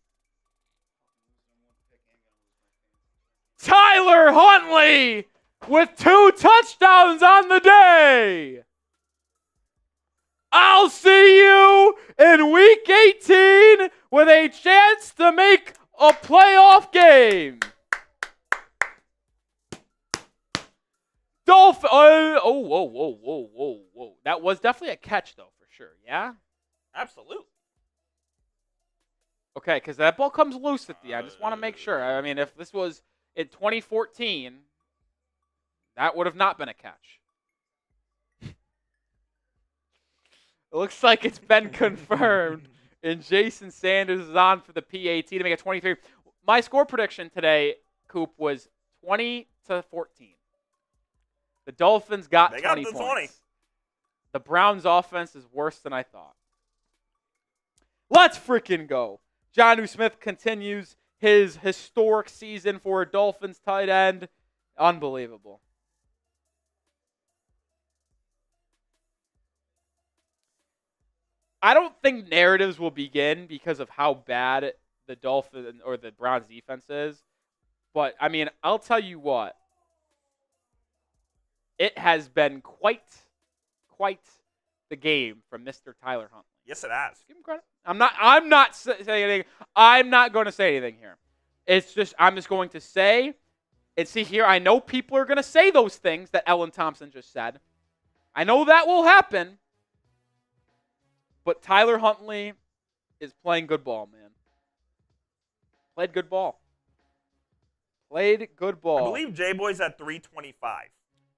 Tyler Huntley with 2 touchdowns on the day. I'll see you in Week 18 with a chance to make a playoff game. Whoa. That was definitely a catch, though, for sure. Yeah? Absolutely. Okay, because that ball comes loose at the end. I just want to make sure. I mean, if this was in 2014, that would have not been a catch. It looks like it's been confirmed. And Jason Sanders is on for the PAT to make it 23. My score prediction today, Coop, was 20-14. The Dolphins got 20 points. 20. The Browns' offense is worse than I thought. Let's freaking go. Jonnu Smith continues his historic season for a Dolphins tight end. Unbelievable. I don't think narratives will begin because of how bad the Dolphins or the Browns defense is. But, I mean, I'll tell you what. It has been quite the game from Mr. Tyler Huntley. Yes, it has. Give him credit. I'm not saying anything. I'm not going to say anything here. I'm just going to say, and see here, I know people are going to say those things that Ellen Thompson just said. I know that will happen. But Tyler Huntley is playing good ball, man. Played good ball. Played good ball. I believe J-Boy's at 325.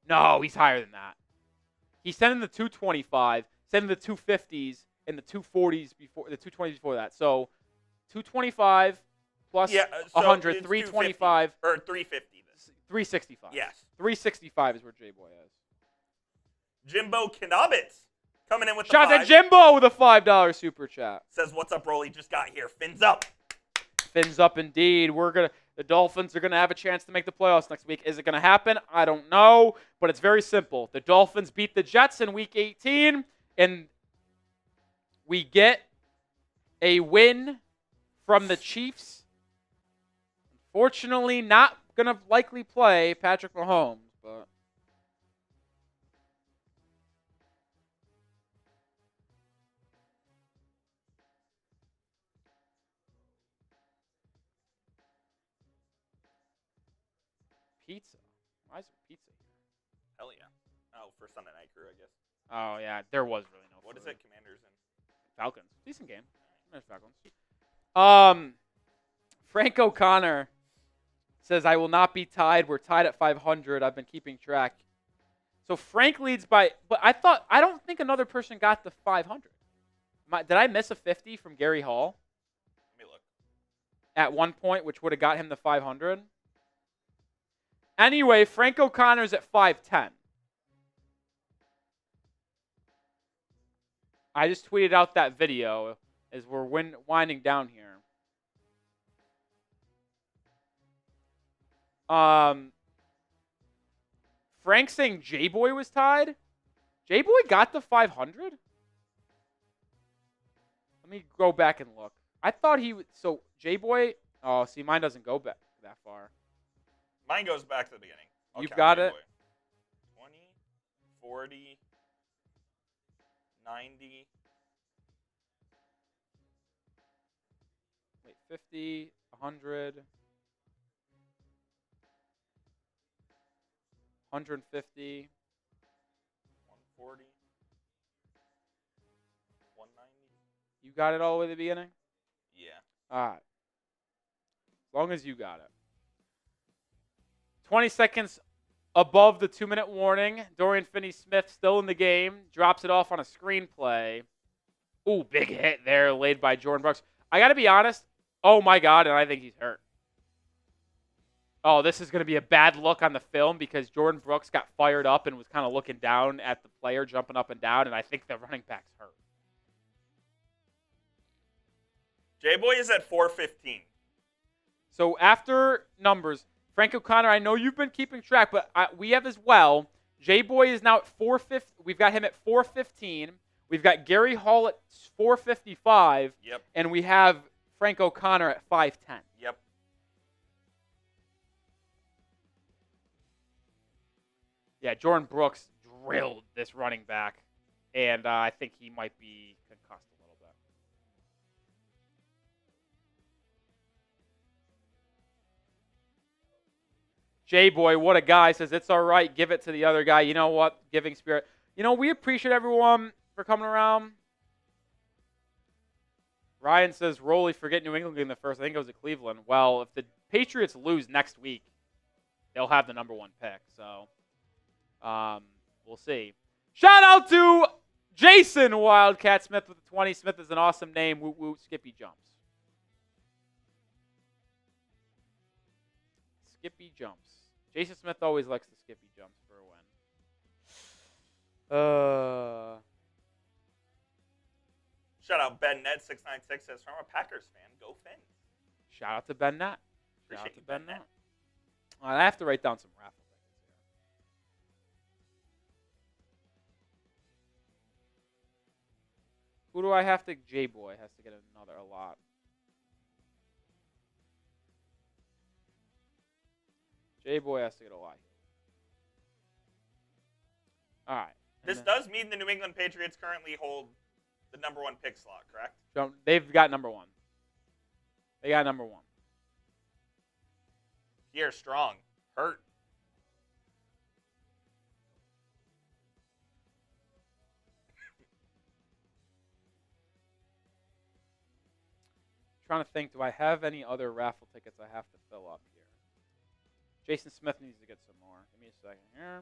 No, he's higher than that. He's sending the 225, sending the 250s, and the 240s before the 220s before that. So 225 plus 100, 325 or 350. 365. Yes. 365 is where J-Boy is. Jimbo Knubbits coming in with Shout the out to Jimbo with a $5 super chat. Says, "What's up, Rolly? Just got here. Fins up." Fins up indeed. The Dolphins are gonna have a chance to make the playoffs next week. Is it gonna happen? I don't know, but it's very simple. The Dolphins beat the Jets in Week 18, and we get a win from the Chiefs. Unfortunately, not gonna likely play Patrick Mahomes, but. Pizza. Why is there pizza here? Hell yeah. Oh, for Sunday Night Crew, I guess. Oh, yeah. There was really no What is food. it? Commanders and Falcons. Decent game. There's Falcons. Frank O'Connor says, I will not be tied. We're tied at 500. I've been keeping track. So Frank leads by, but I don't think another person got the 500. Did I miss a 50 from Gary Hall? Let me look. At one point, which would have got him the 500? Anyway, Frank O'Connor's at 510. I just tweeted out that video as we're winding down here. Frank saying J-Boy was tied? J-Boy got the 500? Let me go back and look. I thought he would. So, J-Boy. Oh, see, mine doesn't go back that far. Mine goes back to the beginning. You've got it. 20, 40, 90. Wait, 50, 100, 150. 140. 190. You got it all the way to the beginning? Yeah. All right. As long as you got it. 20 seconds above the 2-minute warning. Dorian Finney-Smith still in the game. Drops it off on a screenplay. Ooh, big hit there laid by Jordan Brooks. I got to be honest. Oh, my God, and I think he's hurt. Oh, this is going to be a bad look on the film because Jordan Brooks got fired up and was kind of looking down at the player, jumping up and down, and I think the running back's hurt. J-Boy is at 415. So after numbers, Frank O'Connor, I know you've been keeping track, but we have as well. J-Boy is now at 450. We've got him at 415. We've got Gary Hall at 455. Yep. And we have Frank O'Connor at 510. Yep. Yeah, Jordan Brooks drilled this running back, and I think he might be concussed a little bit. J-Boy, what a guy, says it's all right, give it to the other guy. You know what? Giving spirit. You know, we appreciate everyone for coming around. Ryan says, Rolly, forget New England in the first. I think it was at Cleveland. Well, if the Patriots lose next week, they'll have the number 1 pick. So, we'll see. Shout out to Jason Wildcat Smith with the 20. Smith is an awesome name. Woo woo, Skippy jumps. Skippy jumps. Jason Smith always likes the Skippy jumps for a win. Shout out BenNet696 says, from a Packers fan, go Fins. Shout out to Ben Nett. Appreciate Shout out you, to Ben Ben Nett. All right, I have to write down some raffle tickets here. Who do I have to? J-Boy has to get a lot. J-Boy has to get a lot here. All right. This does mean the New England Patriots currently hold the number 1 pick slot, correct? They've got number 1. They got number 1. Pierre Strong. Hurt. Trying to think, do I have any other raffle tickets I have to fill up here? Jason Smith needs to get some more. Give me a second here.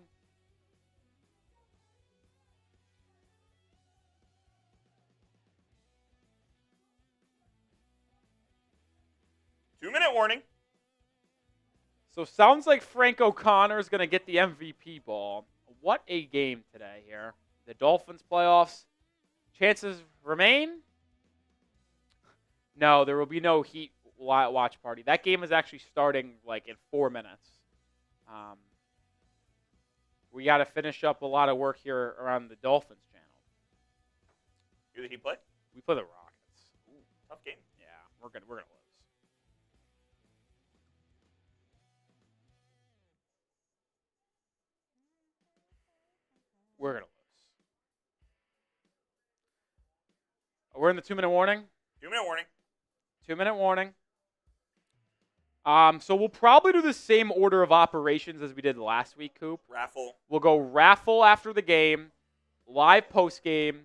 Two-minute warning. So sounds like Frank O'Connor is going to get the MVP ball. What a game today here. The Dolphins playoffs. Chances remain? No, there will be no Heat watch party. That game is actually starting like in 4 minutes. We got to finish up a lot of work here around the Dolphins channel. Who did he play? We play the Rockets. Ooh, tough game. Yeah, we're gonna lose. We're gonna lose. We're in the 2-minute warning. 2-minute warning. 2-minute warning. So we'll probably do the same order of operations as we did last week, Coop. Raffle. We'll go raffle after the game, live post game.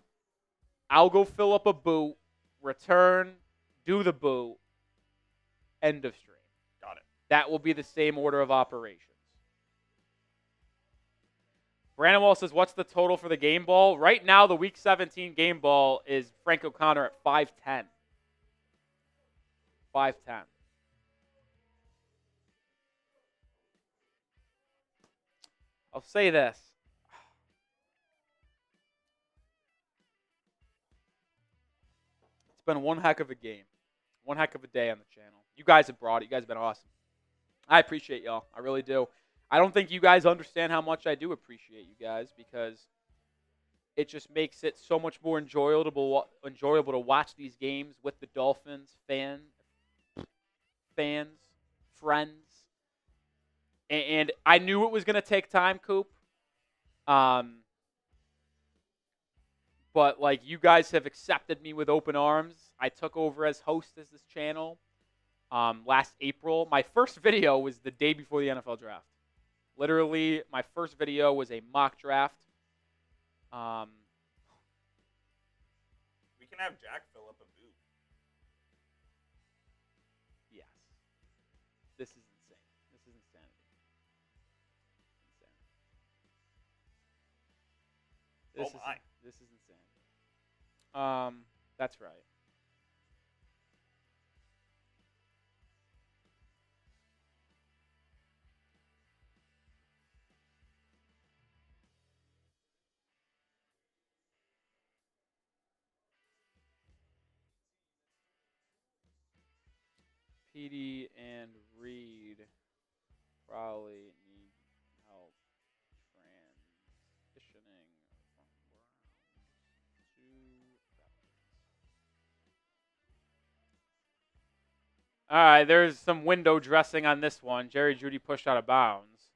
I'll go fill up a boot, return, do the boot, end of stream. Got it. That will be the same order of operations. Brandon Wall says, what's the total for the game ball? Right now, the Week 17 game ball is Frank O'Connor at 510. 510. I'll say this. It's been one heck of a game. One heck of a day on the channel. You guys have brought it. You guys have been awesome. I appreciate y'all. I really do. I don't think you guys understand how much I do appreciate you guys, because it just makes it so much more enjoyable to watch these games with the Dolphins, fans, friends. And I knew it was going to take time, Coop. But like, you guys have accepted me with open arms. I took over as host as this channel last April. My first video was the day before the NFL draft. Literally, my first video was a mock draft. We can have Jack fill up a boot. Yes. This is insane. This is insanity. This is insanity. That's right. PD and Reed probably need help transitioning from Browns to Rebels. All right, there's some window dressing on this one. Jerry Jeudy pushed out of bounds.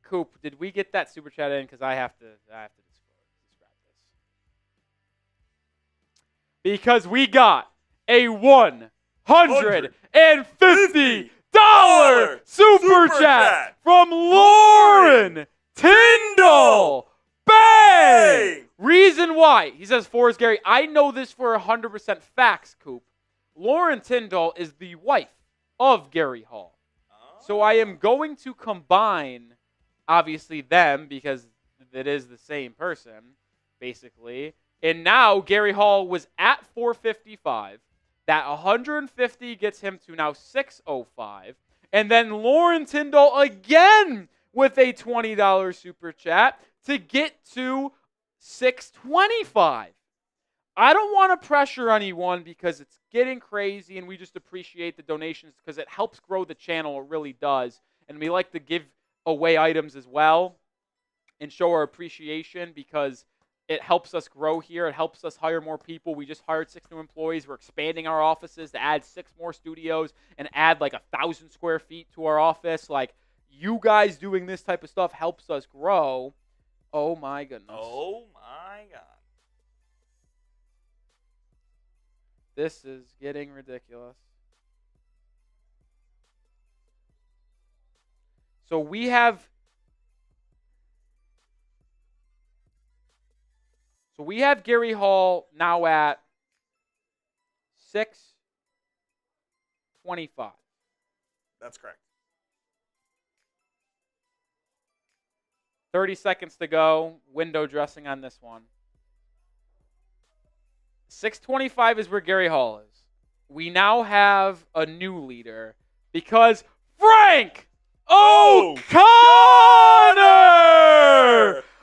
Coop, did we get that super chat in? Because I have to describe this. Because we got a $150 super chat from Lauren Tyndall. Bang! Reason why. He says, Forrest Gary, I know this for 100% facts, Coop. Lauren Tyndall is the wife of Gary Hall. So I am going to combine, obviously, them, because it is the same person, basically. And now Gary Hall was at 455. That 150 gets him to now 605. And then Lauren Tyndall again with a $20 super chat to get to 625. I don't want to pressure anyone because it's getting crazy and we just appreciate the donations because it helps grow the channel. It really does. And we like to give away items as well and show our appreciation because it helps us grow here. It helps us hire more people. We just hired 6 new employees. We're expanding our offices to add 6 more studios and add like 1,000 square feet to our office. Like, you guys doing this type of stuff helps us grow. Oh, my goodness. Oh, my God. This is getting ridiculous. So we have Gary Hall now at 625. That's correct. 30 seconds to go. Window dressing on this one. 625 is where Gary Hall is. We now have a new leader because Frank O'Connor!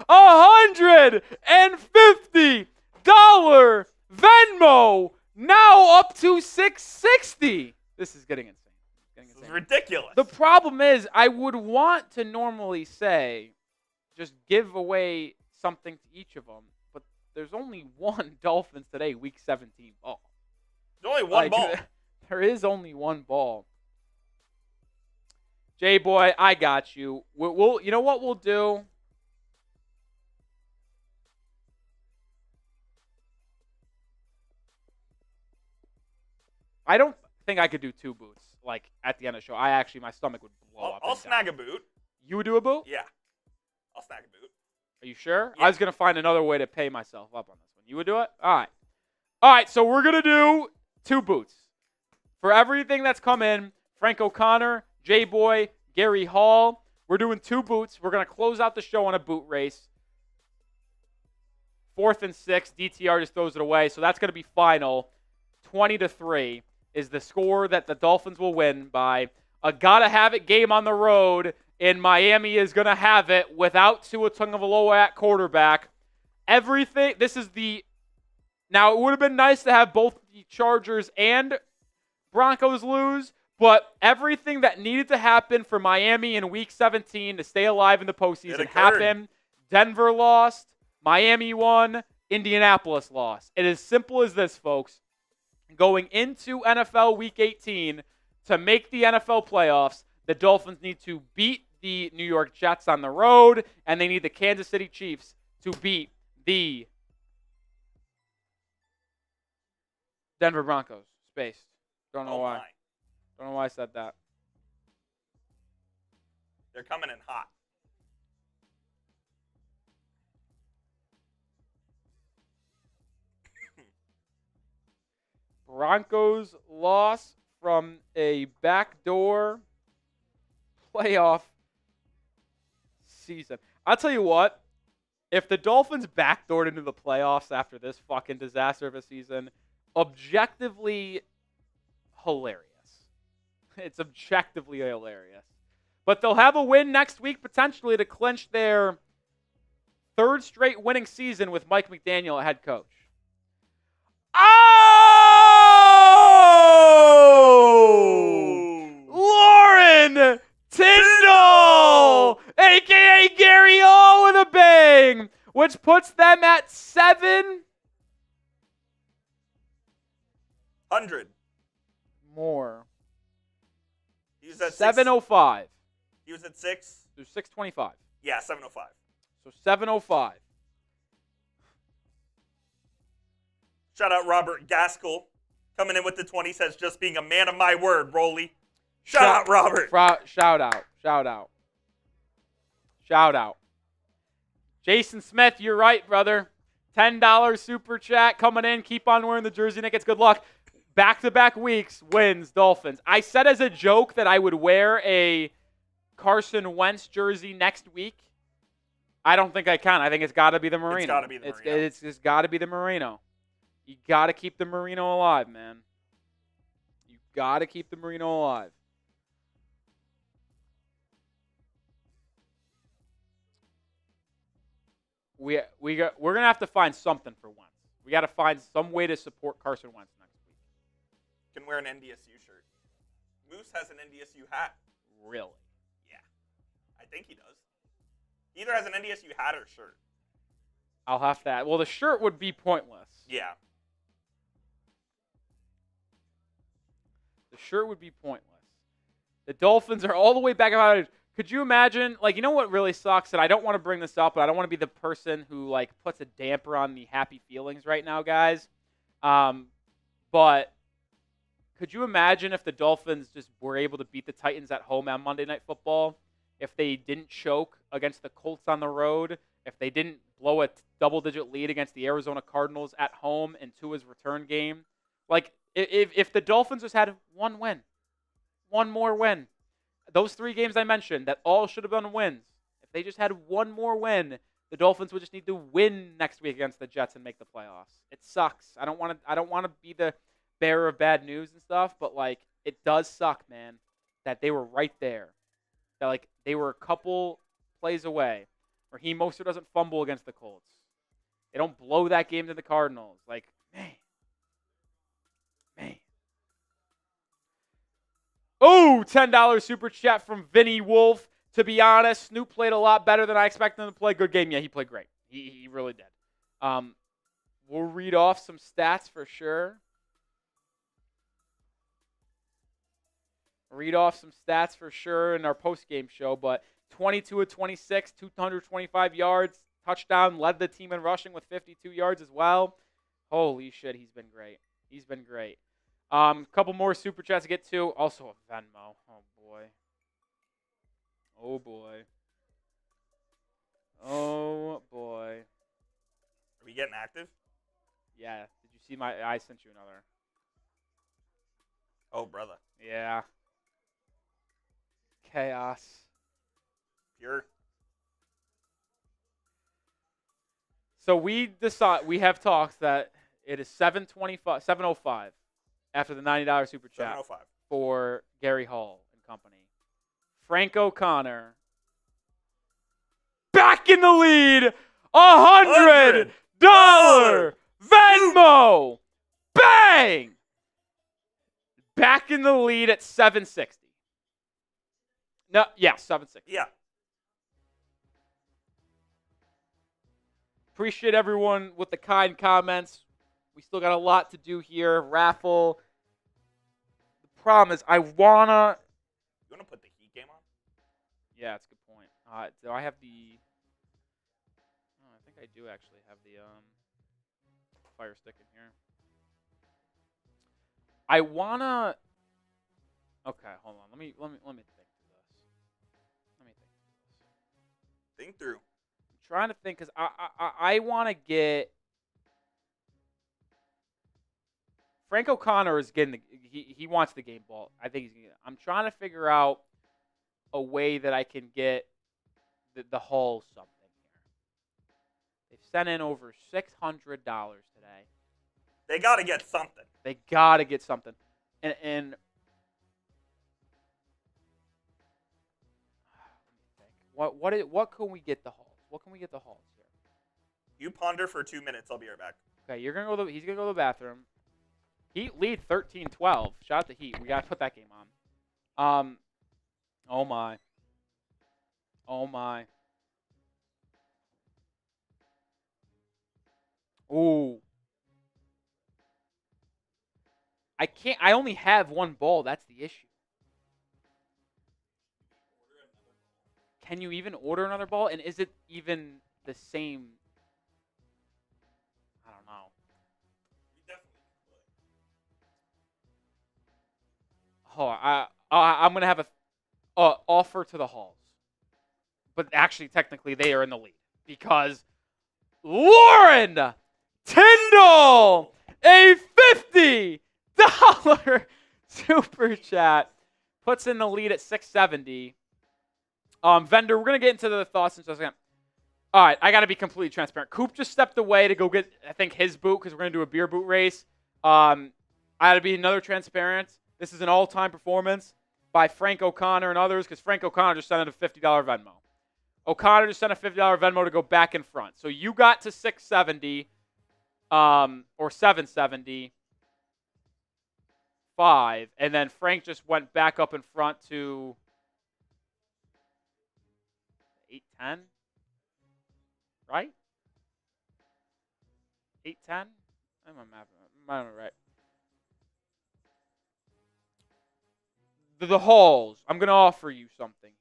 $150 Venmo, now up to 660. This is getting insane. This is ridiculous. The problem is, I would want to normally say, just give away something to each of them, but there's only one Dolphins Today Week 17 ball. There's only one ball. There is only one ball. J-Boy, I got you. We'll you know what we'll do? I don't think I could do 2 boots, like, at the end of the show. My stomach would blow up. I'll snag a boot. You would do a boot? Yeah. I'll snag a boot. Are you sure? Yeah. I was going to find another way to pay myself up on this one. You would do it? All right, so we're going to do 2 boots. For everything that's come in, Frank O'Connor, J-Boy, Gary Hall, we're doing 2 boots. We're going to close out the show on a boot race. 4th and 6, DTR just throws it away, so that's going to be final. 20-3 is the score that the Dolphins will win by. A gotta-have-it game on the road, and Miami is going to have it without Tua Tagovailoa at quarterback. Everything, now it would have been nice to have both the Chargers and Broncos lose, but everything that needed to happen for Miami in Week 17 to stay alive in the postseason happened. Denver lost, Miami won, Indianapolis lost. It is simple as this, folks. Going into NFL Week 18, to make the NFL playoffs, the Dolphins need to beat the New York Jets on the road, and they need the Kansas City Chiefs to beat the Denver Broncos. Spaced. Don't know why. My. Don't know why I said that. They're coming in hot. Broncos loss from a backdoor playoff season. I'll tell you what, if the Dolphins backdoored into the playoffs after this fucking disaster of a season, objectively hilarious. It's objectively hilarious. But they'll have a win next week potentially to clinch their 3rd straight winning season with Mike McDaniel at head coach. Oh! Lauren Tyndall, a.k.a. Gary O with a bang, which puts them at 700 more. He was at 705. He was at 6. There's 625. Yeah, 705. So 705. Shout out Robert Gaskell. Coming in with the 20, says just being a man of my word, Rolly. Shout out Robert. Shout out. Jason Smith, you're right, brother. $10 super chat coming in. Keep on wearing the jersey, Nick. It's good luck. Back-to-back weeks, wins, Dolphins. I said as a joke that I would wear a Carson Wentz jersey next week. I don't think I can. I think it's got to be the Merino. It's got to be the Merino. It's just got to be the Merino. You got to keep the Merino alive, man. You got to keep the Merino alive. We're gonna have to find something for Wentz. We got to find some way to support Carson Wentz next week. Can wear an NDSU shirt. Moose has an NDSU hat. Really? Yeah. I think he does. He either has an NDSU hat or shirt. I'll have to add. Well, the shirt would be pointless. Yeah. The shirt would be pointless. The Dolphins are all the way back about it. Could you imagine, like, you know what really sucks? And I don't want to bring this up, but I don't want to be the person who, like, puts a damper on the happy feelings right now, guys. But could you imagine if the Dolphins just were able to beat the Titans at home on Monday Night Football? If they didn't choke against the Colts on the road? If they didn't blow a double-digit lead against the Arizona Cardinals at home in Tua's return game? Like, if the Dolphins just had one win, one more win, those 3 games I mentioned that all should have been wins, if they just had one more win, the Dolphins would just need to win next week against the Jets and make the playoffs. It sucks. I don't want to be the bearer of bad news and stuff, but like it does suck, man, that they were right there. That like they were a couple plays away. Raheem Mostert doesn't fumble against the Colts. They don't blow that game to the Cardinals. Like, man. Oh, $10 super chat from Vinny Wolf. To be honest, Snoop played a lot better than I expected him to play. Good game. Yeah, he played great. He really did. We'll read off some stats for sure. In our post-game show, but 22 of 26, 225 yards, touchdown, led the team in rushing with 52 yards as well. Holy shit, he's been great. Couple more super chats to get to. Also a Venmo. Oh boy. Are we getting active? Yeah. Did you see I sent you another. Oh, brother. Yeah. Chaos. Pure. So we have talks that it is 7:05 after the $90 super chat 705. for Gary Hall and company. Frank O'Connor back in the lead. $100 Venmo. Bang! Back in the lead at 760. No, yeah, 760. Yeah. Appreciate everyone with the kind comments. We still got a lot to do here. Raffle. The problem is I wanna. You wanna put the Heat game on? Yeah, that's a good point. Do I have the? Oh, I think I do actually have the Fire Stick in here. I wanna. Okay, hold on. Let me think through this. Think through. I'm trying to think because I want to get. Frank O'Connor is getting he wants the game ball. I think he's gonna get it. I'm trying to figure out a way that I can get the Hall something here. They've sent in over $600 today. They got to get something. They got to get something. And what can we get the Halls? What can we get the Halls here? You ponder for 2 minutes. I'll be right back. Okay, he's gonna go to the bathroom. Heat lead 13-12. Shout out to Heat. We gotta put that game on. Oh my. Ooh. I only have one ball. That's the issue. Can you even order another ball? And is it even the same? I don't know. Oh, I'm going to have a offer to the Halls. But actually, technically, they are in the lead. Because Lauren Tyndall, a $50 super chat, puts in the lead at 670. Vendor, we're going to get into the thoughts in just a second. All right, I got to be completely transparent. Coop just stepped away to go get, I think, his boot because we're going to do a beer boot race. I got to be another transparent. This is an all-time performance by Frank O'Connor and others because Frank O'Connor just sent in a $50 Venmo. O'Connor just sent a $50 Venmo to go back in front. So you got to 670. or 775, and then Frank just went back up in front to 810, right? 810? Am I right? The Halls. I'm going to offer you something here.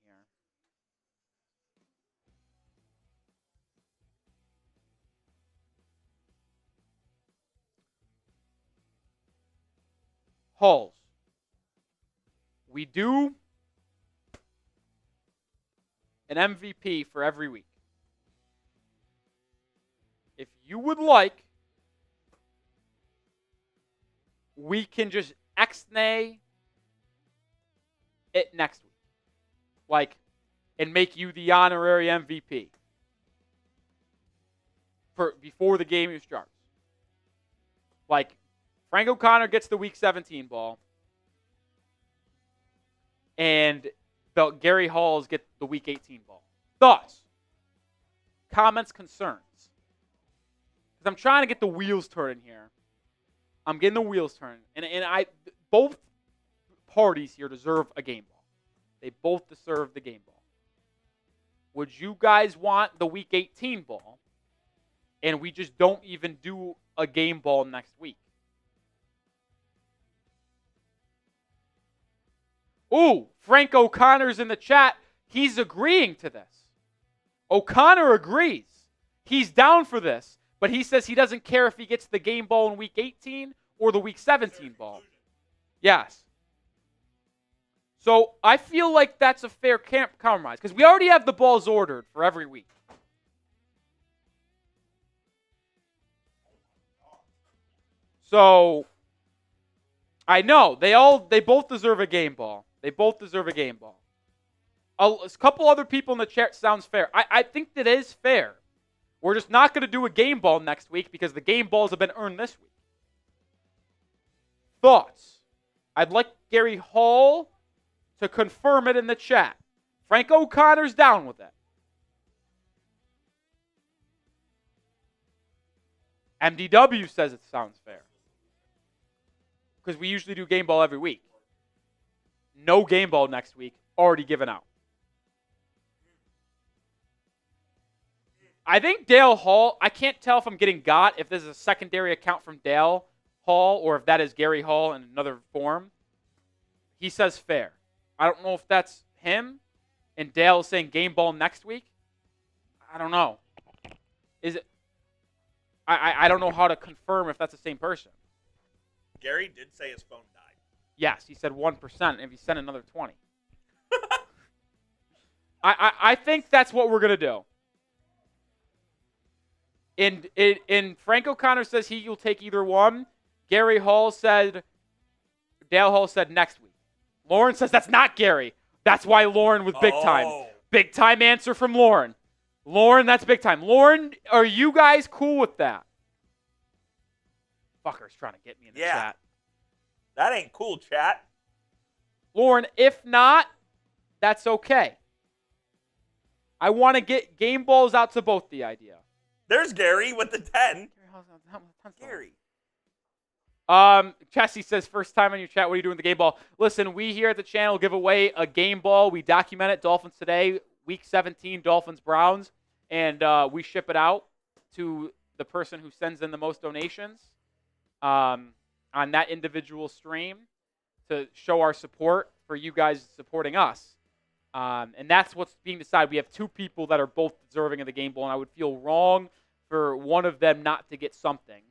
Halls. We do an MVP for every week. If you would like, we can just X-nay it next week. And make you the honorary MVP before the game starts. Frank O'Connor gets the Week 17 ball, and Gary Halls get the Week 18 ball. Thoughts? Comments? Concerns? Because I'm trying to get the wheels turning here. I'm getting the wheels turning. And both parties here deserve a game ball. They both deserve the game ball. Would you guys want the Week 18 ball, and we just don't even do a game ball next week? Ooh, Frank O'Connor's in the chat. He's agreeing to this. O'Connor agrees. He's down for this, but he says he doesn't care if he gets the game ball in Week 18 or the Week 17 ball. Yes. So I feel like that's a fair compromise because we already have the balls ordered for every week. So I know they both deserve a game ball. They both deserve a game ball. A couple other people in the chat sounds fair. I think that is fair. We're just not going to do a game ball next week because the game balls have been earned this week. Thoughts? I'd like Gary Hall to confirm it in the chat. Frank O'Connor's down with it. MDW says it sounds fair. Because we usually do game ball every week. No game ball next week. Already given out. I think Dale Hall, I can't tell if I'm getting if this is a secondary account from Dale Hall or if that is Gary Hall in another form. He says fair. I don't know if that's him and Dale is saying game ball next week. I don't know. Is it? I don't know how to confirm if that's the same person. Gary did say his phone died. Yes, he said 1%, and if he sent another 20. I think that's what we're going to do. And Frank O'Connor says he'll take either one. Dale Hall said next week. Lauren says that's not Gary. That's why Lauren was big time. Big time answer from Lauren. Lauren, that's big time. Lauren, are you guys cool with that? Fucker's trying to get me in the chat. That ain't cool, chat. Lauren, if not, that's okay. I want to get game balls out to both the idea. There's Gary with the 10. Gary. Chessie says, first time on your chat, what are you doing with the game ball? Listen, we here at the channel give away a game ball. We document it, Dolphins Today, Week 17, Dolphins-Browns, and we ship it out to the person who sends in the most donations on that individual stream to show our support for you guys supporting us. And that's what's being decided. We have two people that are both deserving of the game ball, and I would feel wrong for one of them not to get something.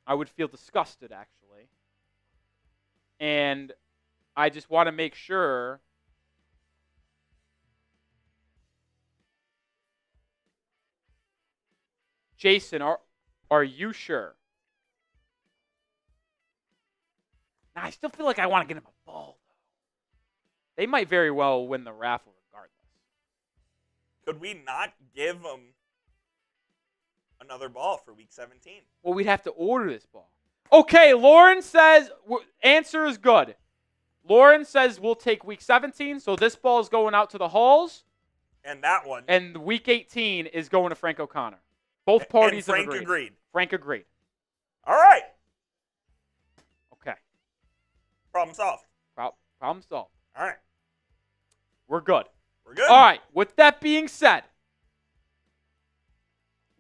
I would feel disgusted, actually. And I just want to make sure Jason, are you sure? Now, I still feel like I want to get him a ball, though. They might very well win the raffle regardless. Could we not give them another ball for Week 17? Well, we'd have to order this ball. Okay, Lauren says, answer is good. Lauren says we'll take Week 17, so this ball is going out to the Halls. And that one. And Week 18 is going to Frank O'Connor. Both parties and have Frank agreed. Frank agreed. All right. Okay. Problem solved. Problem solved. All right. We're good. We're good. All right. With that being said,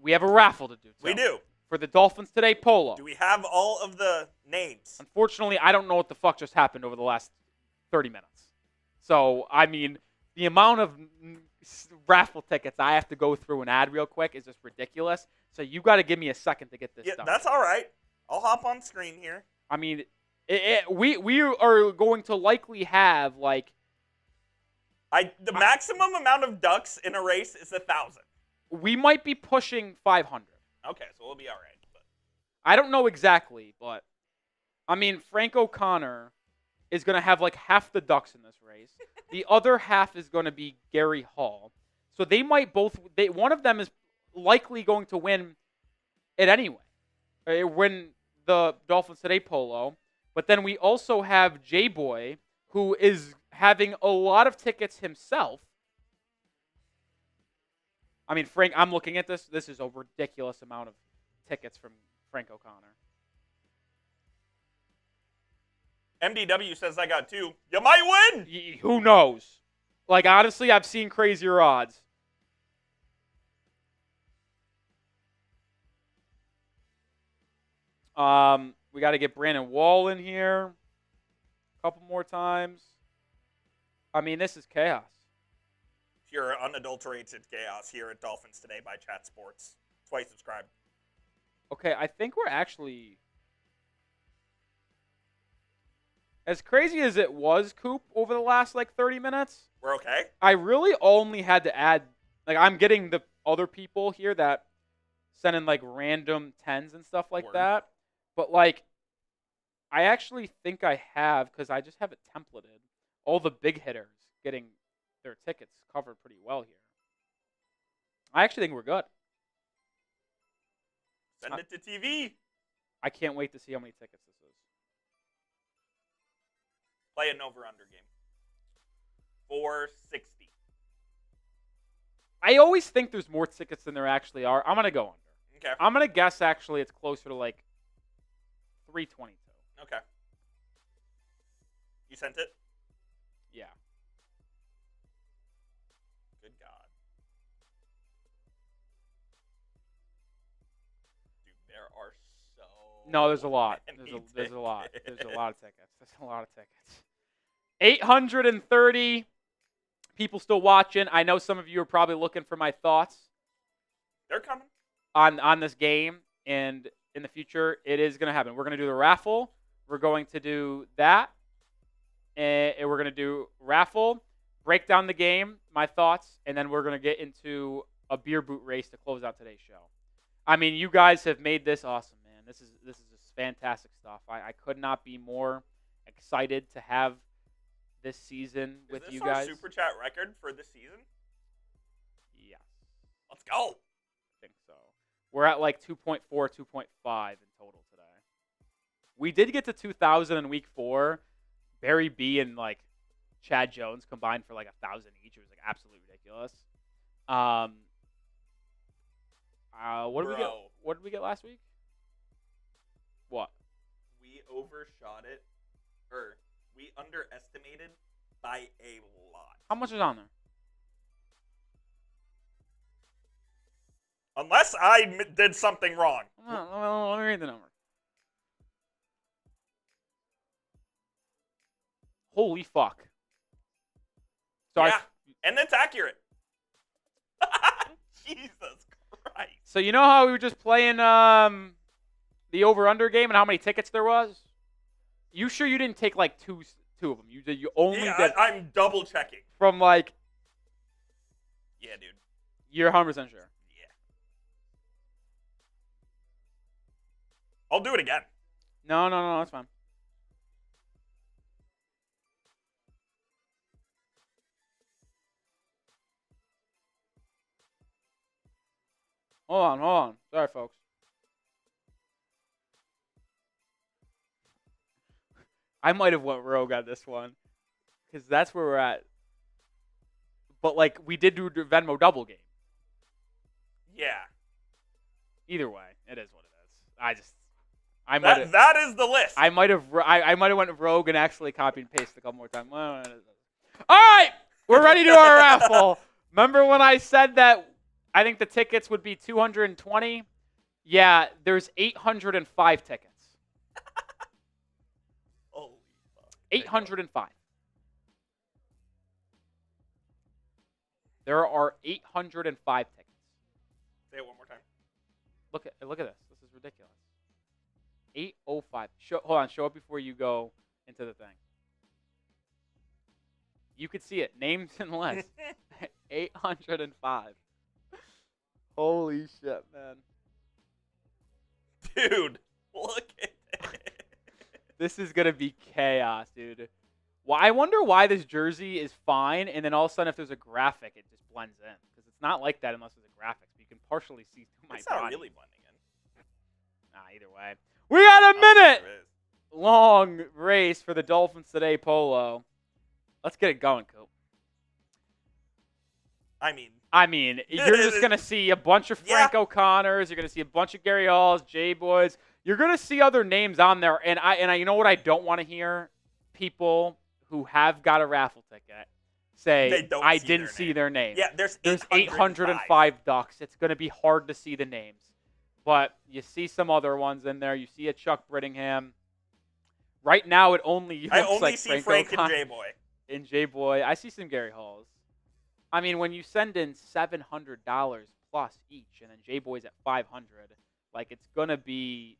we have a raffle to do. We do. For the Dolphins Today polo. Do we have all of the names? Unfortunately, I don't know what the fuck just happened over the last 30 minutes. So, I mean, the amount of raffle tickets I have to go through and add real quick is just ridiculous. So you got to give me a second to get this done. That's all right. I'll hop on screen here. I mean, we are going to likely have like the maximum amount of ducks in a race is 1,000. We might be pushing 500. Okay, so we'll be all right. But I don't know exactly, but I mean, Frank O'Connor is going to have like half the ducks in this race. The other half is going to be Gary Hall. So they might both. One of them is likely going to win it anyway. Win the Dolphins Today polo. But then we also have J-Boy, who is having a lot of tickets himself. I mean, Frank, I'm looking at this. This is a ridiculous amount of tickets from Frank O'Connor. MDW says I got 2. You might win. Who knows? Like, honestly, I've seen crazier odds. We got to get Brandon Wall in here a couple more times. I mean, this is chaos. Pure unadulterated chaos here at Dolphins Today by Chat Sports. That's why you subscribe. Okay, I think we're actually... As crazy as it was, Coop, over the last, 30 minutes... We're okay? I really only had to add... I'm getting the other people here that send in, random 10s and stuff like that. But, I actually think I have, because I just have it templated, all the big hitters getting their tickets covered pretty well here. I actually think we're good. Send it to TV. I can't wait to see how many tickets this is. Play an over-under game. 460. I always think there's more tickets than there actually are. I'm going to go under. Okay. I'm going to guess, actually, it's closer to, 322. Okay. You sent it? Yeah. Good God. Dude, there are so... No, there's a lot. There's a lot. There's a lot of tickets. There's a lot of tickets. 830 people still watching. I know some of you are probably looking for my thoughts. They're coming. On this game, and in the future, it is going to happen. We're going to do the raffle. We're going to do that. And we're going to do raffle, break down the game, my thoughts, and then we're going to get into a beer boot race to close out today's show. I mean, you guys have made this awesome, man. This is just fantastic stuff. I could not be more excited to have this season with you guys. Is this our Super Chat record for this season? Yeah. Let's go. I think so. We're at 2.4, 2.5 in total today. We did get to 2,000 in week 4. Barry B and Chad Jones combined for 1,000 each. It was absolutely ridiculous. What did we get? What did we get last week? What? We overshot it, or we underestimated by a lot. How much is on there? Unless I did something wrong. Let me read the number. Holy fuck. So yeah, and that's accurate. Jesus Christ. So you know how we were just playing the over-under game and how many tickets there was? You sure you didn't take two of them? You only did. I'm double checking. From Yeah, dude. You're 100% sure. Yeah. I'll do it again. No, that's fine. Hold on. Sorry, folks. I might have went rogue on this one because that's where we're at. But we did do the Venmo double game. Yeah. Either way, it is what it is. I might have. That is the list. I might have went rogue and actually copied and pasted a couple more times. All right, we're ready to do our raffle. Remember when I said that I think the tickets would be 220? Yeah, there's 805 tickets. Holy fuck. 805. There are 805 tickets. Say it one more time. Look at this. This is ridiculous. 805. Hold on. Show it before you go into the thing. You could see it. Names and list. 805. Holy shit, man. Dude, look at it. This is going to be chaos, dude. Well, I wonder why this jersey is fine, and then all of a sudden if there's a graphic, it just blends in. Because it's not like that unless there's a graphic. So you can partially see through my It's body. not really blending in. Either way. We got a minute There is. long race for the Dolphins Today polo. Let's get it going, Coop. I mean, You're just going to see a bunch of Frank O'Connors. You're going to see a bunch of Gary Halls, J-Boys. You're going to see other names on there. And I, you know what I don't want to hear? People who have got a raffle ticket say, I didn't see their name. Yeah, there's 805 Ducks. It's going to be hard to see the names. But you see some other ones in there. You see a Chuck Brittingham. Right now, it only looks I only like see Frank and J-Boy. And J-Boy. I see some Gary Halls. I mean, when you send in $700 plus each, and then J-Boy's at $500, like it's going to be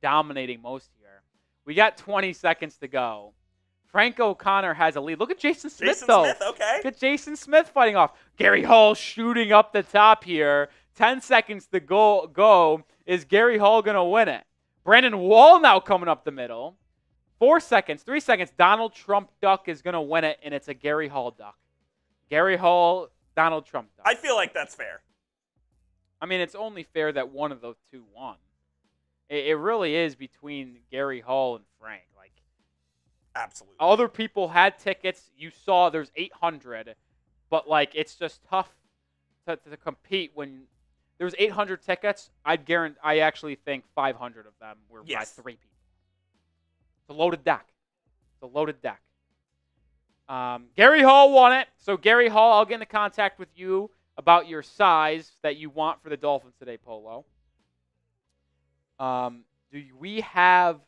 dominating most here. We got 20 seconds to go. Frank O'Connor has a lead. Look at Jason Smith, though. Okay. Look at Jason Smith fighting off. Gary Hall shooting up the top here. 10 seconds to go. Is Gary Hall going to win it? Brandon Wall now coming up the middle. 4 seconds, 3 seconds. Donald Trump Duck is going to win it, and it's a Gary Hall Duck. Gary Hall, Donald Trump Duck. I feel like that's fair. I mean, it's only fair that one of those two won. It really is between Gary Hall and Frank. Like, absolutely. Other people had tickets. You saw there's 800, but like it's just tough to compete when there's 800 tickets. I actually think 500 of them were by 3 people. It's a loaded deck. Gary Hall won it. So Gary Hall, I'll get into contact with you about your size that you want for the Dolphins Today polo. Do we have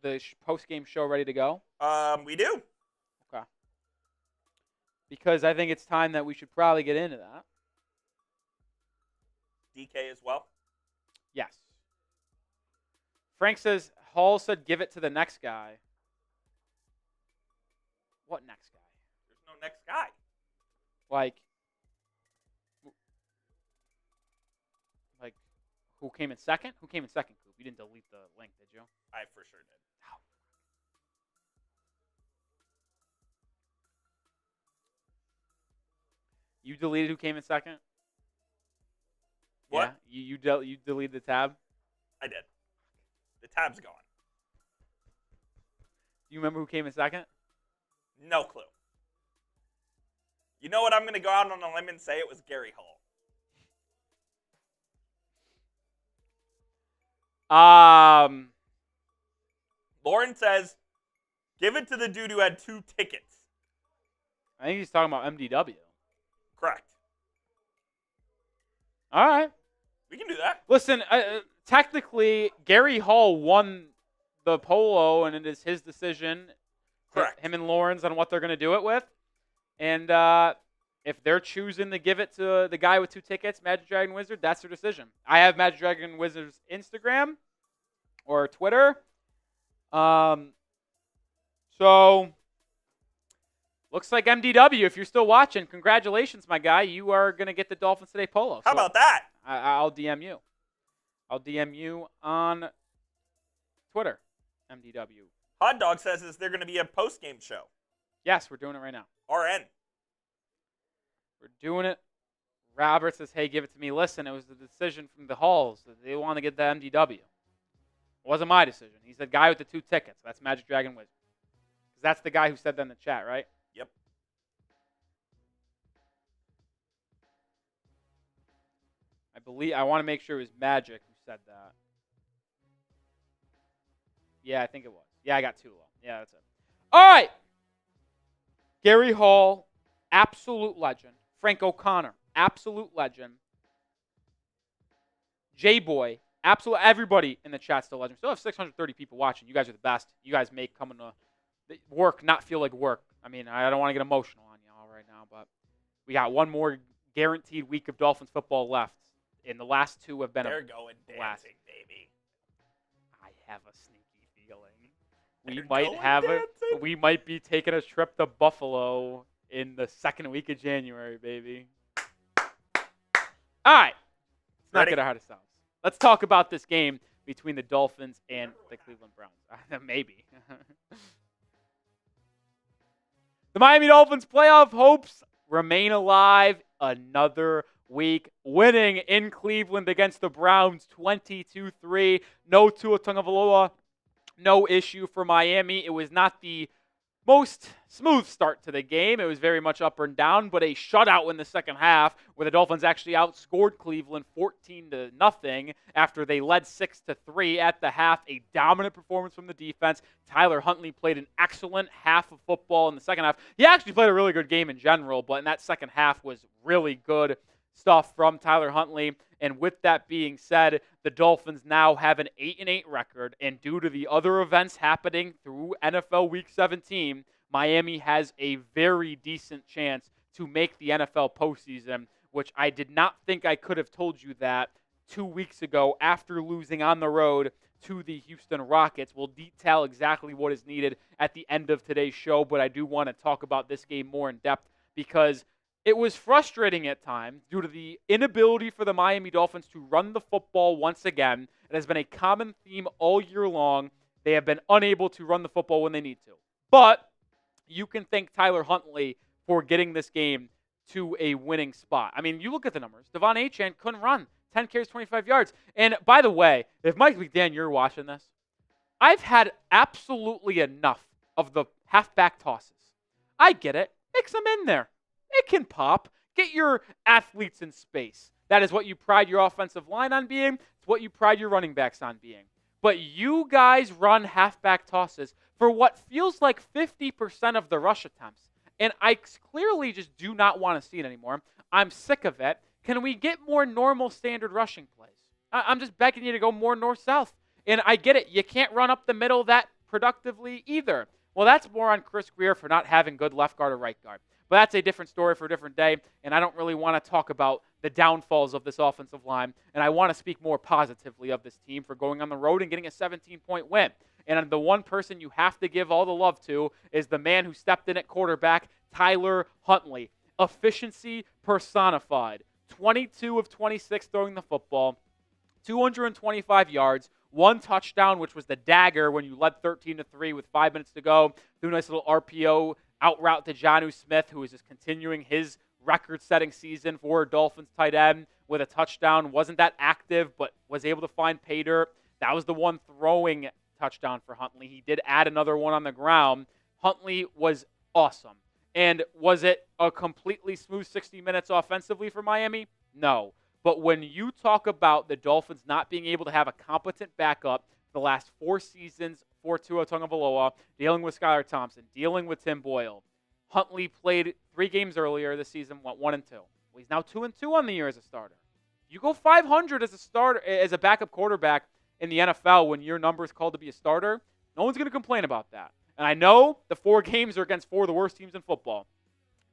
the post-game show ready to go? We do. Okay. Because I think it's time that we should probably get into that. DK as well? Yes. Frank says, Hall said give it to the next guy. What next guy? There's no next guy. Like who came in second? Who came in second, Coop? You didn't delete the link, did you? I for sure did. Oh. You deleted who came in second? What? Yeah, you deleted the tab? I did. The tab's gone. Do you remember who came in second? No clue. You know what? I'm going to go out on a limb and say it was Gary Hall. Lauren says, give it to the dude who had 2 tickets. I think he's talking about MDW. Correct. All right. We can do that. Listen, technically, Gary Hall won the polo, and it is his decision. Correct. Him and Lawrence on what they're going to do it with. And if they're choosing to give it to the guy with 2 tickets, Magic Dragon Wizard, that's their decision. I have Magic Dragon Wizard's Instagram or Twitter. So, looks like MDW, if you're still watching, congratulations, my guy. You are going to get the Dolphins Today polo. How about that? I'll DM you. I'll DM you on Twitter, MDW. Hot Dog says, is there going to be a post-game show? Yes, we're doing it right now. RN. We're doing it. Robert says, hey, give it to me. Listen, it was the decision from the Halls. They want to get the MDW. It wasn't my decision. He said, guy with the 2 tickets. That's Magic Dragon Wizard. Because that's the guy who said that in the chat, right? Yep. I I want to make sure it was Magic who said that. Yeah, I think it was. Yeah, I got too low. Yeah, that's it. All right. Gary Hall, absolute legend. Frank O'Connor, absolute legend. J-Boy, absolute. Everybody in the chat's still legend. Still have 630 people watching. You guys are the best. You guys make coming to work not feel like work. I mean, I don't want to get emotional on y'all right now, but we got one more guaranteed week of Dolphins football left. And the last two have been They're going dancing, baby. I have a sneaky feeling. We might be taking a trip to Buffalo in the second week of January, baby. All right. Let's not get ahead of ourselves. Let's talk about this game between the Dolphins and the Cleveland Browns. Maybe. The Miami Dolphins playoff hopes remain alive another week, winning in Cleveland against the Browns 22-3. No Tua Tagovailoa, no issue for Miami. It was not the most smooth start to the game. It was very much up and down, but a shutout in the second half where the Dolphins actually outscored Cleveland 14-0 after they led 6-3 at the half. A dominant performance from the defense. Tyler Huntley played an excellent half of football in the second half. He actually played a really good game in general, but in that second half was really good stuff from Tyler Huntley. And with that being said, the Dolphins now have an 8-8 record, and due to the other events happening through NFL Week 17, Miami has a very decent chance to make the NFL postseason, which I did not think I could have told you that 2 weeks ago after losing on the road to the Houston Rockets. We'll detail exactly what is needed at the end of today's show, but I do want to talk about this game more in depth because it was frustrating at times due to the inability for the Miami Dolphins to run the football once again. It has been a common theme all year long. They have been unable to run the football when they need to. But you can thank Tyler Huntley for getting this game to a winning spot. I mean, you look at the numbers. Devon Achane couldn't run. 10 carries, 25 yards. And by the way, if Mike McDaniel, you're watching this, I've had absolutely enough of the halfback tosses. I get it. Mix them in there. It can pop. Get your athletes in space. That is what you pride your offensive line on being. It's what you pride your running backs on being. But you guys run halfback tosses for what feels like 50% of the rush attempts. And I clearly just do not want to see it anymore. I'm sick of it. Can we get more normal standard rushing plays? I'm just begging you to go more north-south. And I get it. You can't run up the middle that productively either. Well, that's more on Chris Greer for not having good left guard or right guard. But that's a different story for a different day, and I don't really want to talk about the downfalls of this offensive line, and I want to speak more positively of this team for going on the road and getting a 17-point win. And the one person you have to give all the love to is the man who stepped in at quarterback, Tyler Huntley. Efficiency personified. 22 of 26 throwing the football, 225 yards, one touchdown, which was the dagger when you led 13-3 with 5 minutes to go. Threw a nice little RPO out route to Jonnu Smith, who is just continuing his record-setting season for Dolphins tight end with a touchdown. Wasn't that active, but was able to find pay dirt. That was the one throwing touchdown for Huntley. He did add another one on the ground. Huntley was awesome. And was it a completely smooth 60 minutes offensively for Miami? No. But when you talk about the Dolphins not being able to have a competent backup the last 4 seasons for Tua Tagovailoa, dealing with Skylar Thompson, dealing with Tim Boyle. Huntley played 3 games earlier this season, went 1-2. Well, he's now 2-2 on the year as a starter. You go 500 as a starter, as a backup quarterback in the NFL when your number is called to be a starter. No one's going to complain about that. And I know the 4 games are against 4 of the worst teams in football.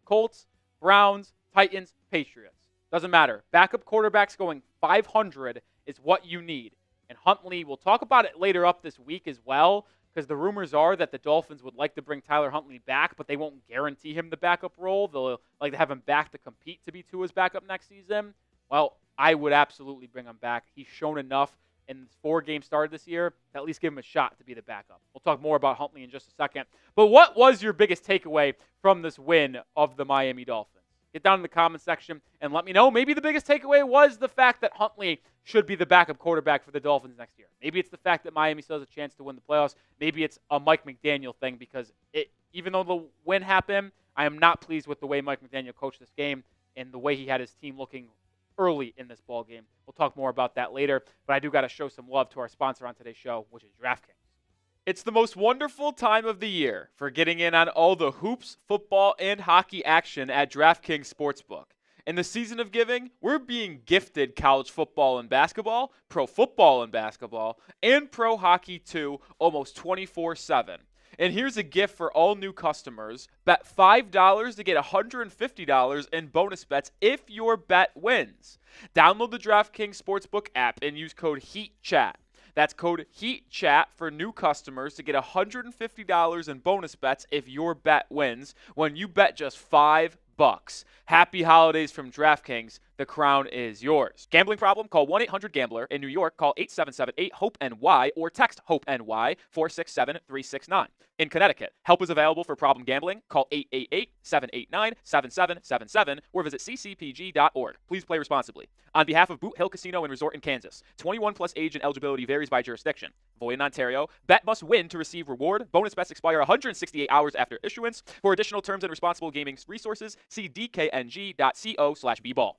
Colts, Browns, Titans, Patriots. Doesn't matter. Backup quarterbacks going 500 is what you need. And Huntley, we'll talk about it later up this week as well, because the rumors are that the Dolphins would like to bring Tyler Huntley back, but they won't guarantee him the backup role. They'll like to have him back to compete to be Tua's backup next season. Well, I would absolutely bring him back. He's shown enough in this 4-game start this year to at least give him a shot to be the backup. We'll talk more about Huntley in just a second. But what was your biggest takeaway from this win of the Miami Dolphins? Get down in the comment section and let me know. Maybe the biggest takeaway was the fact that Huntley should be the backup quarterback for the Dolphins next year. Maybe it's the fact that Miami still has a chance to win the playoffs. Maybe it's a Mike McDaniel thing because even though the win happened, I am not pleased with the way Mike McDaniel coached this game and the way he had his team looking early in this ball game. We'll talk more about that later, but I do got to show some love to our sponsor on today's show, which is DraftKings. It's the most wonderful time of the year for getting in on all the hoops, football, and hockey action at DraftKings Sportsbook. In the season of giving, we're being gifted college football and basketball, pro football and basketball, and pro hockey too, almost 24/7. And here's a gift for all new customers. Bet $5 to get $150 in bonus bets if your bet wins. Download the DraftKings Sportsbook app and use code HEATCHAT. That's code HEATCHAT for new customers to get $150 in bonus bets if your bet wins when you bet just $5. Happy holidays from DraftKings. The crown is yours. Gambling problem? Call 1-800-GAMBLER. In New York, call 877-8-HOPE-NY or text HOPE-NY 467-369. In Connecticut, help is available for problem gambling. Call 888-789-7777 or visit ccpg.org. Please play responsibly. On behalf of Boot Hill Casino and Resort in Kansas, 21 plus age and eligibility varies by jurisdiction. Void in Ontario. Bet must win to receive reward. Bonus bets expire 168 hours after issuance. For additional terms and responsible gaming resources, see dkng.co/bball.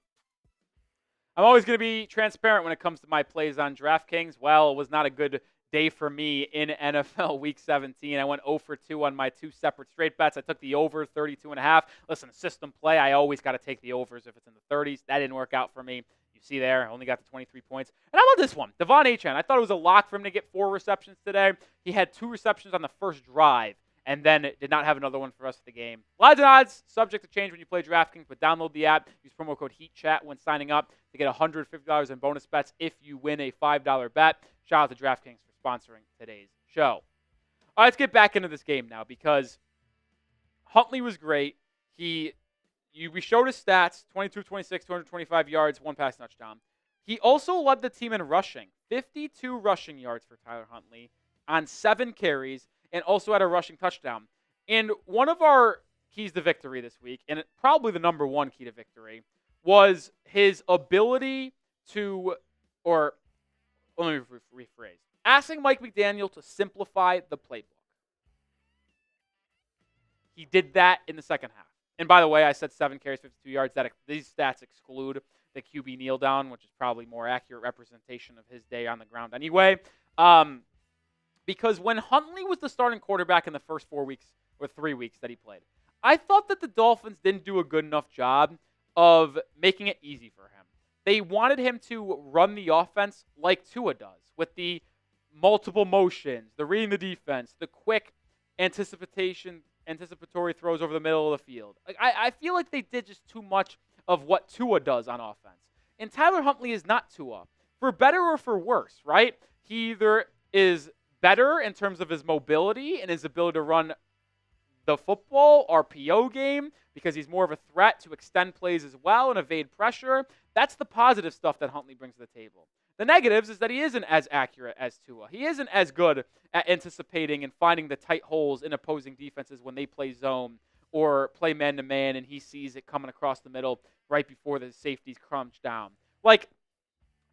I'm always going to be transparent when it comes to my plays on DraftKings. Well, it was not a good day for me in NFL Week 17. I went 0 for 2 on my two separate straight bets. I took the over 32.5. Listen, system play, I always got to take the overs if it's in the 30s. That didn't work out for me. You see there, I only got the 23 points. And how about this one? Devon Achane. I thought it was a lock for him to get 4 receptions today. He had 2 receptions on the first drive, and then did not have another one for the rest of the game. Lines and odds, subject to change when you play DraftKings, but download the app. Use promo code HEATCHAT when signing up to get $150 in bonus bets if you win a $5 bet. Shout out to DraftKings for sponsoring today's show. All right, let's get back into this game now because Huntley was great. We showed his stats, 22-26, 225 yards, 1 pass touchdown. He also led the team in rushing, 52 rushing yards for Tyler Huntley on 7 carries, and also had a rushing touchdown. And one of our keys to victory this week, and probably the number one key to victory, was his ability to, or let me rephrase, asking Mike McDaniel to simplify the playbook. He did that in the second half. And by the way, I said 7 carries, 52 yards. These stats exclude the QB kneel down, which is probably more accurate representation of his day on the ground anyway. Because when Huntley was the starting quarterback in the first 4 weeks or 3 weeks that he played, I thought that the Dolphins didn't do a good enough job of making it easy for him. They wanted him to run the offense like Tua does, with the multiple motions, the reading the defense, the quick anticipatory throws over the middle of the field. I feel like they did just too much of what Tua does on offense. And Tyler Huntley is not Tua, for better or for worse, right? He either is better in terms of his mobility and his ability to run the football RPO game because he's more of a threat to extend plays as well and evade pressure. That's the positive stuff that Huntley brings to the table. The negatives is that he isn't as accurate as Tua. He isn't as good at anticipating and finding the tight holes in opposing defenses when they play zone or play man-to-man and he sees it coming across the middle right before the safeties crunch down.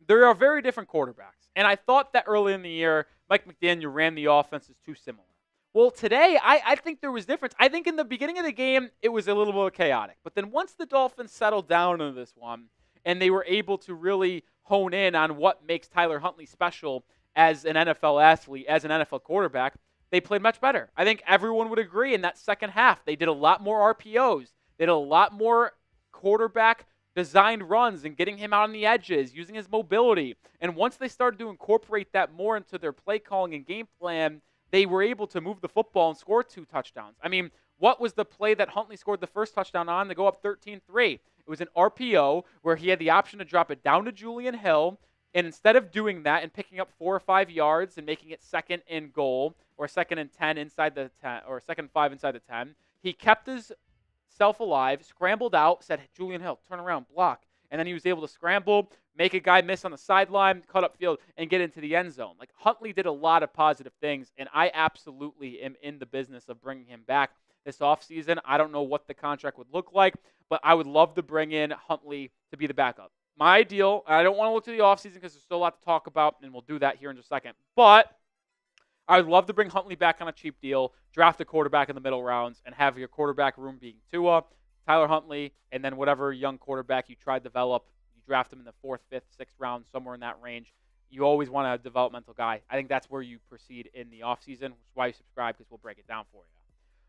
There are very different quarterbacks. And I thought that early in the year, Mike McDaniel ran the offenses too similar. Well, today, I think there was difference. I think in the beginning of the game, it was a little more chaotic. But then once the Dolphins settled down into this one, and they were able to really hone in on what makes Tyler Huntley special as an NFL athlete, as an NFL quarterback, they played much better. I think everyone would agree in that second half. They did a lot more RPOs. They did a lot more quarterback designed runs and getting him out on the edges, using his mobility. And once they started to incorporate that more into their play calling and game plan, they were able to move the football and score 2 touchdowns. I mean, what was the play that Huntley scored the first touchdown on to go up 13-3? It was an RPO where he had the option to drop it down to Julian Hill, and instead of doing that and picking up 4 or 5 yards and making it 2nd and goal or 2nd and 10 inside the 10 or 2nd and 5 inside the 10, he kept his self alive, scrambled out, said, Julian Hill, turn around, block. And then he was able to scramble, make a guy miss on the sideline, cut up field, and get into the end zone. Huntley did a lot of positive things, and I absolutely am in the business of bringing him back this offseason. I don't know what the contract would look like, but I would love to bring in Huntley to be the backup. My ideal, I don't want to look to the offseason because there's still a lot to talk about, and we'll do that here in just a second. But I would love to bring Huntley back on a cheap deal, draft a quarterback in the middle rounds, and have your quarterback room being Tua, Tyler Huntley, and then whatever young quarterback you try to develop, you draft him in the 4th, 5th, 6th round, somewhere in that range. You always want a developmental guy. I think that's where you proceed in the offseason, which is why you subscribe, because we'll break it down for you.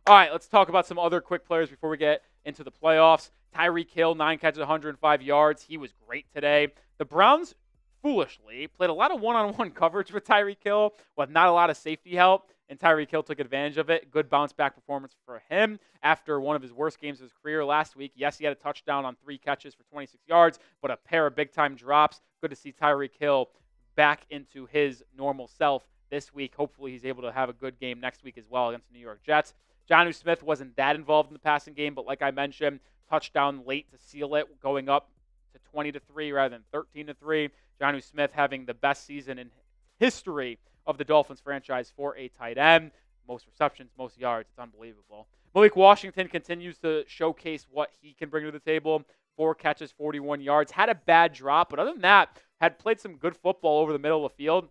All right, let's talk about some other quick players before we get into the playoffs. Tyreek Hill, 9 catches, 105 yards. He was great today. The Browns, foolishly, played a lot of one-on-one coverage with Tyreek Hill with not a lot of safety help, and Tyreek Hill took advantage of it. Good bounce-back performance for him after one of his worst games of his career last week. Yes, he had a touchdown on 3 catches for 26 yards, but a pair of big-time drops. Good to see Tyreek Hill back into his normal self this week. Hopefully he's able to have a good game next week as well against the New York Jets. Jonnu Smith wasn't that involved in the passing game, but like I mentioned, touchdown late to seal it, going up to 20-3 rather than 13-3. Jonnu Smith having the best season in history of the Dolphins franchise for a tight end. Most receptions, most yards. It's unbelievable. Malik Washington continues to showcase what he can bring to the table. 4 catches, 41 yards. Had a bad drop, but other than that, had played some good football over the middle of the field.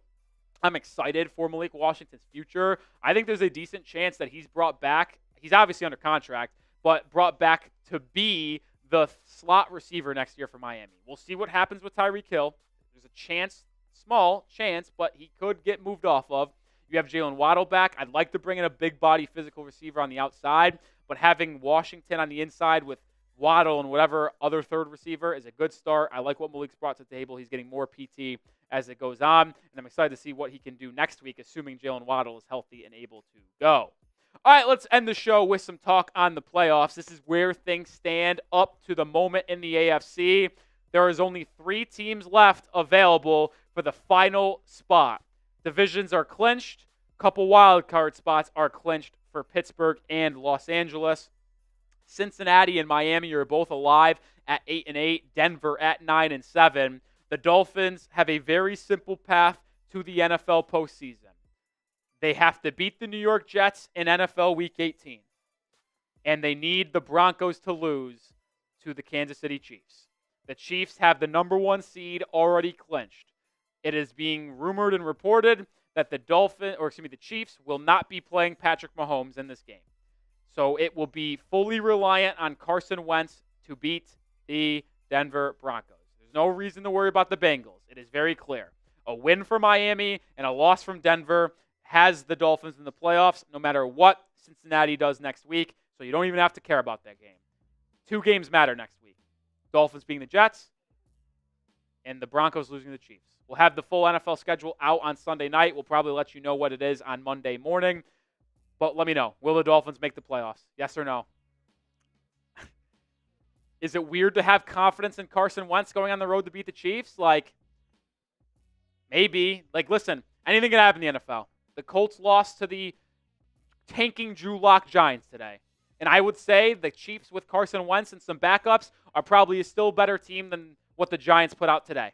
I'm excited for Malik Washington's future. I think there's a decent chance that he's brought back. He's obviously under contract, but brought back to be the slot receiver next year for Miami. We'll see what happens with Tyreek Hill. There's a chance, small chance, but he could get moved off of. You have Jalen Waddle back. I'd like to bring in a big body physical receiver on the outside, but having Washington on the inside with Waddle and whatever other third receiver is a good start. I like what Malik's brought to the table. He's getting more PT as it goes on, and I'm excited to see what he can do next week, assuming Jalen Waddle is healthy and able to go. All right, let's end the show with some talk on the playoffs. This is where things stand up to the moment in the AFC. There is only 3 teams left available for the final spot. Divisions are clinched. A couple wild card spots are clinched for Pittsburgh and Los Angeles. Cincinnati and Miami are both alive at 8-8. Denver at 9-7. The Dolphins have a very simple path to the NFL postseason. They have to beat the New York Jets in NFL Week 18. And they need the Broncos to lose to the Kansas City Chiefs. The Chiefs have the number 1 seed already clinched. It is being rumored and reported that the Chiefs will not be playing Patrick Mahomes in this game. So it will be fully reliant on Carson Wentz to beat the Denver Broncos. There's no reason to worry about the Bengals. It is very clear. A win for Miami and a loss from Denver has the Dolphins in the playoffs, no matter what Cincinnati does next week. So you don't even have to care about that game. 2 games matter next week. Dolphins being the Jets and the Broncos losing the Chiefs. We'll have the full NFL schedule out on Sunday night. We'll probably let you know what it is on Monday morning. But let me know. Will the Dolphins make the playoffs? Yes or no? Is it weird to have confidence in Carson Wentz going on the road to beat the Chiefs? Maybe. Listen, anything can happen in the NFL. The Colts lost to the tanking Drew Lock Giants today. And I would say the Chiefs with Carson Wentz and some backups are probably a still better team than what the Giants put out today.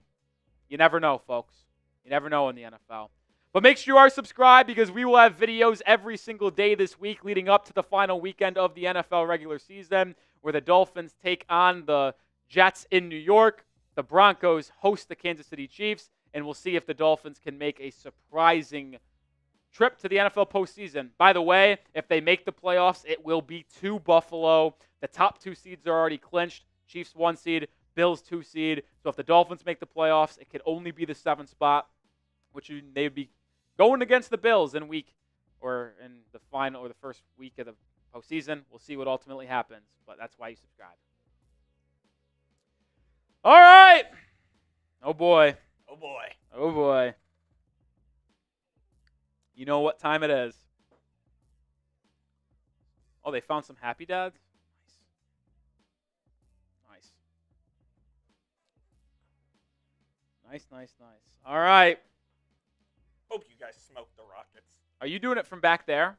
You never know, folks. You never know in the NFL. But make sure you are subscribed because we will have videos every single day this week leading up to the final weekend of the NFL regular season where the Dolphins take on the Jets in New York. The Broncos host the Kansas City Chiefs, and we'll see if the Dolphins can make a surprising trip to the NFL postseason. By the way, if they make the playoffs, it will be to Buffalo. The top 2 seeds are already clinched. Chiefs 1 seed, Bills 2 seed. So if the Dolphins make the playoffs, it could only be the 7th spot, which they would be going against the Bills in the final or the first week of the postseason. We'll see what ultimately happens, but that's why you subscribe. All right. Oh, boy. Oh, boy. Oh, boy. You know what time it is. Oh, they found some Happy Dads? Nice. All right. Hope you guys smoked the Rockets. Are you doing it from back there?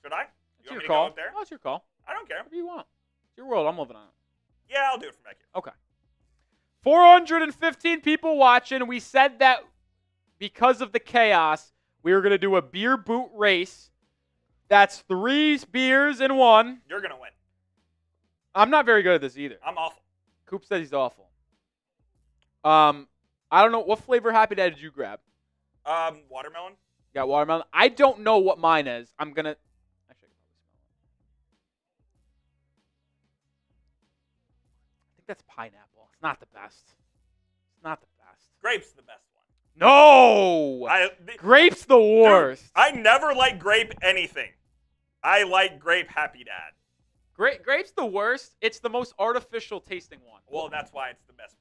Should I? It's You your want me to call. go up there? Oh, it's your call. I don't care. Whatever you want. It's your world. I'm living on it. Yeah, I'll do it from back here. Okay. 415 people watching. We said that because of the chaos, we were going to do a beer boot race. That's 3 beers in 1. You're going to win. I'm not very good at this either. I'm awful. Coop says he's awful. I don't know. What flavor Happy Dad did you grab? Watermelon. You got watermelon? I don't know what mine is. I'm going to... Actually, I can probably smell it. I think that's pineapple. It's not the best. Not the best. Grape's the best one. No! Grape's the worst. Dude, I never like grape anything. I like grape Happy Dad. Grape's the worst. It's the most artificial tasting one. Well, that's why it's the best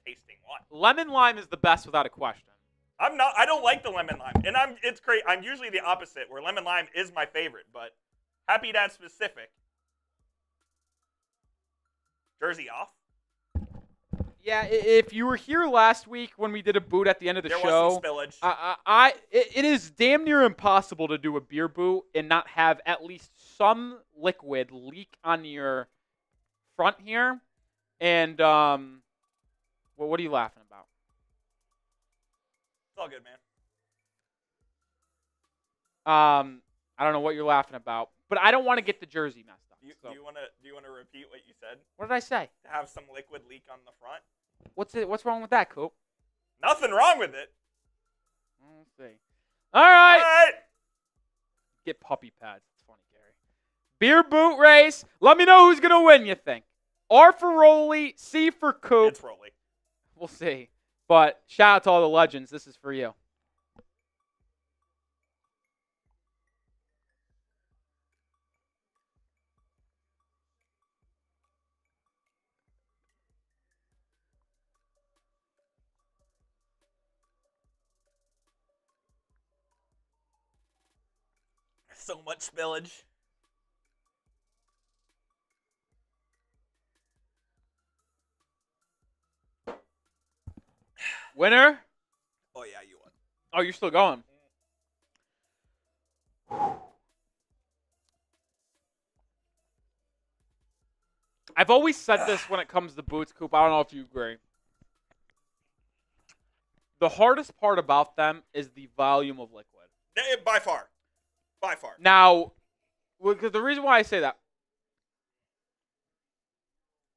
tasting one. Lemon lime is the best without a question. I don't like the lemon lime. And it's great. I'm usually the opposite, where lemon lime is my favorite, but Happy Dad specific. Jersey off? Yeah, if you were here last week when we did a boot at the end of the there show, was some spillage. It is damn near impossible to do a beer boot and not have at least some liquid leak on your front here. And well, what are you laughing about? It's all good, man. I don't know what you're laughing about, but I don't want to get the jersey messed up. Do you want to repeat what you said? What did I say? To have some liquid leak on the front? What's wrong with that, Coop? Nothing wrong with it. Let's see. All right. All right. Get puppy pads. It's funny, Gary. Beer boot race. Let me know who's gonna win. You think? R for Rolly, C for Coop. It's Rolly. We'll see. But shout out to all the legends. This is for you. So much spillage. Winner? Oh, yeah, you won. Oh, you're still going. I've always said this when it comes to boots, Coop. I don't know if you agree. The hardest part about them is the volume of liquid. By far. By far. Now, because the reason why I say that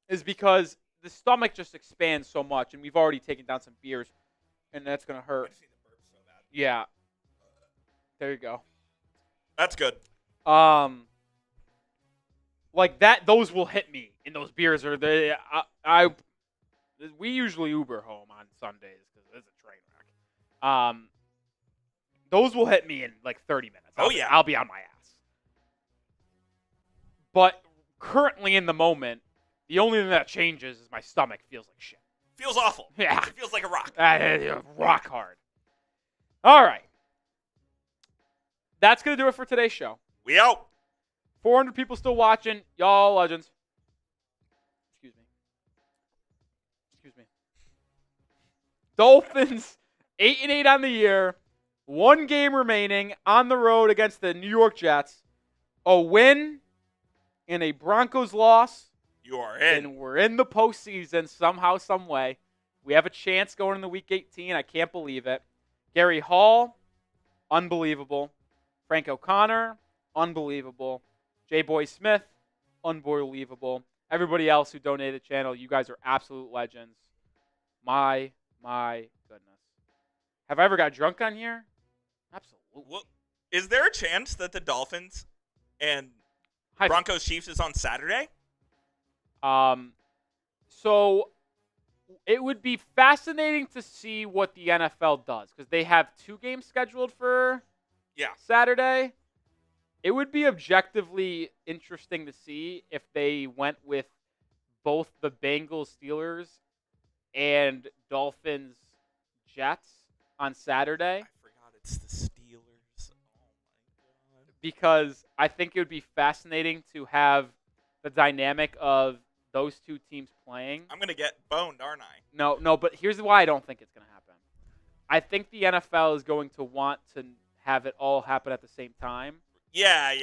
is because the stomach just expands so much, and we've already taken down some beers, and that's going to I hurt. just need to burp so bad. Yeah. There you go. That's good. Like that, those will hit me, and those beers are we usually Uber home on Sundays because it's a train wreck. Those will hit me in like 30 minutes. I'll be on my ass. But currently in the moment, the only thing that changes is my stomach feels like shit. Feels awful. Yeah. It feels like a rock. Rock hard. All right. That's going to do it for today's show. We out. 400 people still watching. Y'all legends. Excuse me. Dolphins 8-8 on the year. 1 game remaining on the road against the New York Jets. A win and a Broncos loss. You are in. And we're in the postseason somehow, some way. We have a chance going into Week 18. I can't believe it. Gary Hall, unbelievable. Frank O'Connor, unbelievable. J. Boy Smith, unbelievable. Everybody else who donated the channel, you guys are absolute legends. My goodness. Have I ever got drunk on here? Absolutely. Well, is there a chance that the Dolphins and Broncos Chiefs is on Saturday? So it would be fascinating to see what the NFL does because they have 2 games scheduled for Saturday. It would be objectively interesting to see if they went with both the Bengals Steelers and Dolphins Jets on Saturday. I forgot it's the Steelers. Oh my god. Because I think it would be fascinating to have the dynamic of those 2 teams playing. I'm going to get boned, aren't I? No, but here's why I don't think it's going to happen. I think the NFL is going to want to have it all happen at the same time. Yeah.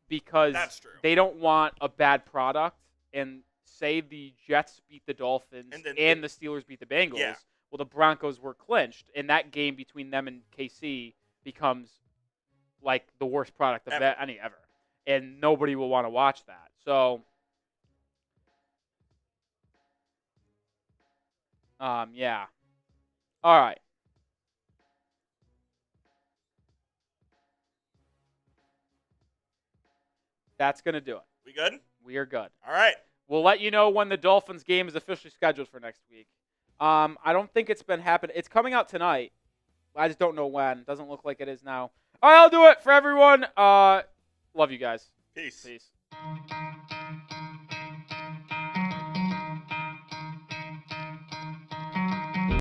Because that's true. They don't want a bad product and say the Jets beat the Dolphins and the Steelers beat the Bengals. Yeah. Well, the Broncos were clinched, and that game between them and KC becomes like the worst product of any ever. And nobody will want to watch that. So, yeah. All right. That's going to do it. We good? We are good. All right. We'll let you know when the Dolphins game is officially scheduled for next week. I don't think it's been happening. It's coming out tonight. I just don't know when. Doesn't look like it is now. All right, I'll do it for everyone. Love you guys. Peace. Peace.